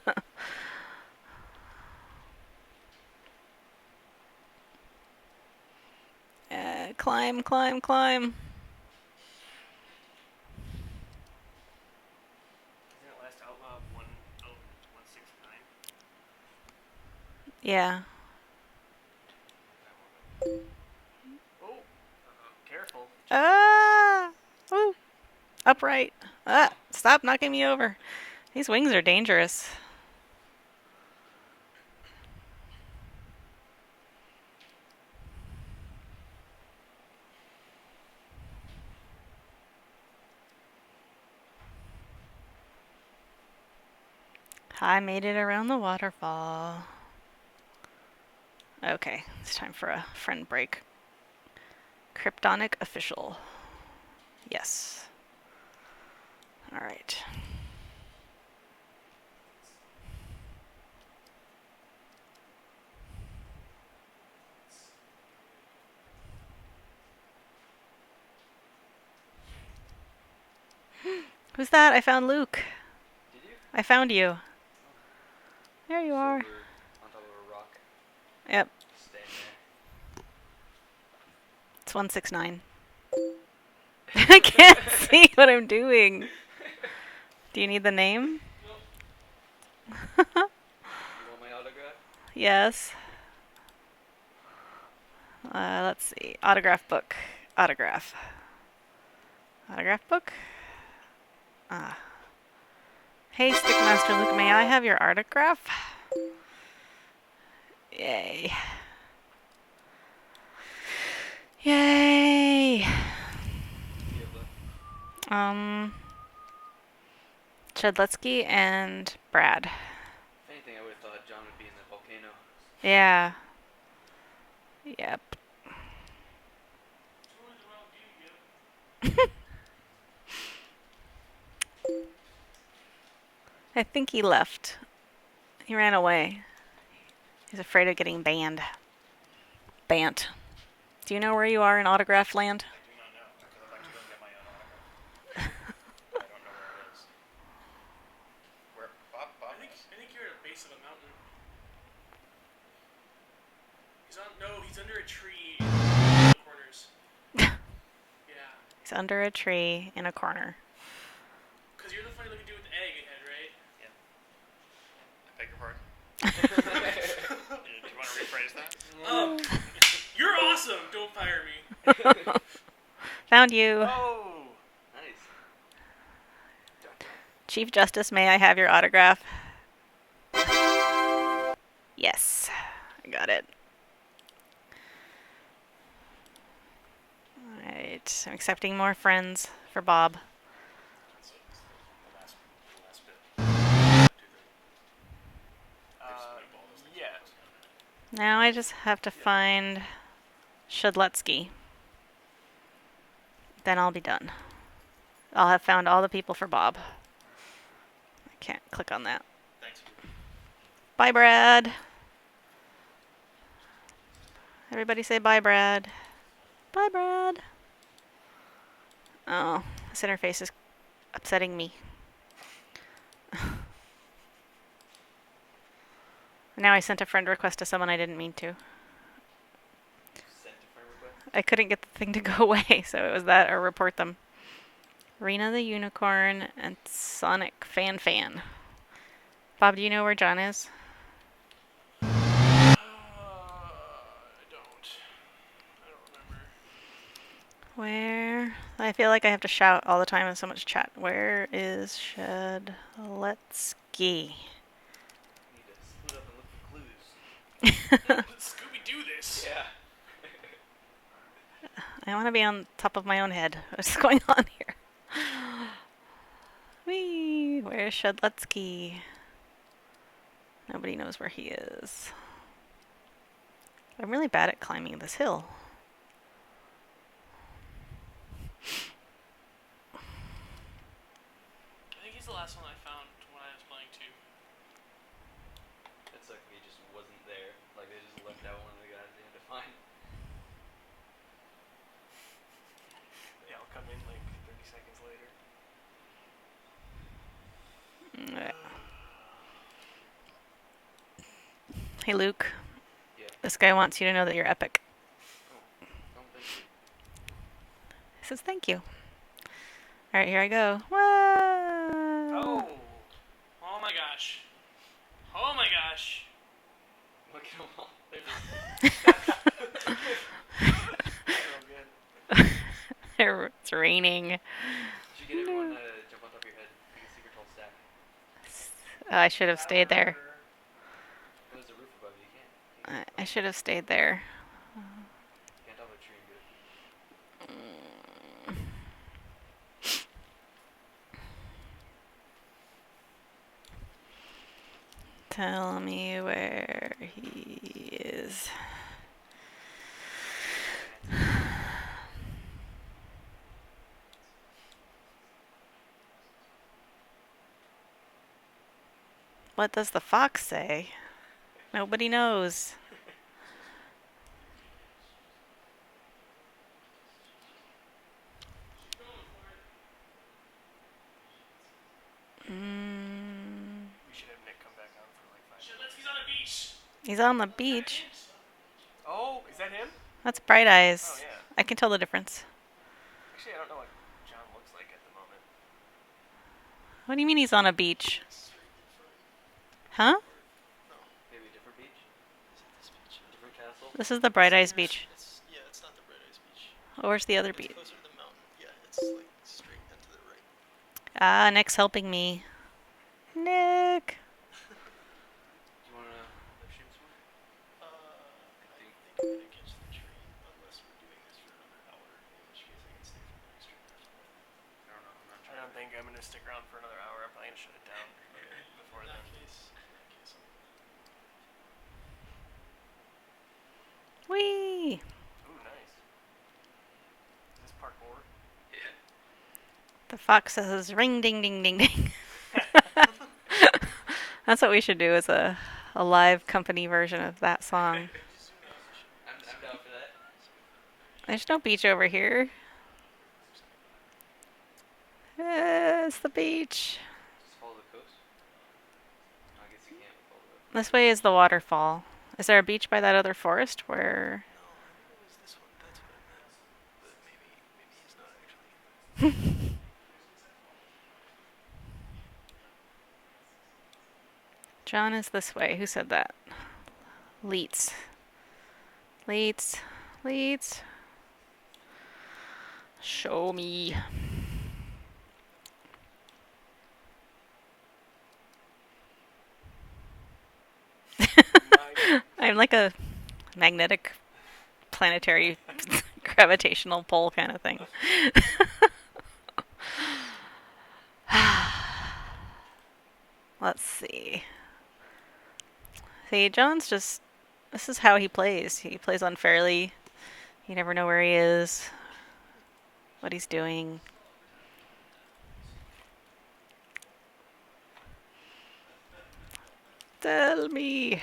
Climb, climb, climb.
Isn't it Last Outlaw 169?
Yeah.
Oh, careful.
Ah! Woo! Upright. Ah! Stop knocking me over. These wings are dangerous. I made it around the waterfall. Okay, it's time for a friend break. Kryptonic official. Yes. All right. Who's that? I found Luke.
Did you?
I found you. There you are.
On top of a rock.
Yep.
Staying there.
It's 169. I can't see what I'm doing. Do you need the name?
You want my autograph?
Yes. Let's see. Autograph book. Autograph. Autograph book? Ah. Hey, Stickmasterluke, may I have your autograph? Yay. Yay! Chudletsky and Brad.
If anything, I would have thought John would be in the volcano.
Yeah. Yep. I think he left. He ran away. He's afraid of getting banned. Bant. Do you know where you are in autograph land?
I do not know, because I'd like to go get my own autograph. I don't know where it is. Where? Bob?
I think you're at the base of a mountain. He's under a tree in the corners. Yeah.
He's under a tree in a corner.
Because you're the funny looking dude with the egg head, right?
Yeah. I beg your pardon? Do you want to rephrase that?
You're awesome! Don't fire me.
Found you.
Oh!
Nice.
Chief Justice, may I have your autograph? Yes. I got it. Alright. I'm accepting more friends for Bob.
Yeah.
Now I just have to find Shudletsky. Then I'll be done. I'll have found all the people for Bob. I can't click on that.
Thanks.
Bye, Brad. Everybody say bye, Brad. Bye, Brad. Oh, this interface is upsetting me. Now I sent a friend request to someone I didn't mean to. I couldn't get the thing to go away, so it was that or report them. Rena the Unicorn and Sonic Fan. Bob, do you know where John is?
I don't remember.
Where? I feel like I have to shout all the time in so much chat. Where is Shed? Let's ski.
Scooby do this.
Yeah.
I want to be on top of my own head. What's going on here? Whee! Where's Shedletsky? Nobody knows where he is. I'm really bad at climbing this hill.
I think he's the last one I found when I was playing too.
It's like he just wasn't there. Like they just left out one of the guys they had to find.
Yeah, I'll come in like 30 seconds later.
Hey Luke.
Yeah.
This guy wants you to know that you're epic.
Oh, thank you.
He says thank you. Alright, here I go. Whoa!
Oh my gosh. Oh my gosh.
Look at them all.
It's raining.
Did you get everyone to jump on top of your head? Like a secret tall stack.
I should have stayed there.
There's a roof above you. You can't.
I should have stayed there.
You can't tell the tree and good.
Tell me where he is. What does the fox say? Nobody knows.
We should have Nick come back on for like 5 minutes.
He's on a beach.
He's on the beach.
Oh, is that him?
That's Bright Eyes.
Oh, yeah.
I can tell the difference.
Actually, I don't know what John looks like at the moment.
What do you mean he's on a beach? Huh?
Maybe a different beach? Different castle?
This is the Bright Eyes beach.
Yeah, it's not the Bright Eyes beach.
Oh, where's the other beach?
Closer to the mountain. Yeah, it's like straight and to the right.
Ah, Nick's helping me. Nick!
Do you want to live stream some more?
I think I'm gonna catch the tree unless we're doing this for another hour, in which case I can stay for the next stream after that.
I don't know. I'm not
I don't think I'm gonna stick around for another hour. I'm probably gonna shut it down before
In
then.
that case,
Whee!
Ooh, nice. Is this parkour?
Yeah.
The fox says ring ding ding ding ding. That's what we should do as a live company version of that song.
I'm down for that.
There's no beach over here. It's the beach.
Just follow the coast? I guess you can't follow the
This way is the waterfall. Is there a beach by that other forest where...
no, it was this one. That's what I meant. But maybe he's not actually.
John is this way. Who said that? Leets. Leets. Leets. Show me. I'm like a magnetic planetary gravitational pull kind of thing. Let's see. See, John's just... This is how he plays. He plays unfairly. You never know where he is, what he's doing. Tell me.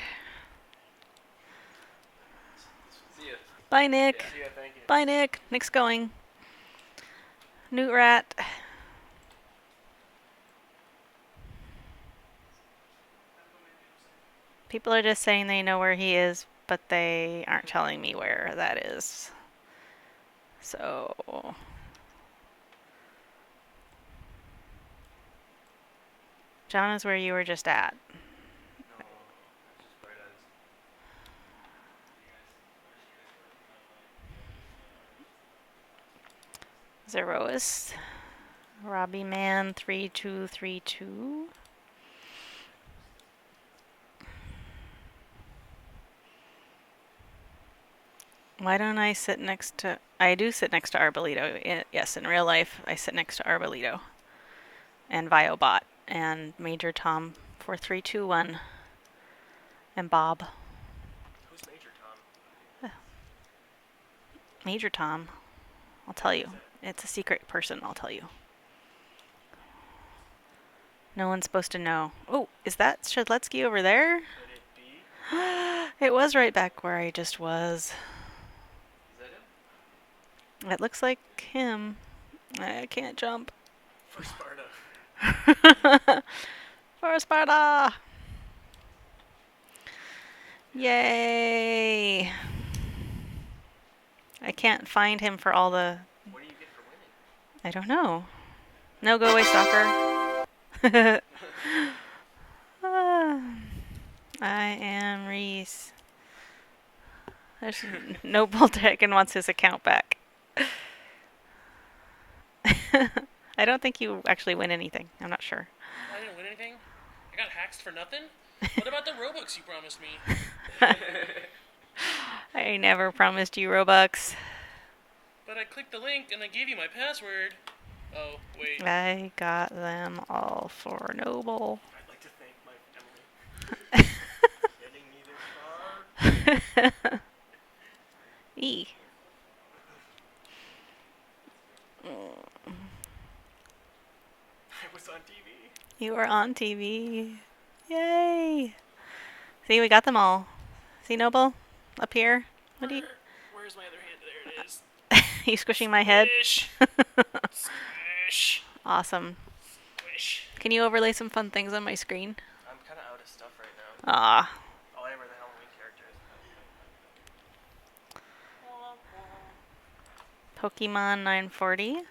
See ya.
Bye, Nick.
See ya, thank you.
Bye, Nick. Nick's going. Newtrat. People are just saying they know where he is, but they aren't telling me where that is. So... John is where you were just at. Zeroist. Robbie Man 3232. Why don't I sit next to... I do sit next to Arbolito. Yes, in real life, I sit next to Arbolito. And Viobot. And Major Tom 4321. And Bob.
Who's Major Tom?
Major Tom. I'll tell you. It's a secret person, I'll tell you. No one's supposed to know. Oh, is that Shadletsky over there?
Could it be?
It was right back where I just was.
Is that him?
It looks like him. I can't jump.
For Sparta.
For Sparta! Yay! I can't find him for all the...
What do you get for winning?
I don't know. No, go away, stalker. I am Reese. There's NobleDragon wants his account back. I don't think you actually win anything. I'm not sure.
I didn't win anything? I got hacked for nothing? What about the Robux you promised me?
I never promised you Robux.
But I clicked the link and I gave you my password. Oh, wait.
I got them all for Noble.
I'd like to thank my family. Getting me this far.
E.
I was on TV.
You were on TV. Yay! See, we got them all. See, Noble? Up here? What do you...
Where's my other hand? There it is.
you squishing my head?
Squish. Squish.
Awesome.
Squish.
Can you overlay some fun things on my screen?
I'm kind of out of stuff right now.
Ah.
All I have are the Halloween characters.
Pokemon 940.
I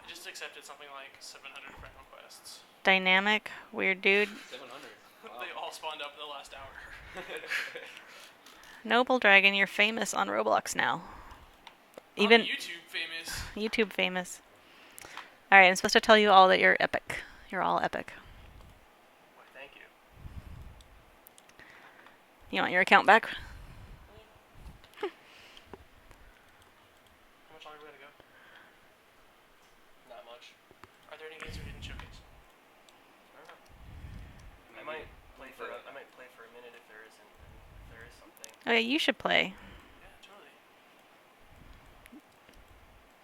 just accepted something like 700 friend requests.
Dynamic. Weird dude.
700. Wow.
They all spawned up in the last hour.
NobleDragon, you're famous on Roblox now.
Even YouTube famous.
YouTube famous. Alright, I'm supposed to tell you all that you're epic. You're all epic.
Why, thank you.
You want your account back?
How much longer we gotta go?
Not much.
Are there any games we didn't showcase?
I don't know. I might play for a minute if there isn't. If there is something.
Oh yeah, you should play.
Yeah, totally.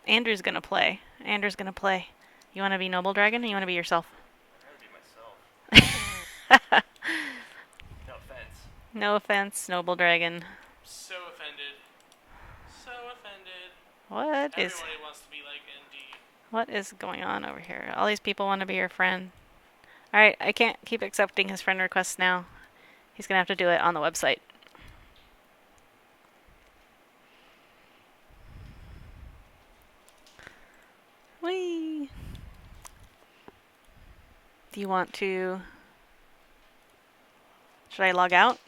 Andrew's gonna play. Andrew's gonna play. You wanna be NobleDragon or you wanna be yourself?
I'd rather be myself. No offense.
No offense, NobleDragon.
So offended. So offended.
What is...
Everybody wants to be like ND.
What is going on over here? All these people want to be your friend. Alright, I can't keep accepting his friend requests now. He's gonna have to do it on the website. Whee! Do you want to... Should I log out?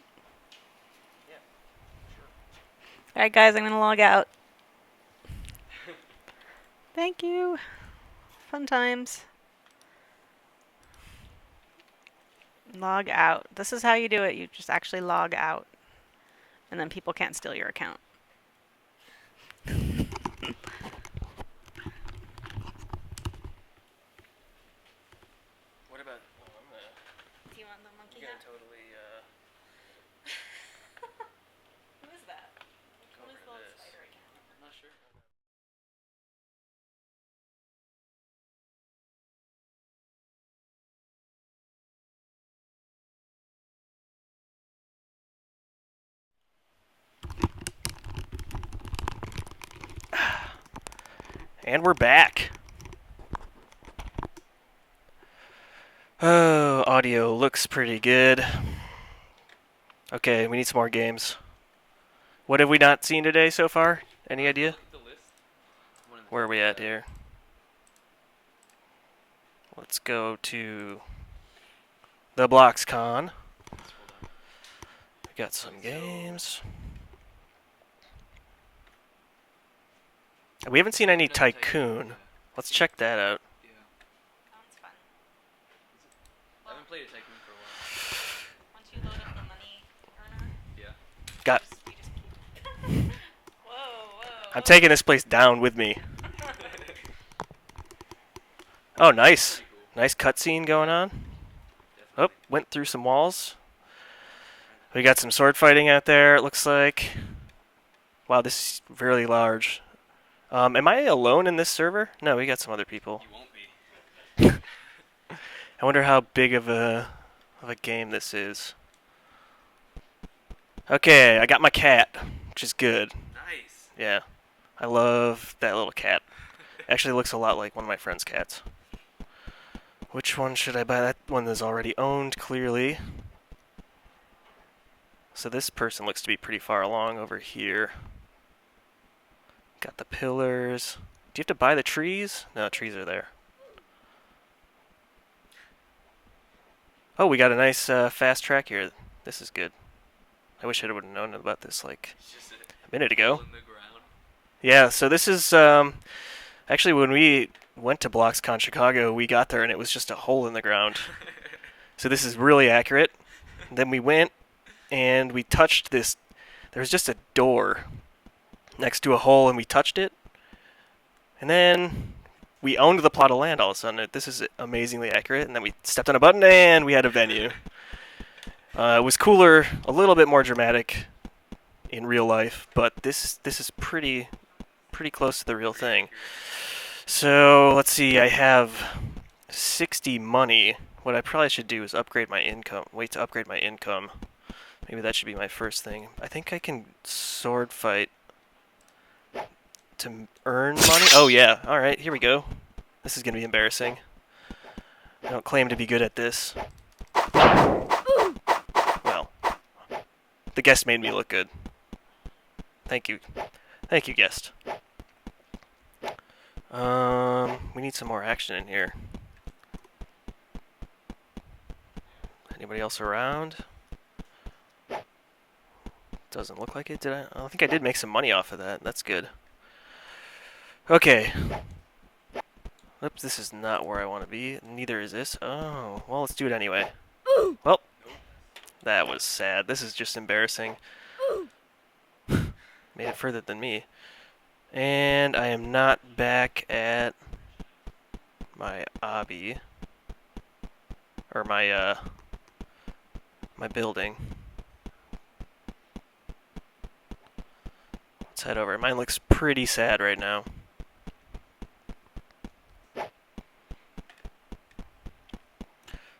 Yeah, sure.
Alright guys, I'm gonna log out. Thank you. Fun times. Log out. This is how you do it. You just actually log out. And then people can't steal your account.
What about? Well, I'm gonna.
Do you want the monkey
I'm gonna totally.
Who is that?
Who is the spider again? I'm not sure. And we're back. Oh, audio looks pretty good. Okay, we need some more games. What have we not seen today so far? Any idea? Where are we at here? Let's go to the BLOXcon. We got some games. We haven't seen any Tycoon. Let's check that out.
I haven't played a Tycoon for a while.
Once you load up the money earner.
Yeah.
Got.
Whoa.
I'm taking this place down with me. Oh, nice. Nice cutscene going on. Oh, went through some walls. We got some sword fighting out there, it looks like. Wow, this is really large. Am I alone in this server? No, we got some other people.
You won't be.
I wonder how big of a game this is. Okay, I got my cat, which is good.
Nice.
Yeah. I love that little cat. Actually looks a lot like one of my friend's cats. Which one should I buy? That one is already owned, clearly. So this person looks to be pretty far along over here. Got the pillars. Do you have to buy the trees? No, trees are there. Oh, we got a nice fast track here. This is good. I wish I would have known about this like a minute ago. Yeah, so this is actually when we went to BLOXcon Chicago, we got there and it was just a hole in the ground. So this is really accurate. And then we went and we touched this. There was just a door next to a hole and we touched it. And then we owned the plot of land all of a sudden. This is amazingly accurate. And then we stepped on a button and we had a venue. It was cooler, a little bit more dramatic in real life, but this is pretty close to the real thing. So let's see, I have 60 money. What I probably should do is upgrade my income. Wait to upgrade my income. Maybe that should be my first thing. I think I can sword fight to earn money. Oh yeah, alright, here we go. This is going to be embarrassing. I don't claim to be good at this. Well, the guest made me look good. Thank you. Thank you, guest. We need some more action in here. Anybody else around? Doesn't look like it, did I? I think I did make some money off of that. That's good. Okay. Oops, this is not where I want to be. Neither is this. Oh, well, let's do it anyway. Well, that was sad. This is just embarrassing. Made it further than me. And I am not back at my obby. Or my, my building. Let's head over. Mine looks pretty sad right now.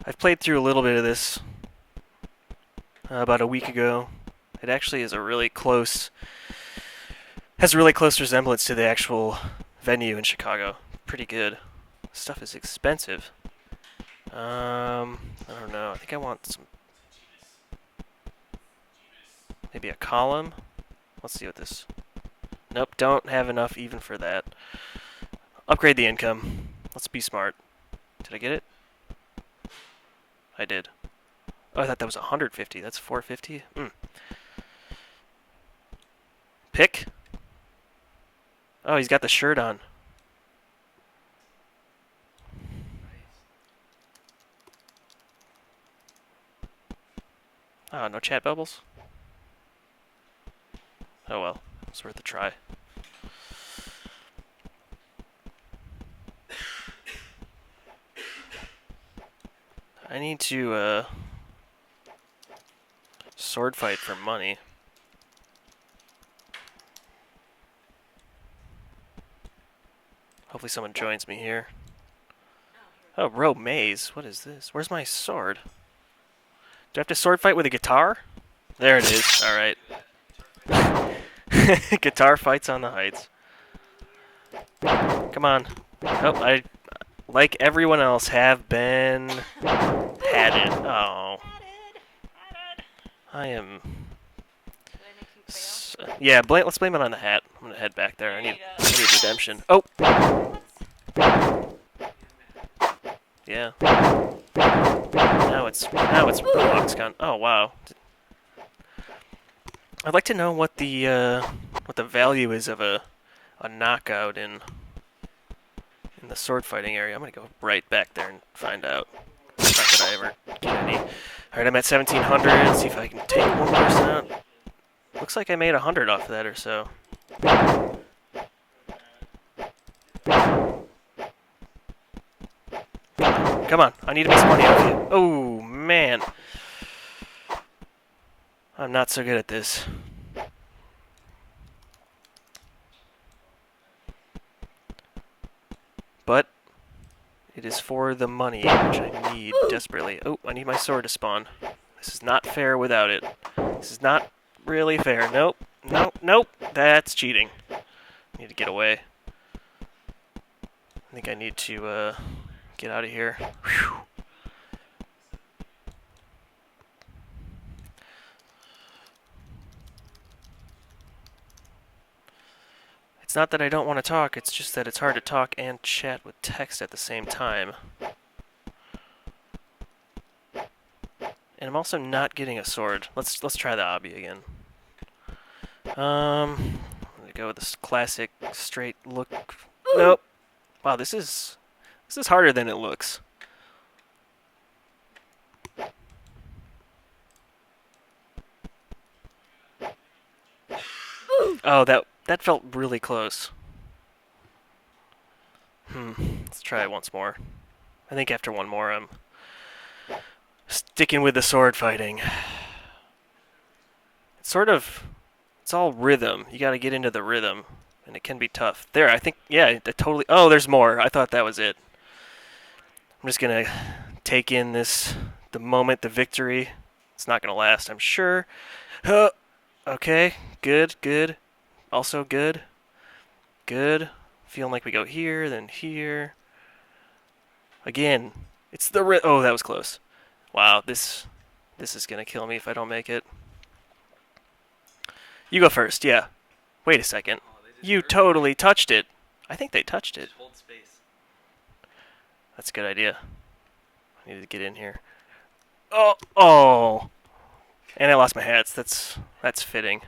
I've played through a little bit of this about a week ago. It actually is a really close, has a really close resemblance to the actual venue in Chicago. Pretty good. Stuff is expensive. I don't know. I think I want some, maybe a column. Let's see what this. Nope, don't have enough even for that. Upgrade the income. Let's be smart. Did I get it? I did. Oh, I thought that was 150. That's 450. Pick? Oh, he's got the shirt on. Oh, no chat bubbles? Oh well, it's worth a try. I need to, sword fight for money. Hopefully someone joins me here. Oh, row maze. What is this? Where's my sword? Do I have to sword fight with a guitar? There it is. Alright. Guitar fights on the heights. Come on. Oh, like everyone else, have been hatted. Oh. I am... Yeah, let's blame it on the hat. I'm gonna head back there. I need redemption. Oh! Yeah. Now it's BLOXcon. Oh wow. I'd like to know what the value is of a knockout in the sword fighting area. I'm gonna go right back there and find out. Not that I ever get any. Alright, I'm at 1700. Let's see if I can take one person out. Looks like I made 100 off of that or so. Come on, I need to make some money off you. Oh, man. I'm not so good at this. But it is for the money, which I need desperately. Oh, I need my sword to spawn. This is not fair without it. This is not really fair. Nope. Nope. Nope. That's cheating. I need to get away. I think I need to get out of here. Whew. It's not that I don't want to talk, it's just that it's hard to talk and chat with text at the same time. And I'm also not getting a sword. Let's try the obby again. I'm gonna go with this classic straight look. Nope. Wow, this is harder than it looks. Oh, that felt really close. Let's try it once more. I think after one more, I'm sticking with the sword fighting. It's all rhythm. You gotta get into the rhythm, and it can be tough. There, I think, yeah, that totally, oh, there's more. I thought that was it. I'm just gonna take in the moment, the victory. It's not gonna last, I'm sure. Okay, good, good. Also good. Good. Feeling like we go here, then here. Again, it's the oh, that was close. Wow, this is gonna kill me if I don't make it. You go first, yeah. Wait a second. You totally touched it. I think they touched it.
Hold space.
That's a good idea. I need to get in here. Oh. And I lost my hats. That's fitting.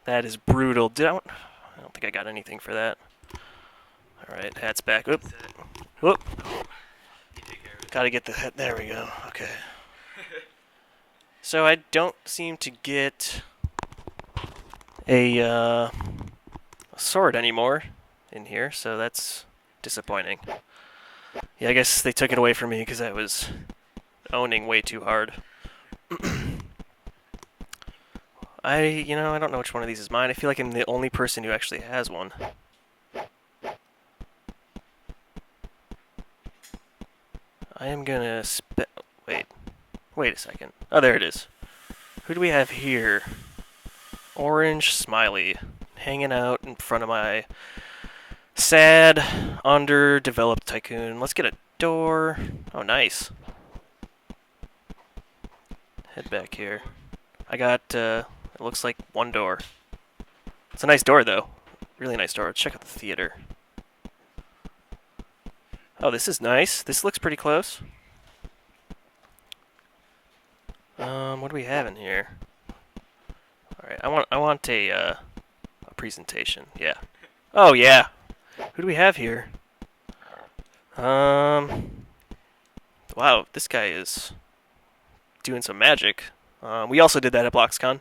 That is brutal. I don't think I got anything for that. All right, hats back. Oop. Whoop. Gotta get the hat. There we go. Okay. So I don't seem to get a sword anymore in here, so that's disappointing. Yeah, I guess they took it away from me because I was owning way too hard. I don't know which one of these is mine. I feel like I'm the only person who actually has one. I am gonna wait a second. Oh, there it is. Who do we have here? Orange Smiley, hanging out in front of my sad, underdeveloped tycoon. Let's get a door. Oh, nice. Head back here. I got, it looks like one door. It's a nice door, though. Really nice door. Let's check out the theater. Oh, this is nice. This looks pretty close. What do we have in here? All right, I want a presentation. Yeah. Oh yeah. Who do we have here? Wow, this guy is doing some magic. We also did that at BLOXcon.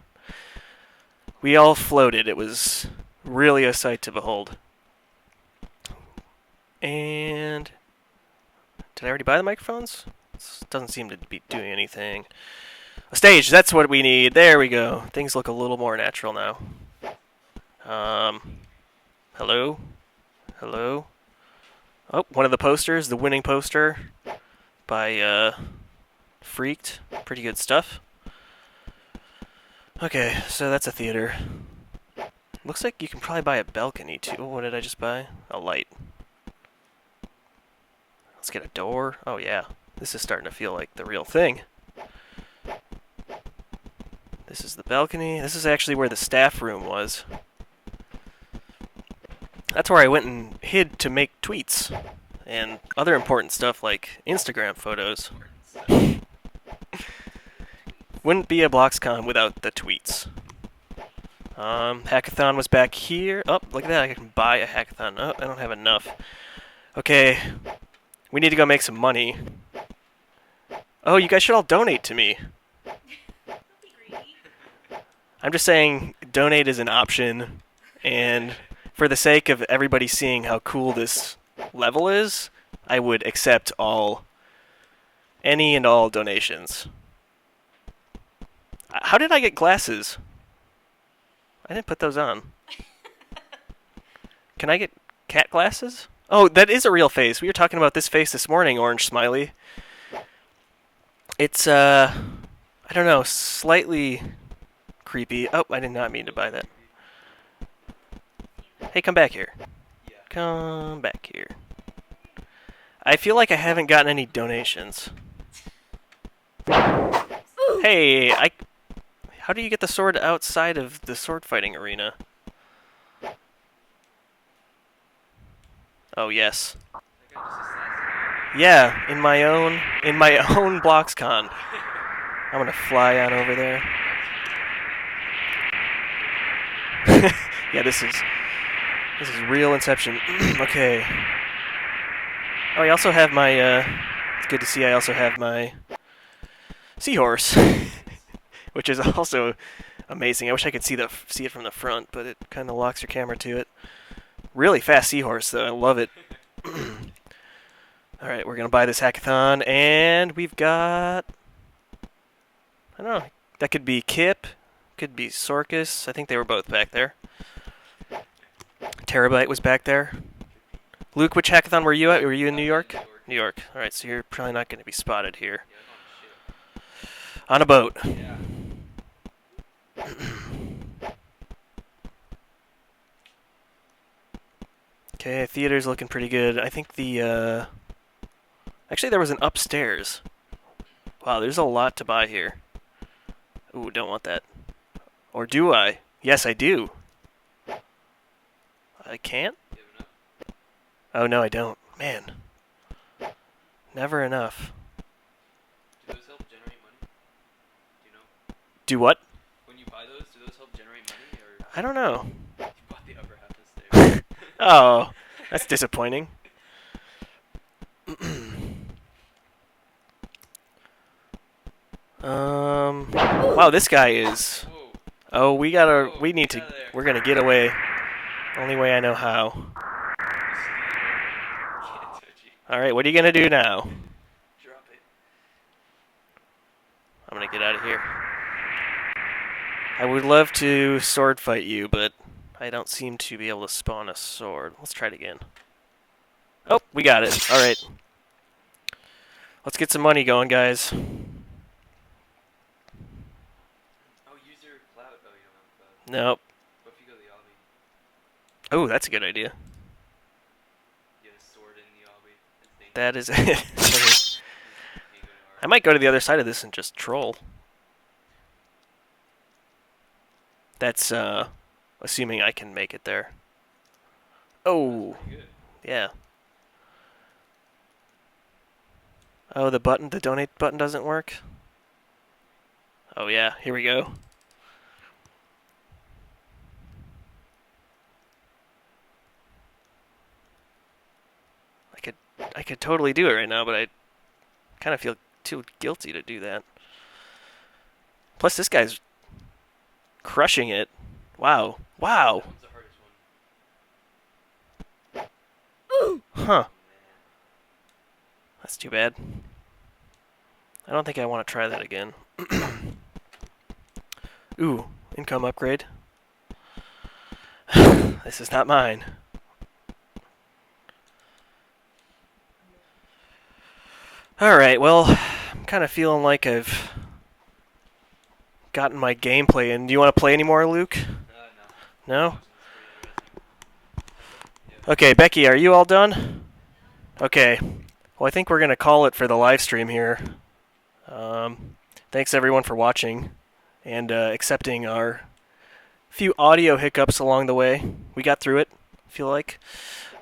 We all floated. It was really a sight to behold. And did I already buy the microphones? This doesn't seem to be doing anything. A stage, that's what we need. There we go. Things look a little more natural now. Hello? Hello? Oh, one of the posters, the winning poster by Freaked. Pretty good stuff. Okay, so that's a theater. Looks like you can probably buy a balcony too. Oh, what did I just buy? A light. Let's get a door. Oh yeah, this is starting to feel like the real thing. This is the balcony. This is actually where the staff room was. That's where I went and hid to make tweets and other important stuff like Instagram photos. Wouldn't be a BLOXcon without the tweets. Hackathon was back here. Oh, look at that. I can buy a hackathon. Oh, I don't have enough. Okay. We need to go make some money. Oh, you guys should all donate to me. I'm just saying, donate is an option, and for the sake of everybody seeing how cool this level is, I would accept any and all donations. How did I get glasses? I didn't put those on. Can I get cat glasses? Oh, that is a real face. We were talking about this face this morning, Orange Smiley. It's, I don't know, slightly creepy. Oh, I did not mean to buy that. Hey, come back here. Come back here. I feel like I haven't gotten any donations. Hey, how do you get the sword outside of the sword fighting arena? Oh, yes. Yeah, in my own BLOXcon. I'm gonna fly on over there. Yeah, this is real Inception. Okay. Oh, I also have my, it's good to see I also have my seahorse, which is also amazing. I wish I could see it from the front, but it kind of locks your camera to it. Really fast seahorse, though. I love it. All right, we're gonna buy this hackathon, and we've got, I don't know, that could be Kip, could be Sorkus. I think they were both back there. Terabyte was back there. Luke, which hackathon were you at? Were you in New York? New York. All right, so you're probably not going to be spotted here. On a boat. Okay, theater's looking pretty good. I think the, actually there was an upstairs. Wow, there's a lot to buy here. Ooh, don't want that. Or do I? Yes, I do. I can't? Oh, no, I don't. Man. Never enough.
Do those help generate money? Do you know?
Do what?
When you buy those, do those help generate money? Or
I don't know.
you bought the upper half of the stairs.
Oh, that's disappointing. Wow, this guy is... Oh, we're gonna get away. Only way I know how. Alright, what are you gonna do now?
Drop it.
I'm gonna get out of here. I would love to sword fight you, but I don't seem to be able to spawn a sword. Let's try it again. Oh, we got it. Alright. Let's get some money going, guys.
Oh, use your cloud. Oh, you don't have a cloud.
Nope.
What if you go to the obby?
Oh, that's a good idea.
Get a sword in the obby.
That is it. I might go to the other side of this and just troll. That's, assuming I can make it there. Oh, yeah. Oh, the donate button doesn't work? Oh yeah, here we go. I could totally do it right now, but I kind of feel too guilty to do that. Plus, this guy's crushing it. Wow. Wow. Huh. That's too bad. I don't think I want to try that again. Ooh, income upgrade. This is not mine. Alright, well, I'm kind of feeling like I've gotten my gameplay in. Do you want to play anymore, Luke? No? Okay, Becky, are you all done? Okay. Well, I think we're going to call it for the live stream here. Thanks everyone for watching and accepting our few audio hiccups along the way. We got through it, I feel like.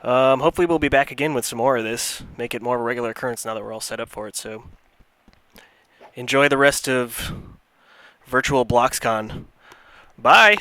Hopefully we'll be back again with some more of this. Make it more of a regular occurrence now that we're all set up for it. So enjoy the rest of Virtual BLOXcon. Bye!